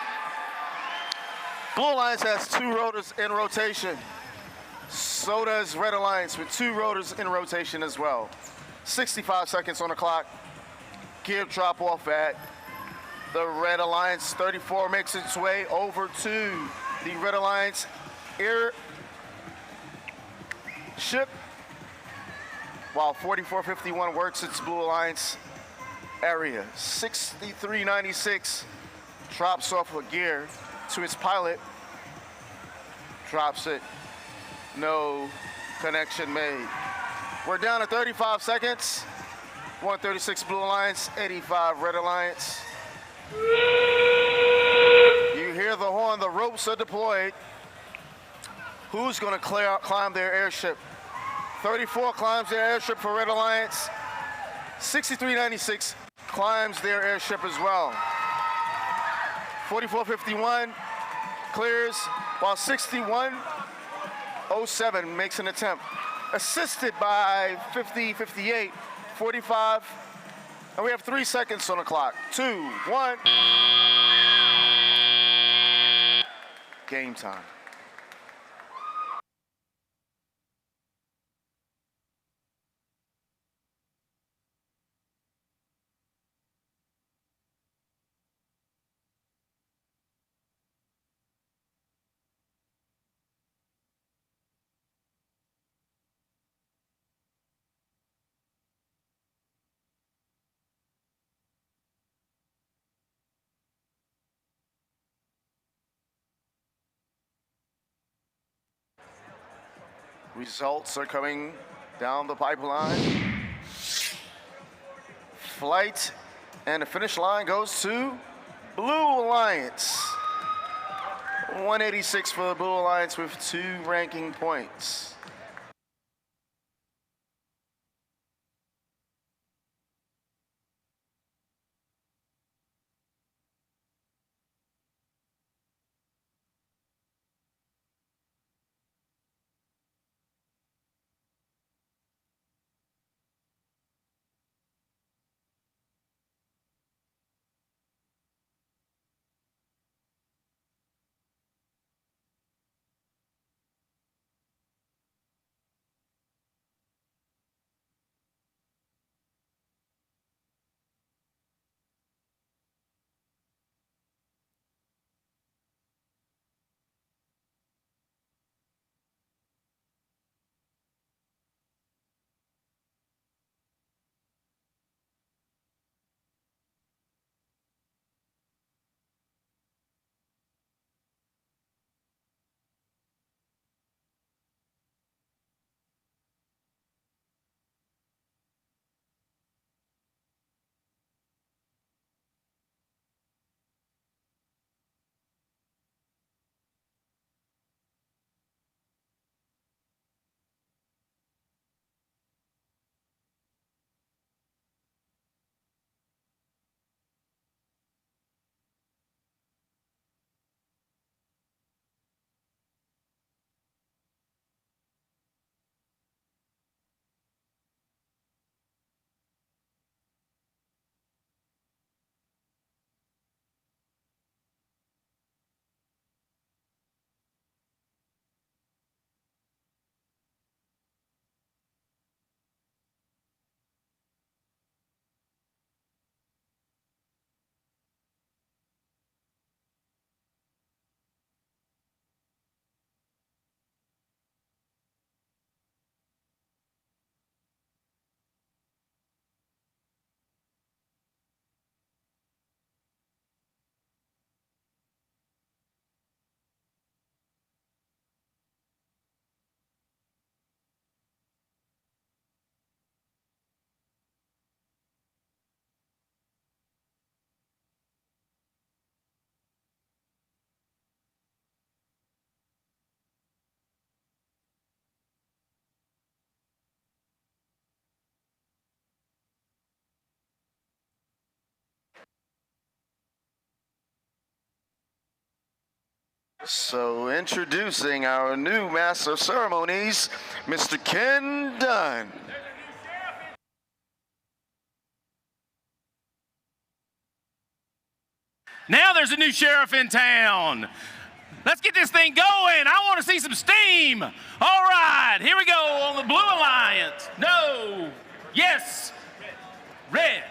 Blue Alliance has 2 rotors in rotation. So does Red Alliance with 2 rotors in rotation as well. 65 seconds on the clock. Gear drop off at the Red Alliance. 34 makes its way over to the Red Alliance air ship, while 4451 works its Blue Alliance area. 6396 drops off a gear to its pilot, drops it, no connection made. We're down to 35 seconds. 136 Blue Alliance, 85 Red Alliance. You hear the horn, the ropes are deployed. Who's gonna climb their airship? 34 climbs their airship for Red Alliance. 6396 climbs their airship as well. 4451 clears, while 6107 makes an attempt. Assisted by 5058, 45, and we have 3 seconds on the clock. 2, 1. Game time. Results are coming down the pipeline. Flight and the finish line goes to Blue Alliance. 186 for the Blue Alliance with 2 ranking points. So introducing our new Master of Ceremonies, Mr. Ken Dunn. Now there's a new sheriff in town. Let's get this thing going. I want to see some steam. All right, here we go on the Blue Alliance. No. Yes. Red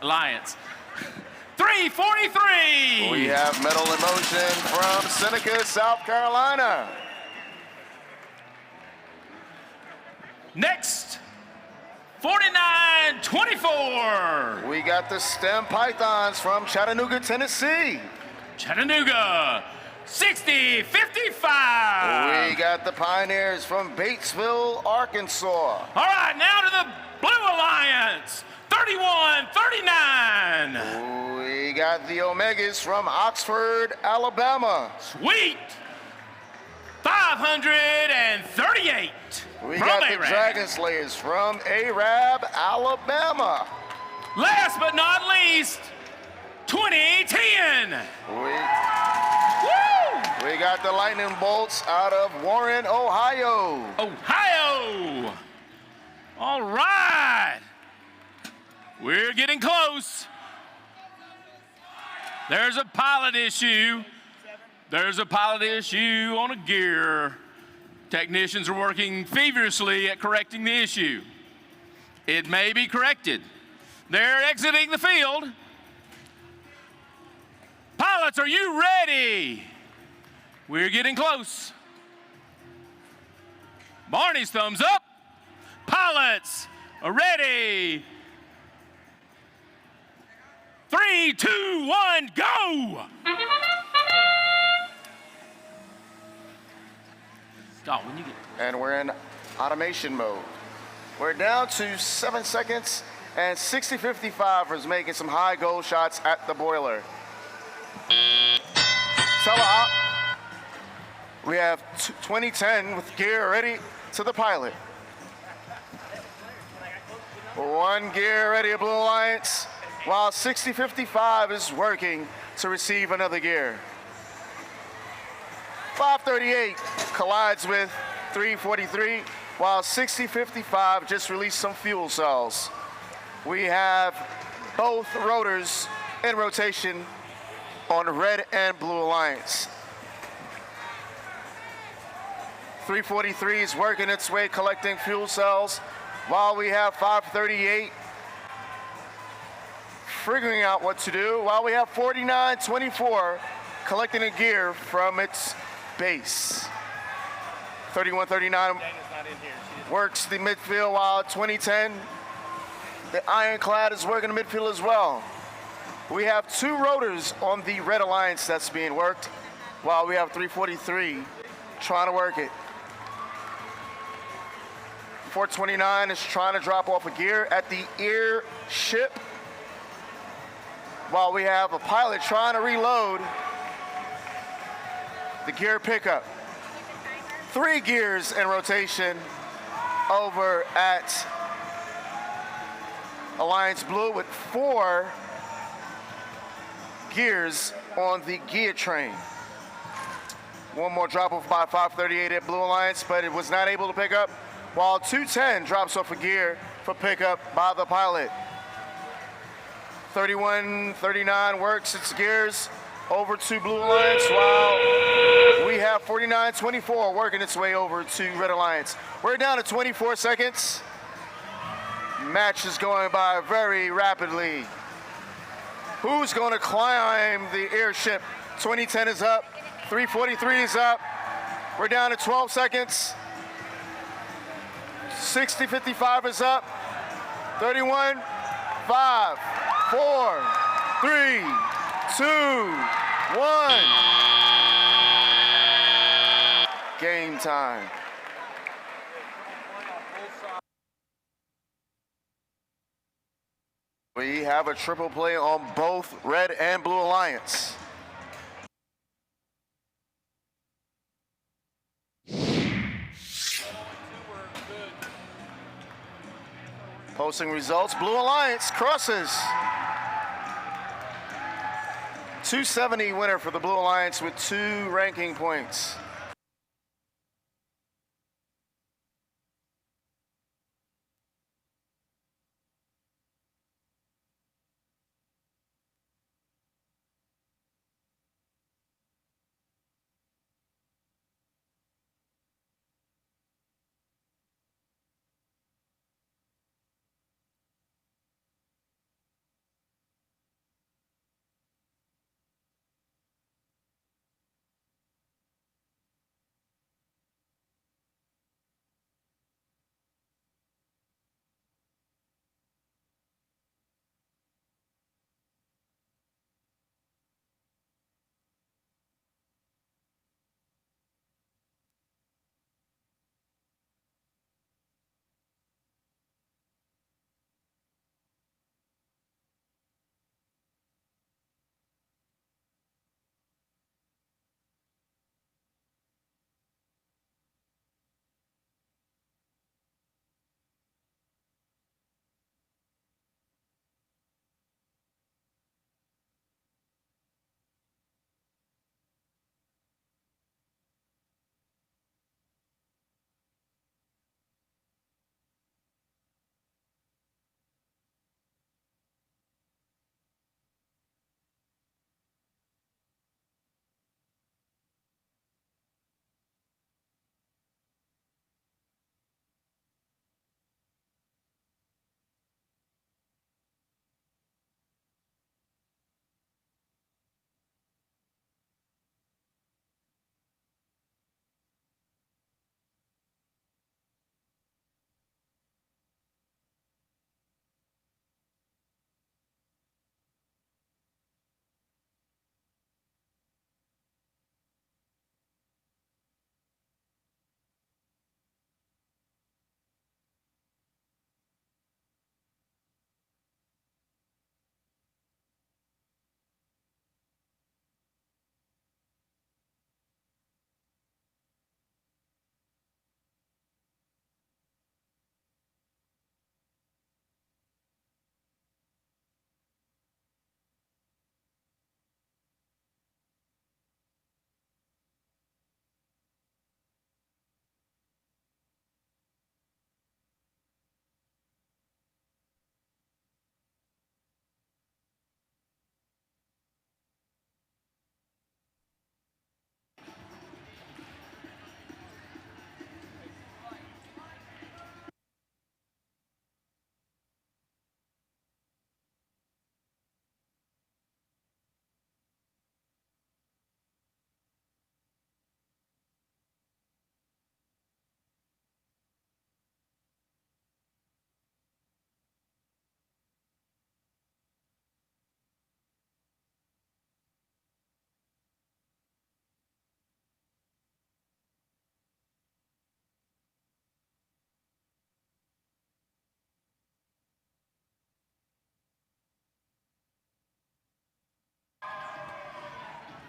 Alliance. 343. We have Metal in Motion from Seneca, South Carolina. Next, 4924. We got the STEM Pythons from Chattanooga, Tennessee. Chattanooga, 6055. We got the Pioneers from Batesville, Arkansas. All right, now to the Blue Alliance, 3139. We got the Omegas from Oxford, Alabama. Sweet. 538. We from got the Arab. Dragon Slayers from Arab, Alabama. Last but not least, 2010. We got the Lightning Bolts out of Warren, Ohio. Ohio. All right. We're getting close. There's a pilot issue. There's a pilot issue on a gear. Technicians are working feverishly at correcting the issue. It may be corrected. They're exiting the field. Pilots, are you ready? We're getting close. Barney's thumbs up. Pilots are ready. 3, 2, 1, go! Oh, when you get... And we're in automation mode. We're down to 7 seconds, and 6055 is making some high goal shots at the boiler. Tele-op. We have 2010 with gear ready to the pilot. 1 gear ready at Blue Alliance, while 6055 is working to receive another gear. 538 collides with 343, while 6055 just released some fuel cells. We have both rotors in rotation on Red and Blue Alliance. 343 is working its way collecting fuel cells, while we have 538 figuring out what to do, while we have 4924 collecting a gear from its base. 3139 works the midfield, while 2010, the Ironclad is working the midfield as well. We have 2 rotors on the Red Alliance that's being worked, while we have 343 trying to work it. 429 is trying to drop off a gear at the ear ship, while we have a pilot trying to reload the gear pickup. 3 gears in rotation over at Alliance Blue, with 4 gears on the gear train. 1 more drop off by 538 at Blue Alliance, but it was not able to pick up, while 210 drops off a gear for pickup by the pilot. 3139 works its gears over to Blue Alliance, while we have 4924 working its way over to Red Alliance. We're down to 24 seconds. Match is going by very rapidly. Who's going to climb the airship? 2010 is up, 343 is up. We're down to 12 seconds. 6055 is up. 31, 5, 4, 3, 2, 1. Game time. We have a triple play on both Red and Blue Alliance. Posting results, Blue Alliance crosses. 270 winner for the Blue Alliance with 2 ranking points.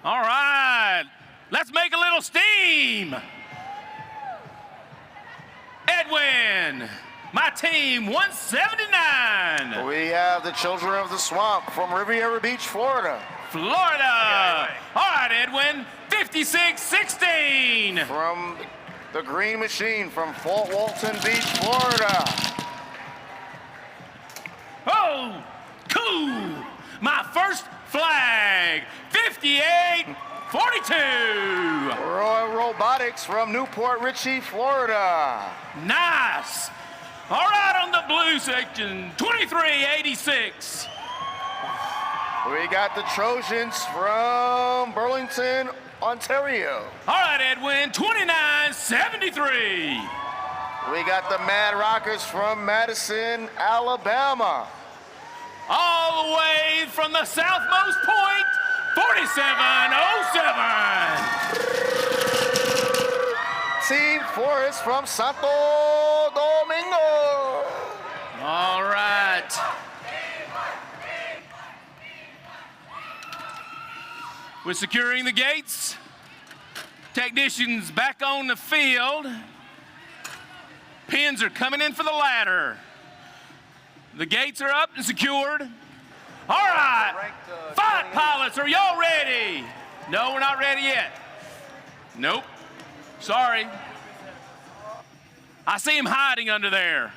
All right, let's make a little steam. Edwin, my team, 179. We have the Children of the Swamp from Riviera Beach, Florida. Florida. All right, Edwin, 56-16. From the Green Machine from Fort Walton Beach, Florida. Oh, cool. My first flag, 58-42. Royal Robotics from Newport Richey, Florida. Nice. All right, on the blue section, 23-86. We got the Trojans from Burlington, Ontario. All right, Edwin, 29-73. We got the Mad Rockers from Madison, Alabama. All the way from the southmost point, 47-07. Team Forest from Santo Domingo. All right. We're securing the gates. Technicians back on the field. Pins are coming in for the ladder. The gates are up and secured. All right. Fight pilots, are y'all ready? No, we're not ready yet. Nope. Sorry. I see him hiding under there.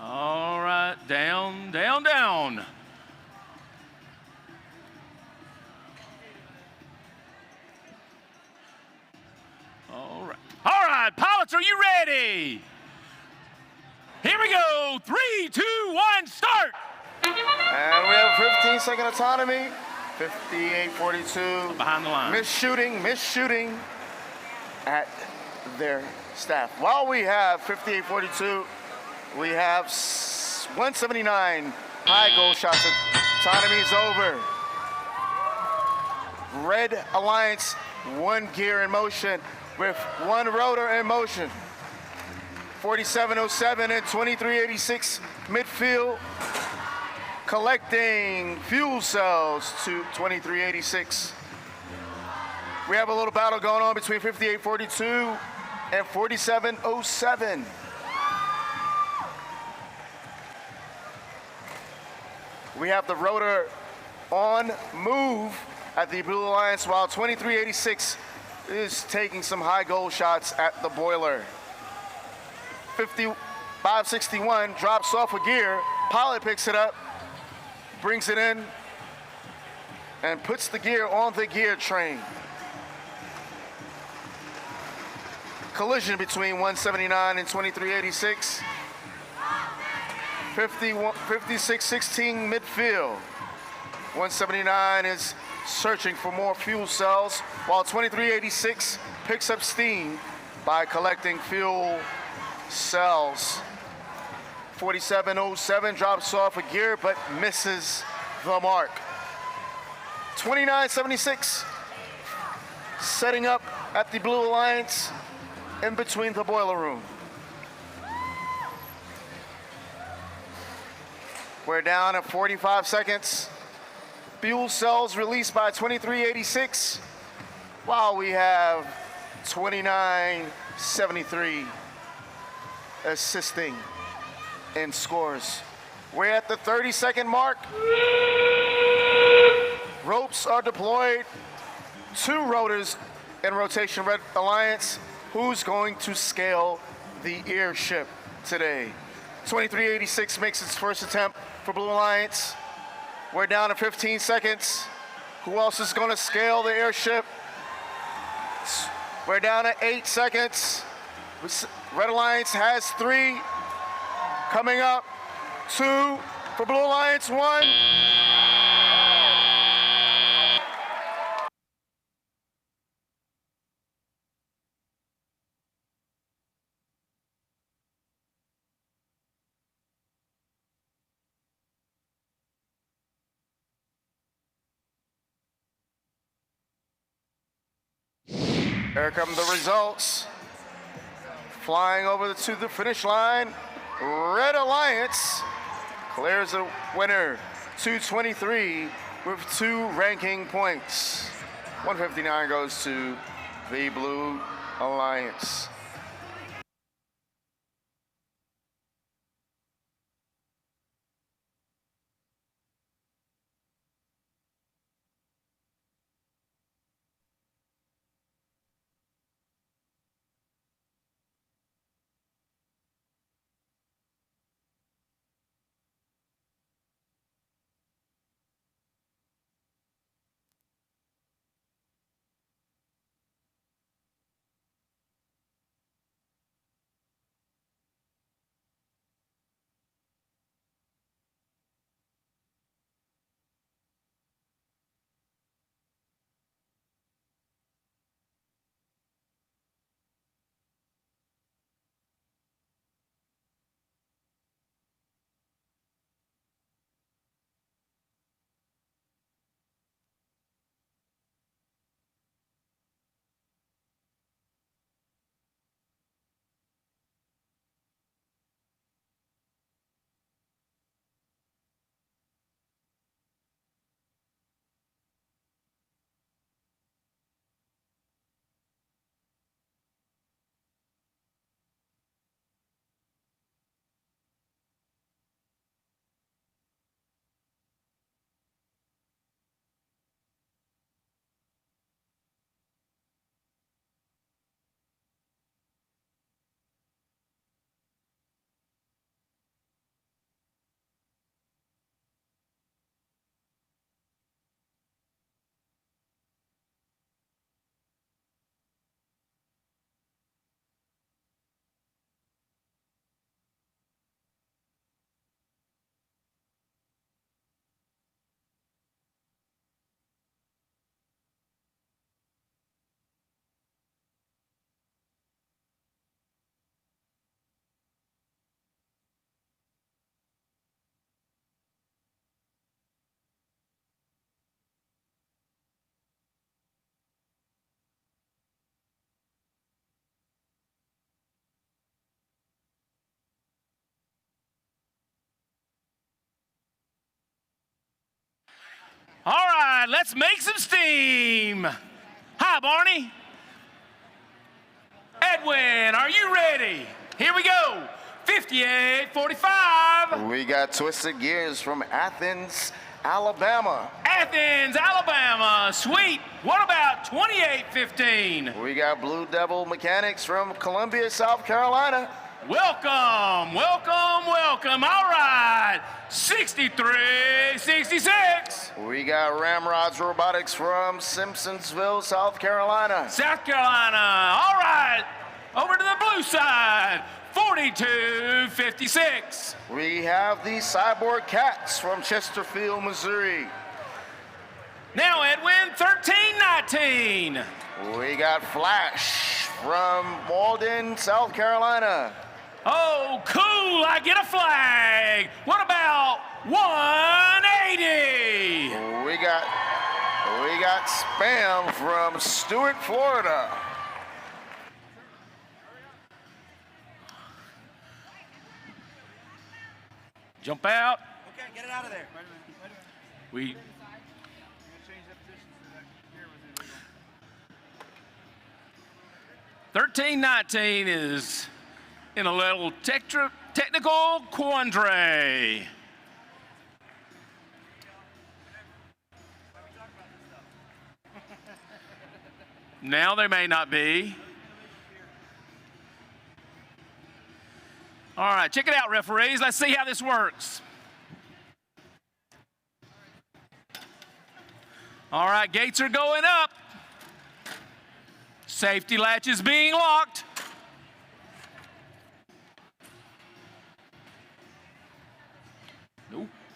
All right, down, down, down. All right, pilots, are you ready? Here we go. 3, 2, 1, start. And we have a 15-second autonomy. 58-42. Behind the line. Missed shooting at their staff. While we have 58-42, we have 179 high goal shots. Autonomy is over. Red Alliance, one gear in motion with one rotor in motion. 4707 and 2386 midfield, collecting fuel cells to 2386. We have a little battle going on between 5842 and 4707. We have the rotor on move at the Blue Alliance, while 2386 is taking some high goal shots at the boiler. 561 drops off a gear. Pilot picks it up, brings it in, and puts the gear on the gear train. Collision between 179 and 2386. 5616 midfield. 179 is searching for more fuel cells, while 2386 picks up steam by collecting fuel cells. 4707 drops off a gear but misses the mark. 2976 setting up at the Blue Alliance in between the boiler room. We're down at 45 seconds. Fuel cells released by 2386, while we have 2973 assisting in scores. We're at the 30-second mark. Ropes are deployed. 2 rotors in rotation. Red Alliance. Who's going to scale the airship today? 2386 makes its first attempt for Blue Alliance. We're down to 15 seconds. Who else is going to scale the airship? We're down to 8 seconds. Red Alliance has 3. Coming up, 2 for Blue Alliance, 1. Here come the results. Flying over to the finish line, Red Alliance clears a winner, 223 with 2 ranking points. 159 goes to the Blue Alliance. All right, let's make some steam. Hi, Barney. Edwin, are you ready? Here we go. 58-45. We got Twisted Gears from Athens, Alabama. Athens, Alabama. Sweet. What about 28-15? We got Blue Devil Mechanics from Columbia, South Carolina. Welcome, welcome, welcome. All right. 63-66. We got Ramrods Robotics from Simpsonsville, South Carolina. South Carolina. All right. Over to the blue side. 42-56. We have the Cyborg Cats from Chesterfield, Missouri. Now, Edwin, 13-19. We got Flash from Walden, South Carolina. Oh, cool, I get a flag. What about 180? We got Spam from Stuart, Florida. Jump out. Okay, get it out of there. We 13-19 is in a little technical quandary. Now they may not be. All right, check it out, referees. Let's see how this works. All right, gates are going up. Safety latch is being locked.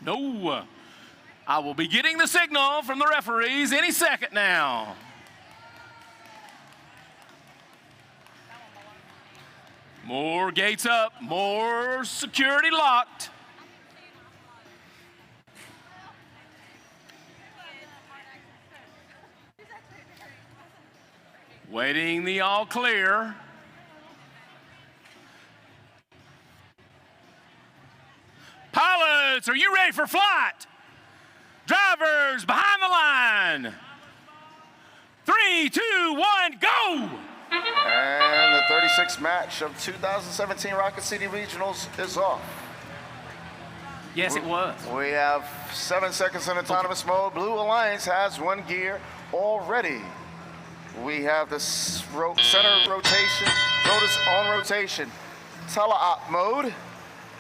No. I will be getting the signal from the referees any second now. More gates up, more security locked. Waiting the all clear. Pilots, are you ready for flight? Drivers, behind the line. 3, 2, 1, go! And the 36th match of 2017 Rocket City Regionals is off. Yes, it was. We have 7 seconds in autonomous mode. Blue Alliance has 1 gear already. We have the center rotation, rotors on rotation. Tele-op mode.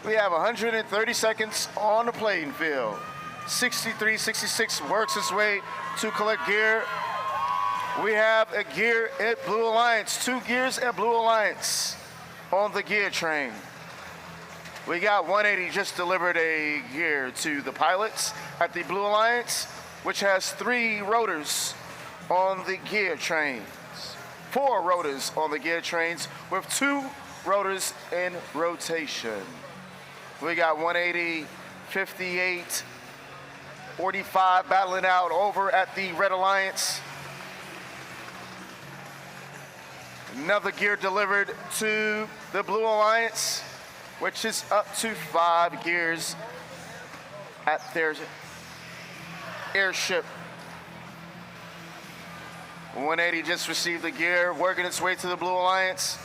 We have 130 seconds on the playing field. 63-66 works its way to collect gear. We have a gear at Blue Alliance, 2 gears at Blue Alliance on the gear train. We got 180 just delivered a gear to the pilots at the Blue Alliance, which has 3 rotors on the gear trains. 4 rotors on the gear trains with 2 rotors in rotation. We got 180, 58, 45 battling out over at the Red Alliance. Another gear delivered to the Blue Alliance, which is up to 5 gears at their airship. 180 just received the gear, working its way to the Blue Alliance.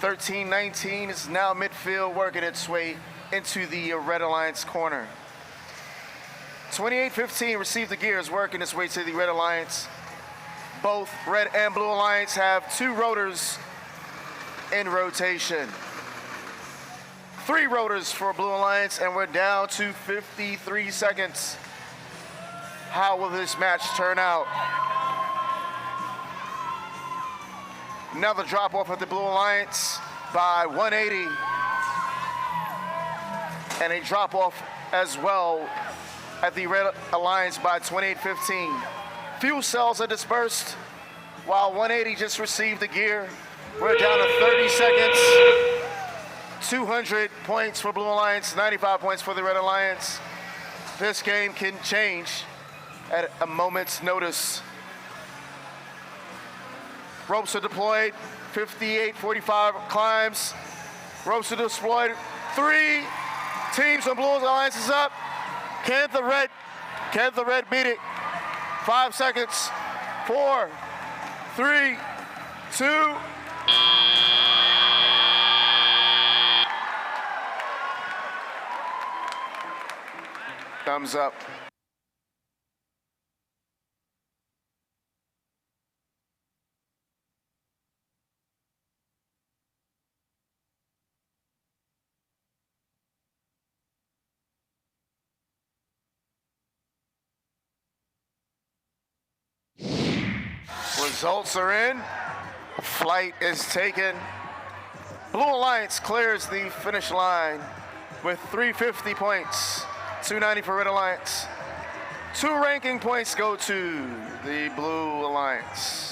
13-19 is now midfield, working its way into the Red Alliance corner. 28-15 received the gears, working its way to the Red Alliance. Both Red and Blue Alliance have 2 rotors in rotation. 3 rotors for Blue Alliance, and we're down to 53 seconds. How will this match turn out? Another drop off at the Blue Alliance by 180. And a drop off as well at the Red Alliance by 28-15. Fuel cells are dispersed while 180 just received the gear. We're down to 30 seconds. 200 points for Blue Alliance, 95 points for the Red Alliance. This game can change at a moment's notice. Ropes are deployed, 58-45 climbs. Ropes are deployed, 3 teams on Blue Alliance is up. Can the red beat it? 5 seconds. 4, 3, 2. Thumbs up. Results are in. Flight is taken. Blue Alliance clears the finish line with 350 points. 290 for Red Alliance. 2 ranking points go to the Blue Alliance.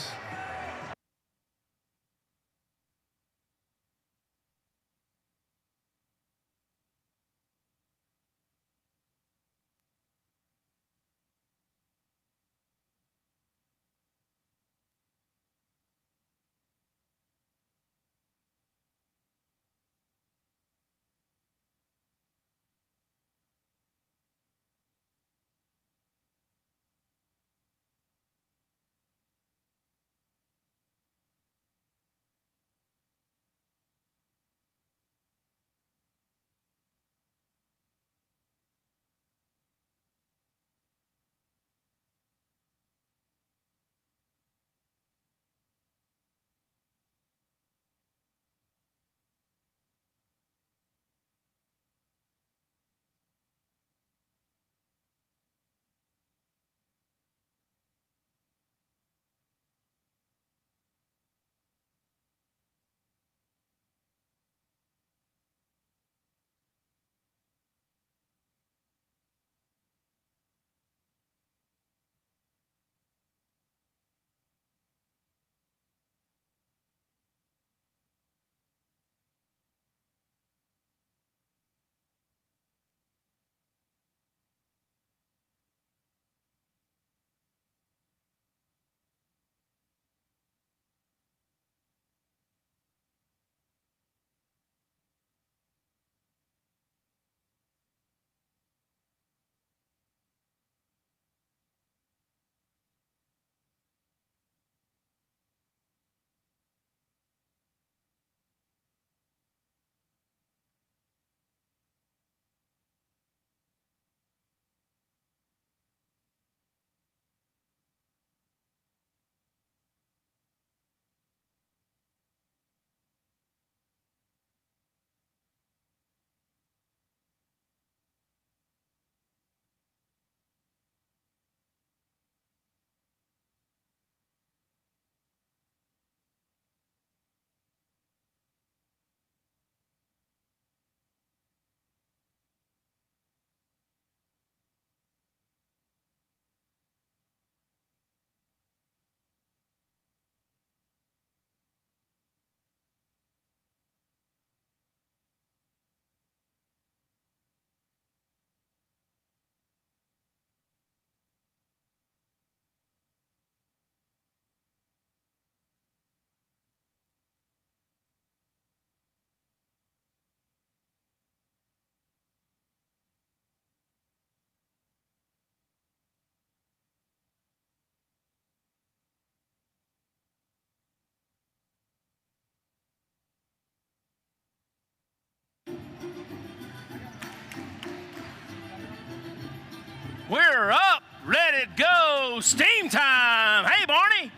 We're up, ready to go, steam time. Hey, Barney.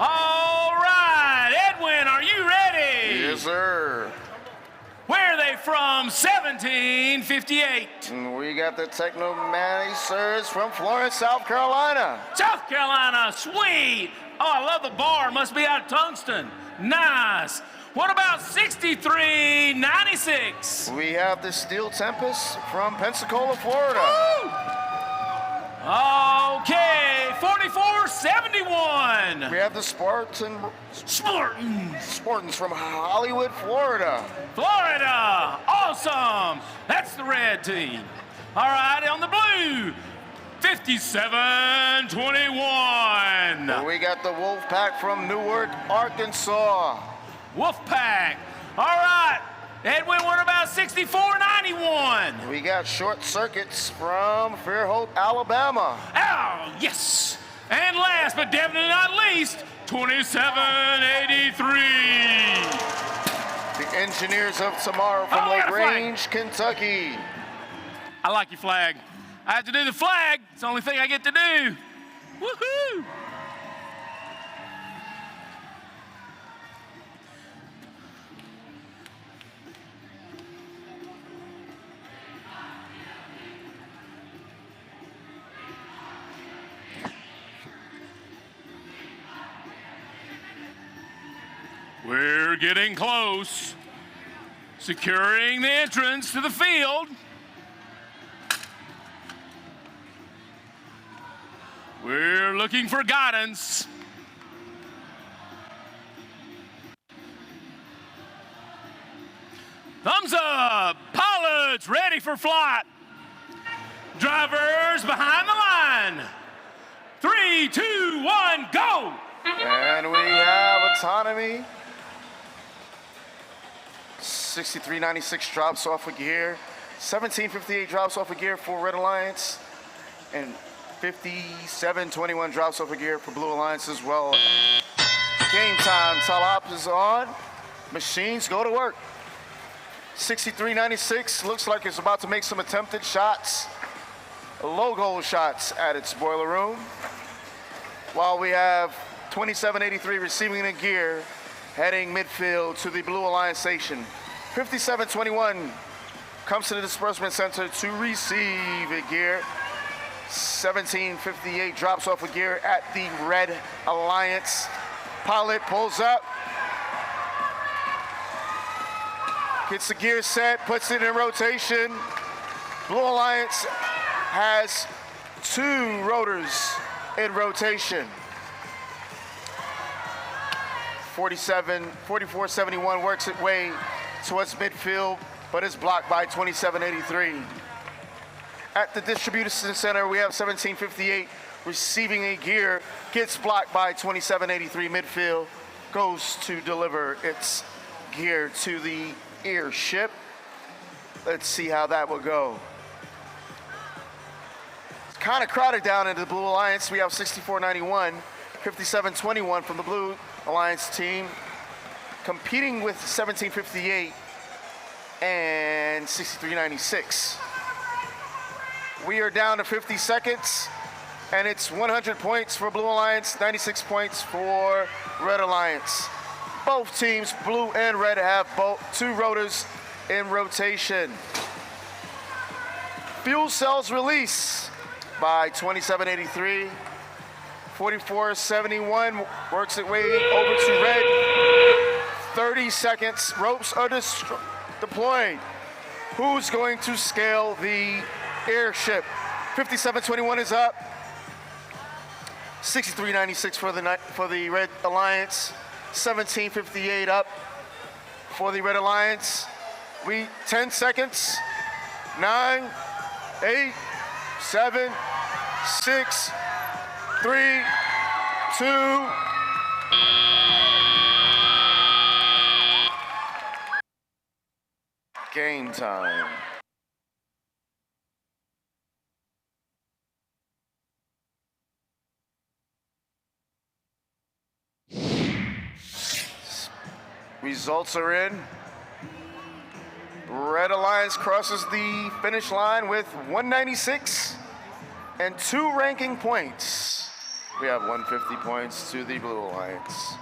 All right, Edwin, are you ready? Yes, sir. Where are they from? 1758. We got the Technomancers from Florence, South Carolina. South Carolina, sweet. Oh, I love the bar. Must be out of tungsten. Nice. What about 6396? We have the Steel Tempest from Pensacola, Florida. Woo! Okay, 4471. We have the Spartans from Hollywood, Florida. Florida, awesome. That's the red team. All right, on the blue, 5721. We got the Wolfpack from Newark, Arkansas. Wolfpack. All right, Edwin, what about 6491? We got Short Circuits from Fairhope, Alabama. Oh, yes. And last but definitely not least, 2783. The Engineers of Tomorrow from LaGrange, Kentucky. I like your flag. I have to do the flag. It's the only thing I get to do. Woohoo! We're getting close. Securing the entrance to the field. We're looking for guidance. Thumbs up. Pilots ready for flight. Drivers behind the line. 3, 2, 1, go. And we have autonomy. 6396 drops off a gear. 1758 drops off a gear for Red Alliance. And 5721 drops off a gear for Blue Alliance as well. Game time. Top is on. Machines go to work. 6396 looks like it's about to make some attempted shots. Logo shots at its boiler room. While we have 2783 receiving the gear, heading midfield to the Blue Alliance station. 5721 comes to the disbursement center to receive a gear. 1758 drops off a gear at the Red Alliance. Pilot pulls up, gets the gear set, puts it in rotation. Blue Alliance has 2 rotors in rotation. 4471 works its way towards midfield, but is blocked by 2783. At the distribution center, we have 1758 receiving a gear, gets blocked by 2783 midfield, goes to deliver its gear to the airship. Let's see how that will go. It's kind of crowded down into the Blue Alliance. We have 6491, 5721 from the Blue Alliance team, competing with 1758 and 6396. We are down to 50 seconds, and it's 100 points for Blue Alliance, 96 points for Red Alliance. Both teams, Blue and Red, have 2 rotors in rotation. Fuel cells release by 2783. 4471 works its way over to Red. 30 seconds, ropes are deployed. Who's going to scale the airship? 5721 is up. 6396 for the Red Alliance. 1758 up for the Red Alliance. 10 seconds. 9, 8, 7, 6, 3, 2. Game time. Results are in. Red Alliance crosses the finish line with 196 and 2 ranking points. We have 150 points to the Blue Alliance.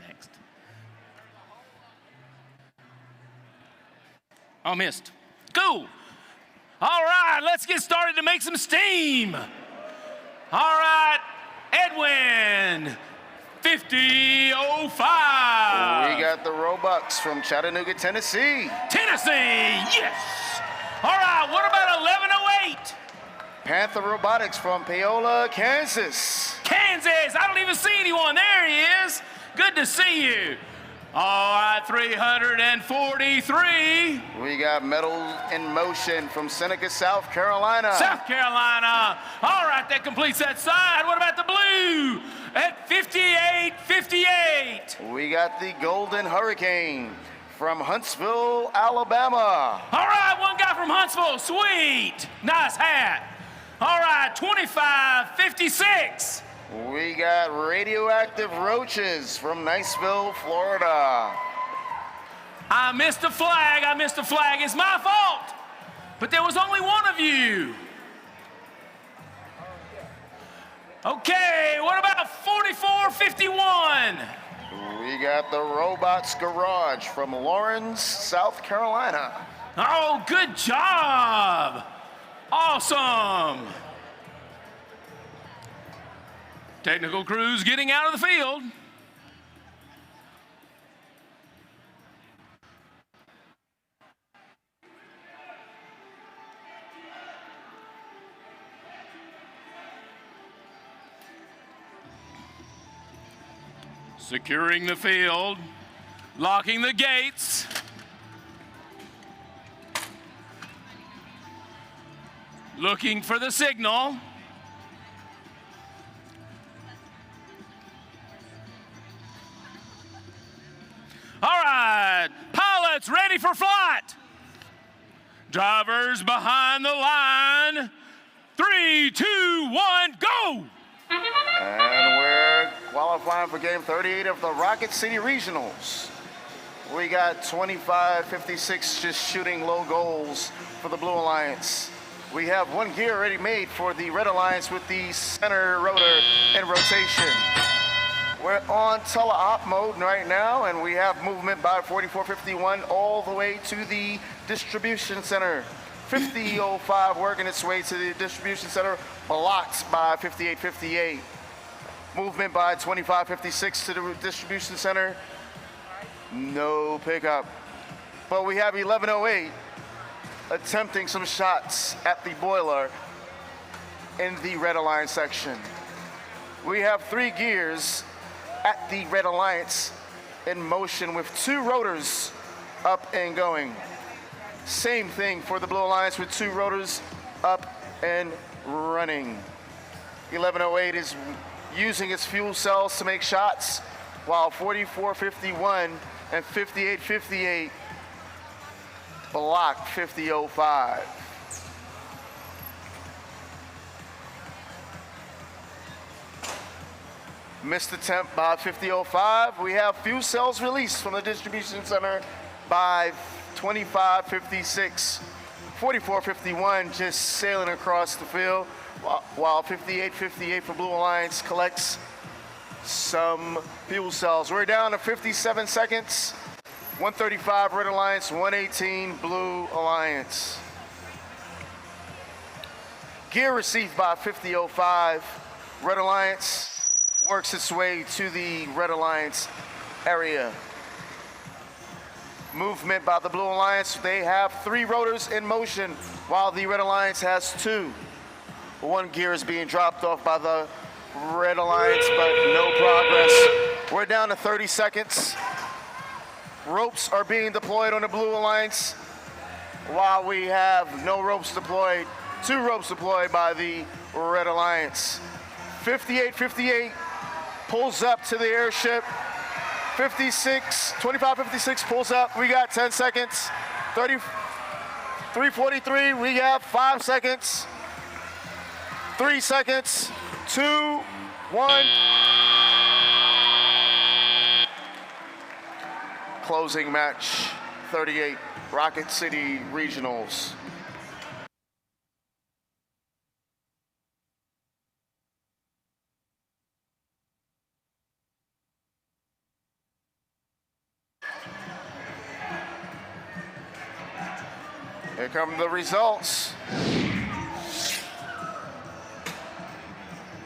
Next. Oh, missed. Cool. All right, let's get started to make some steam. All right, Edwin, 50:05. We got the Roebucks from Chattanooga, Tennessee. Tennessee, yes. All right, what about 11:08? Panther Robotics from Paola, Kansas. Kansas, I don't even see anyone. There he is. Good to see you. All right, 343. We got Metal in Motion from Seneca, South Carolina. South Carolina. All right, that completes that side. What about the blue at 58:58? We got the Golden Hurricane from Huntsville, Alabama. All right, one guy from Huntsville. Sweet. Nice hat. All right, 25:56. We got Radioactive Roaches from Niceville, Florida. I missed a flag. It's my fault. But there was only one of you. Okay, what about 44:51? We got the Robots Garage from Lawrence, South Carolina. Oh, good job. Awesome. Technical crews getting out of the field. Securing the field, locking the gates. Looking for the signal. All right, pilots ready for flight. Drivers behind the line. 3, 2, 1, go! And we're qualifying for game 38 of the Rocket City Regionals. We got 25:56 just shooting low goals for the Blue Alliance. We have one gear already made for the Red Alliance with the center rotor in rotation. We're on tele-op mode right now, and we have movement by 44:51 all the way to the distribution center. 50:05 working its way to the distribution center, blocked by 58:58. Movement by 25:56 to the distribution center, no pickup. But we have 11:08 attempting some shots at the boiler in the Red Alliance section. We have 3 gears at the Red Alliance in motion with 2 rotors up and going. Same thing for the Blue Alliance with 2 rotors up and running. 11:08 is using its fuel cells to make shots, while 44:51 and 58:58 block 50:05. Missed attempt by 50:05. We have fuel cells released from the distribution center by 25:56. 44:51 just sailing across the field, while 58:58 for Blue Alliance collects some fuel cells. We're down to 57 seconds. 135 Red Alliance, 118 Blue Alliance. Gear received by 50:05. Red Alliance works its way to the Red Alliance area. Movement by the Blue Alliance. They have 3 rotors in motion, while the Red Alliance has 2. 1 gear is being dropped off by the Red Alliance, but no progress. We're down to 30 seconds. Ropes are being deployed on the Blue Alliance, while we have no ropes deployed. 2 ropes deployed by the Red Alliance. 58:58 pulls up to the airship. 25:56 pulls up. We got 10 seconds. 3:43. We have 5 seconds. 3 seconds. 2, 1. Closing match 38, Rocket City Regionals. Here come the results.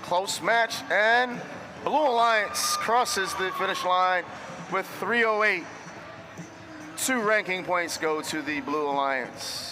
Close match, and Blue Alliance crosses the finish line with 308. 2 ranking points go to the Blue Alliance.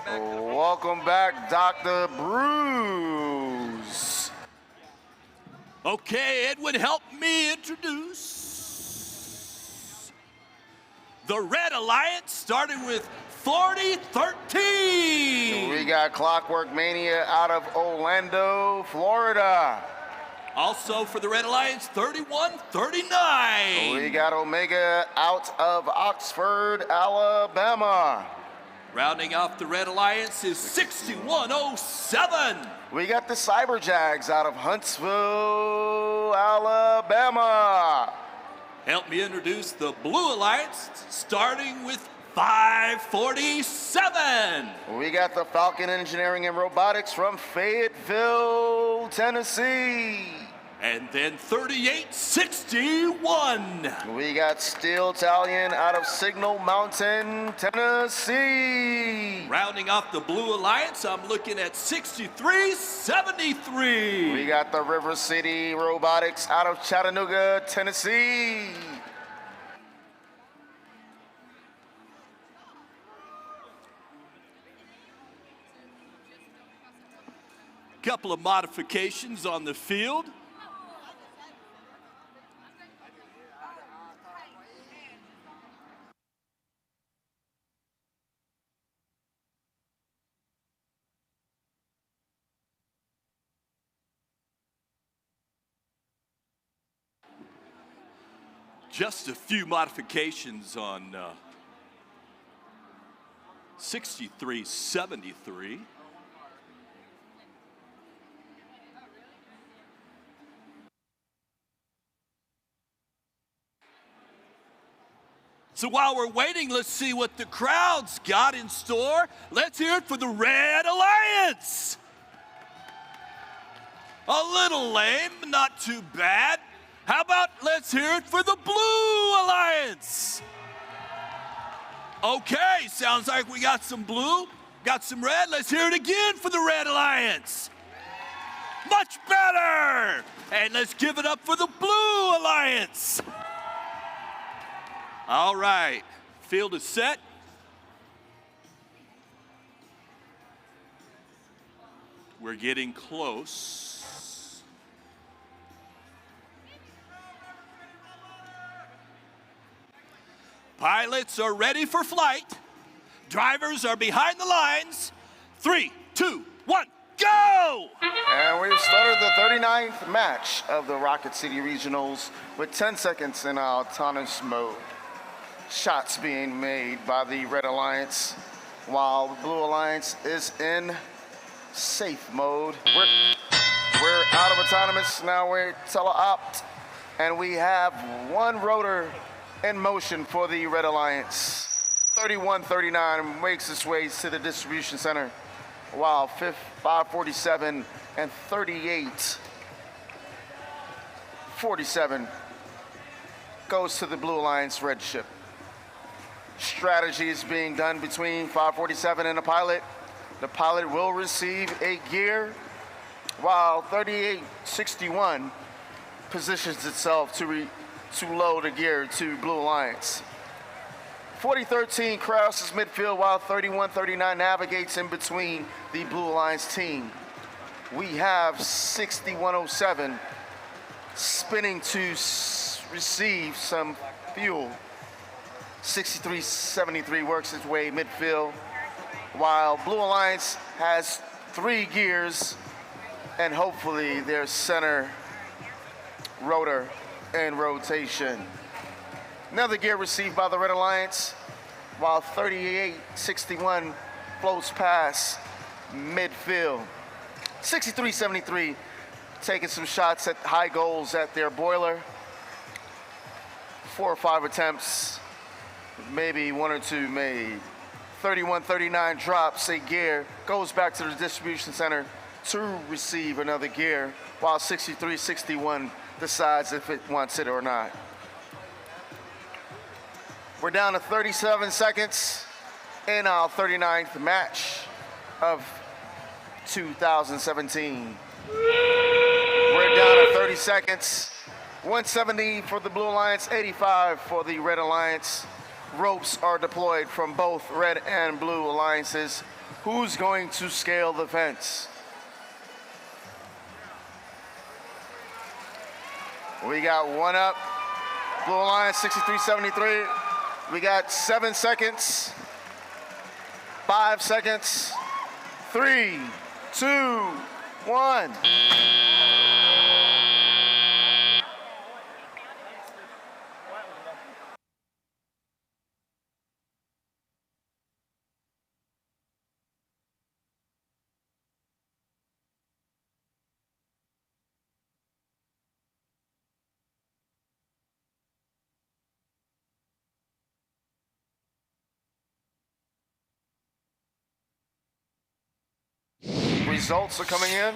Welcome back, Dr. Bruce. Okay, Edwin, help me introduce the Red Alliance, starting with 4013. We got Clockwork Mania out of Orlando, Florida. Also for the Red Alliance, 3139. We got Omega out of Oxford, Alabama. Rounding off the Red Alliance is 6107. We got the Cyberjags out of Huntsville, Alabama. Help me introduce the Blue Alliance, starting with 547. We got the Falcon Engineering and Robotics from Fayetteville, Tennessee. And then 3861. We got Steel Italian out of Signal Mountain, Tennessee. Rounding off the Blue Alliance, I'm looking at 6373. We got the River City Robotics out of Chattanooga, Tennessee. Couple of modifications on the field. Just a few modifications on 63-73. So while we're waiting, let's see what the crowd's got in store. Let's hear it for the Red Alliance. A little lame, not too bad. How about let's hear it for the Blue Alliance? Okay, sounds like we got some blue, got some red. Let's hear it again for the Red Alliance. Much better. And let's give it up for the Blue Alliance. All right, field is set. We're getting close. Pilots are ready for flight. Drivers are behind the lines. 3, 2, 1, go! And we've started the 39th match of the Rocket City Regionals with 10 seconds in our autonomous mode. Shots being made by the Red Alliance, while the Blue Alliance is in safe mode. We're out of autonomous, now we're tele-opt, and we have one rotor in motion for the Red Alliance. 3139 makes its way to the distribution center, while 547 and 3847 goes to the Blue Alliance red ship. Strategy is being done between 547 and the pilot. The pilot will receive a gear, while 3861 positions itself to load a gear to Blue Alliance. 4013 crosses midfield, while 3139 navigates in between the Blue Alliance team. We have 6107 spinning to receive some fuel. 6373 works its way midfield, while Blue Alliance has 3 gears and hopefully their center rotor in rotation. Another gear received by the Red Alliance, while 3861 floats past midfield. 6373 taking some shots at high goals at their boiler. 4 or 5 attempts, maybe 1 or 2 made. 3139 drops a gear, goes back to the distribution center to receive another gear, while 6361 decides if it wants it or not. We're down to 37 seconds in our 39th match of 2017. We're down to 30 seconds. 170 for the Blue Alliance, 85 for the Red Alliance. Ropes are deployed from both Red and Blue Alliances. Who's going to scale the fence? We got one up. Blue Alliance 6373. We got 7 seconds. 5 seconds. 3, 2, 1. Results are coming in.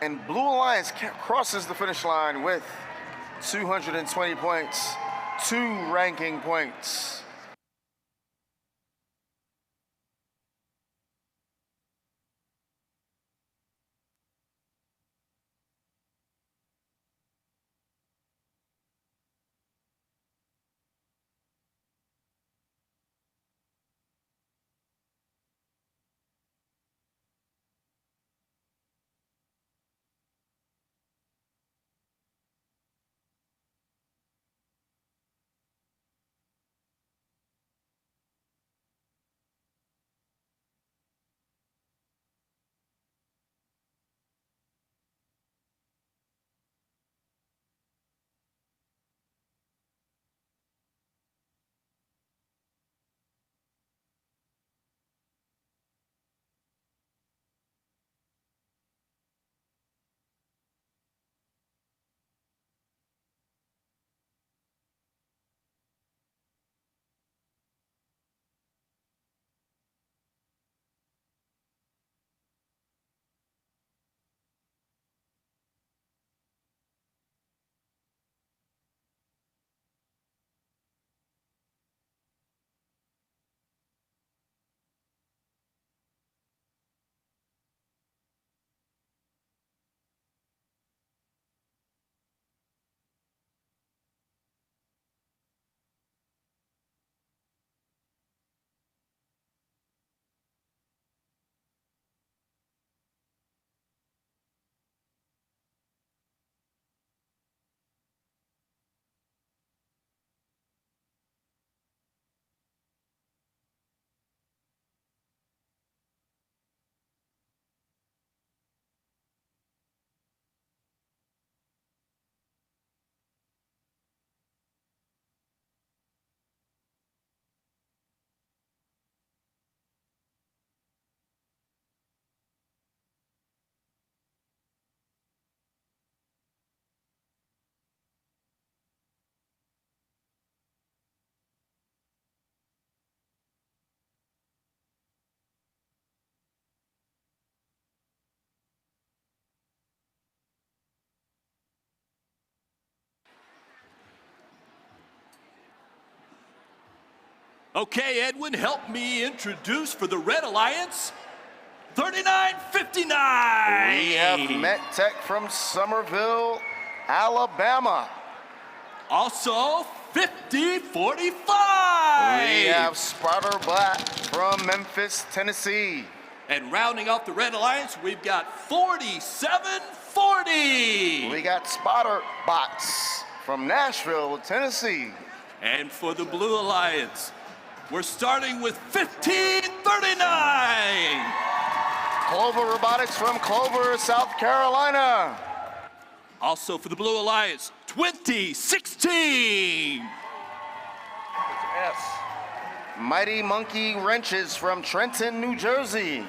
And Blue Alliance crosses the finish line with 220 points, 2 ranking points. Okay, Edwin, help me introduce for the Red Alliance, 3959. We have Met Tech from Summerville, Alabama. Also, 5045. We have Sparta Black from Memphis, Tennessee. And rounding off the Red Alliance, we've got 4740. We got Spotter Bots from Nashville, Tennessee. And for the Blue Alliance, we're starting with 1539. Clover Robotics from Clover, South Carolina. Also for the Blue Alliance, 2016. Mighty Monkey Wrenches from Trenton, New Jersey.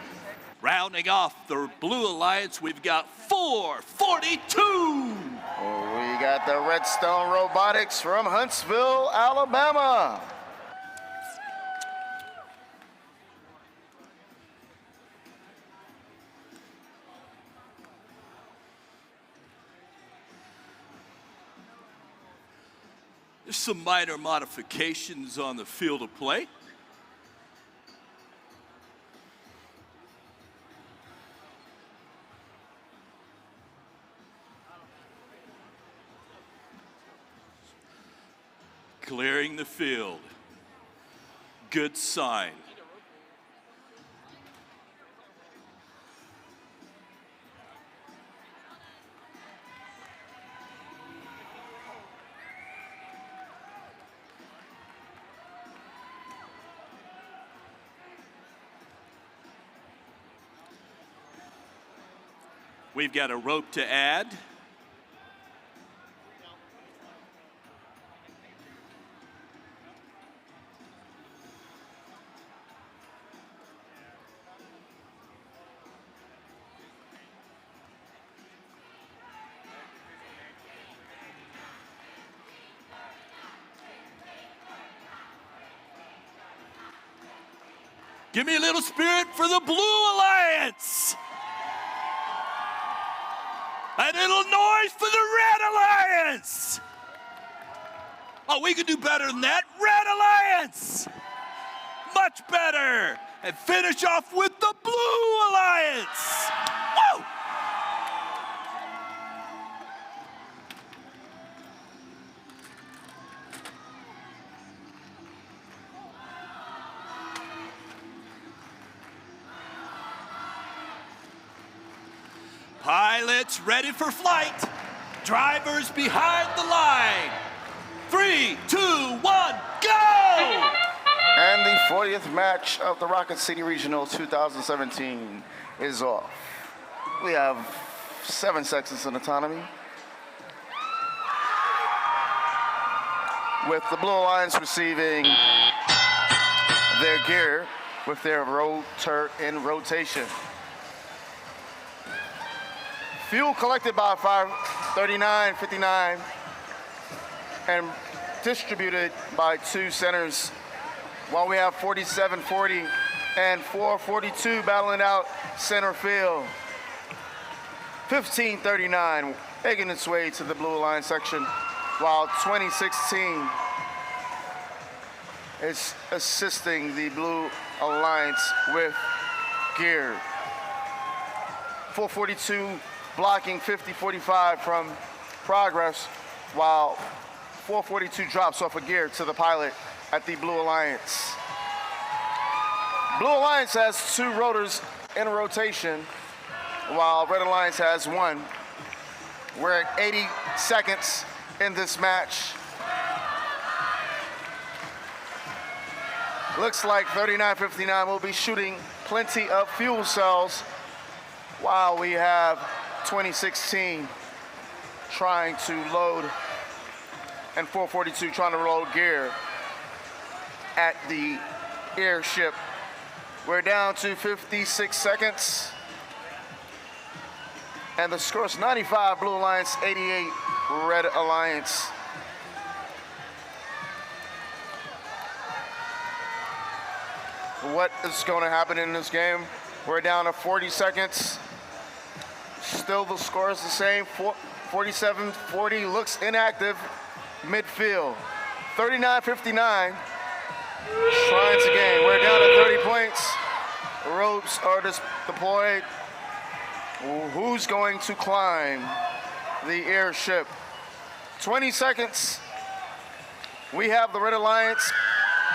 Rounding off the Blue Alliance, we've got 442. We got the Redstone Robotics from Huntsville, Alabama. There's some minor modifications on the field of play. Clearing the field. Good sign. We've got a rope to add. Give me a little spirit for the Blue Alliance. A little noise for the Red Alliance. Oh, we can do better than that. Red Alliance. Much better. And finish off with the Blue Alliance. Woo! Pilots ready for flight. Drivers behind the line. 3, 2, 1, go! And the 40th match of the Rocket City Regional 2017 is off. We have 7 seconds in autonomy. With the Blue Alliance receiving their gear with their rotor in rotation. Fuel collected by 539.59 and distributed by 2 centers, while we have 4740 and 442 battling out center field. 1539 making its way to the Blue Alliance section, while 2016 is assisting the Blue Alliance with gear. 442 blocking 5045 from Progress, while 442 drops off a gear to the pilot at the Blue Alliance. Blue Alliance has 2 rotors in rotation, while Red Alliance has 1. We're at 80 seconds in this match. Looks like 3959 will be shooting plenty of fuel cells, while we have 2016 trying to load, and 442 trying to load gear at the airship. We're down to 56 seconds. And the score is 95 Blue Alliance, 88 Red Alliance. What is going to happen in this game? We're down to 40 seconds. Still the score is the same. 47-40 looks inactive midfield. 39-59 trying to gain. We're down to 30 points. Ropes are deployed. Who's going to climb the airship? 20 seconds. We have the Red Alliance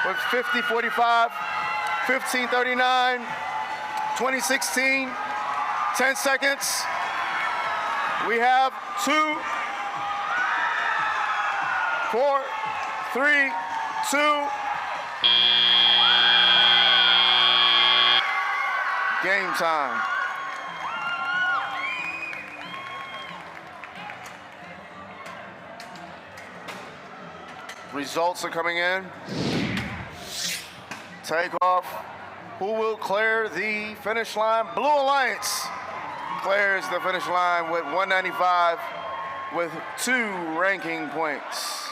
with 50-45, 15-39, 2016, 10 seconds. We have 2, 4, 3, 2. Game time. Results are coming in. Takeoff. Who will clear the finish line? Blue Alliance clears the finish line with 195 with 2 ranking points.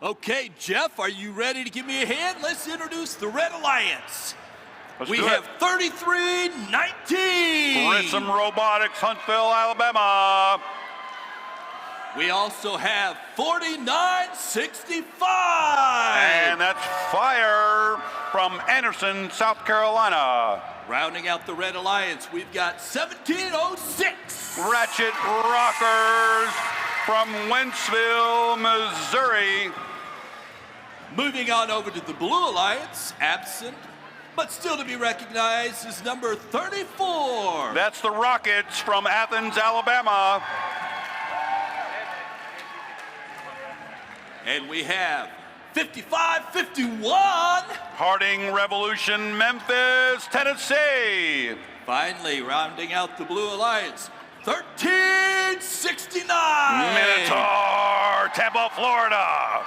Okay, Jeff, are you ready to give me a hand? Let's introduce the Red Alliance. We have 3319. Grissom Robotics, Huntsville, Alabama. We also have 4965. And that's Fire from Anderson, South Carolina. Rounding out the Red Alliance, we've got 1706. Ratchet Rockers from Wentzville, Missouri. Moving on over to the Blue Alliance, absent, but still to be recognized, is number 34. That's the Rockets from Athens, Alabama. And we have 5551. Harding Revolution, Memphis, Tennessee. Finally, rounding out the Blue Alliance, 1369. Minotaur, Tampa, Florida.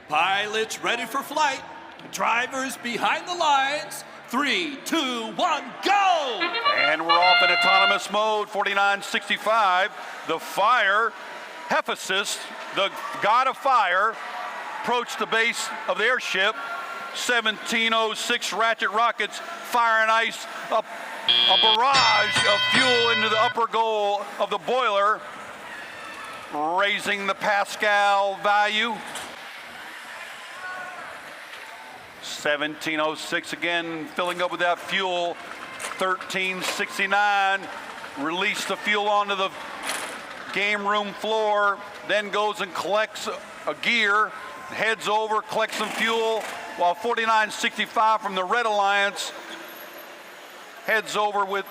Pilots ready for flight. Drivers behind the lines. 3, 2, 1, go! And we're off in autonomous mode, 4965. The fire, Hephaestus, the god of fire, approached the base of the airship. 1706 Ratchet rockets firing ice up a barrage of fuel into the upper goal of the boiler, raising the Pascal value. 1706 again, filling up with that fuel. 1369, release the fuel onto the game room floor, then goes and collects a gear, heads over, collects some fuel, while 4965 from the Red Alliance heads over with,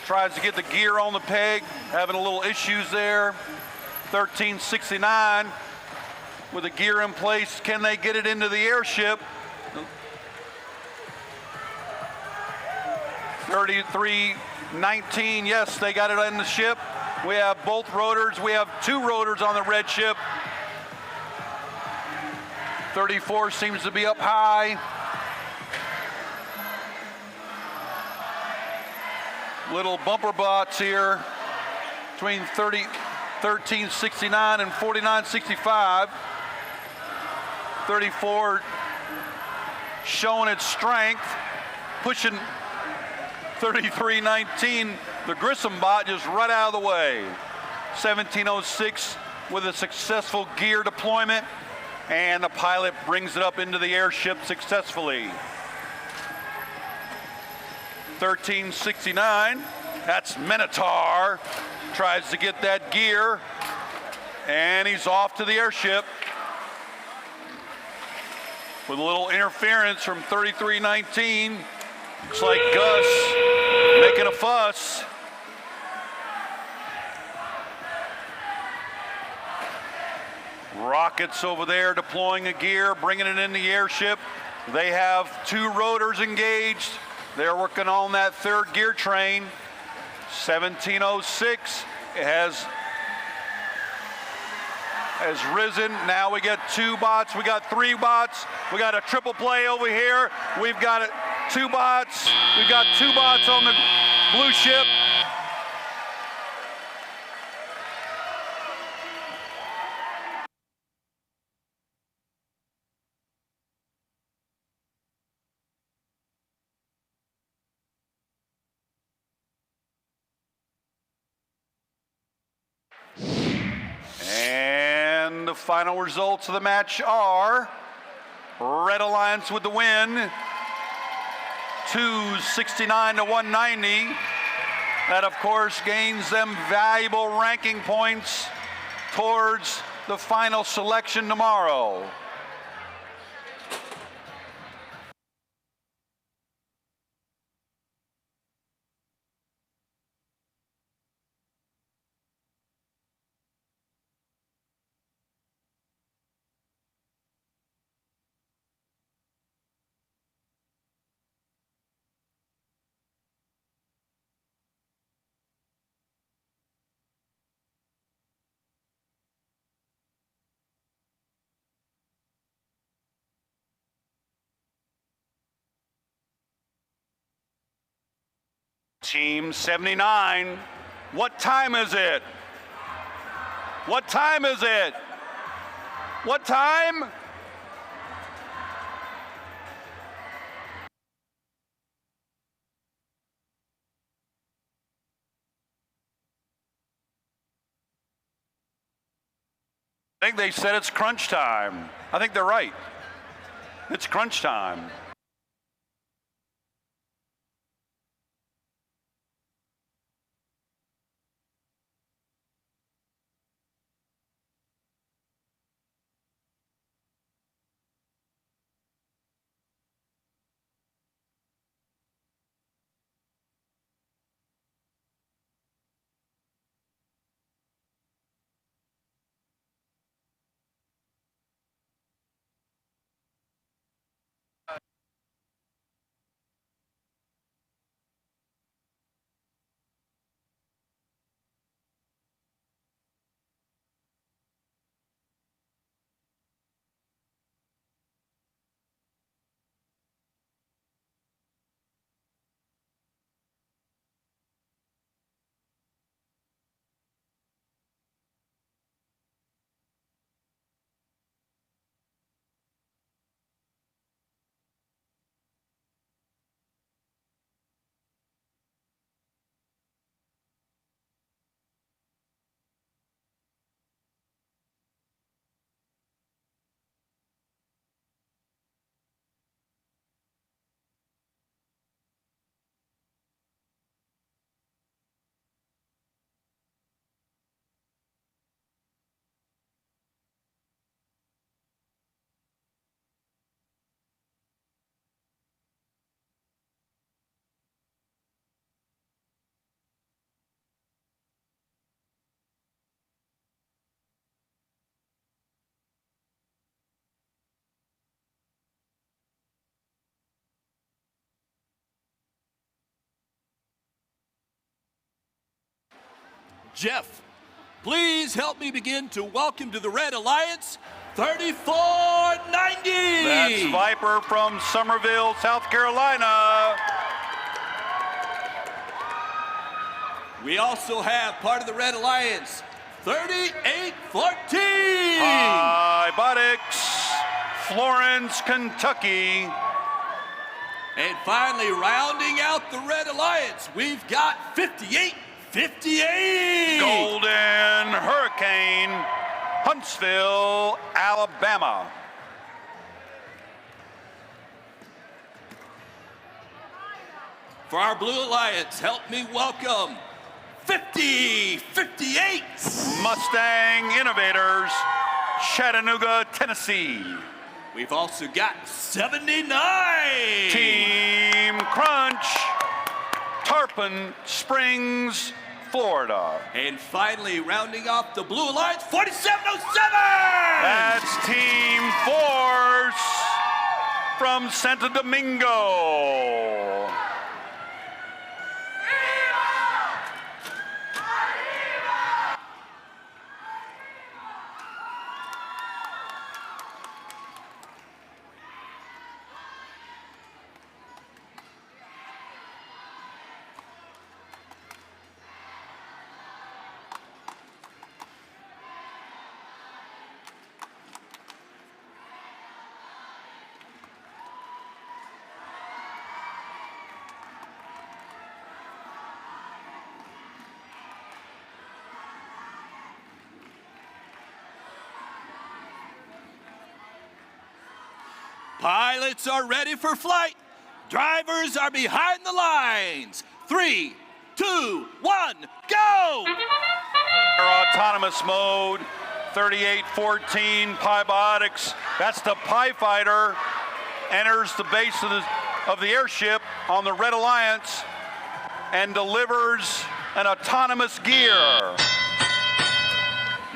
tries to get the gear on the peg, having a little issues there. 1369 with the gear in place, can they get it into the airship? 3319, yes, they got it in the ship. We have both rotors. We have 2 rotors on the red ship. 34 seems to be up high. Little bumper bots here between 1369 and 4965. 34 showing its strength, pushing 3319. The Grissom bot just right out of the way. 1706 with a successful gear deployment, and the pilot brings it up into the airship successfully. 1369, that's Minotaur, tries to get that gear, and he's off to the airship with a little interference from 3319. Looks like Gus making a fuss. Rockets over there deploying a gear, bringing it in the airship. They have 2 rotors engaged. They're working on that 3rd gear train. 1706 has risen. Now we got 2 bots. We got 3 bots. We got a triple play over here. We've got 2 bots. We've got 2 bots on the blue ship. And the final results of the match are Red Alliance with the win, 269 to 190. That, of course, gains them valuable ranking points towards the final selection tomorrow. Team 79, what time is it? What time is it? What time? I think they said it's crunch time. I think they're right. It's crunch time. Jeff, please help me begin to welcome to the Red Alliance 3490. That's Viper from Summerville, South Carolina. We also have part of the Red Alliance 3814. Robotics, Florence, Kentucky. And finally, rounding out the Red Alliance, we've got 5858. Golden Hurricane, Huntsville, Alabama. For our Blue Alliance, help me welcome 5058. Mustang Innovators, Chattanooga, Tennessee. We've also got 79. Team Crunch, Tarpon Springs, Florida. And finally, rounding off the Blue Alliance, 4707. That's Team Force from Santo Domingo. Pilots are ready for flight. Drivers are behind the lines. 3, 2, 1, go! Autonomous mode, 3814 Pibotics. That's the Pie Fighter. Enters the base of the airship on the Red Alliance and delivers an autonomous gear.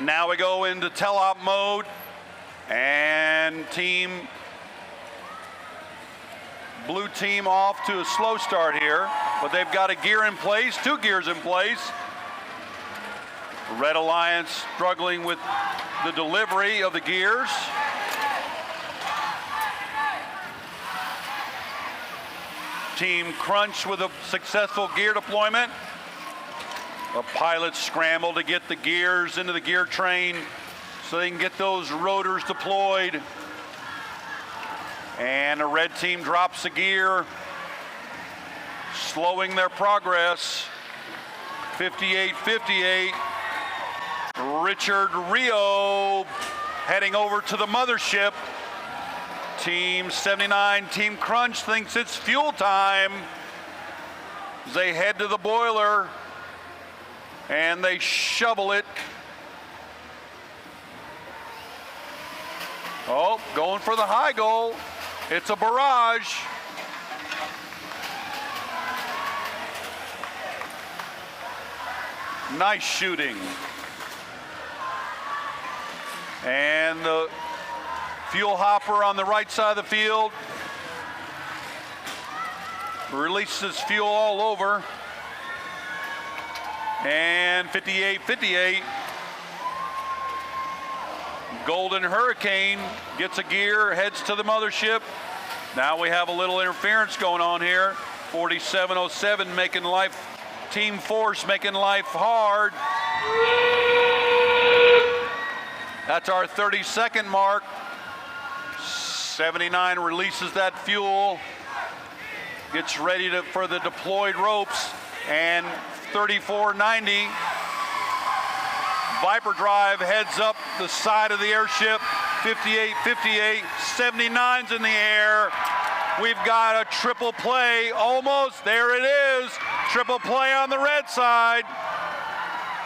Now we go into teleop mode, and Blue team off to a slow start here, but they've got a gear in place, 2 gears in place. Red Alliance struggling with the delivery of the gears. Team Crunch with a successful gear deployment. The pilots scramble to get the gears into the gear train so they can get those rotors deployed. And the red team drops a gear, slowing their progress. 5858. Richard Rio heading over to the mothership. Team 79, Team Crunch thinks it's fuel time. They head to the boiler and they shovel it. Oh, going for the high goal. It's a barrage. Nice shooting. And the fuel hopper on the right side of the field releases fuel all over. And 5858. Golden Hurricane gets a gear, heads to the mothership. Now we have a little interference going on here. 4707 making life, Team Force making life hard. That's our 30-second mark. 79 releases that fuel, gets ready for the deployed ropes, and 3490. Viper Drive heads up the side of the airship. 5858, 79's in the air. We've got a triple play, almost, there it is. Triple play on the red side.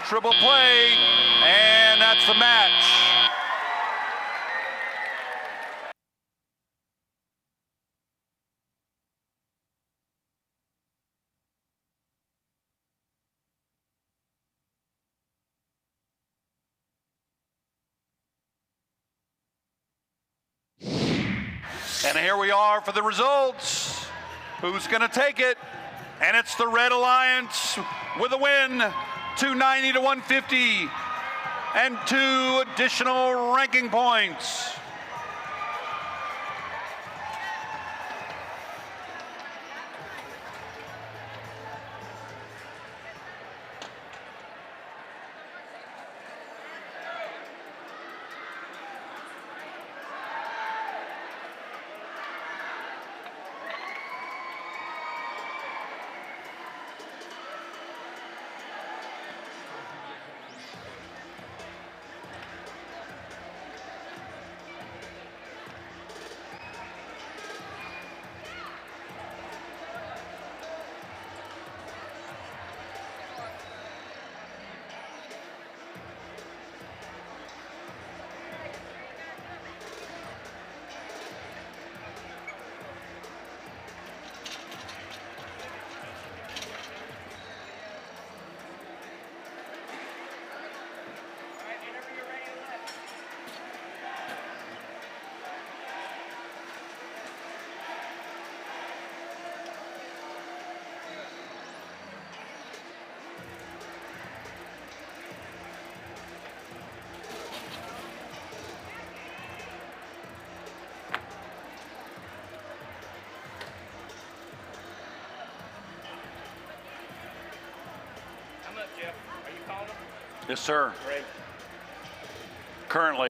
Triple play, and that's the match. And here we are for the results. Who's going to take it? And it's the Red Alliance with a win. 290 to 150, and 2 additional ranking points. Jeff, are you calling them? Yes, sir. Great. Currently.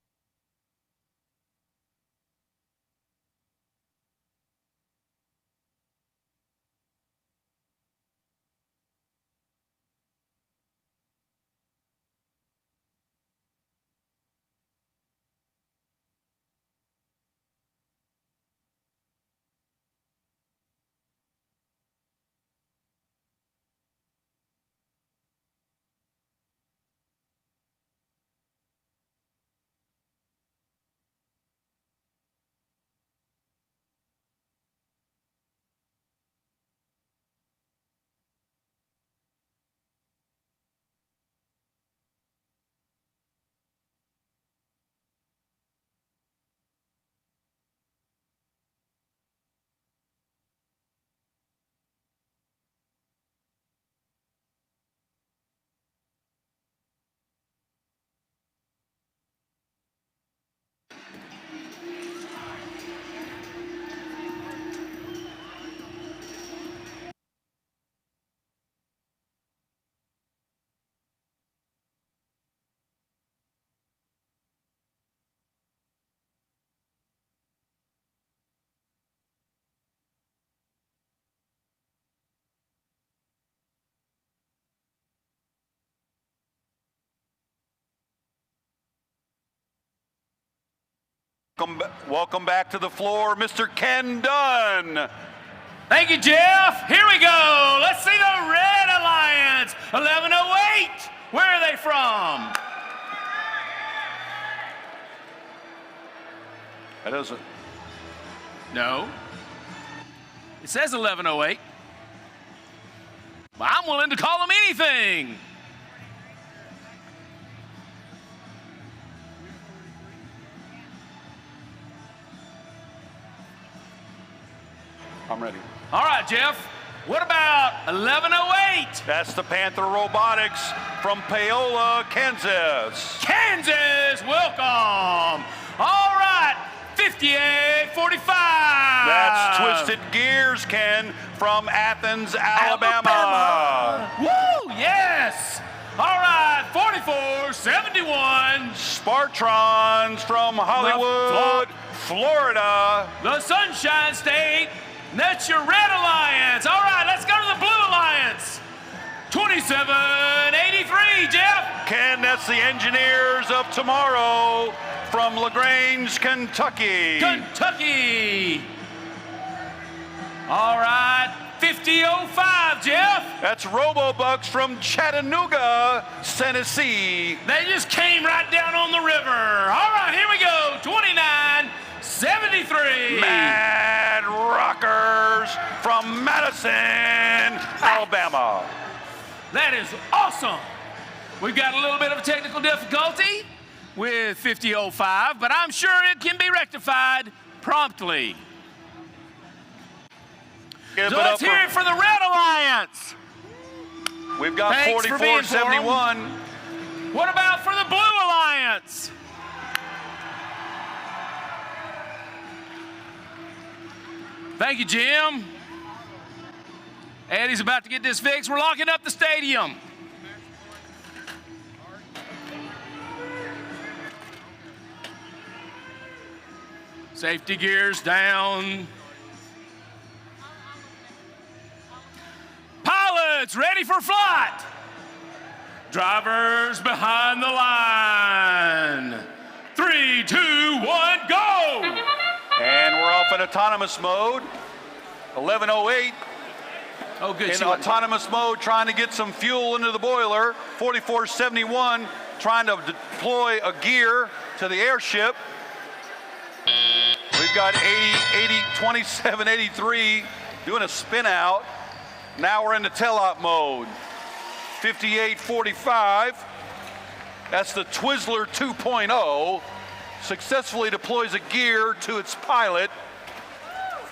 Welcome back to the floor, Mr. Ken Dunn. Thank you, Jeff. Here we go. Let's see the Red Alliance. 1108. Where are they from? That doesn't. No. It says 1108. But I'm willing to call them anything. I'm ready. All right, Jeff. What about 1108? That's the Panther Robotics from Paola, Kansas. Kansas, welcome. All right, 5845. That's Twisted Gears, Ken, from Athens, Alabama. Woo, yes. All right, 4471. Spartrons from Hollywood, Florida. The Sunshine State. That's your Red Alliance. All right, let's go to the Blue Alliance. 2783, Jeff. Ken, that's the Engineers of Tomorrow from LaGrange, Kentucky. Kentucky. All right, 5005, Jeff. That's Robobucks from Chattanooga, Tennessee. They just came right down on the river. All right, here we go, 2973. Mad Rockers from Madison, Alabama. That is awesome. We've got a little bit of a technical difficulty with 5005, but I'm sure it can be rectified promptly. So let's hear it for the Red Alliance. We've got Thanks for being for 'em. 44-71. What about for the Blue Alliance? Thank you, Jim. Eddie's about to get this fixed. We're locking up the stadium. Safety gears down. Pilots ready for flight. Drivers behind the line. 3, 2, 1, go! And we're off in autonomous mode. 11:08. Oh, good. In autonomous mode, trying to get some fuel into the boiler. 44-71, trying to deploy a gear to the airship. We've got 27-83 doing a spin out. Now we're into tail-out mode. 58-45. That's the Twizzler 2.0. Successfully deploys a gear to its pilot.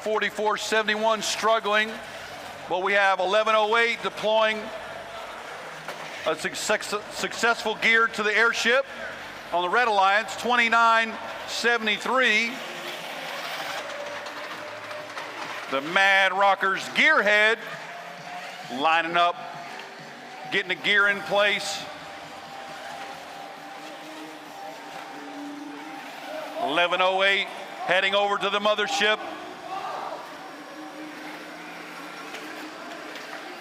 44-71 struggling. But we have 11:08 deploying a successful gear to the airship on the Red Alliance. 29-73. The Mad Rockers gearhead lining up, getting the gear in place. 11:08 heading over to the mothership.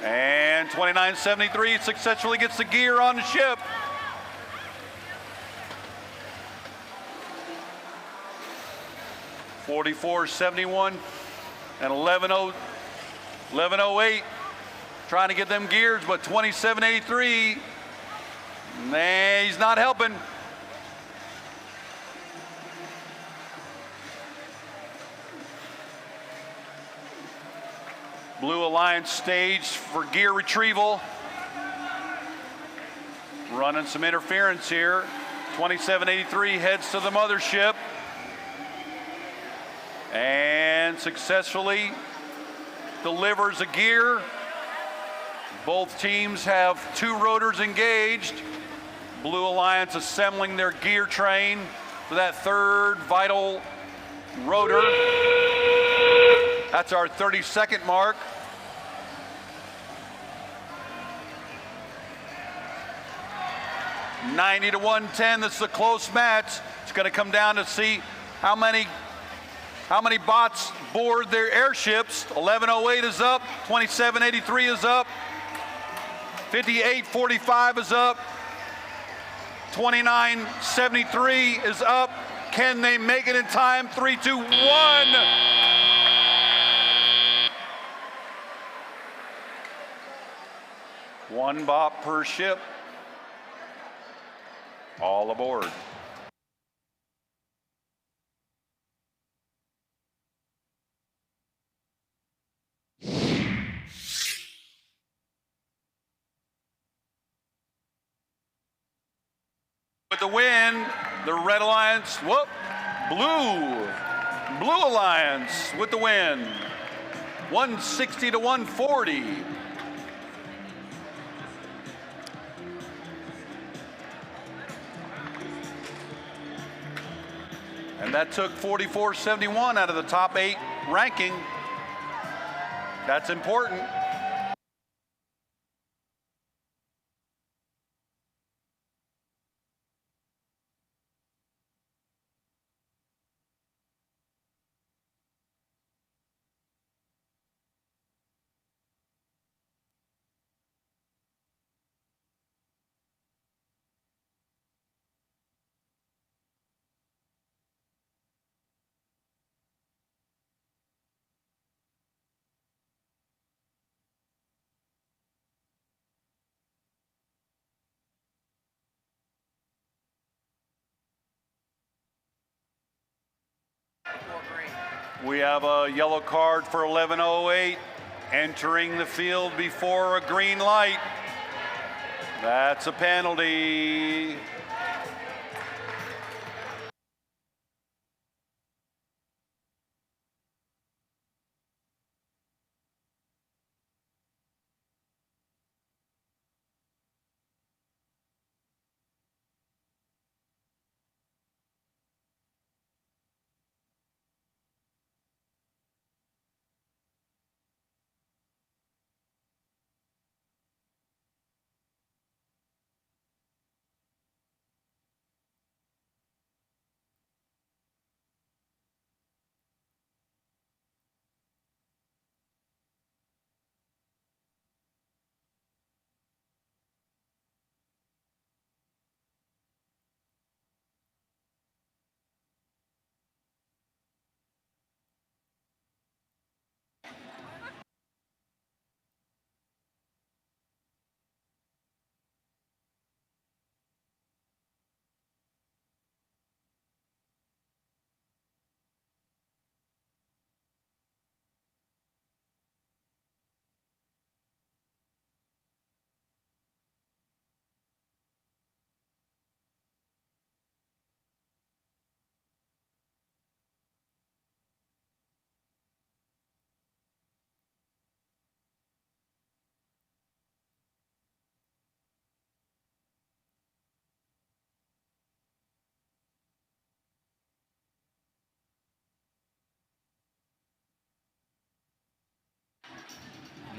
And 29-73 successfully gets the gear on the ship. $44.71 and 11:08 trying to get them gears, but 27.83, nah, he's not helping. Blue Alliance staged for gear retrieval. Running some interference here. 27.83 heads to the mothership. And successfully delivers a gear. Both teams have 2 rotors engaged. Blue Alliance assembling their gear train for that 3rd vital rotor. That's our 30-second mark. $90-110. This is a close match. It's going to come down to see how many bots board their airships. 11:08 is up. 27.83 is up. 58.45 is up. 29.73 is up. Can they make it in time? 3, 2, 1. One bot per ship. All aboard. With the win, the Red Alliance, Blue Alliance with the win. 160-140. And that took 44.71 out of the top 8 ranking. That's important. We have a yellow card for 11:08 entering the field before a green light. That's a penalty.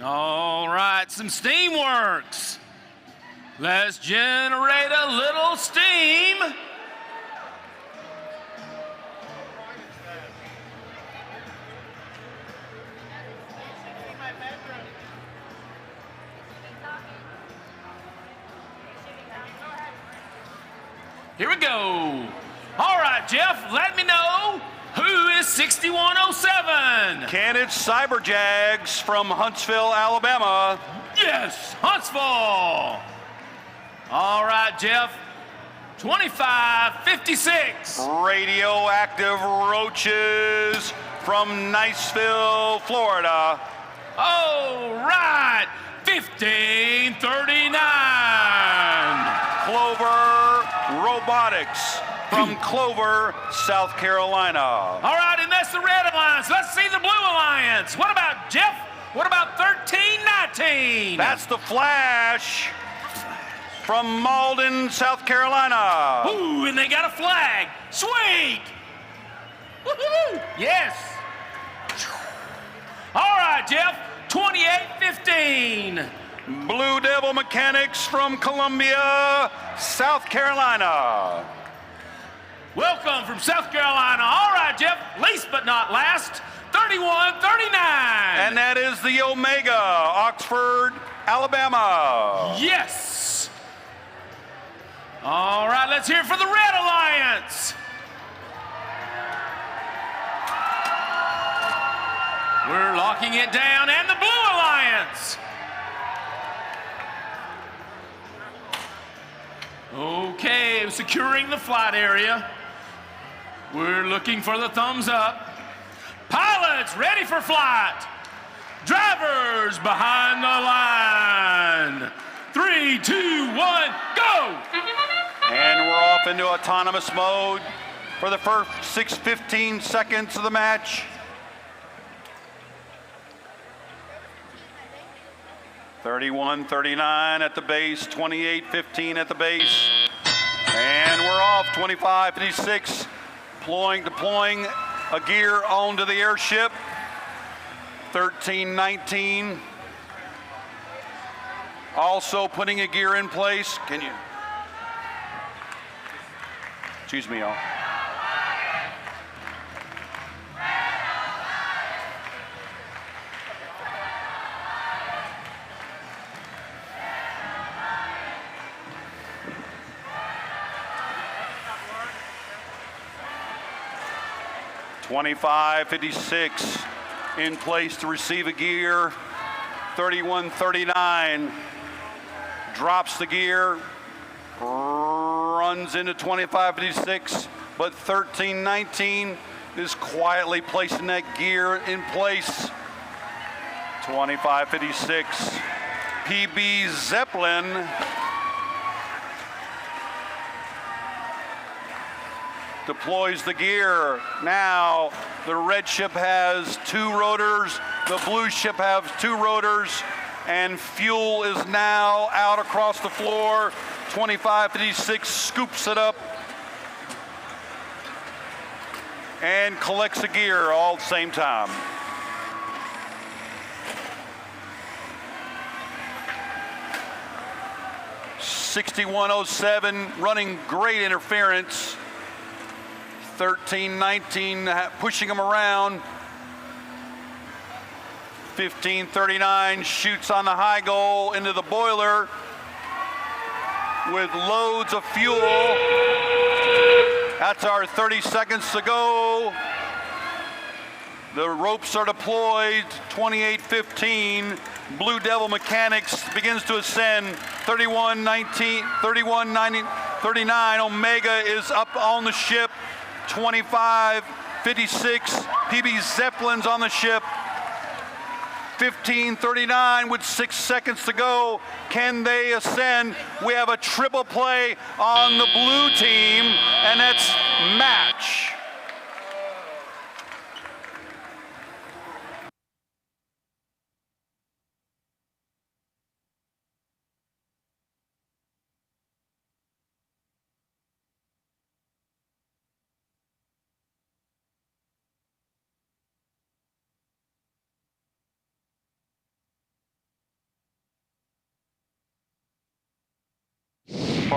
All right, some steam works. Let's generate a little steam. Here we go. All right, Jeff, let me know who is 6107. Candid Cyberjags from Huntsville, Alabama. Yes, Huntsville. All right, Jeff, 2556. Radioactive Roaches from Niceville, Florida. All right, 1539. Clover Robotics from Clover, South Carolina. All right, and that's the Red Alliance. Let's see the Blue Alliance. What about, Jeff? What about 1319? That's the Flash from Malden, South Carolina. Ooh, and they got a flag. Sweet. Woo-hoo. Yes. All right, Jeff, 2815. Blue Devil Mechanics from Columbia, South Carolina. Welcome from South Carolina. All right, Jeff, least but not last, 3139. And that is the Omega, Oxford, Alabama. Yes. All right, let's hear it for the Red Alliance. We're locking it down, and the Blue Alliance. Okay, securing the flight area. We're looking for the thumbs up. Pilots ready for flight. Drivers behind the line. 3, 2, 1, go! And we're off into autonomous mode for the first 15 seconds of the match. $31.39 at the base, $28.15 at the base. And we're off, $25.56. Deploying a gear onto the airship. $13.19. Also putting a gear in place. Can you? Excuse me, y'all. $25.56 in place to receive a gear. $31.39 drops the gear, runs into $25.56, but $13.19 is quietly placing that gear in place. $25.56. PB Zeppelin deploys the gear. Now the red ship has 2 rotors, the blue ship has 2 rotors, and fuel is now out across the floor. $25.56 scoops it up and collects the gear all at the same time. $61.07 running great interference. $13.19 pushing them around. $15.39 shoots on the high goal into the boiler with loads of fuel. That's our 30 seconds to go. The ropes are deployed. $28.15. Blue Devil Mechanics begins to ascend. $31.19, $31.39. Omega is up on the ship. $25.56. PB Zeppelin's on the ship. $15.39 with 6 seconds to go. Can they ascend? We have a triple play on the blue team, and that's match.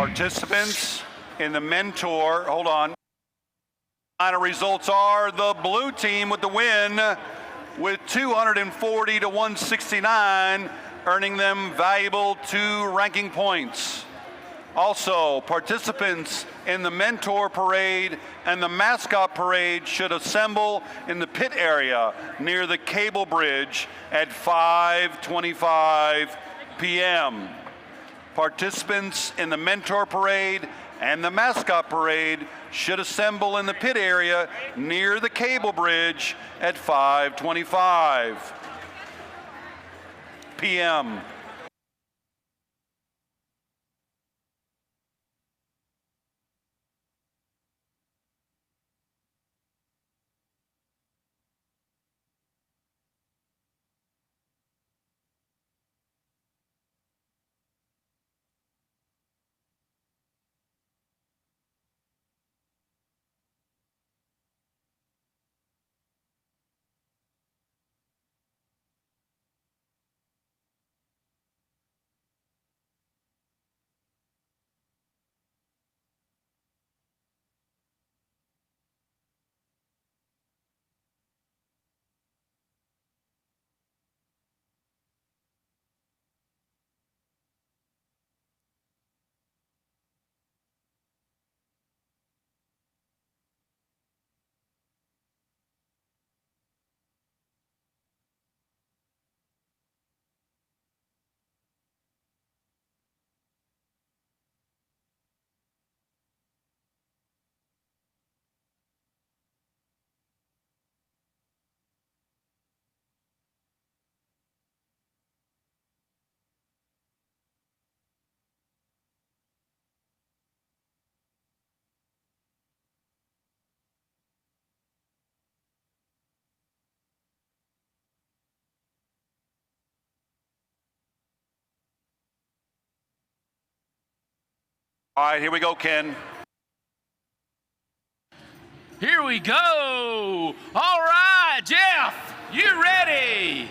Participants in the Mentor, hold on. Final results are the blue team with the win with 240 to 169, earning them valuable 2 ranking points. Also, participants in the Mentor Parade and the Mascot Parade should assemble in the pit area near the cable bridge at 5:25 p.m. Participants in the Mentor Parade and the Mascot Parade should assemble in the pit area near the cable bridge at 5:25 p.m. All right, here we go, Ken. Here we go. All right, Jeff, you ready?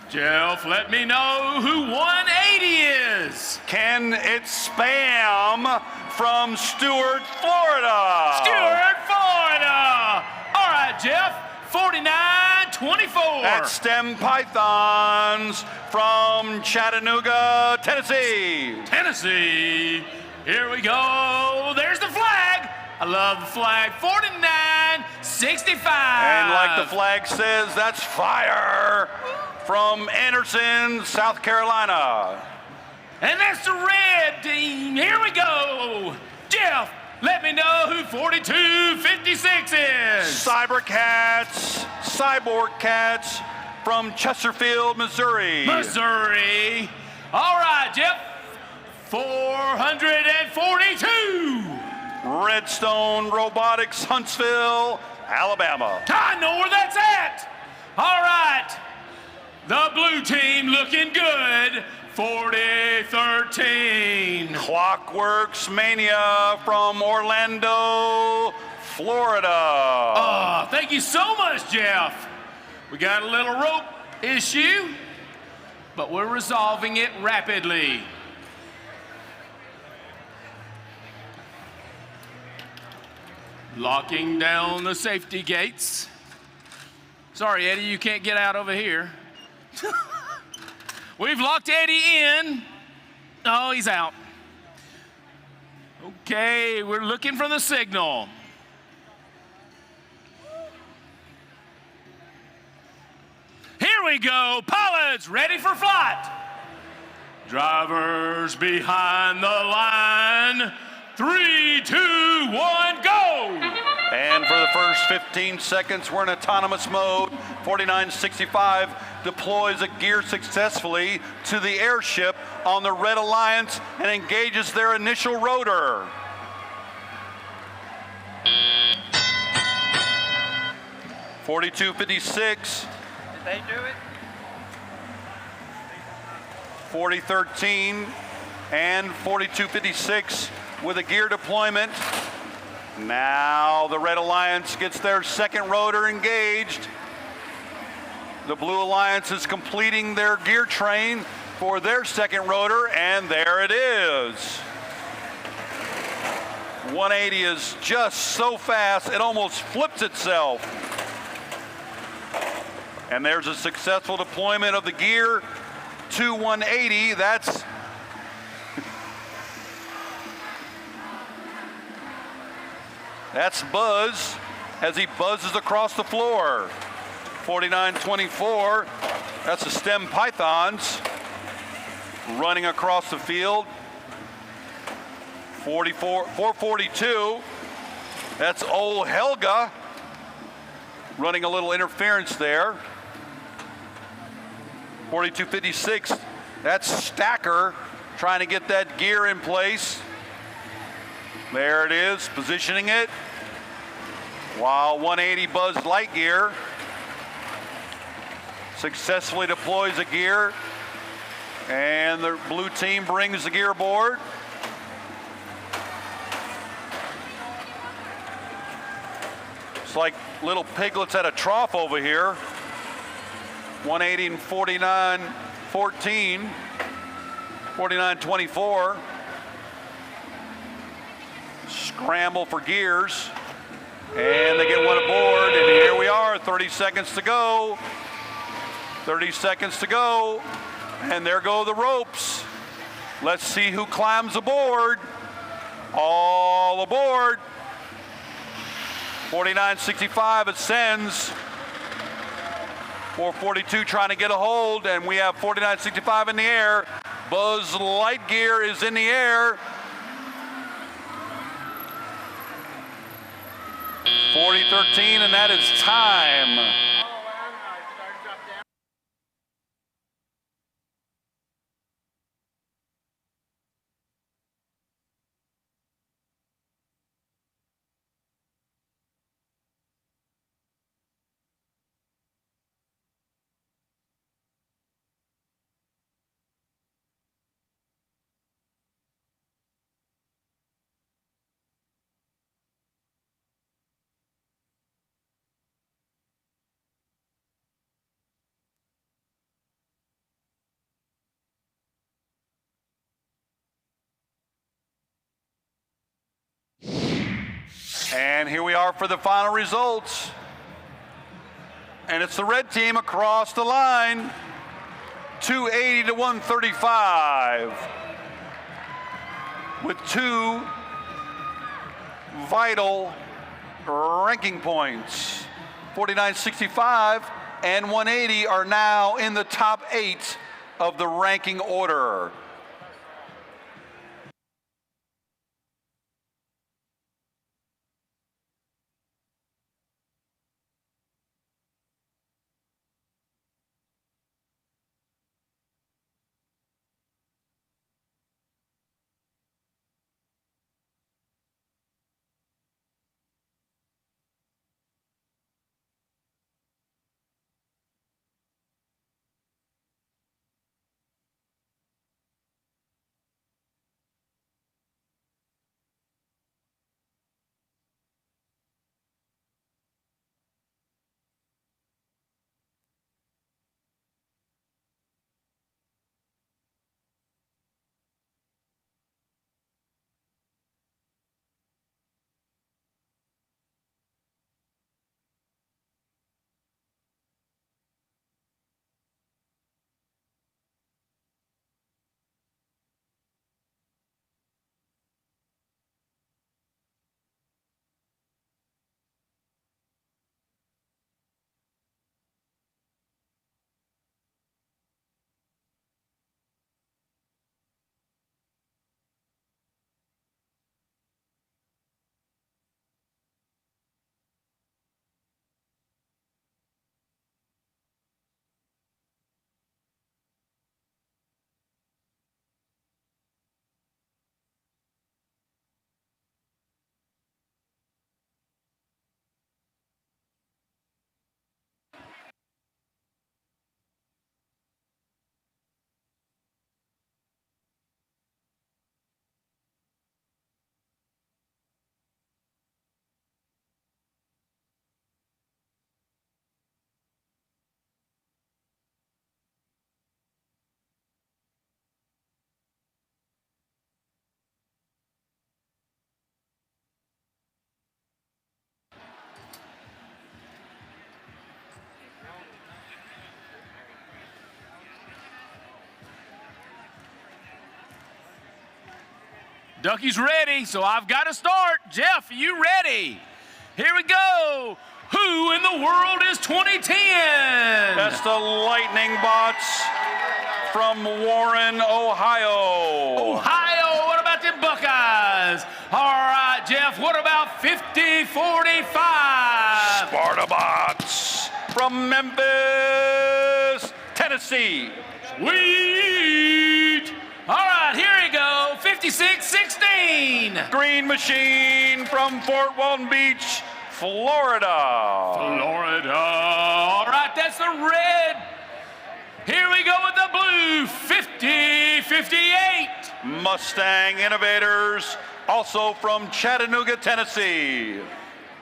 Jeff, let me know who 180 is. Ken, it's Spam from Stuart, Florida. Stuart, Florida. All right, Jeff, 49-24. That's STEM Pythons from Chattanooga, Tennessee. Tennessee. Here we go. There's the flag. I love the flag. 49-65. And like the flag says, that's fire from Anderson, South Carolina. And that's the red team. Here we go. Jeff, let me know who 42-56 is. Cyborg Cats from Chesterfield, Missouri. Missouri. All right, Jeff. 442. Redstone Robotics, Huntsville, Alabama. I know where that's at. All right. The blue team looking good. 40-13. Clockworks Mania from Orlando, Florida. Oh, thank you so much, Jeff. We got a little rope issue, but we're resolving it rapidly. Locking down the safety gates. Sorry, Eddie, you can't get out over here. We've locked Eddie in. Oh, he's out. Okay, we're looking for the signal. Here we go. Pilots ready for flight. Drivers behind the line. 3, 2, 1, go! And for the first 15 seconds, we're in autonomous mode. 4965 deploys a gear successfully to the airship on the Red Alliance and engages their initial rotor. (4256) Did they do it? 4013 and 4256 with a gear deployment. Now the Red Alliance gets their second rotor engaged. The Blue Alliance is completing their gear train. for their second rotor, and there it is. 180 is just so fast, it almost flips itself. And there's a successful deployment of the gear to 180. That's Buzz as he buzzes across the floor. 49-24, that's the STEM Pythons running across the field. 442, that's old Helga running a little interference there. 42-56, that's Stacker trying to get that gear in place. There it is, positioning it. While 180 Buzz Lightyear successfully deploys a gear, and the blue team brings the gear aboard. It's like little piglets at a trough over here. 180 and 49-14, 49-24. Scramble for gears, and they get one aboard, and here we are, 30 seconds to go. 30 seconds to go, and there go the ropes. Let's see who climbs aboard. All aboard. 49-65 it sends. 442 trying to get a hold, and we have 49-65 in the air. Buzz Lightyear is in the air. 40-13, and that is time. And here we are for the final results. And it's the red team across the line, 280 to 135, with two vital ranking points. 49-65 and 180 are now in the top 8 of the ranking order. Ducky's ready, so I've got to start. Jeff, are you ready? Here we go. Who in the world is 2010? That's the Lightning Bots from Warren, Ohio. Ohio, what about them Buckeyes? All right, Jeff, what about 50-45? Sparta Bots from Memphis, Tennessee. Sweet. All right, here we go, 56-16. Green Machine from Fort Walton Beach, Florida. Florida. All right, that's the red. Here we go with the blue, 50-58. Mustang Innovators, also from Chattanooga, Tennessee.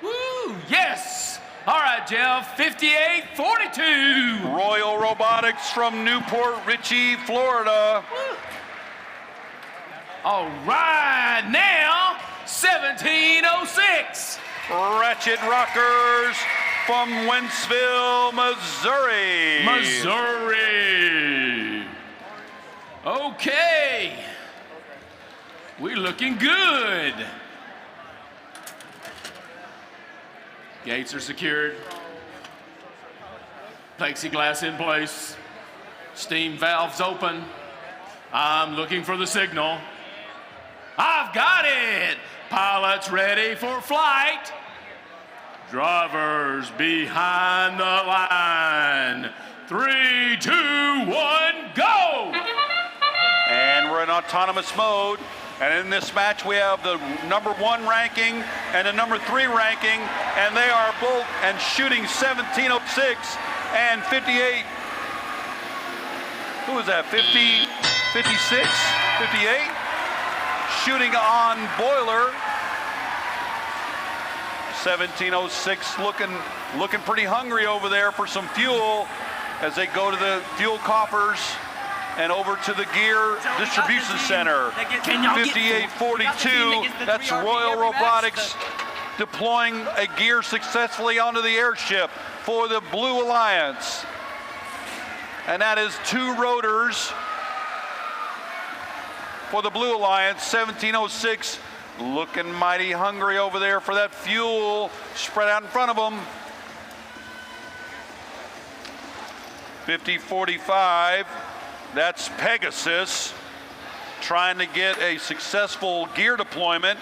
Woo, yes. All right, Jeff, 58-42. Royal Robotics from Newport Richey, Florida. Woo. All right, now 1706. Ratchet Rockers from Wentzville, Missouri. Missouri. Okay. We're looking good. Gates are secured. Plexiglass in place. Steam valves open. I'm looking for the signal. I've got it! Pilots ready for flight. Drivers behind the line. 3, 2, 1, go! And we're in autonomous mode. And in this match, we have the #1 ranking and the #3 ranking, and they are both and shooting 1706 and 58. Who is that? 50, 56, 58? Shooting on boiler. 1706 looking pretty hungry over there for some fuel as they go to the fuel coffers and over to the gear distribution center. 5842, that's Royal Robotics deploying a gear successfully onto the airship for the Blue Alliance. And that is 2 rotors for the Blue Alliance. 1706 looking mighty hungry over there for that fuel spread out in front of them. 5045, that's Pegasus trying to get a successful gear deployment.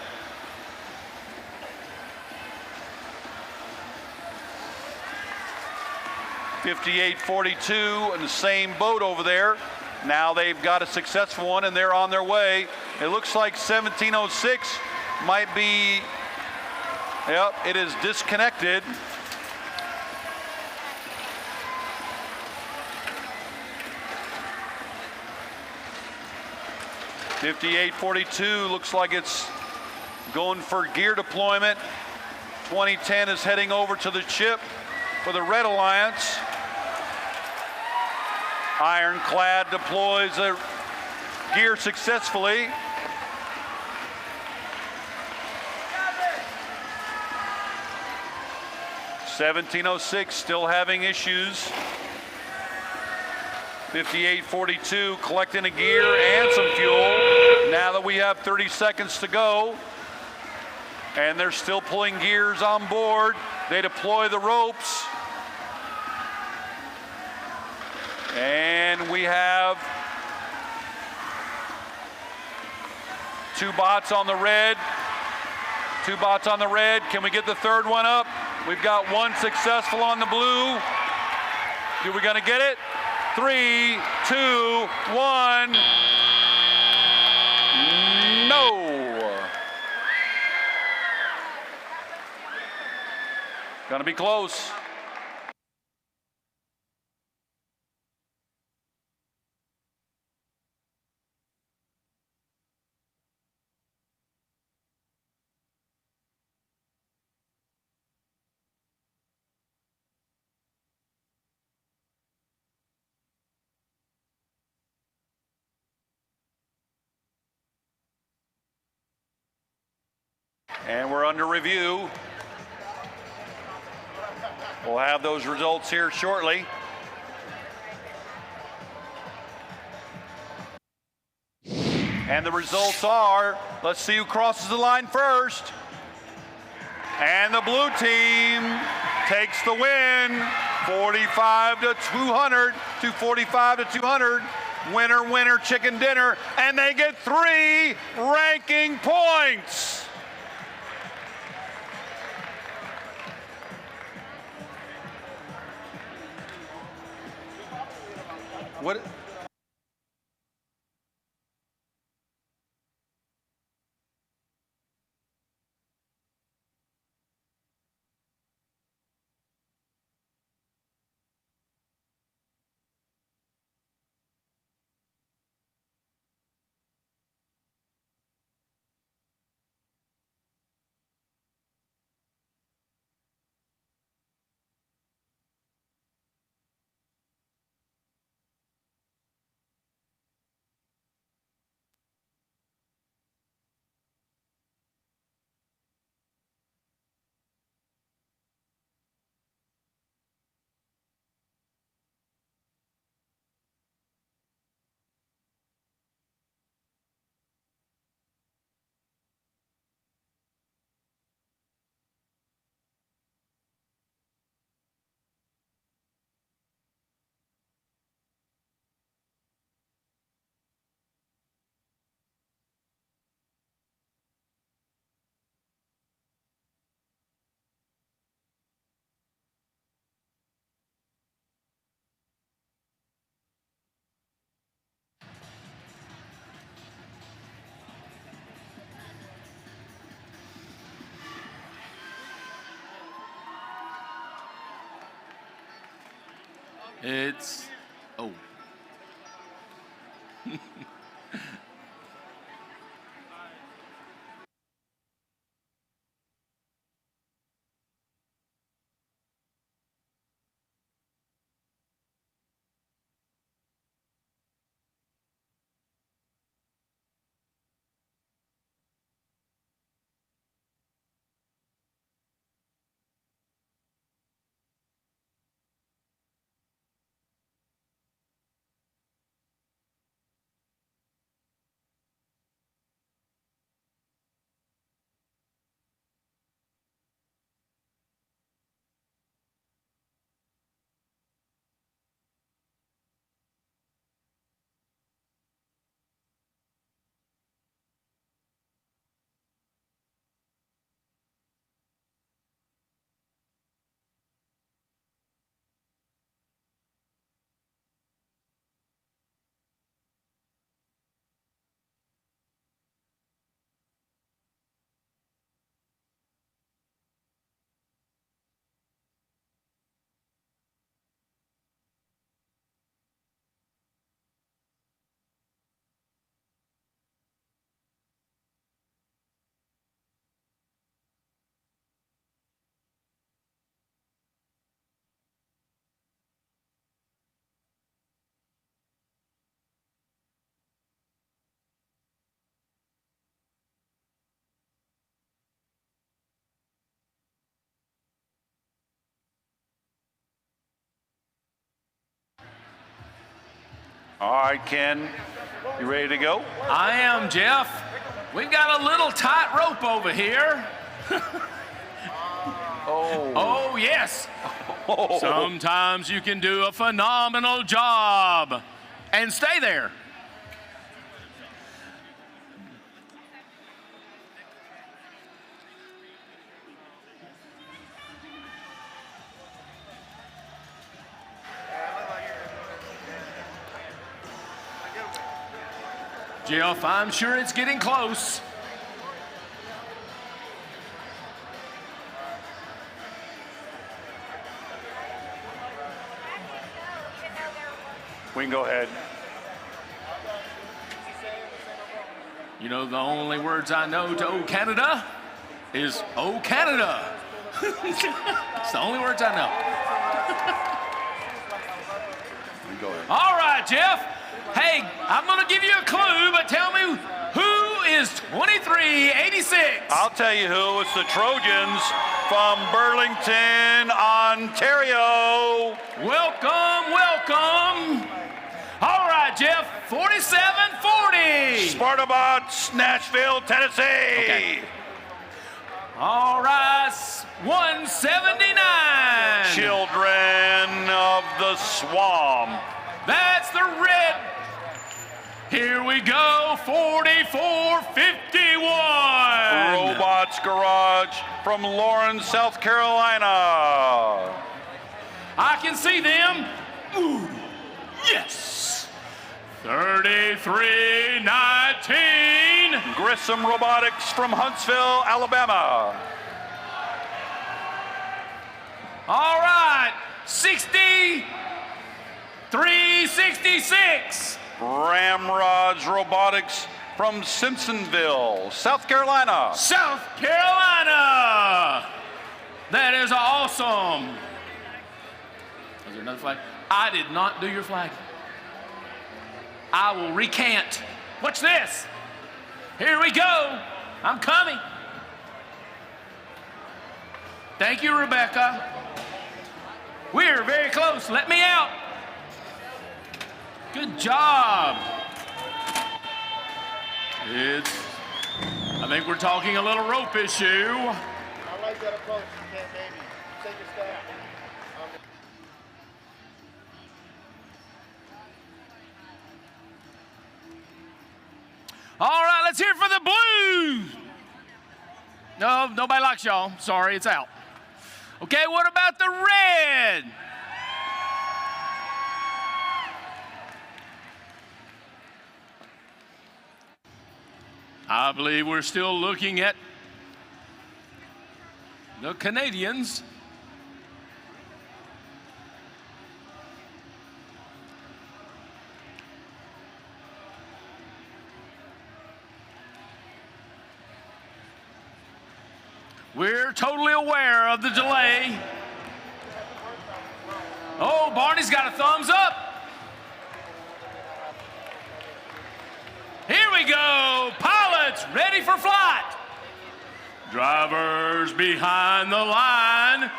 .5842 in the same boat over there. Now they've got a successful one and they're on their way. It looks like 1706 might be, yep, it is disconnected. .5842 looks like it's going for gear deployment. 2010 is heading over to the chip for the Red Alliance. Ironclad deploys a gear successfully. .1706 still having issues. .5842 collecting a gear and some fuel. Now that we have 30 seconds to go, and they're still pulling gears on board. They deploy the ropes. And we have 2 bots on the red. 2 bots on the red. Can we get the third one up? We've got 1 successful on the blue. Are we gonna get it? 3, 2, 1. No. Gonna be close. And we're under review. We'll have those results here shortly. And the results are, let's see who crosses the line first. And the blue team takes the win, 45 to 200 to 45 to 200. Winner, winner, chicken dinner, and they get 3 ranking points. What? It's, oh. All right, Ken, you ready to go? I am, Jeff. We've got a little tight rope over here. Oh, yes. Sometimes you can do a phenomenal job and stay there. Jeff, I'm sure it's getting close. We can go ahead. You know, the only words I know to "Oh Canada" is "Oh Canada." It's the only words I know. We go ahead. All right, Jeff. Hey, I'm going to give you a clue, but tell me who is 2386? I'll tell you who. It's the Trojans from Burlington, Ontario. Welcome, welcome. All right, Jeff, 4740. ready? Spartabots, Nashville, Tennessee. Okay. All right, 179. Children of the Swamp. That's the red. Here we go, 4451. Robots Garage from Lawrence, South Carolina. I can see them. Ooh, yes. 3319. Grissom Robotics from Huntsville, Alabama. All right, 6366. Ramrods Robotics from Simpsonville, South Carolina. South Carolina. That is awesome. Is there another flag? I did not do your flag. I will recant. Watch this. Here we go. I'm coming. Thank you, Rebecca. We're very close. Let me out. Good job. I think we're talking a little rope issue. I like that approach. You can't maybe take a step. All right, let's hear it for the Blues. No, nobody likes y'all. Sorry, it's out. Okay, what about the red? I believe we're still looking at the Canadians. We're totally aware of the delay. Oh, Barney's got a thumbs up. Here we go. Pilots ready for flight. Drivers behind the line.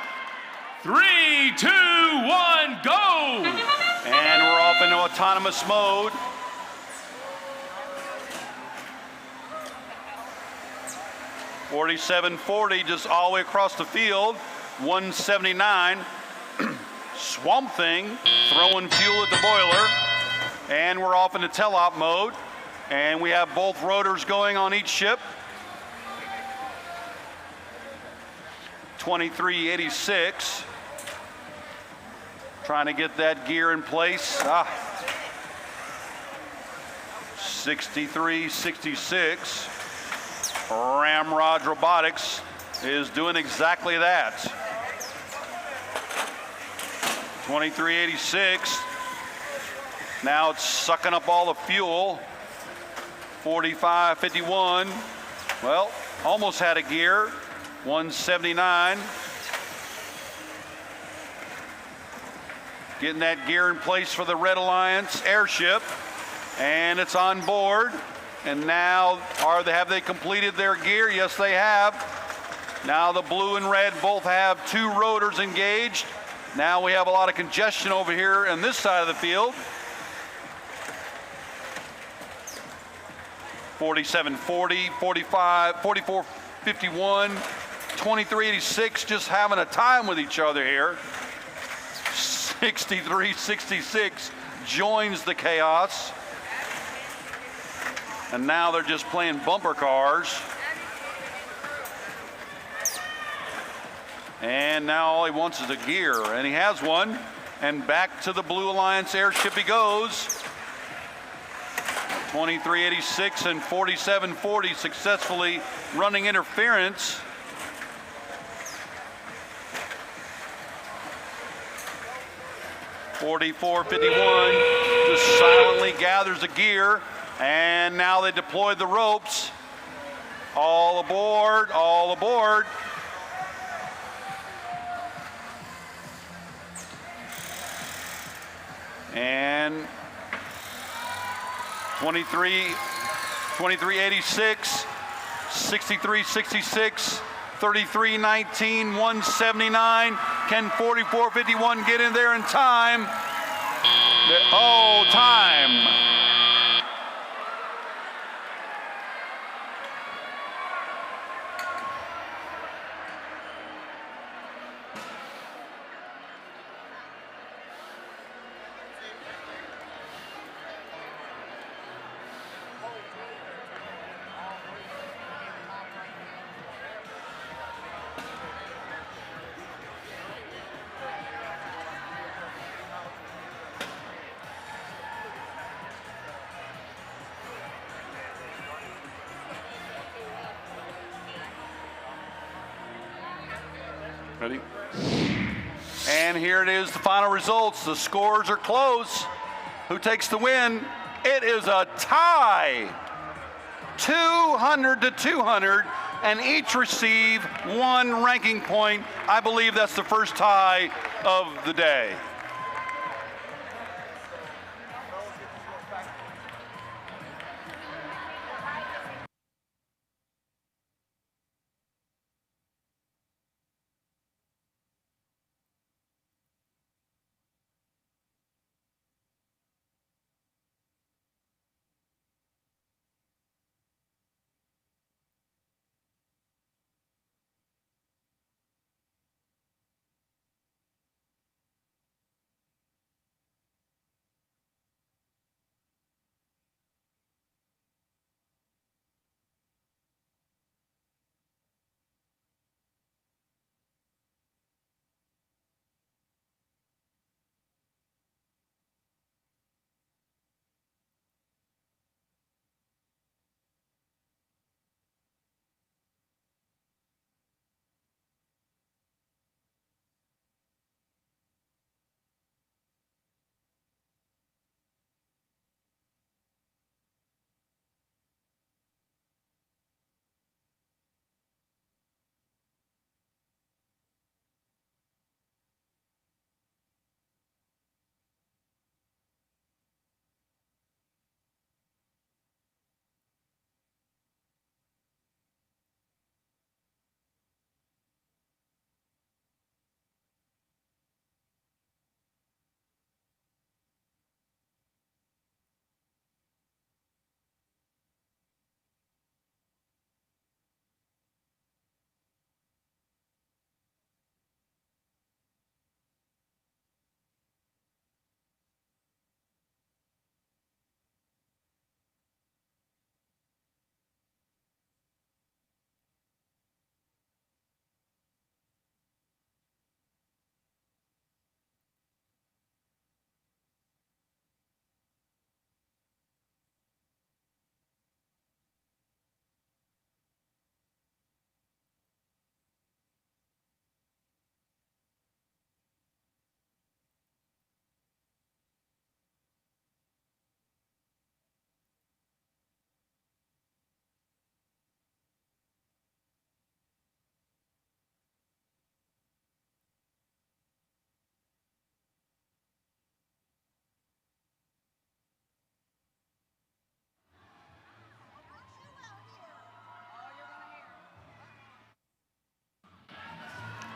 3, 2, 1, go. And we're off into autonomous mode. .4740 just all the way across the field. 179. Swamp Thing throwing fuel at the boiler. And we're off into tail-op mode. And we have both rotors going on each ship. 2386. Trying to get that gear in place. 6366. Ramrod Robotics is doing exactly that. 2386. Now it's sucking up all the fuel. 4551. Well, almost had a gear. 179. Getting that gear in place for the Red Alliance airship. And it's on board. And now, have they completed their gear? Yes, they have. Now the blue and red both have 2 rotors engaged. Now we have a lot of congestion over here on this side of the field. 4740, 45, 4451, 2386 just having a time with each other here. 6366 joins the chaos. And now they're just playing bumper cars. And now all he wants is a gear, and he has one. And back to the Blue Alliance airship he goes. 2386 and 4740 successfully running interference. .4451 just silently gathers a gear. And now they deployed the ropes. All aboard, all aboard. And 2386, 6366, 3319, 179. Can 4451 get in there in time? Oh, time. Ready? And here it is, the final results. The scores are close. Who takes the win? It is a tie. 200 to 200, and each receive 1 ranking point. I believe that's the first tie of the day.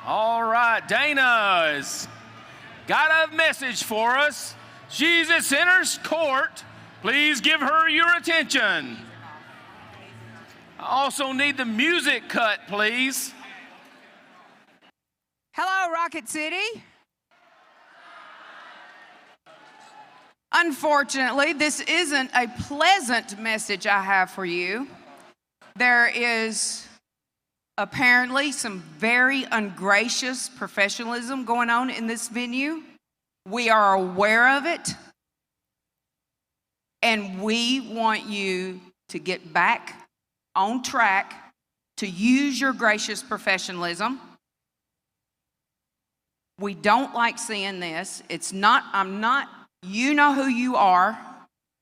All right, Dana's got a message for us. She's at Center's Court. Please give her your attention. I also need the music cut, please. Hello, Rocket City. Unfortunately, this isn't a pleasant message I have for you. There is apparently some very ungracious professionalism going on in this venue. We are aware of it, and we want you to get back on track to use your gracious professionalism. We don't like seeing this. You know who you are,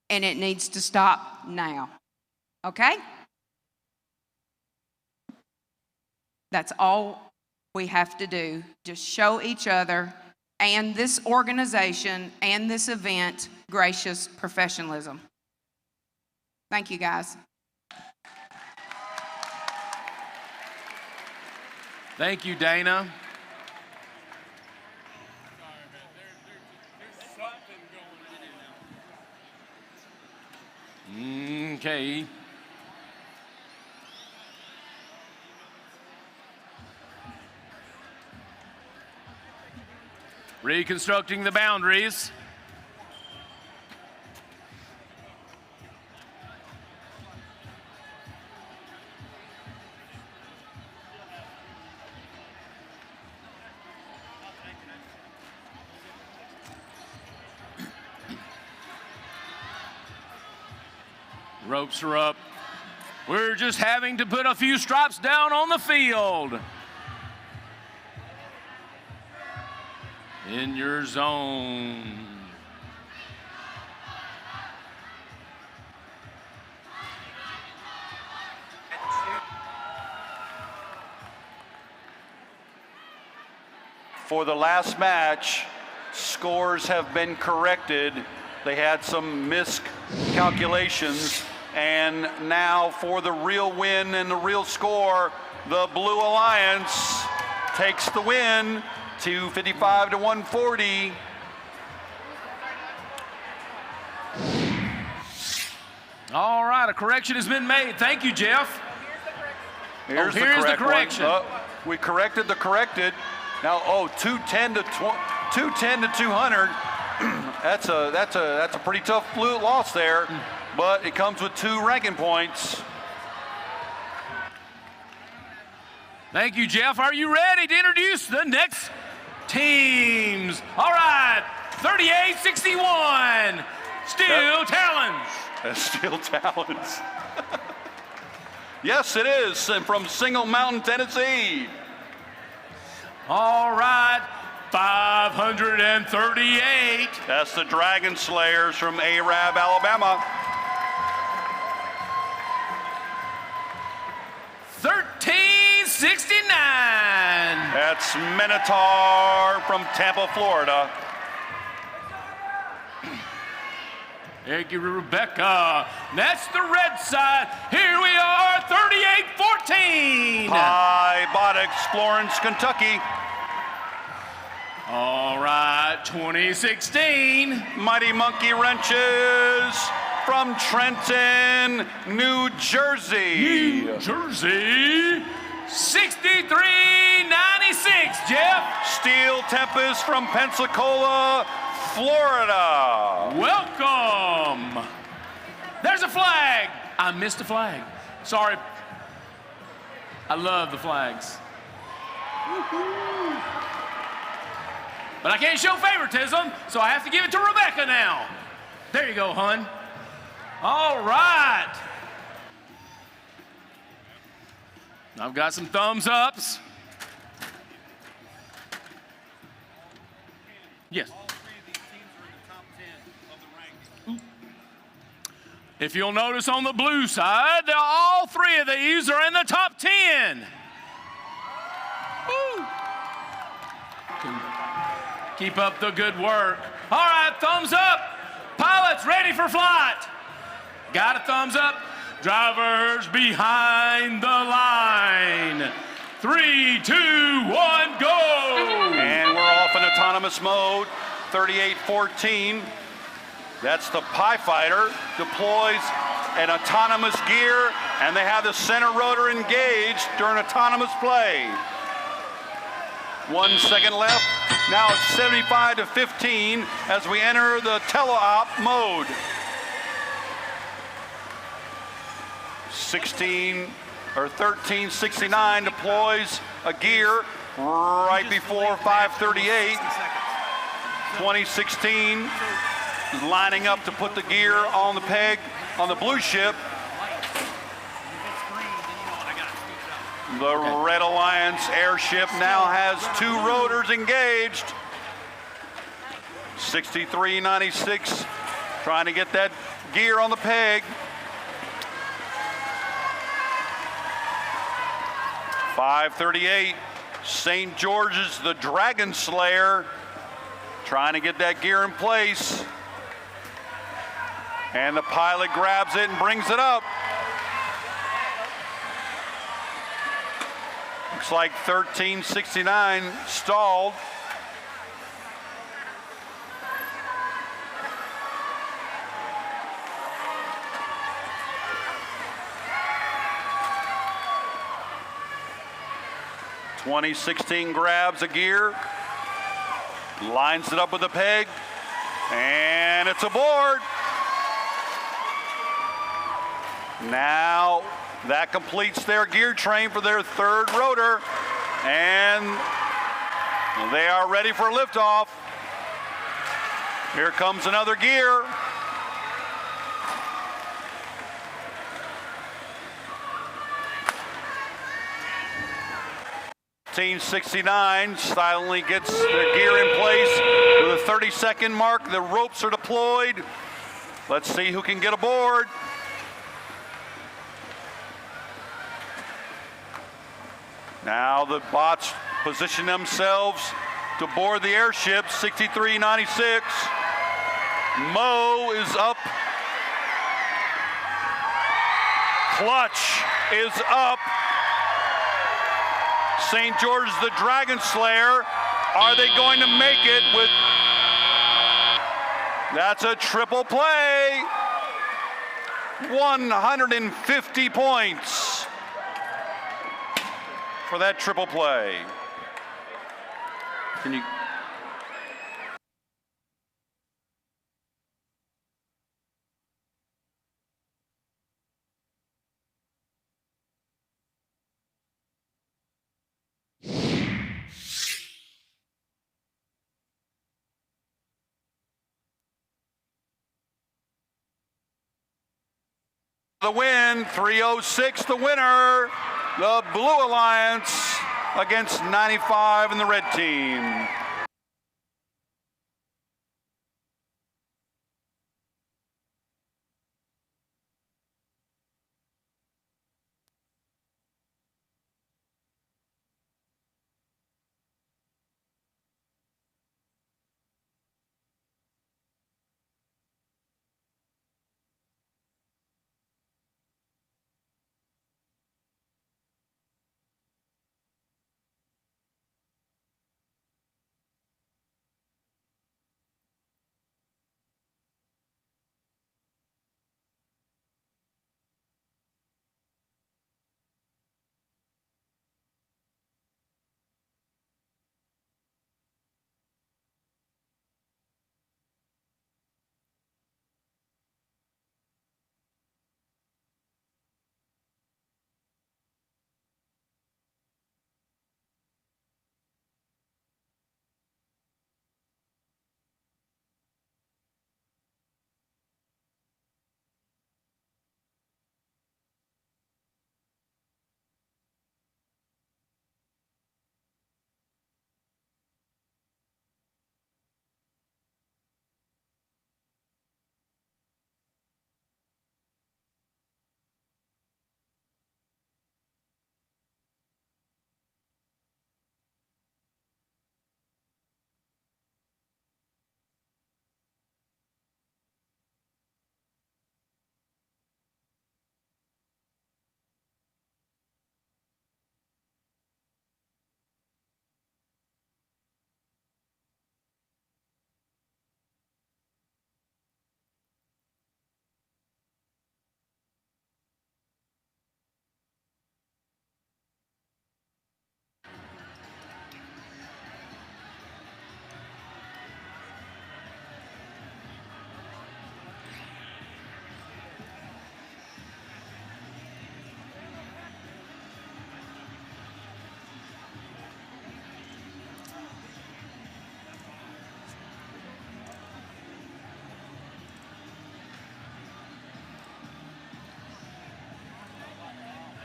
and it needs to stop now. Okay? That's all we have to do. Just show each other and this organization and this event gracious professionalism. Thank you, guys. Thank you, Dana. Okay. Reconstructing the boundaries. Ropes are up. We're just having to put a few stripes down on the field. In your zone. For the last match, scores have been corrected. They had some miscalculations, and now for the real win and the real score, the Blue Alliance takes the win, 255 to 140. All right, a correction has been made. Thank you, Jeff. Here's the correction. We corrected the corrected. Now, 210 to 200. That's a pretty tough blue loss there, but it comes with 2 ranking points. Thank you, Jeff. Are you ready to introduce the next teams? All right, 38-61, Steel Talons. Steel Talons. Yes, it is, and from Single Mountain, Tennessee. All right, 538. That's the Dragon Slayers from Arab, Alabama. 1369. That's Minotaur from Tampa, Florida. Thank you, Rebecca. That's the red side. Here we are, 38-14. Pybotics, Florence, Kentucky. All right, 2016. Mighty Monkey Wrenches from Trenton, New Jersey. New Jersey. 63-96, Jeff. Steel Tempest from Pensacola, Florida. Welcome. There's a flag. I missed a flag. Sorry. I love the flags. But I can't show favoritism, so I have to give it to Rebecca now. There you go, hun. All right. I've got some thumbs ups. Yes. If you'll notice on the blue side, all 3 of these are in the top 10. Woo. Keep up the good work. All right, thumbs up. Pilots ready for flight. Got a thumbs up. Drivers behind the line. 3, 2, 1, go. And we're off in autonomous mode, 38-14. That's the Pie Fighter, deploys an autonomous gear, and they have the center rotor engaged during autonomous play. 1 second left. Now it's 75-15 as we enter the teleop mode. 1369 deploys a gear right before 538. 2016 is lining up to put the gear on the peg on the blue ship. The Red Alliance airship now has 2 rotors engaged. 6396, trying to get that gear on the peg. 538, St. George's, the Dragon Slayer, trying to get that gear in place. And the pilot grabs it and brings it up. Looks like 1369 stalled. .2016 grabs a gear, lines it up with a peg, and it's aboard. Now that completes their gear train for their 3rd rotor, and they are ready for liftoff. Here comes another gear. Team 69 silently gets their gear in place with a 30-second mark. The ropes are deployed. Let's see who can get aboard. Now the bots position themselves to board the airship. 6396. Mo is up. Clutch is up. St. George the Dragon Slayer. Are they going to make it with... That's a triple play. 150 points for that triple play. Can you... The win, 306 the winner, the Blue Alliance against 95 in the red team.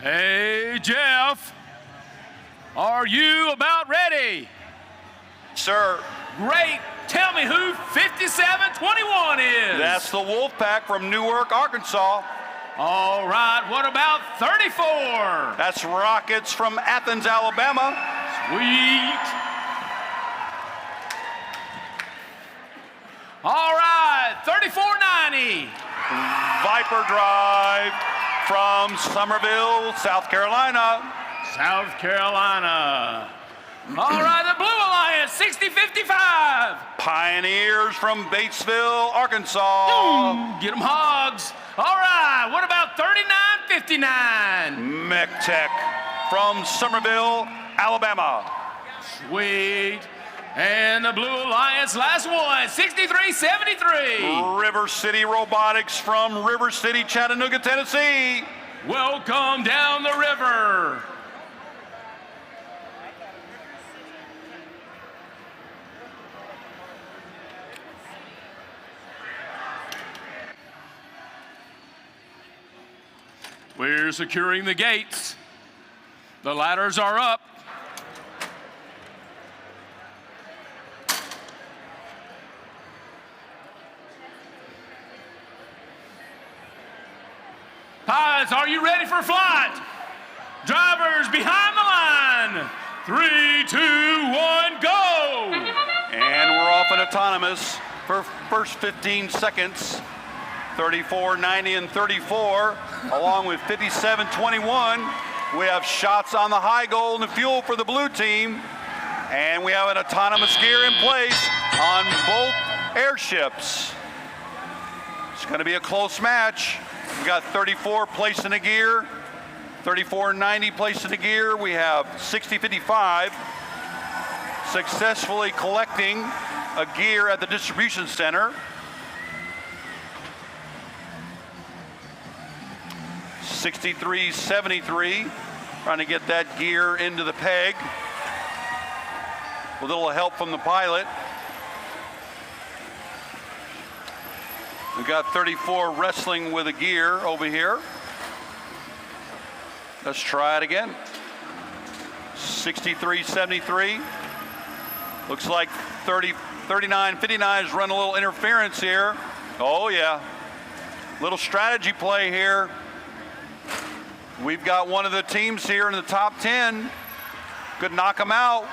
Hey, Jeff, are you about ready? Sir. Great. Tell me who 5721 is. That's the Wolfpack from Newark, Arkansas. All right, what about 34? That's Rockets from Athens, Alabama. Sweet. All right, 3490. Viper Drive from Summerville, South Carolina. South Carolina. All right, the Blue Alliance, 6055. Pioneers from Batesville, Arkansas. Get them hogs. All right, what about 3959? MechTech from Summerville, Alabama. Sweet. And the Blue Alliance, last one, 6373. River City Robotics from River City, Chattanooga, Tennessee. Welcome down the river. We're securing the gates. The ladders are up. Pilots, are you ready for flight? Drivers behind the line. 3, 2, 1, go! And we're off and autonomous for first 15 seconds. 34, 90, and 34, along with 57, 21. We have shots on the high goal and the fuel for the blue team. And we have an autonomous gear in place on both airships. It's going to be a close match. We got 34 placed in the gear, 34 90 placed in the gear. We have 6055 successfully collecting a gear at the distribution center. 6373 trying to get that gear into the peg with a little help from the pilot. We got 34 wrestling with a gear over here. Let's try it again. 6373. Looks like 3959 is running a little interference here. Oh yeah. Little strategy play here. We've got one of the teams here in the top 10. Could knock them out.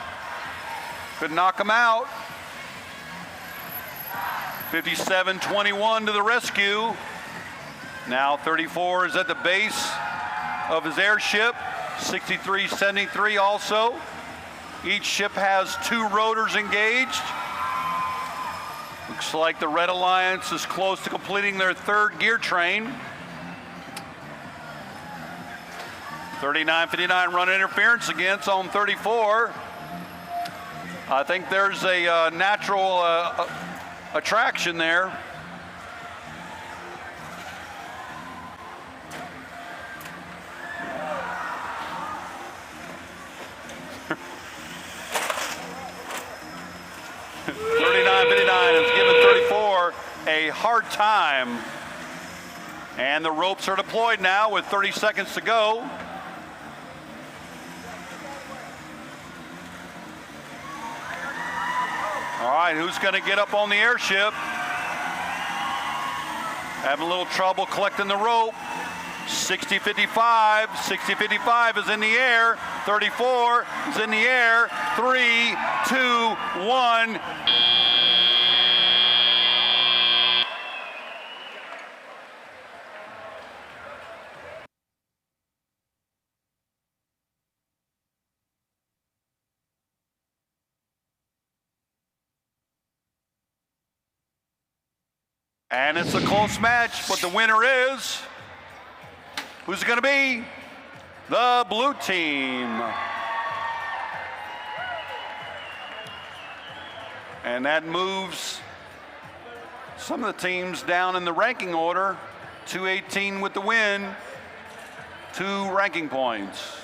Could knock them out. 57-21 to the rescue. Now 34 is at the base of his airship. 63-73 also. Each ship has 2 rotors engaged. Looks like the Red Alliance is close to completing their 3rd gear train. 39-59 run interference against on 34. I think there's a natural attraction there. is giving 34 a hard time. And the ropes are deployed now with 30 seconds to go. All right, who's going to get up on the airship? Having a little trouble collecting the rope. 60-55, 60-55 is in the air. 34 is in the air. 3, 2, 1. And it's a close match, but the winner is, who's it going to be? The blue team. And that moves some of the teams down in the ranking order. 218 with the win, 2 ranking points.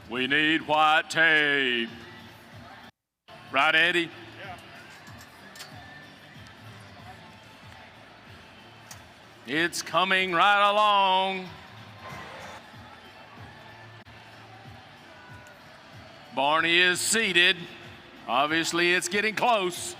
We need white tape. Right, Eddie? It's coming right along. Barney is seated. Obviously, it's getting close.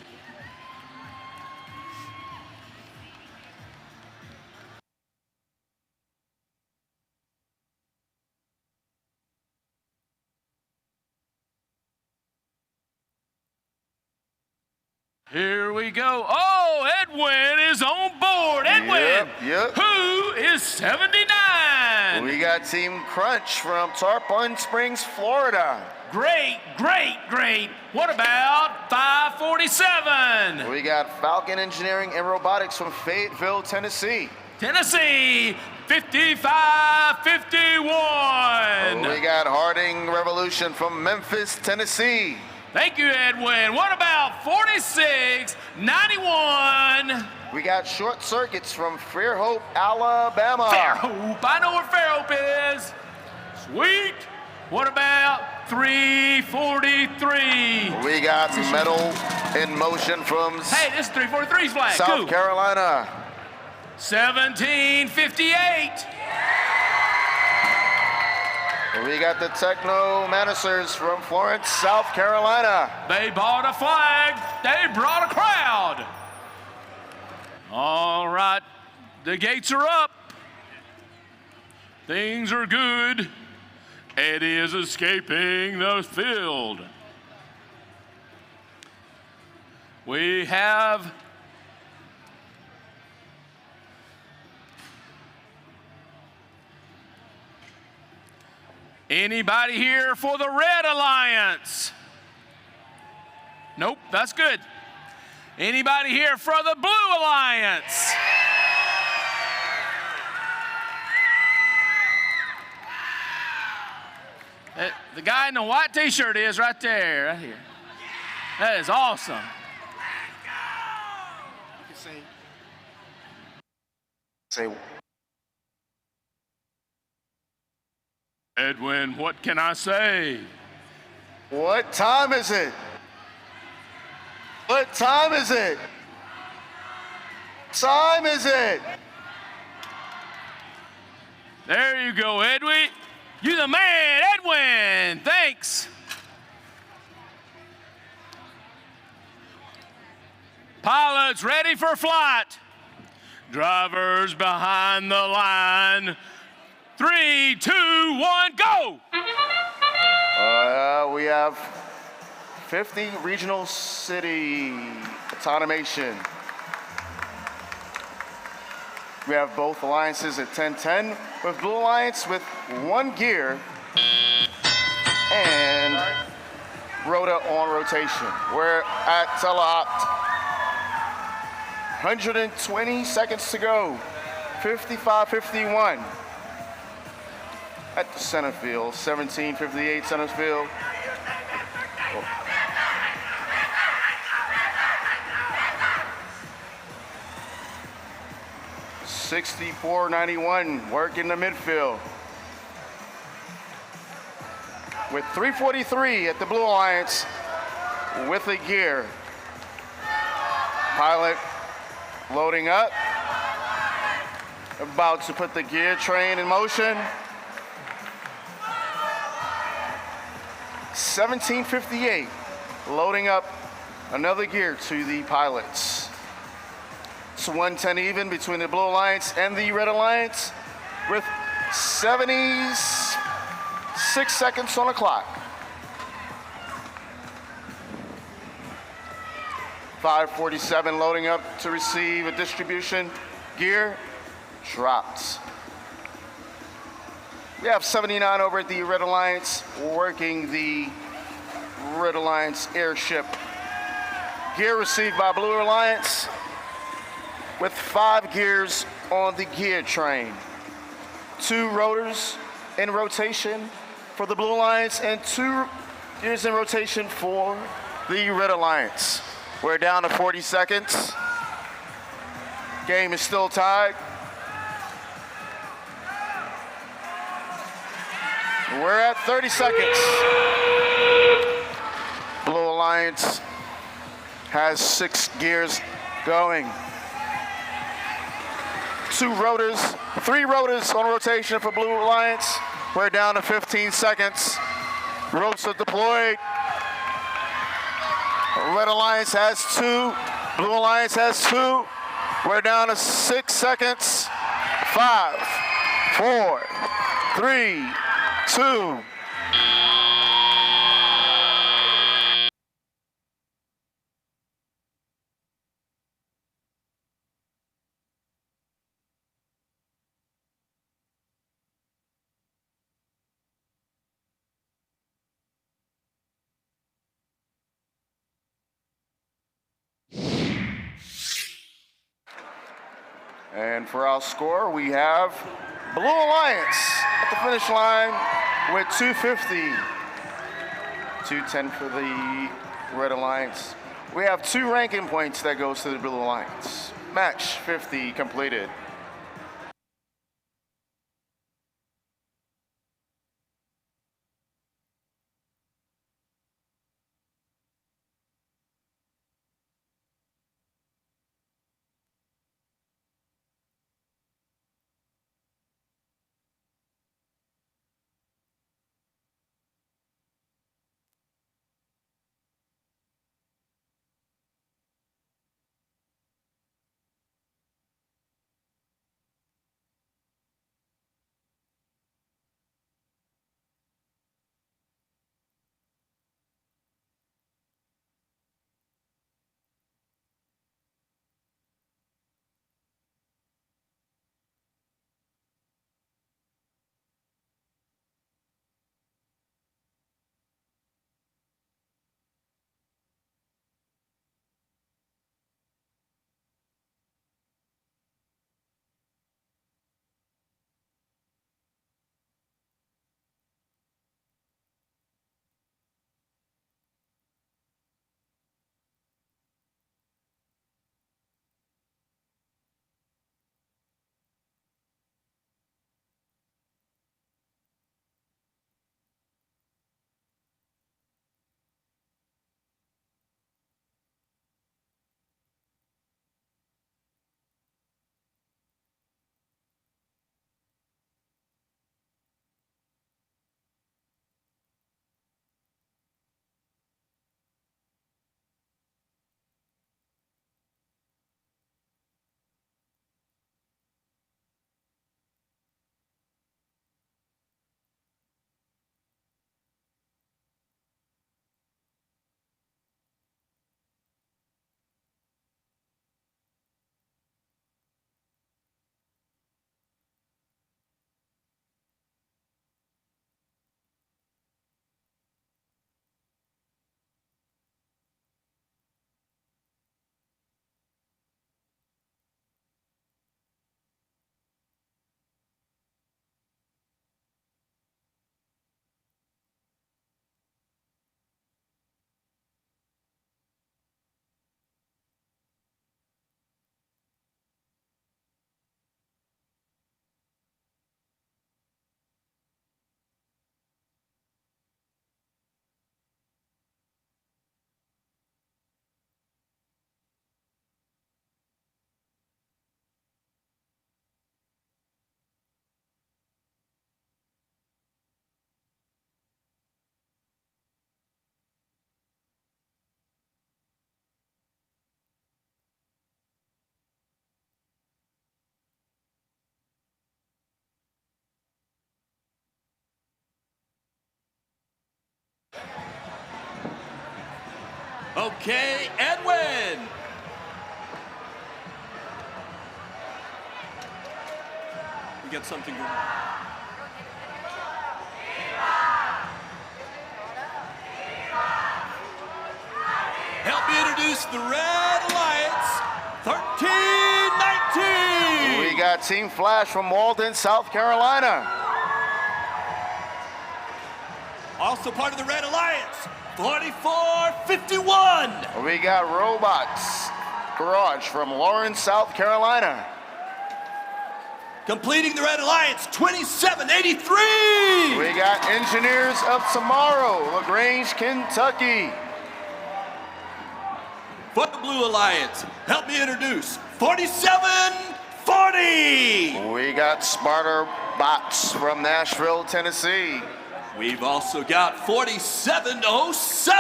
Here we go. Oh, Edwin is on board. Edwin, Yep. who is 79. We got Team Crunch from Tarpon Springs, Florida. Great, great, great. What about 547? We got Falcon Engineering and Robotics from Fayetteville, Tennessee. Tennessee, 5551. We got Harding Revolution from Memphis, Tennessee. Thank you, Edwin. What about 4691? We got Short Circuits from Fairhope, Alabama. Fairhope, I know where Fairhope is. Sweet. What about 343? We got Metal in Motion from Hey, this is 343's flag. South Cool. Carolina. 1758. We got the Techno Manacers from Florence, South Carolina. They bought a flag. They brought a crowd. All right, the gates are up. Things are good. Eddie is escaping the field. We have anybody here for the Red Alliance? Nope, that's good. Anybody here for the Blue Alliance? The guy in the white t-shirt is right there, right here. That is awesome. Say, Edwin, what can I say? what time is it? What time is it? Time is it? There you go, Edwin. You the man, Edwin. Thanks. Pilots ready for flight. Drivers behind the line. 3, 2, 1, go! We have 50 regional city automation. We have both alliances at 10-10, with Blue Alliance with 1 gear and Rota on rotation. We're at teleopt. 120 seconds to go. 55-51 at the center field. 17-58 center field. 64-91, work in the midfield. With 3:43 at the Blue Alliance with a gear. Pilot loading up. About to put the gear train in motion. 17:58, loading up another gear to the pilots. It's 1:10 even between the Blue Alliance and the Red Alliance with 76 seconds on the clock. 5:47 loading up to receive a distribution. Gear dropped. We have 79 over at the Red Alliance working the Red Alliance airship. Gear received by Blue Alliance with 5 gears on the gear train. 2 rotors in rotation for the Blue Alliance and 2 gears in rotation for the Red Alliance. We're down to 40 seconds. Game is still tied. We're at 30 seconds. Blue Alliance has 6 gears going. 3 rotors on rotation for Blue Alliance. We're down to 15 seconds. Ropes are deployed. Red Alliance has 2. Blue Alliance has 2. We're down to 6 seconds. 5, 4, 3, 2. And for our score, we have Blue Alliance at the finish line with 250. 210 for the Red Alliance. We have 2 ranking points that goes to the Blue Alliance. Match 50 completed. Okay, Edwin. You got something good. Help me introduce the Red Alliance, 13-19. We got Team Flash from Walden, South Carolina. Also part of the Red Alliance, 44-51. We got Robots Garage from Lawrence, South Carolina. Completing the Red Alliance, 2783. We got Engineers of Tomorrow, LaGrange, Kentucky. For the Blue Alliance, help me introduce 4740. We got Smarter Bots from Nashville, Tennessee. We've also got 4707.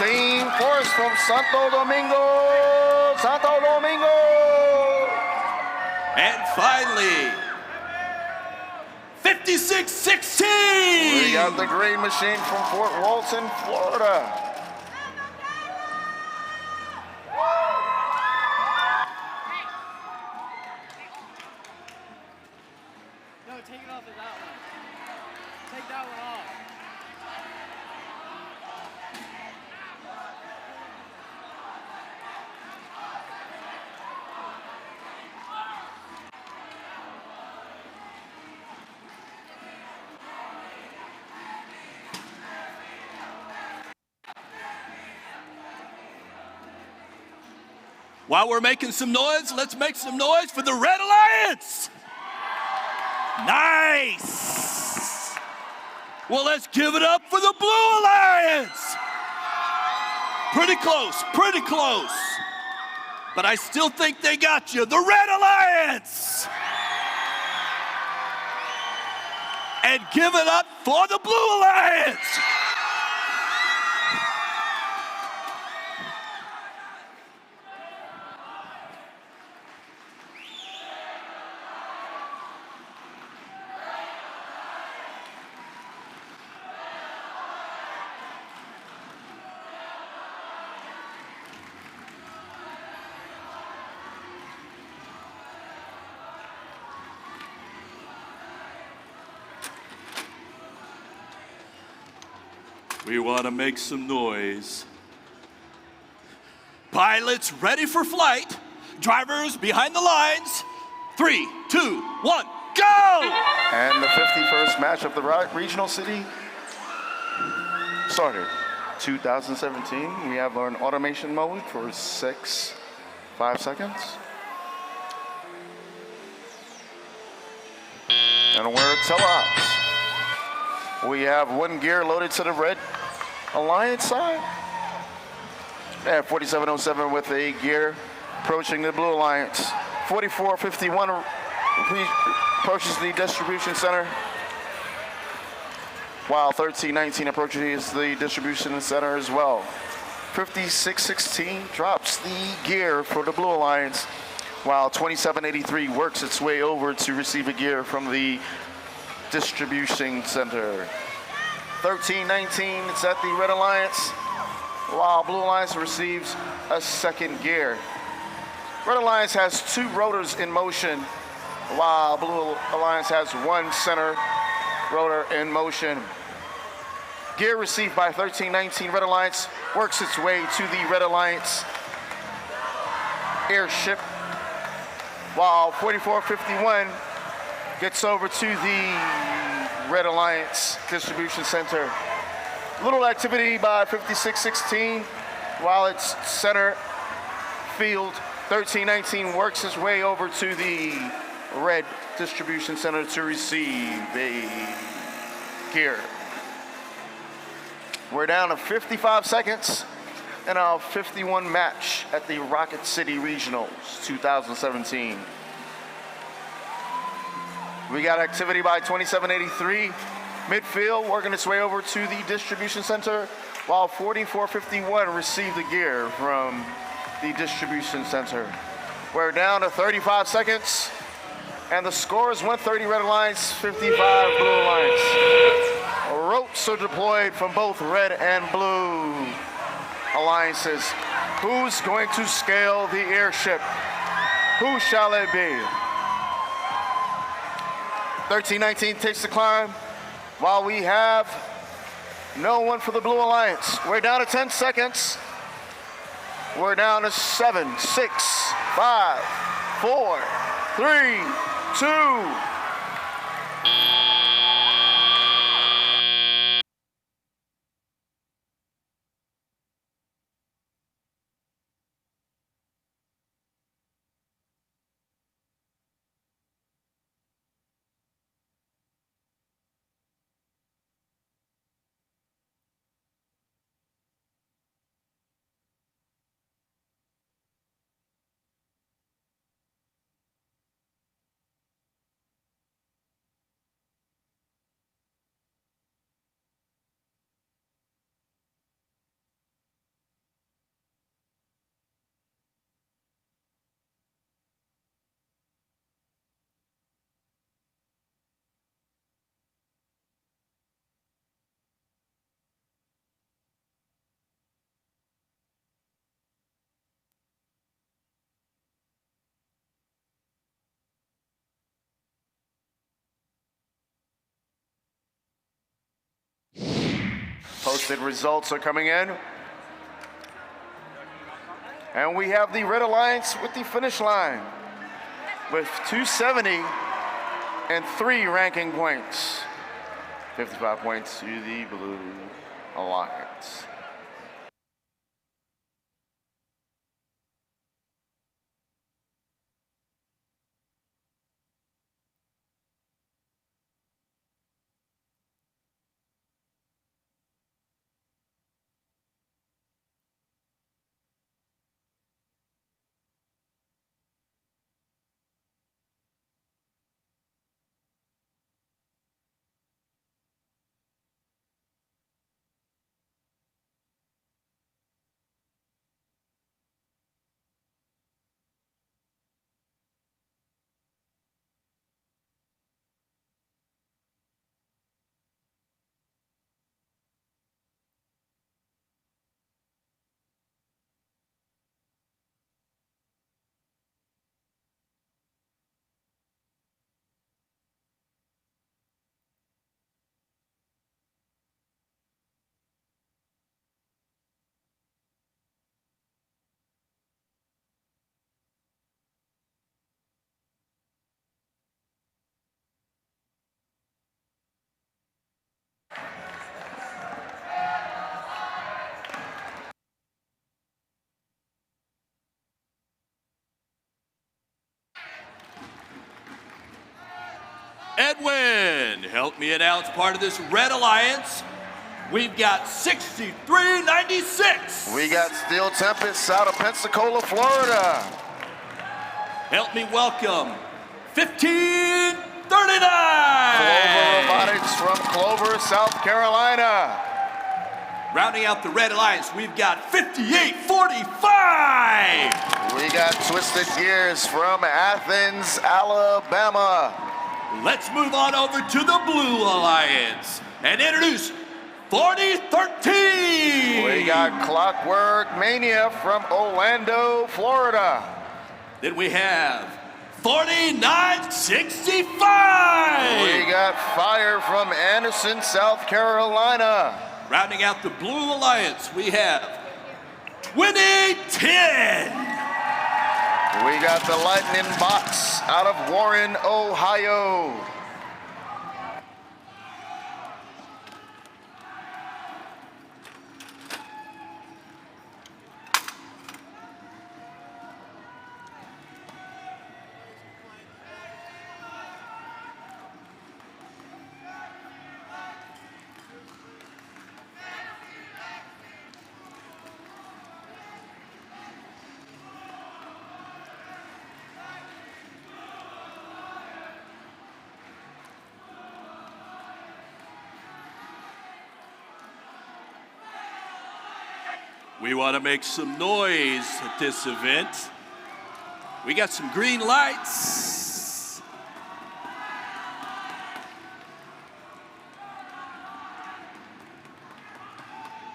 Team Force from Santo Domingo. And finally, 5616. We got the Green Machine from Fort Walton, Florida. No, take it off of that one. Take that one off. While we're making some noise, let's make some noise for the Red Alliance. Nice. Well, let's give it up for the Blue Alliance. Pretty close, pretty close. But I still think they got you, the Red Alliance. And give it up for the Blue Alliance. We want to make some noise. Pilots ready for flight. Drivers behind the lines. 3, 2, 1, go! And the 51st match of the regional city started. 2017, we have our automation mode for 5 seconds. And we're teleops. We have one gear loaded to the Red Alliance side. They have 4707 with a gear approaching the Blue Alliance. 4451 approaches the distribution center, while 1319 approaches the distribution center as well. 5616 drops the gear for the Blue Alliance, while 2783 works its way over to receive a gear from the distribution center. 1319 is at the Red Alliance, while Blue Alliance receives a second gear. Red Alliance has 2 rotors in motion, while Blue Alliance has 1 center rotor in motion. Gear received by 1319 Red Alliance works its way to the Red Alliance airship, while 4451 gets over to the Red Alliance distribution center. Little activity by 5616 while it's center field. 1319 works his way over to the Red distribution center to receive a gear. We're down to 55 seconds in our 51 match at the Rocket City Regionals 2017. We got activity by 2783 midfield working its way over to the distribution center, while 4451 received the gear from the distribution center. We're down to 35 seconds, and the score is 130 Red Alliance, 55 Blue Alliance. Ropes are deployed from both Red and Blue Alliances. Who's going to scale the airship? Who shall it be? 1319 takes the climb, while we have no one for the Blue Alliance. We're down to 10 seconds. We're down to 7, 6, 5, 4, 3, 2, Posted results are coming in. And we have the Red Alliance with the finish line with 270 and 3 ranking points. 55 points to the Blue Alliance. Edwin, help me announce part of this Red Alliance. We've got 63-96. We got Steel Tempest out of Pensacola, Florida. Help me welcome 1539. Clover Robotics from Clover, South Carolina. Rounding out the Red Alliance, we've got 5845. We got Twisted Gears from Athens, Alabama. Let's move on over to the Blue Alliance and introduce 4013. We got Clockwork Mania from Orlando, Florida. Then we have 4965. We got Fire from Anderson, South Carolina. Rounding out the Blue Alliance, we have 2010. We got the Lightning Box out of Warren, Ohio. We want to make some noise at this event. We got some green lights.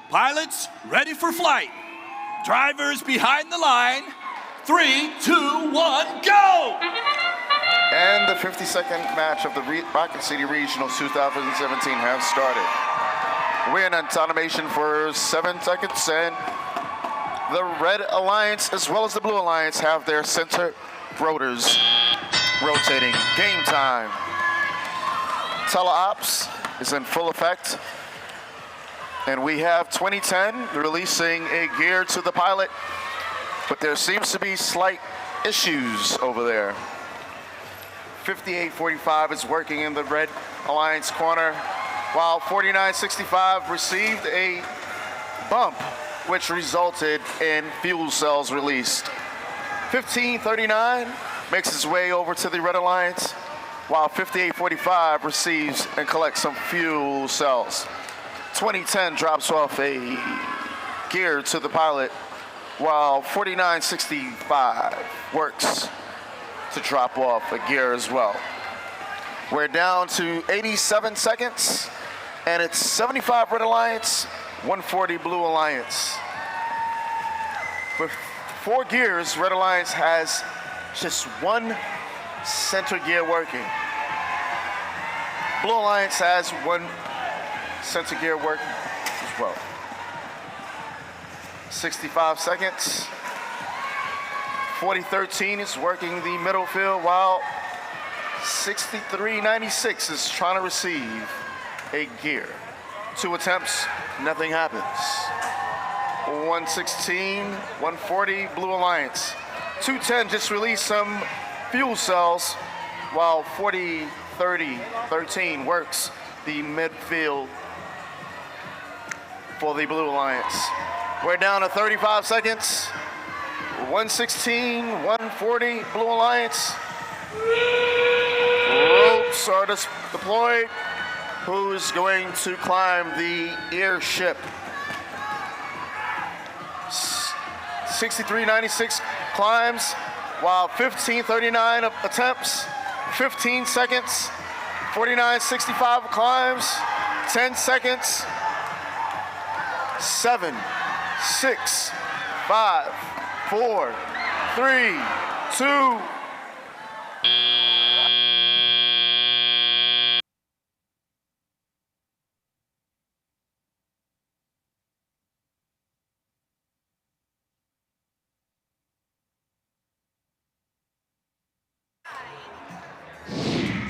Pilots ready for flight. Drivers behind the line. 3, 2, 1, go! And the 52nd match of the Rocket City Regionals 2017 has started. We're in animation for 7 seconds, and the Red Alliance as well as the Blue Alliance have their center rotors rotating. Game time. Teleops is in full effect. And we have 2010 releasing a gear to the pilot, but there seems to be slight issues over there. 5845 is working in the Red Alliance corner, while 4965 received a bump, which resulted in fuel cells released. 1539 makes its way over to the Red Alliance, while 5845 receives and collects some fuel cells. 2010 drops off a gear to the pilot, while 4965 works to drop off a gear as well. We're down to 87 seconds, and it's 75 Red Alliance, 140 Blue Alliance. With 4 gears, Red Alliance has just 1 center gear working. Blue Alliance has 1 center gear working as 12. 65 seconds. 40-13 is working the middle field while 63-96 is trying to receive a gear. 2 attempts, nothing happens. 116, 140, Blue Alliance. 210 just released some fuel cells while 40-13 works the midfield for the Blue Alliance. We're down to 35 seconds. 116, 140, Blue Alliance. Ropes are deployed. Who's going to climb the airship? 63-96 climbs, while 15-39 attempts, 15 seconds. 49-65 climbs, 10 seconds. 7, 6, 5, 4, 3, 2.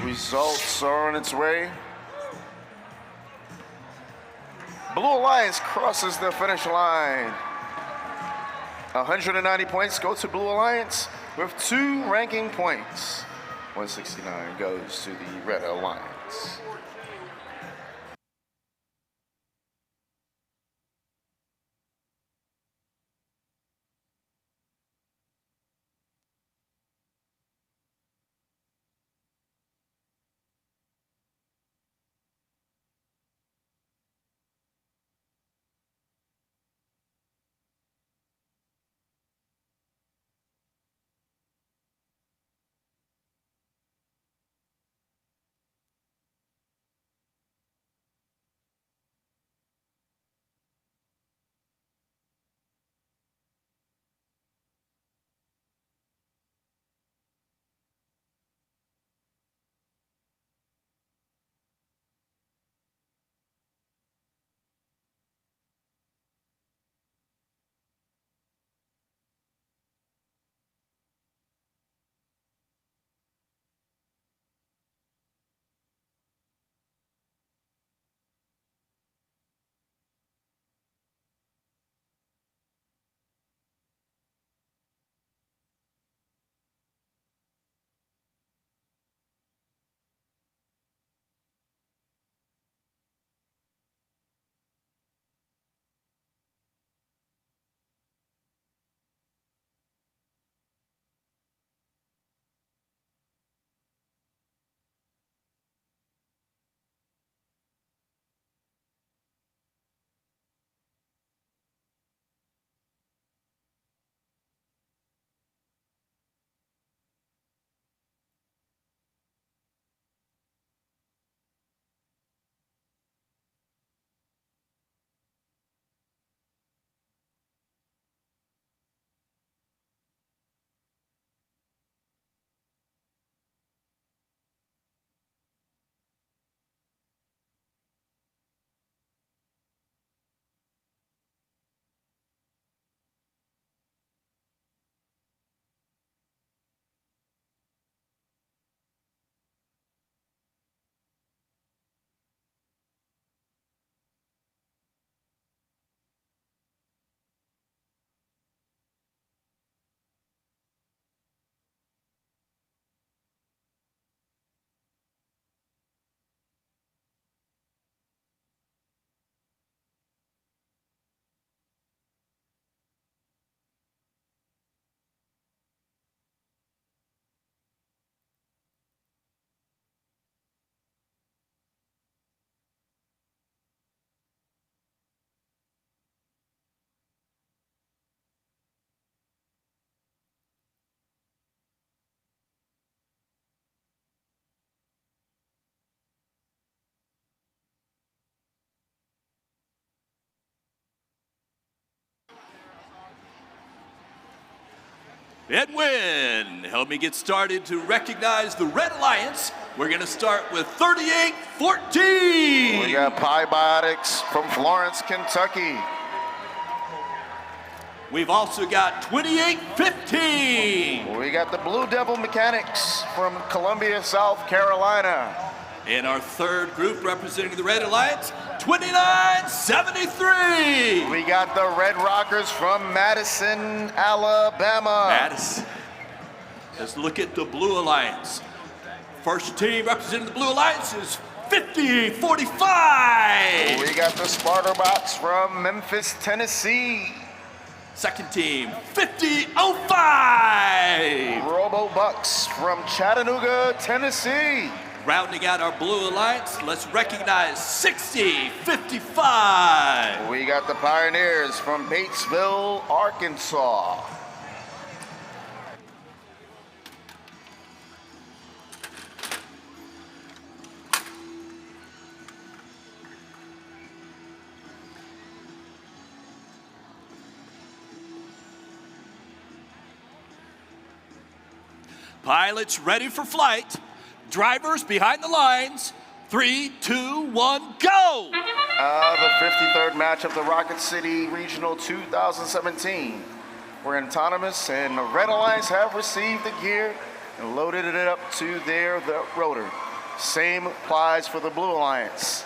Results are on its way. Blue Alliance crosses the finish line. 190 points go to Blue Alliance with 2 ranking points. 169 goes to the Red Alliance. Edwin, help me get started to recognize the Red Alliance We're going to start with 38-14. We got Pi Biotics from Florence, Kentucky. We've also got 28-15. We got the Blue Devil Mechanics from Columbia, South Carolina. In our third group representing the Red Alliance, 29-73. We got the Red Rockers from Madison, Alabama. Madison. Let's look at the Blue Alliance. First team representing the Blue Alliance is 50-45. We got the Sparta Bots from Memphis, Tennessee. Second team, 50-05. Robo Bucks from Chattanooga, Tennessee. Rounding out our Blue Alliance, let's recognize 60-55. We got the Pioneers from Batesville, Arkansas. Pilots ready for flight. Drivers behind the lines. 3, 2, 1, go! The 53rd match of the Rocket City Regional 2017. We're autonomous, and the Red Alliance have received the gear and loaded it up to the rotor. Same applies for the Blue Alliance.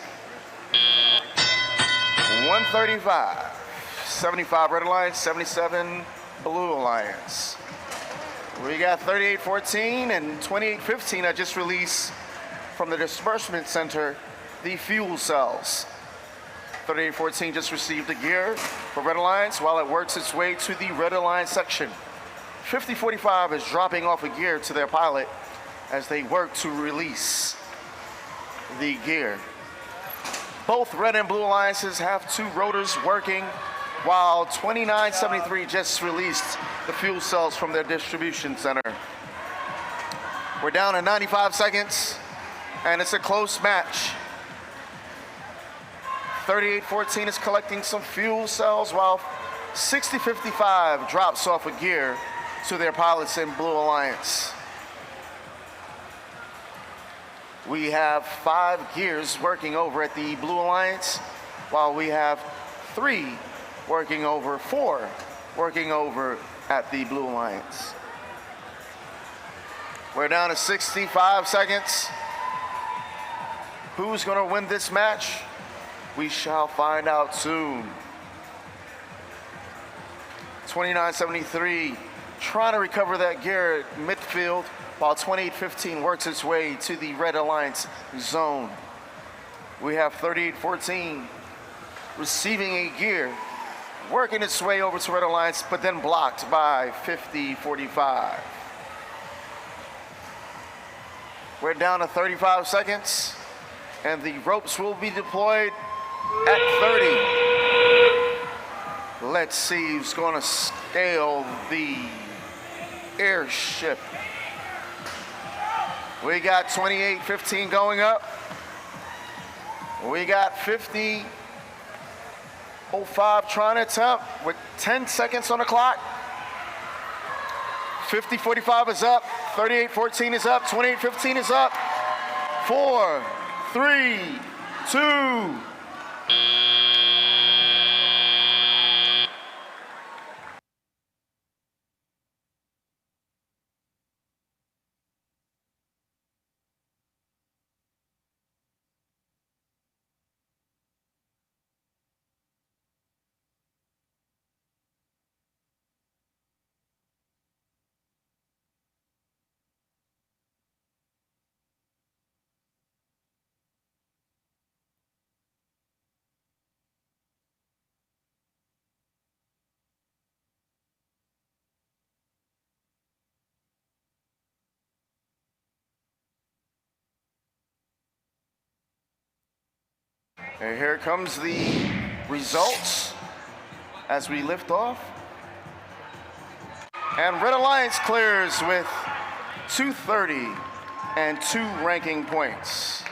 135. 75 Red Alliance, 77 Blue Alliance. We got 38-14 and 28-15 I just released from the disbursement center, the fuel cells. 38-14 just received the gear for Red Alliance while it works its way to the Red Alliance section. 50-45 is dropping off a gear to their pilot as they work to release the gear. Both Red and Blue Alliances have two rotors working, while 2973 just released the fuel cells from their distribution center. We're down to 95 seconds, and it's a close match. 38-14 is collecting some fuel cells, while 60-55 drops off a gear to their pilots in Blue Alliance. We have 5 gears working over at the Blue Alliance, while we have 4 working over at the Blue Alliance. We're down to 65 seconds. Who's gonna win this match? We shall find out soon. 2973 trying to recover that gear at midfield, while 28-15 works its way to the Red Alliance zone. We have 38-14 receiving a gear, working its way over to Red Alliance, but then blocked by 50-45. We're down to 35 seconds, and the ropes will be deployed at 30. Let's see who's gonna scale the airship. We got 28-15 going up. We got 50-05 trying to attempt with 10 seconds on the clock. 50-45 is up, 38-14 is up, 28-15 is up. 4, 3, 2. And here comes the results as we lift off. And Red Alliance clears with 230 and 2 ranking points.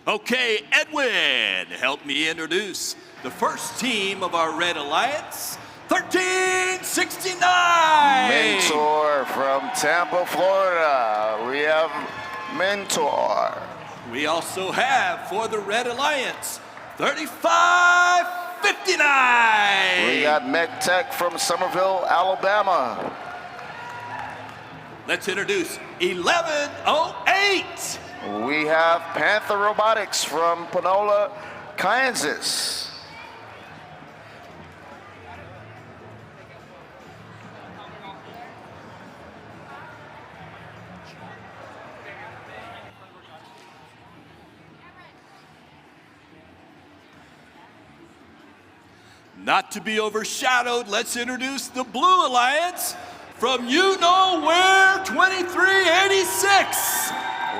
Okay, Edwin, help me introduce the first team of our Red Alliance, 1369. Mentor from Tampa, Florida. We have Mentor. We also have for the Red Alliance, 3559. We got MechTech from Somerville, Alabama. Let's introduce 1108. We have Panther Robotics from Panola, Kansas. Not to be overshadowed, let's introduce the Blue Alliance from you-know-where, 2386.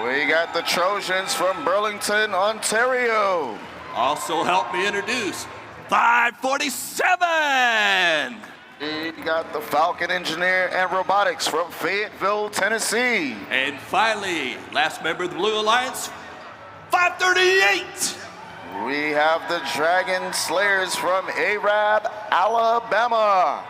We got the Trojans from Burlington, Ontario. Also help me introduce 547. We got the Falcon Engineer and Robotics from Fayetteville, Tennessee. And finally, last member of the Blue Alliance, 538. We have the Dragon Slayers from Arab, Alabama.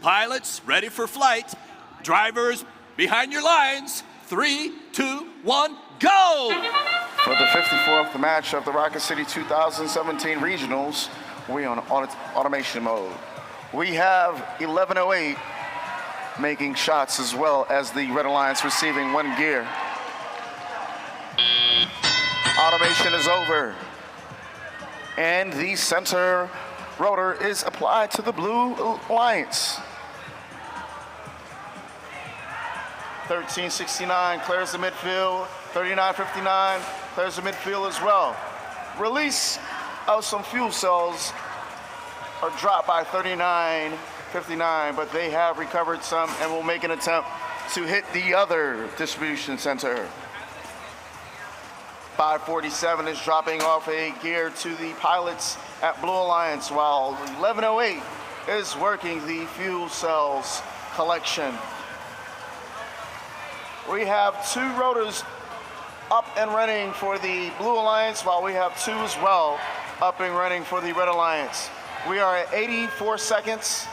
Pilots, ready for flight. Drivers, behind your lines. 3, 2, 1, go! For the 54th match of the Rocket City 2017 Regionals, we're on automation mode. We have 1108 making shots as well as the Red Alliance receiving one gear. Automation is over. And the center rotor is applied to the Blue Alliance. 1369 clears the midfield. 3959 clears the midfield as well. Release of some fuel cells are dropped by 3959, but they have recovered some and will make an attempt to hit the other distribution center. 547 is dropping off a gear to the pilots at Blue Alliance, while 1108 is working the fuel cells collection. We have 2 rotors up and running for the Blue Alliance, while we have 2 as well up and running for the Red Alliance. We are at 84 seconds.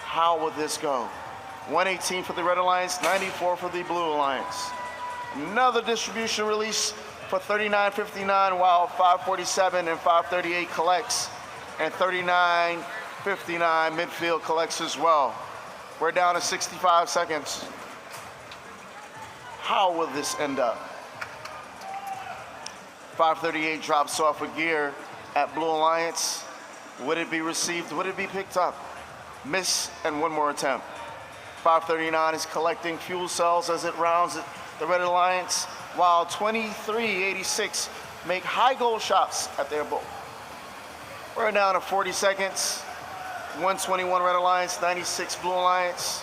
How would this go? 118 for the Red Alliance, 94 for the Blue Alliance. Another distribution release for 3959, while 547 and 538 collects, and 3959 midfield collects as well. We're down to 65 seconds. How will this end up? 538 drops off a gear at Blue Alliance. Would it be received? Would it be picked up? Miss, and one more attempt. 539 is collecting fuel cells as it rounds the Red Alliance, while 2386 make high goal shots at their boat. We're down to 40 seconds. 121 Red Alliance, 96 Blue Alliance.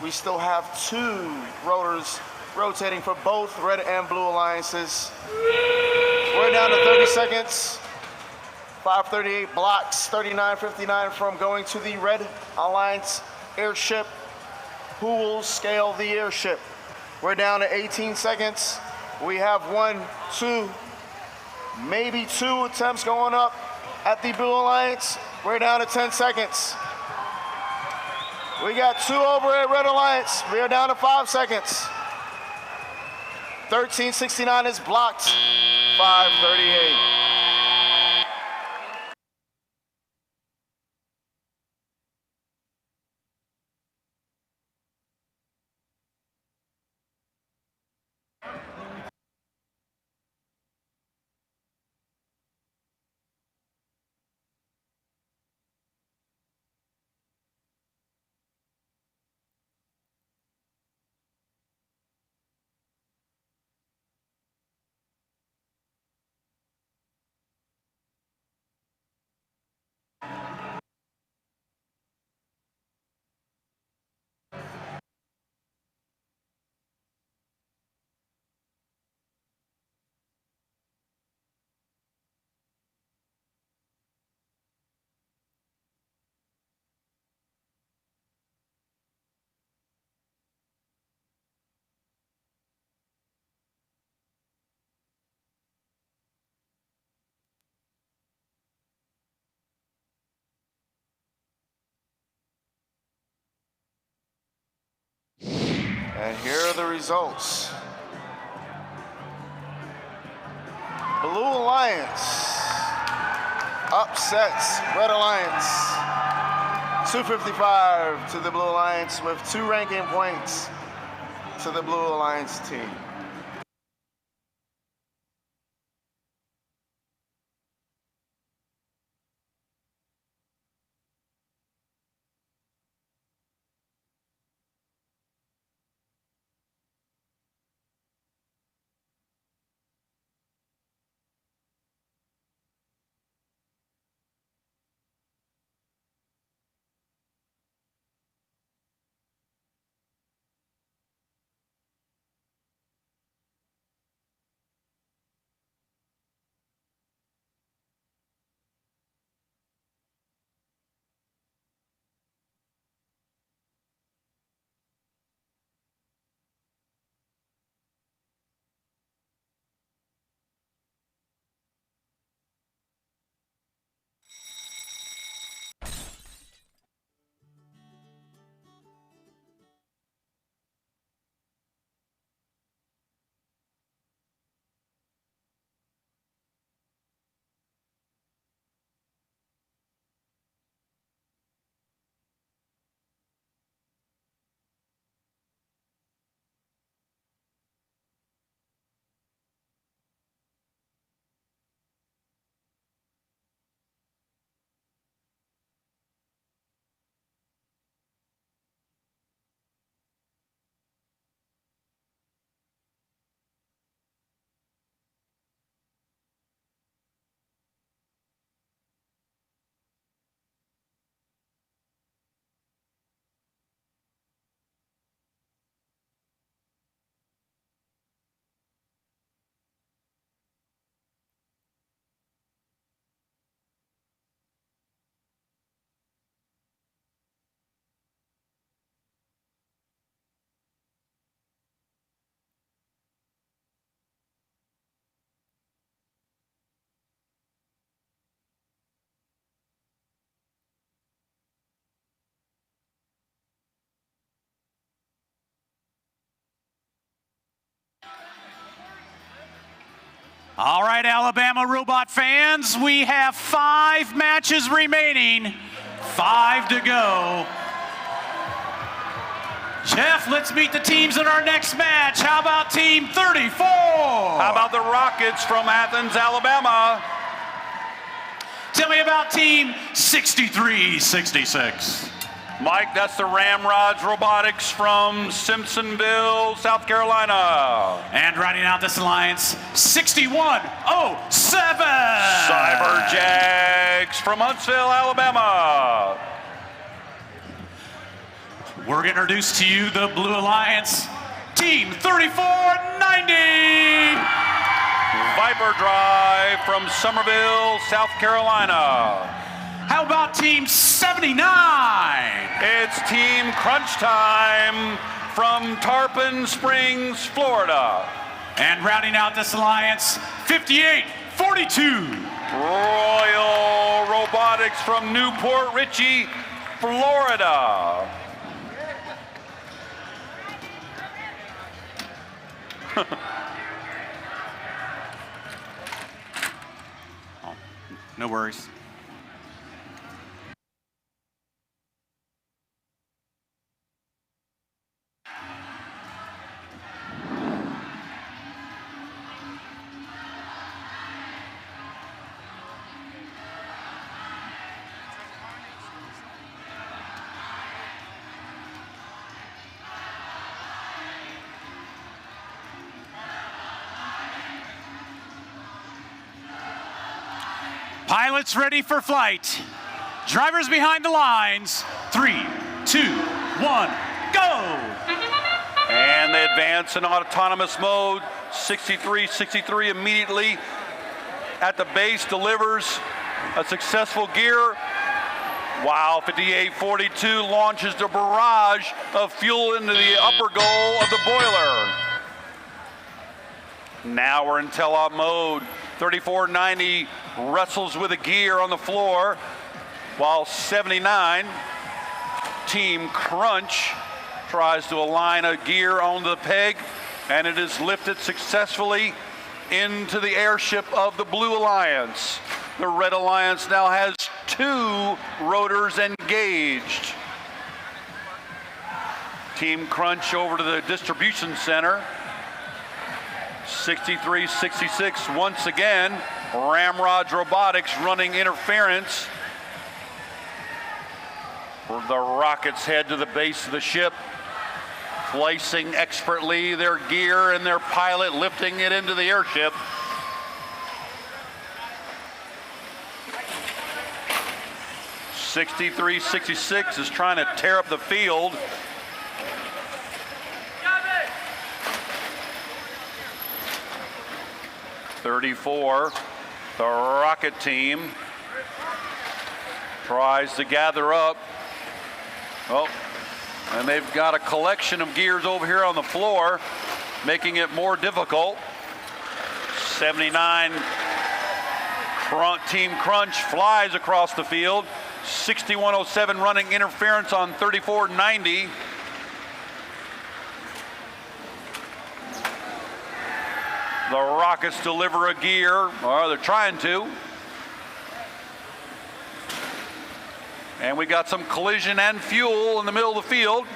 We still have 2 rotors rotating for both Red and Blue Alliances. We're down to 30 seconds. 538 blocks 3959 from going to the Red Alliance airship. Who will scale the airship? We're down to 18 seconds. We have 1, 2, maybe 2 attempts going up at the Blue Alliance. We're down to 10 seconds. We got 2 over at Red Alliance. We are down to 5 seconds. 1369 is blocked. 538. And here are the results. Blue Alliance upsets Red Alliance. 255 to the Blue Alliance with 2 ranking points to the Blue Alliance team. All right, Alabama Robot fans, we have 5 matches remaining, 5 to go. Jeff, let's meet the teams in our next match. How about Team 34? How about the Rockets from Athens, Alabama? Tell me about Team 6366. Mike, that's the Ramrods Robotics from Simpsonville, South Carolina. And rounding out this alliance, 6107. Cyberjags from Huntsville, Alabama. We're going to introduce to you the Blue Alliance, Team 3490. Viper Drive from Summerville, South Carolina. How about Team 79? It's Team Crunch Time from Tarpon Springs, Florida. And rounding out this alliance, 5842. Royal Robotics from Newport Richey, Florida. Oh, no worries. Pilots ready for flight. Drivers behind the lines. 3, 2, 1, go! And they advance in autonomous mode. 6363 immediately at the base delivers a successful gear. Wow, 5842 launches the barrage of fuel into the upper goal of the boiler. Now we're in tele-op mode. 3490 wrestles with a gear on the floor, while 79, Team Crunch, tries to align a gear on the peg, and it is lifted successfully into the airship of the Blue Alliance. The Red Alliance now has 2 rotors engaged. Team Crunch over to the distribution center. 63-66 once again. Ramrods Robotics running interference. The Rockets head to the base of the ship, placing expertly their gear and their pilot lifting it into the airship. (63-66) is trying to tear up the field. (34) the Rocket team tries to gather up. Oh, and they've got a collection of gears over here on the floor, making it more difficult. 79 Team Crunch flies across the field. 6107 running interference on 3490. The Rockets deliver a gear, or they're trying to. And we got some collision and fuel in the middle of the field.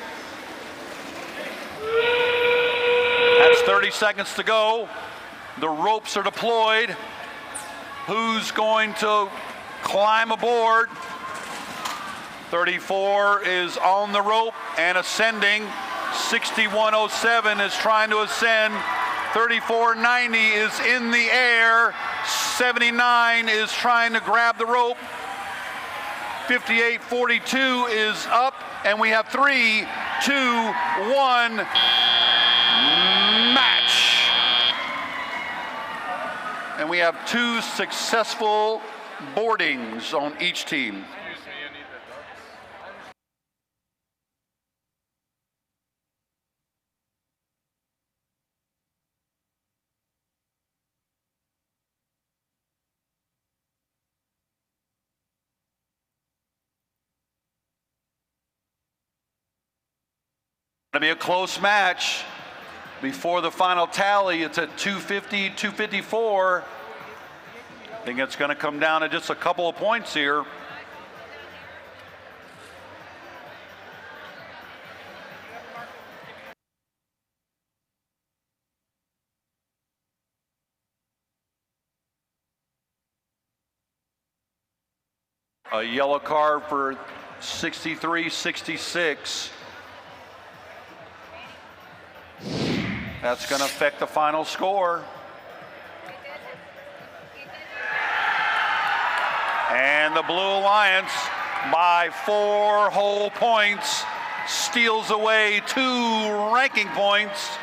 That's 30 seconds to go. The ropes are deployed. Who's going to climb aboard? 34 is on the rope and ascending. 6107 is trying to ascend. 3490 is in the air. 79 is trying to grab the rope. 5842 is up, and we have 3, 2, 1, match. And we have 2 successful boardings on each team. Going to be a close match. Before the final tally, it's at 250, 254. I think it's going to come down to just a couple of points here. A yellow card for 63-66. That's going to affect the final score. And the Blue Alliance, by 4 whole points, steals away 2 ranking points.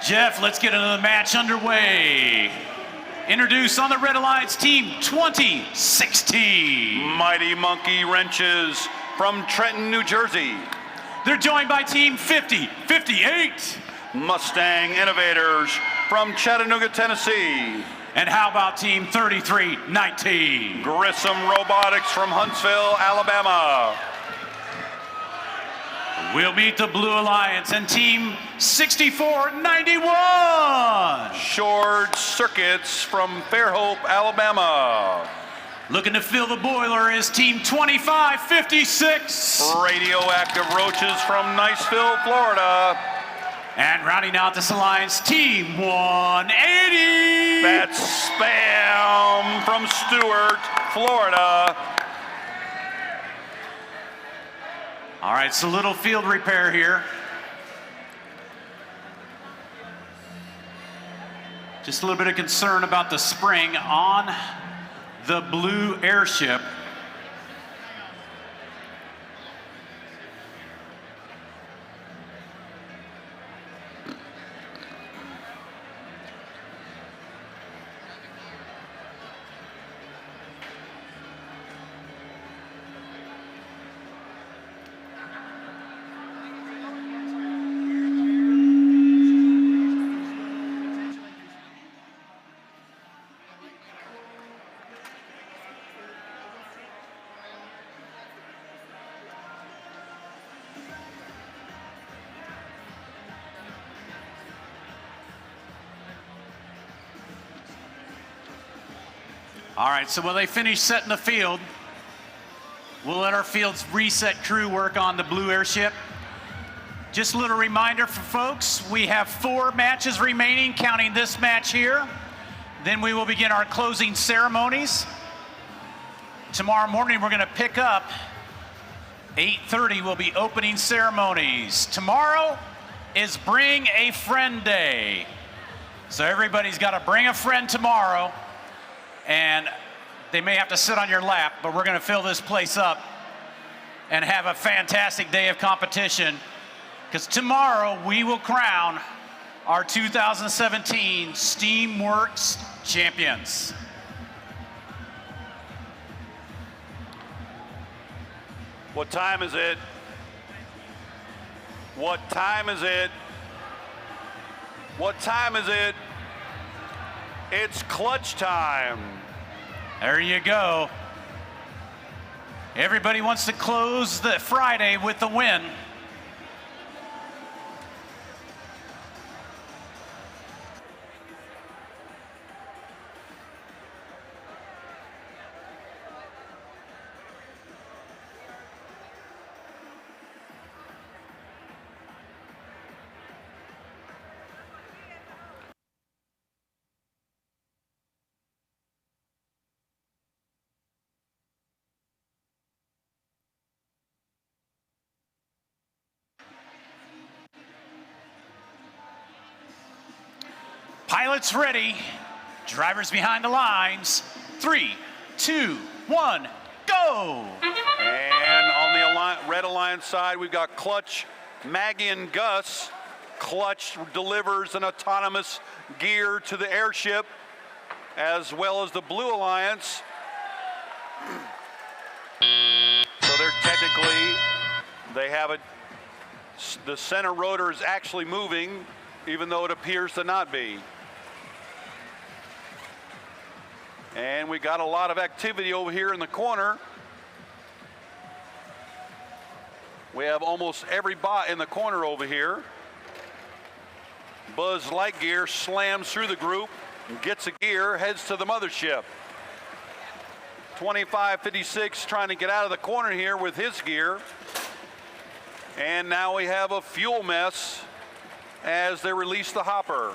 Jeff, let's get another match underway. Introduce on the Red Alliance team 2016. Mighty Monkey Wrenches from Trenton, New Jersey. They're joined by team 5058. Mustang Innovators from Chattanooga, Tennessee. And how about team 3319? Grissom Robotics from Huntsville, Alabama. We'll meet the Blue Alliance and team 6491. Short Circuits from Fairhope, Alabama. Looking to fill the boiler is team 2556. Radioactive Roaches from Niceville, Florida. And rounding out this alliance, team 180. That's Spam from Stuart, Florida. All right, so little field repair here. Just a little bit of concern about the spring on the blue airship. All right, so while they finish setting the field, we'll let our field's reset crew work on the blue airship. Just a little reminder for folks, we have 4 matches remaining, counting this match here. Then we will begin our closing ceremonies. Tomorrow morning, we're gonna pick up 8:30 will be opening ceremonies. Tomorrow is Bring a Friend Day. So everybody's gotta bring a friend tomorrow. And they may have to sit on your lap, but we're gonna fill this place up and have a fantastic day of competition, because tomorrow we will crown our 2017 Steamworks champions. What time is it? What time is it? What time is it? It's clutch time. There you go. Everybody wants to close the Friday with the win. Pilots ready, drivers behind the lines. 3, 2, 1, go! And on the Red Alliance side, we've got Clutch, Maggie and Gus. Clutch delivers an autonomous gear to the airship, as well as the Blue Alliance. So they're technically, they have it, the center rotor is actually moving, even though it appears to not be. And we got a lot of activity over here in the corner. We have almost every bot in the corner over here. Buzz Lightyear slams through the group, gets a gear, heads to the mothership. 2556 trying to get out of the corner here with his gear. And now we have a fuel mess as they release the hopper.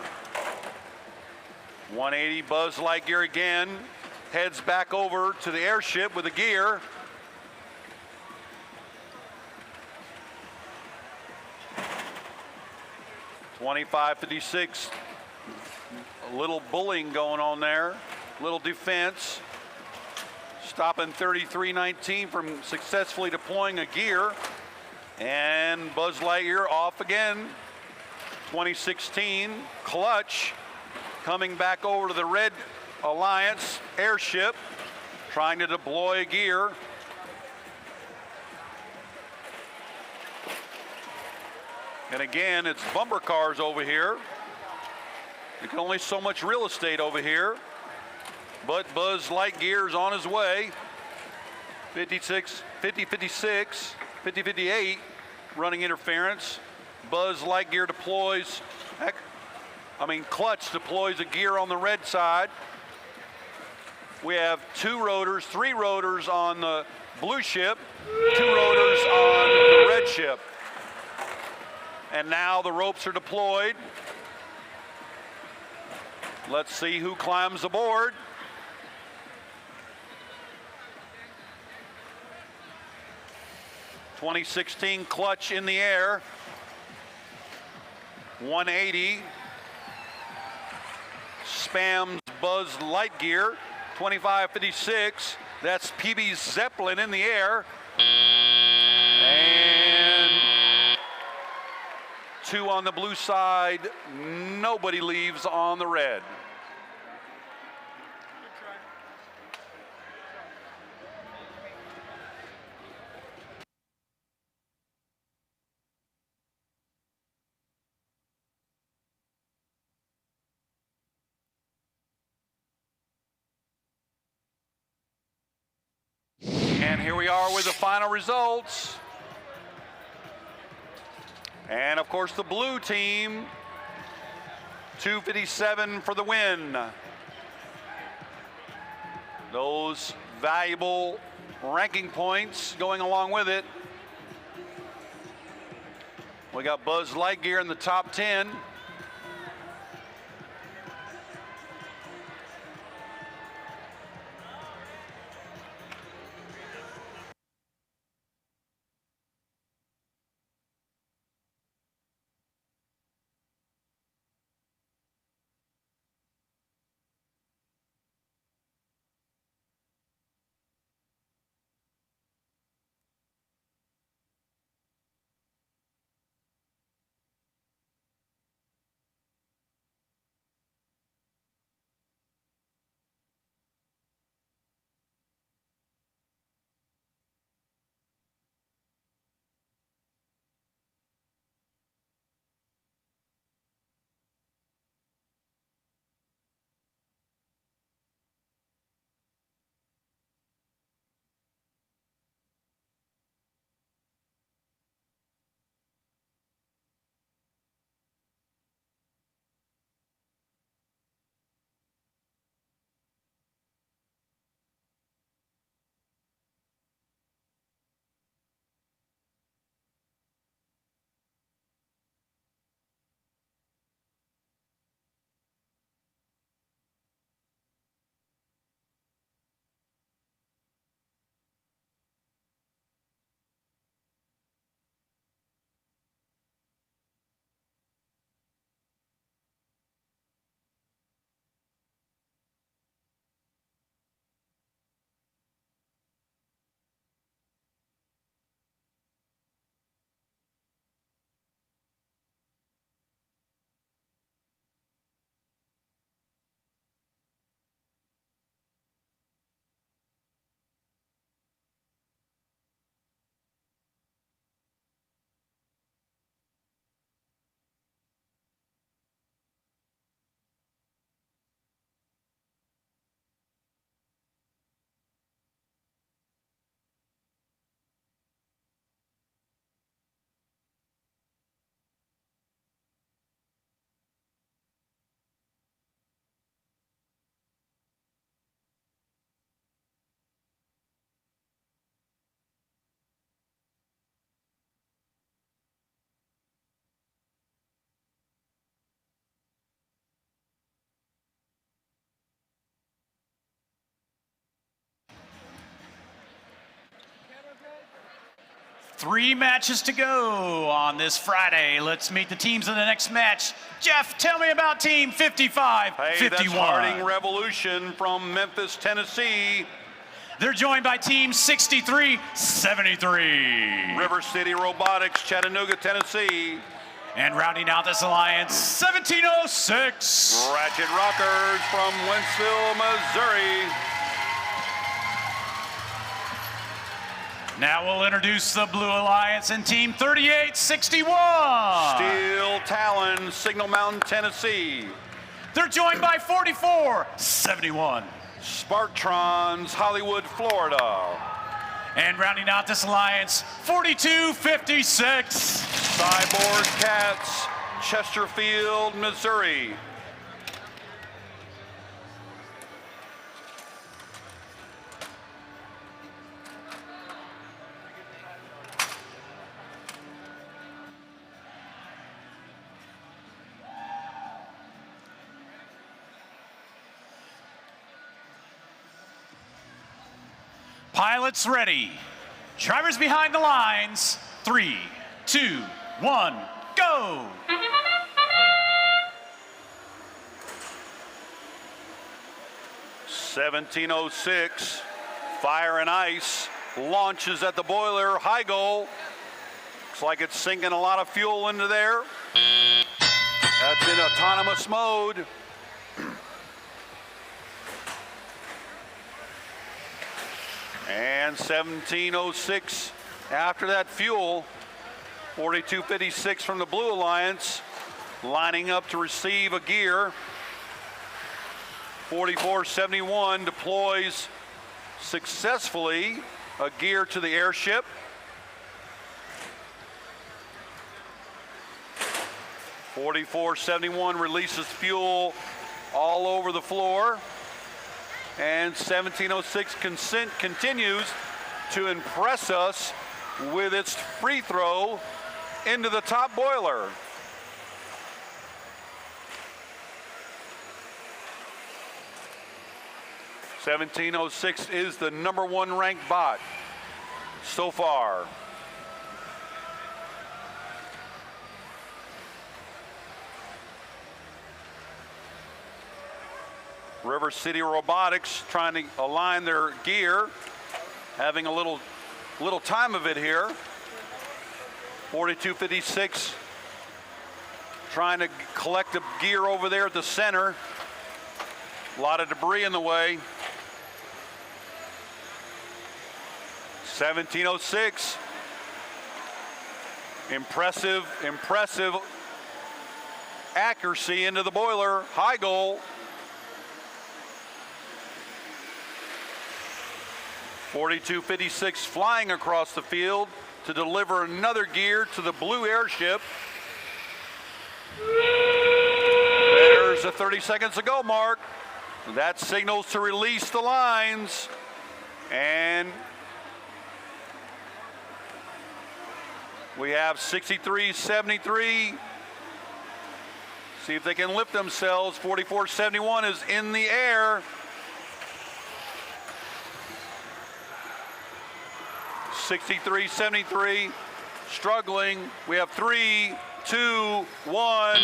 180 Buzz Lightyear again, heads back over to the airship with the gear. .2556, a little bullying going on there, little defense. Stopping 3319 from successfully deploying a gear. And Buzz Lightyear off again. 2016 Clutch coming back over to the Red Alliance airship, trying to deploy gear. And again, it's bumper cars over here. You can only so much real estate over here. But Buzz Lightyear's on his way. 56, 50-56, 50-58, running interference. Buzz Lightyear deploys, Clutch deploys a gear on the red side. We have three rotors on the blue ship, 2 rotors on the red ship. And now the ropes are deployed. Let's see who climbs aboard. '16 Clutch in the air. 180. Spams Buzz Lightyear. 25-56. That's PB Zeppelin in the air. And 2 on the blue side. Nobody leaves on the red. And here we are with the final results. And of course the blue team, 257 for the win. Those valuable ranking points going along with it. We got Buzz Lightyear in the top 10. Three matches to go on this Friday. Let's meet the teams in the next match. Jeff, tell me about Team 55-51. Hey, that's Harding Revolution from Memphis, Tennessee. They're joined by Team 63-73. River City Robotics, Chattanooga, Tennessee. And rounding out this alliance, 1706. Ratchet Rockers from Wentzville, Missouri. Now we'll introduce the Blue Alliance and Team 3861. Steel Talon, Signal Mountain, Tennessee. They're joined by 4471. Spartrons, Hollywood, Florida. And rounding out this alliance, 4256. Cyborg Cats, Chesterfield, Missouri. Pilots ready. Drivers behind the lines. 3, 2, 1, go! (1706) Fire and Ice launches at the boiler. High goal. Looks like it's sinking a lot of fuel into there. That's in autonomous mode. And 1706 after that fuel. 4256 from the Blue Alliance lining up to receive a gear. 4471 deploys successfully a gear to the airship. (4471) releases fuel all over the floor. And 1706 continues to impress us with its free throw into the top boiler. (1706) is the #1 ranked bot so far. River City Robotics trying to align their gear, having a little time of it here. 4256 trying to collect the gear over there at the center. A lot of debris in the way. 1706. Impressive accuracy into the boiler. High goal. 4256 flying across the field to deliver another gear to the blue airship. There's a 30 seconds to go mark. That signals to release the lines. And we have 6373. See if they can lift themselves. 4471 is in the air. 6373 struggling. We have 3, 2, 1.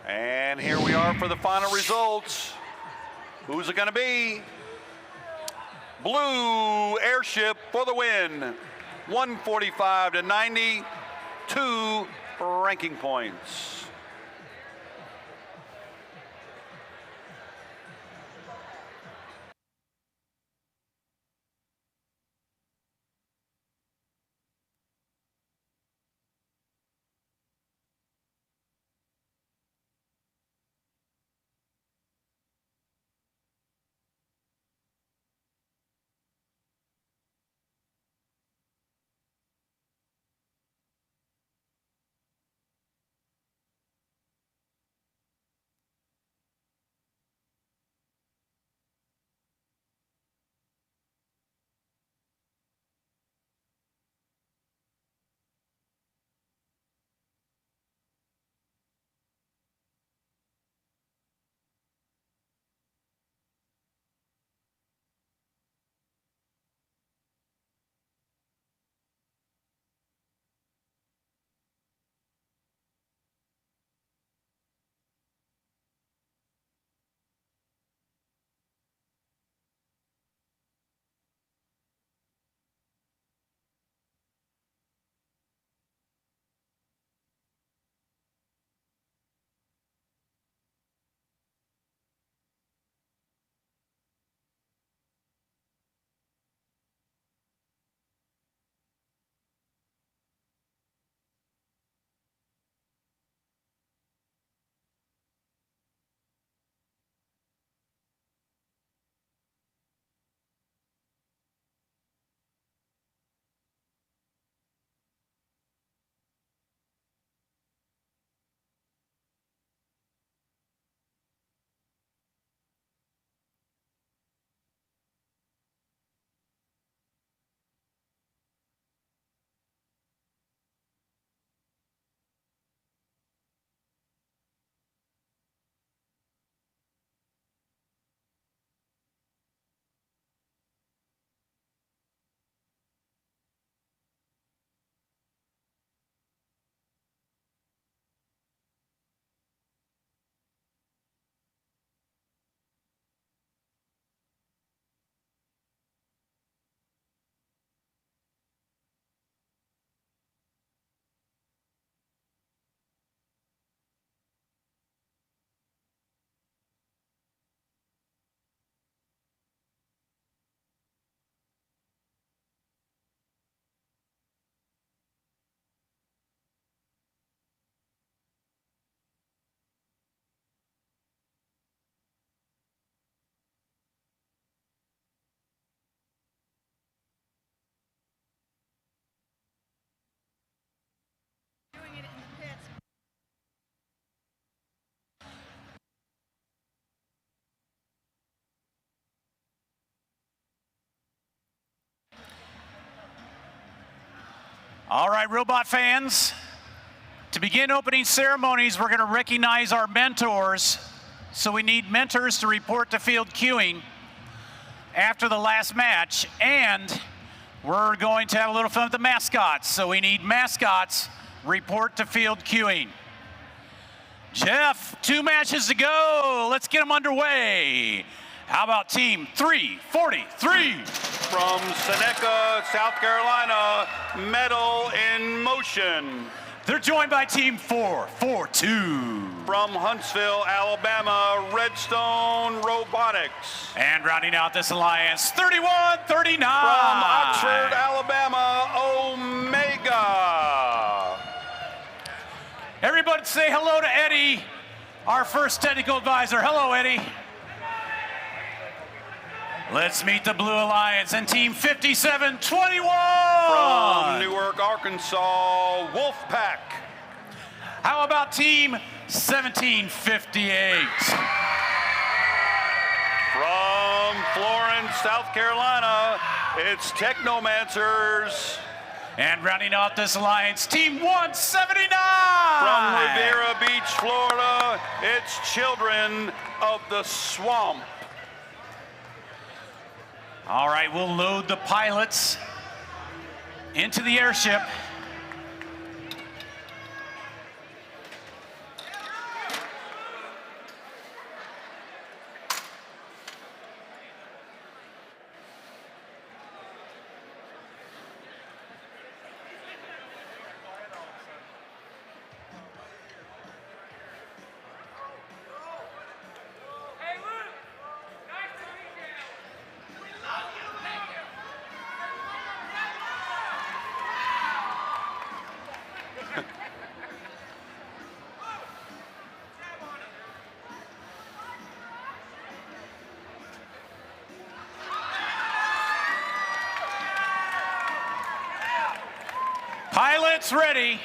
And here we are for the final results. Who's it going to be? Blue airship for the win. 145 to 90, 2 ranking points. All right, robot fans, to begin opening ceremonies, we're going to recognize our mentors. So we need mentors to report to field queuing after the last match, and we're going to have a little fun with the mascots. So we need mascots report to field queuing. Jeff, 2 matches to go. Let's get them underway. How about team 343? From Seneca, South Carolina, Metal in Motion. They're joined by team 442. From Huntsville, Alabama, Redstone Robotics. And rounding out this alliance, 3139. From Oxford, Alabama, Omega. Everybody say hello to Eddie, our first technical advisor. Hello, Eddie. Let's meet the Blue Alliance and team 5721. From Newark, Arkansas, Wolfpack. How about team 1758? From Florence, South Carolina, it's Technomancers. And rounding out this alliance, team 179. From Riviera Beach, Florida, it's Children of the Swamp. All right, we'll load the pilots into the airship. Pilots ready.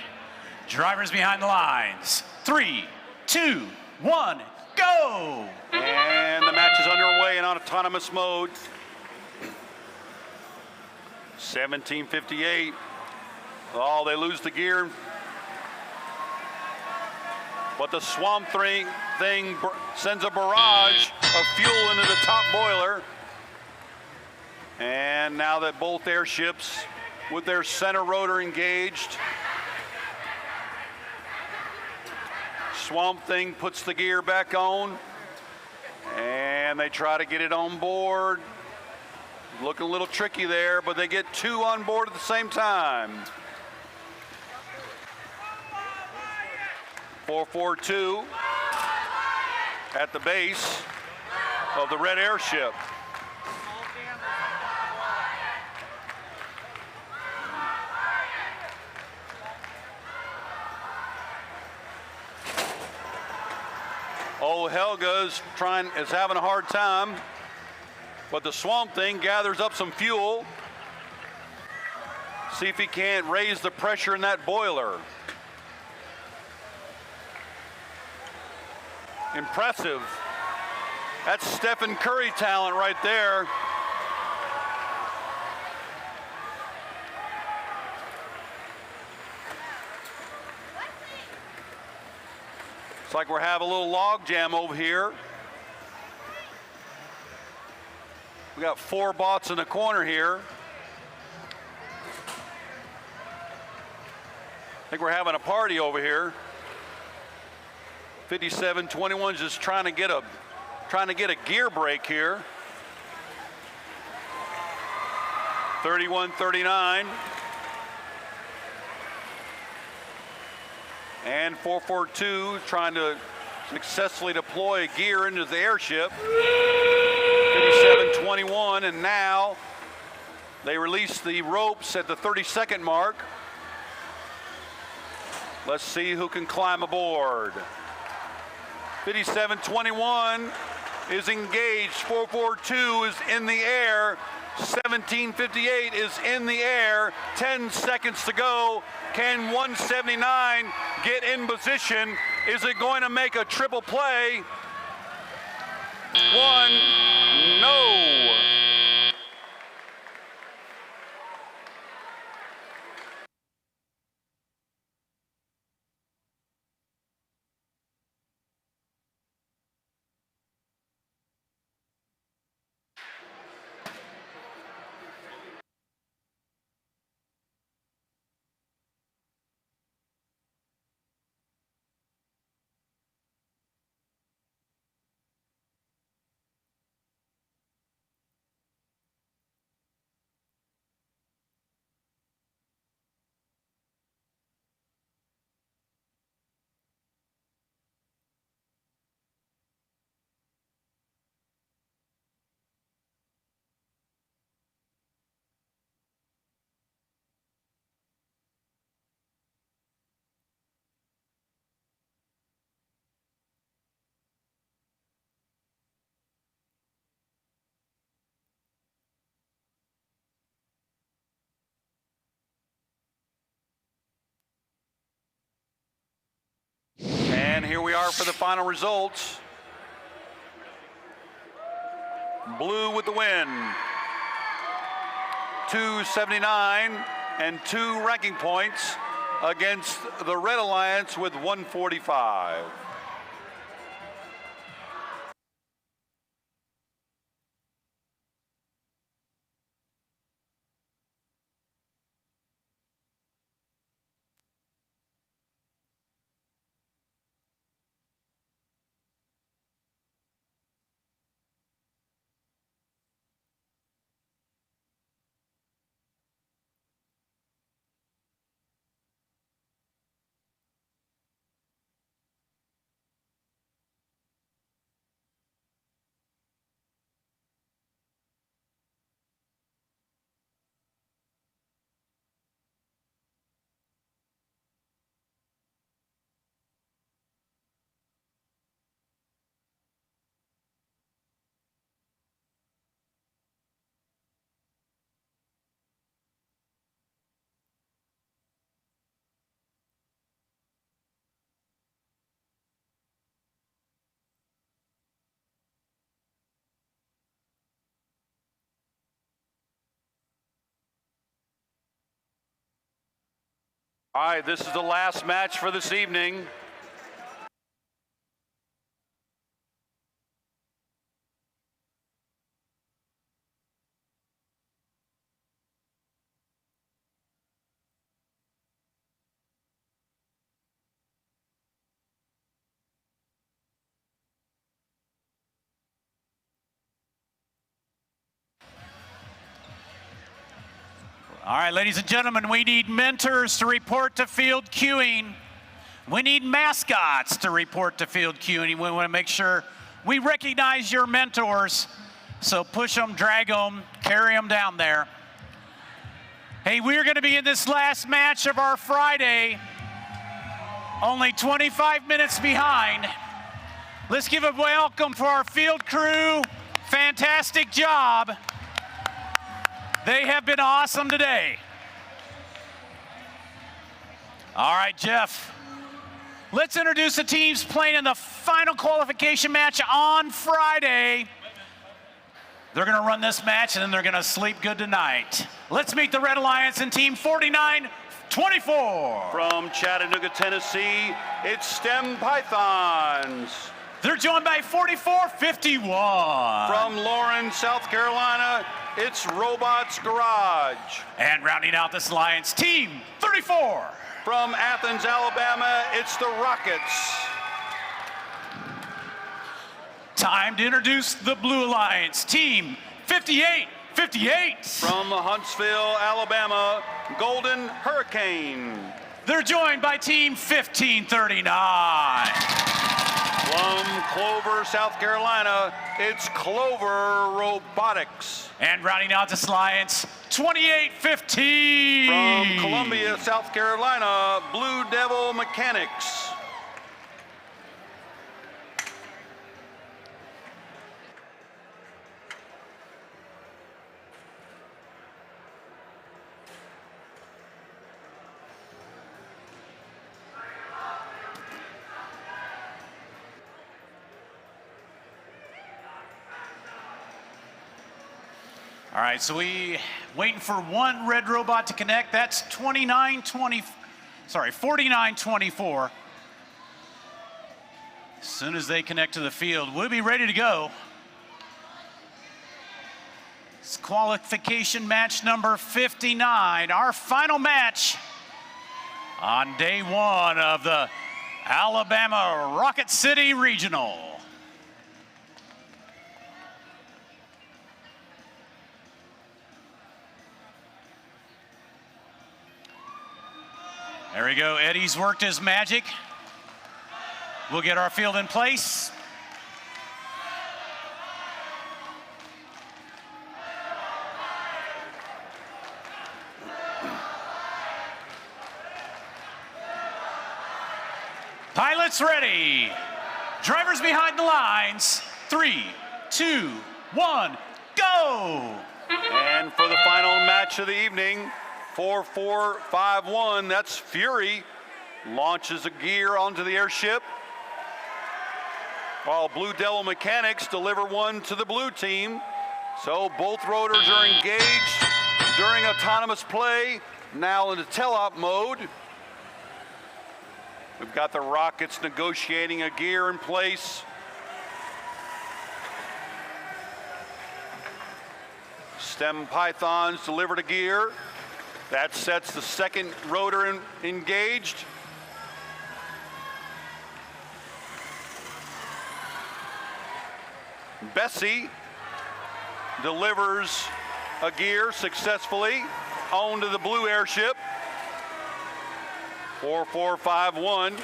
Drivers behind the lines. 3, 2, 1, go! And the match is underway in autonomous mode. 1758. Oh, they lose the gear. But the Swamp thing sends a barrage of fuel into the top boiler. And now that both airships with their center rotor engaged, Swamp Thing puts the gear back on, and they try to get it on board. Looking a little tricky there, but they get 2 on board at the same time. 442 at the base of the red airship. Old Helga is having a hard time, but the Swamp Thing gathers up some fuel. See if he can't raise the pressure in that boiler. Impressive. That's Stephen Curry talent right there. It's like we're having a little log jam over here. We got 4 bots in the corner here. I think we're having a party over here. 5721 is just trying to get a gear break here. 3139. And 442 trying to successfully deploy a gear into the airship. 5721, and now they release the ropes at the 30-second mark. Let's see who can climb aboard. 5721 is engaged. 442 is in the air. 1758 is in the air. 10 seconds to go. Can 179 get in position? Is it going to make a triple play? 1, no. are for the final results. Blue with the win. 279 and 2 ranking points against the Red Alliance with 145. All right, this is the last match for this evening. All right, ladies and gentlemen, we need mentors to report to field queuing. We need mascots to report to field queuing. We want to make sure we recognize your mentors. So push them, drag them, carry them down there. Hey, we're going to be in this last match of our Friday, only 25 minutes behind. Let's give a welcome for our field crew. Fantastic job. They have been awesome today. All right, Jeff. Let's introduce the teams playing in the final qualification match on Friday. They're going to run this match, and then they're going to sleep good tonight. Let's meet the Red Alliance and Team 49-24. From Chattanooga, Tennessee, it's STEM Pythons. They're joined by 44-51. From Lawrence, South Carolina, it's Robots Garage. And rounding out this alliance, Team 34. From Athens, Alabama, it's the Rockets. Time to introduce the Blue Alliance, Team 58-58. From Huntsville, Alabama, Golden Hurricane. They're joined by Team 1539. From Clover, South Carolina, it's Clover Robotics. And rounding out this alliance, 28-15. From Columbia, South Carolina, Blue Devil Mechanics. All right, so we waiting for one red robot to connect. That's 49-24. As soon as they connect to the field, we'll be ready to go. It's qualification match number 59, our final match on day one of the Alabama Rocket City Regional. There we go. Eddie's worked his magic. We'll get our field in place. Pilots ready. Drivers behind the lines. 3, 2, 1, go! And for the final match of the evening, 4-4-5-1, that's Fury. Launches a gear onto the airship. while Blue Devil Mechanics deliver one to the blue team. So both rotors are engaged during autonomous play, now in the teleop mode. We've got the Rockets negotiating a gear in place. Stem Pythons delivered a gear. That sets the second rotor engaged. Bessie delivers a gear successfully onto the blue airship. 4-4-5-1.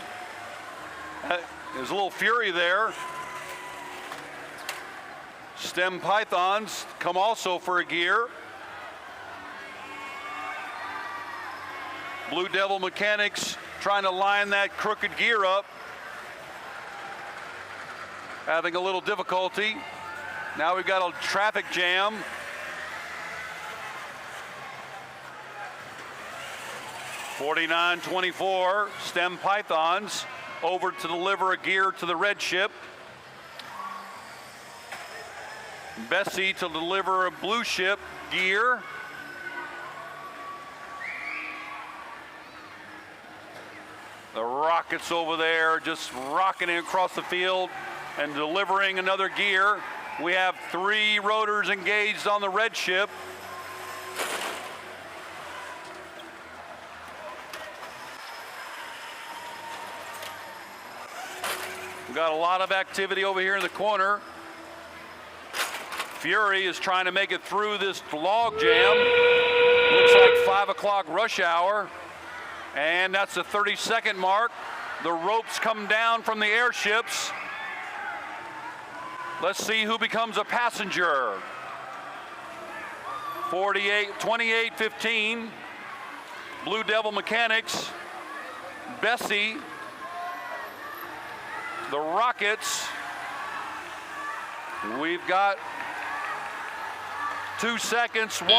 There's a little fury there. Stem Pythons come also for a gear. Blue Devil Mechanics trying to line that crooked gear up. Having a little difficulty. Now we've got a traffic jam. (49-24), Stem Pythons over to deliver a gear to the red ship. Bessie to deliver a blue ship gear. The Rockets over there just rocketing across the field and delivering another gear. We have 3 rotors engaged on the red ship. We've got a lot of activity over here in the corner. Fury is trying to make it through this log jam. Looks like 5 o'clock rush hour. And that's the 30-second mark. The ropes come down from the airships. Let's see who becomes a passenger. 28-15. Blue Devil Mechanics. Bessie. The Rockets. We've got 2 seconds, 1.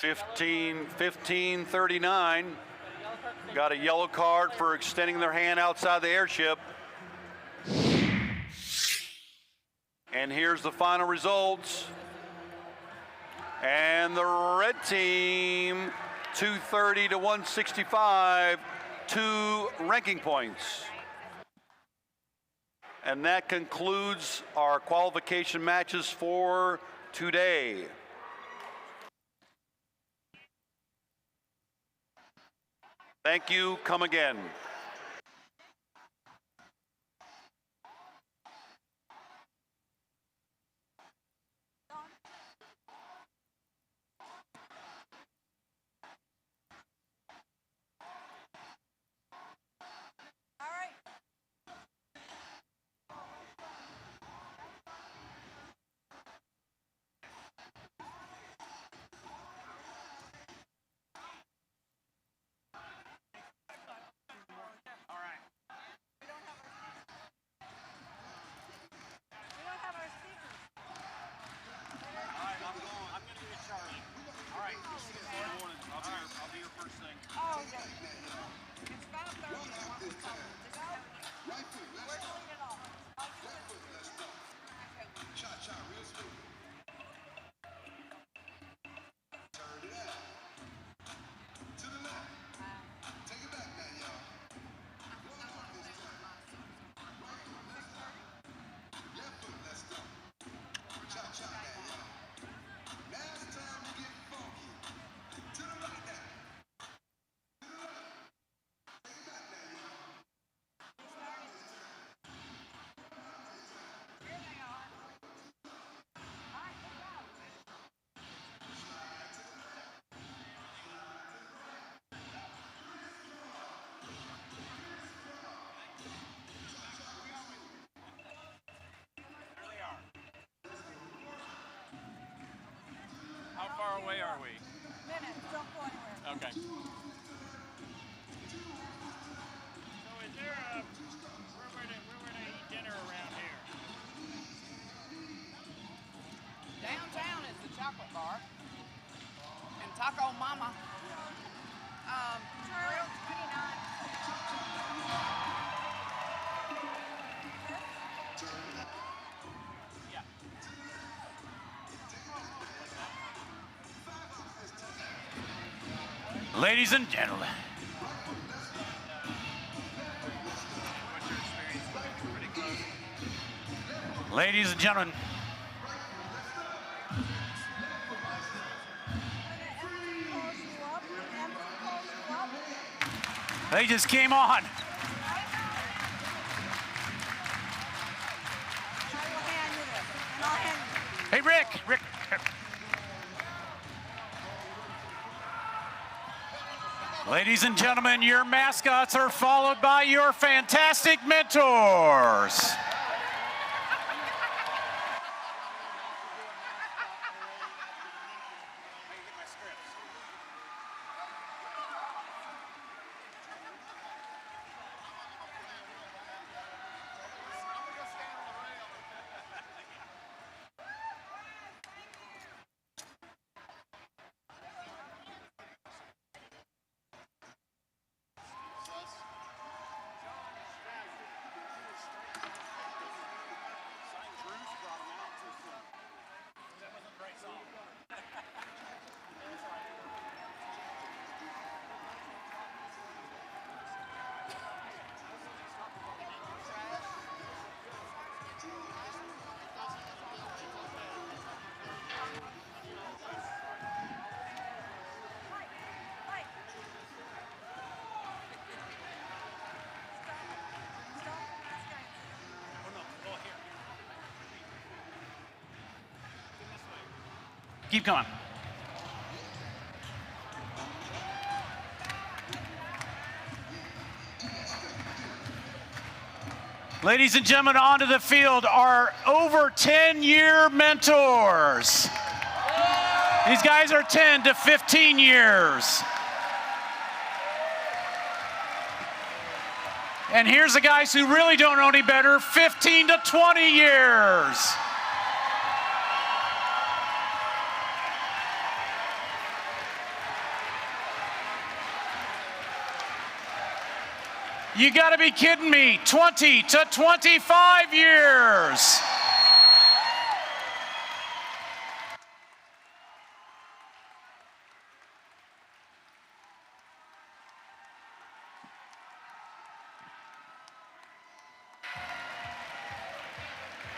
(15:39). Got a yellow card for extending their hand outside the airship. And here's the final results. And the red team, 230 to 165, 2 ranking points. And that concludes our qualification matches for today. Thank you. Come again. away are we? Minutes, don't go anywhere. Okay. So is there a where would I eat dinner around here? Downtown is the chocolate bar. And Taco Mama. Grilled peanut. Ladies and gentlemen. Ladies and gentlemen. They just came on. Hey, Rick. Ladies and gentlemen, your mascots are followed by your fantastic mentors. Keep going. Ladies and gentlemen, onto the field are over 10-year mentors. These guys are 10 to 15 years. And here's the guys who really don't know any better, 15 to 20 years. You gotta be kidding me, 20 to 25 years.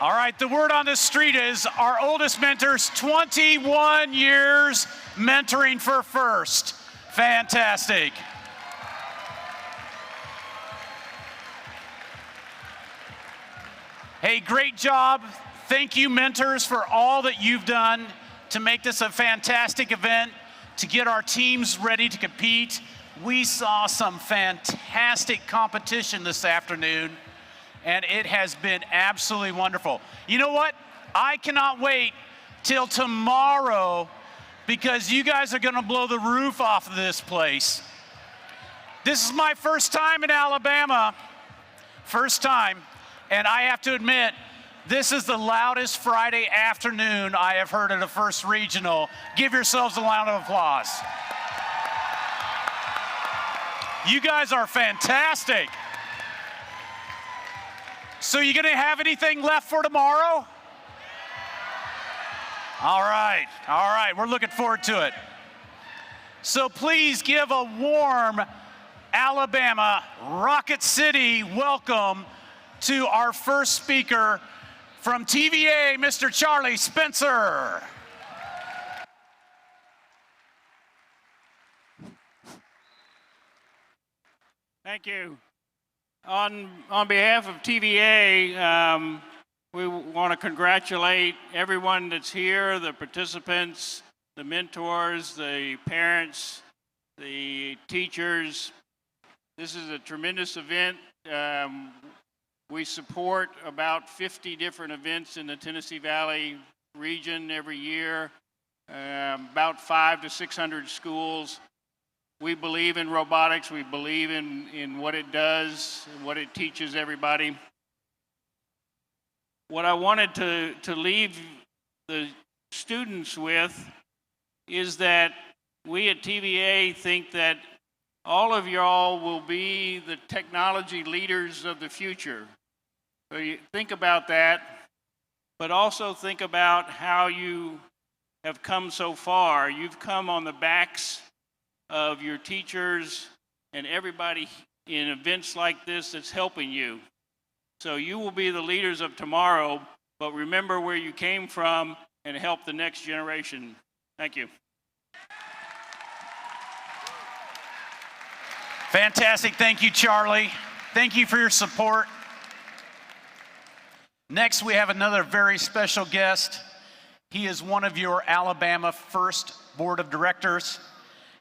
All right, the word on the street is our oldest mentors, 21 years mentoring for First. Fantastic. Hey, great job. Thank you, mentors, for all that you've done to make this a fantastic event, to get our teams ready to compete. We saw some fantastic competition this afternoon, and it has been absolutely wonderful. You know what? I cannot wait till tomorrow because you guys are gonna blow the roof off of this place. This is my first time in Alabama, first time. And I have to admit, this is the loudest Friday afternoon I have heard at a First Regional. Give yourselves a round of applause. You guys are fantastic. So you gonna have anything left for tomorrow? All right, we're looking forward to it. So please give a warm Alabama, Rocket City welcome to our first speaker from TVA, Mr. Charlie Spencer. Thank you. On behalf of TVA, we want to congratulate everyone that's here, the participants, the mentors, the parents, the teachers. This is a tremendous event. We support about 50 different events in the Tennessee Valley region every year. about 500 to 600 schools. We believe in robotics. We believe in what it does, and what it teaches everybody. What I wanted to leave the students with is that we at TVA think that all of y'all will be the technology leaders of the future. So you think about that, but also think about how you have come so far. You've come on the backs of your teachers and everybody in events like this that's helping you. So you will be the leaders of tomorrow, but remember where you came from and help the next generation. Thank you. Fantastic. Thank you, Charlie. Thank you for your support. Next, we have another very special guest. He is one of your Alabama First Board of Directors.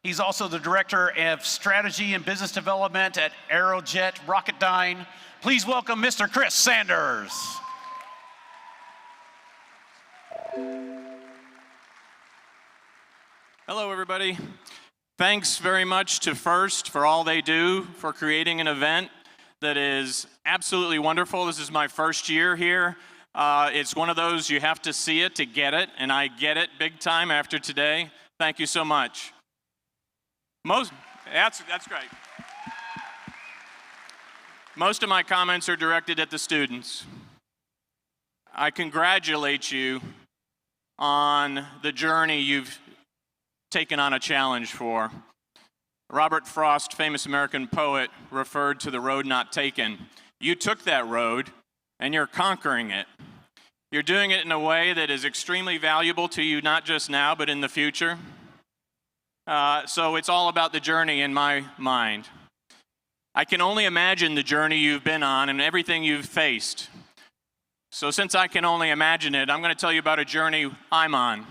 He's also the Director of Strategy and Business Development at Aerojet Rocketdyne. Please welcome Mr. Chris Sanders. Hello, everybody. Thanks very much to First for all they do for creating an event that is absolutely wonderful. This is my first year here. It's one of those you have to see it to get it, and I get it big time after today. Thank you so much. That's great. Most of my comments are directed at the students. I congratulate you on the journey you've taken on a challenge for. Robert Frost, famous American poet, referred to the road not taken. You took that road and you're conquering it. You're doing it in a way that is extremely valuable to you, not just now, but in the future. So it's all about the journey in my mind. I can only imagine the journey you've been on and everything you've faced. So since I can only imagine it, I'm going to tell you about a journey I'm on.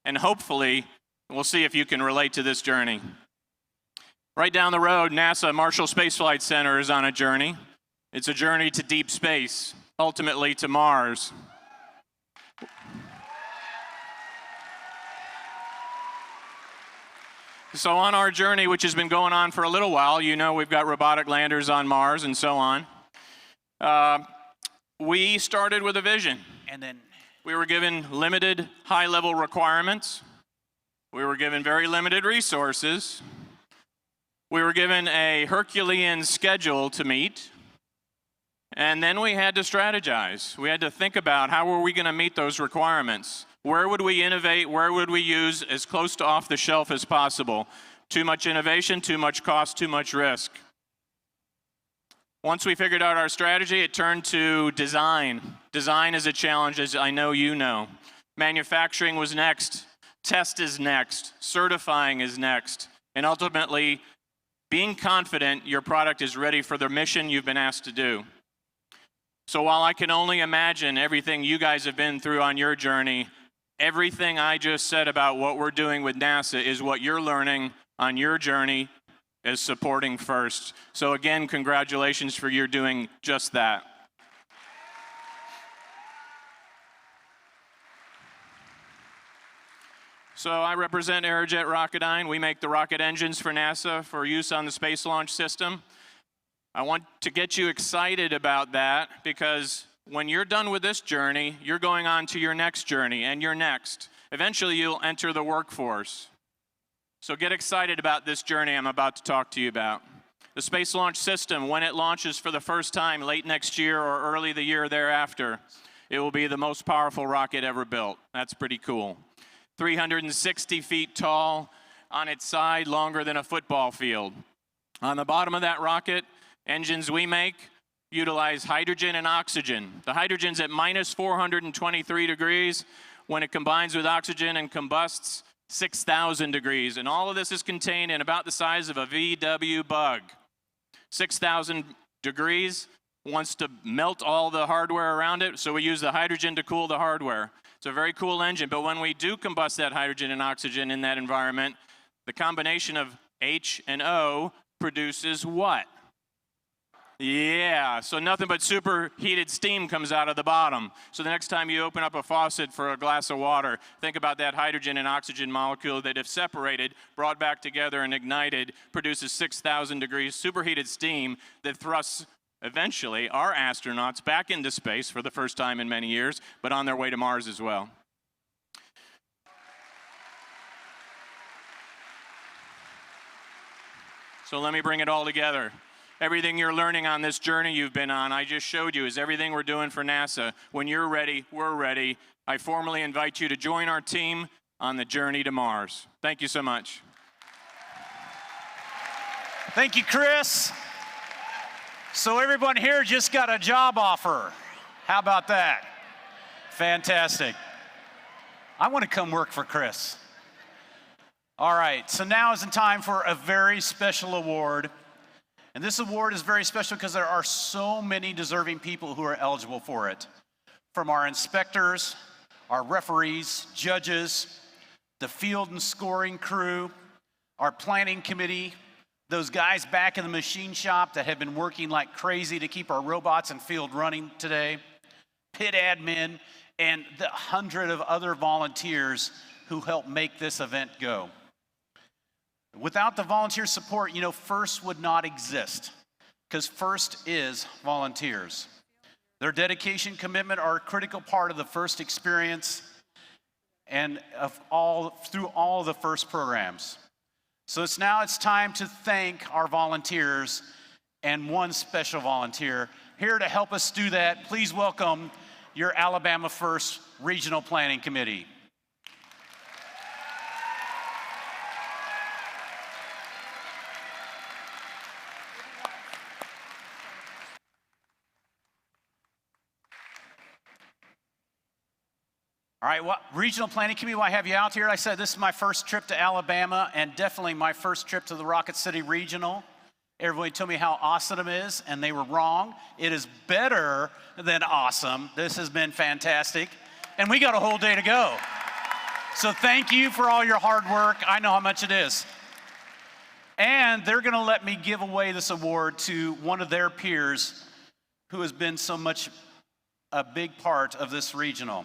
And hopefully, we'll see if you can relate to this journey. Right down the road, NASA Marshall Space Flight Center is on a journey. It's a journey to deep space, ultimately to Mars. So on our journey, which has been going on for a little while, you know we've got robotic landers on Mars and so on. We started with a vision. And then we were given limited high-level requirements. We were given very limited resources. We were given a Herculean schedule to meet. And then we had to strategize. We had to think about how were we going to meet those requirements. Where would we innovate? Where would we use as close to off the shelf as possible? Too much innovation, too much cost, too much risk. Once we figured out our strategy, it turned to design. Design is a challenge, as I know you know. Manufacturing was next. Test is next. Certifying is next. And ultimately, being confident your product is ready for the mission you've been asked to do. So while I can only imagine everything you guys have been through on your journey, everything I just said about what we're doing with NASA is what you're learning on your journey as supporting First. So again, congratulations for your doing just that. So I represent Aerojet Rocketdyne. We make the rocket engines for NASA for use on the Space Launch System. I want to get you excited about that because when you're done with this journey, you're going on to your next journey and your next. Eventually, you'll enter the workforce. So get excited about this journey I'm about to talk to you about. The Space Launch System, when it launches for the first time late next year or early the year thereafter, it will be the most powerful rocket ever built. That's pretty cool. 360 feet tall, on its side longer than a football field. On the bottom of that rocket, engines we make utilize hydrogen and oxygen. The hydrogen's at minus 423 degrees. When it combines with oxygen and combusts, 6,000 degrees. And all of this is contained in about the size of a VW Bug. 6,000 degrees, wants to melt all the hardware around it, so we use the hydrogen to cool the hardware. It's a very cool engine, but when we do combust that hydrogen and oxygen in that environment, the combination of H and O produces what? Yeah, so nothing but superheated steam comes out of the bottom. So the next time you open up a faucet for a glass of water, think about that hydrogen and oxygen molecule that, if separated, brought back together and ignited, produces 6,000 degrees superheated steam that thrusts eventually our astronauts back into space for the first time in many years, but on their way to Mars as well. So let me bring it all together. Everything you're learning on this journey you've been on, I just showed you, is everything we're doing for NASA. When you're ready, we're ready. I formally invite you to join our team on the journey to Mars. Thank you so much. Thank you, Chris. So everyone here just got a job offer. How about that? Fantastic. I want to come work for Chris. All right, so now is the time for a very special award. And this award is very special because there are so many deserving people who are eligible for it. From our inspectors, our referees, judges, the field and scoring crew, our planning committee, those guys back in the machine shop that have been working like crazy to keep our robots and field running today, pit admin, and the 100 of other volunteers who help make this event go. Without the volunteer support, FIRST would not exist, because FIRST is volunteers. Their dedication, commitment are a critical part of the FIRST experience and through all the FIRST programs. So it's time to thank our volunteers and one special volunteer. Here to help us do that, please welcome your Alabama FIRST Regional Planning Committee. All right, Regional Planning Committee, why I have you out here? I said this is my first trip to Alabama and definitely my first trip to the Rocket City Regional. Everybody told me how awesome it is, and they were wrong. It is better than awesome. This has been fantastic, and we got a whole day to go. So thank you for all your hard work. I know how much it is. And they're gonna let me give away this award to one of their peers who has been so much a big part of this regional.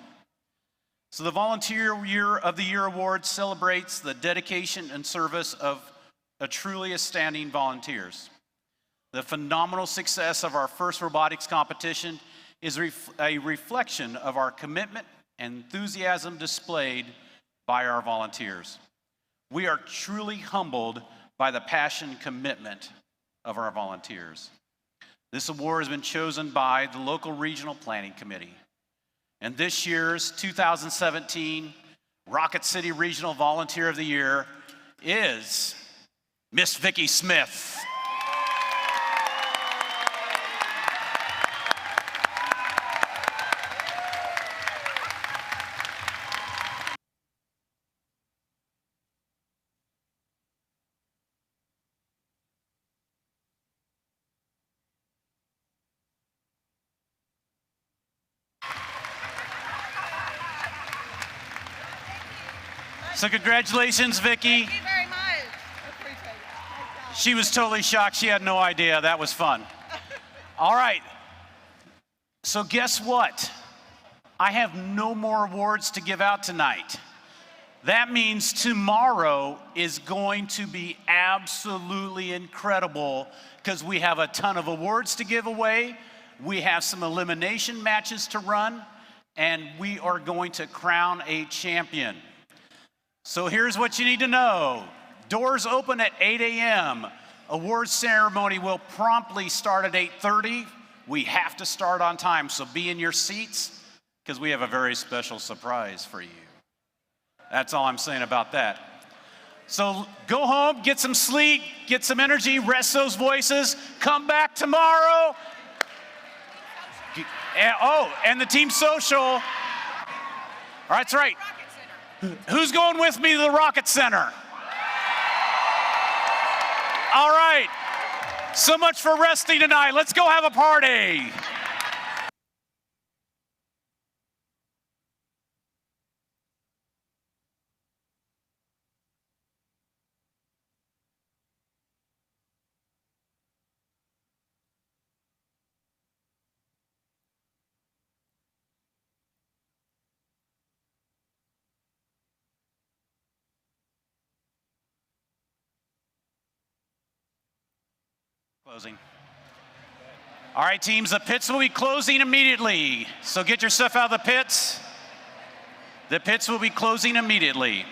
So the Volunteer Year of the Year Award celebrates the dedication and service of truly outstanding volunteers. The phenomenal success of our first robotics competition is a reflection of our commitment and enthusiasm displayed by our volunteers. We are truly humbled by the passion and commitment of our volunteers. This award has been chosen by the local Regional Planning Committee. And this year's 2017 Rocket City Regional Volunteer of the Year is Miss Vicki Smith. So congratulations, Vicki. Thank you very much. I appreciate it. She was totally shocked. She had no idea. That was fun. All right. So guess what? I have no more awards to give out tonight. That means tomorrow is going to be absolutely incredible because we have a ton of awards to give away. We have some elimination matches to run, and we are going to crown a champion. So here's what you need to know. Doors open at 8 a.m. Awards ceremony will promptly start at 8:30. We have to start on time, so be in your seats because we have a very special surprise for you. That's all I'm saying about that. So go home, get some sleep, get some energy, rest those voices, come back tomorrow. And the team social. All right, that's right. Who's going with me to the Rocket Center? All right. So much for resting tonight. Let's go have a party. Closing. All right, teams, the pits will be closing immediately. So get your stuff out of the pits. The pits will be closing immediately.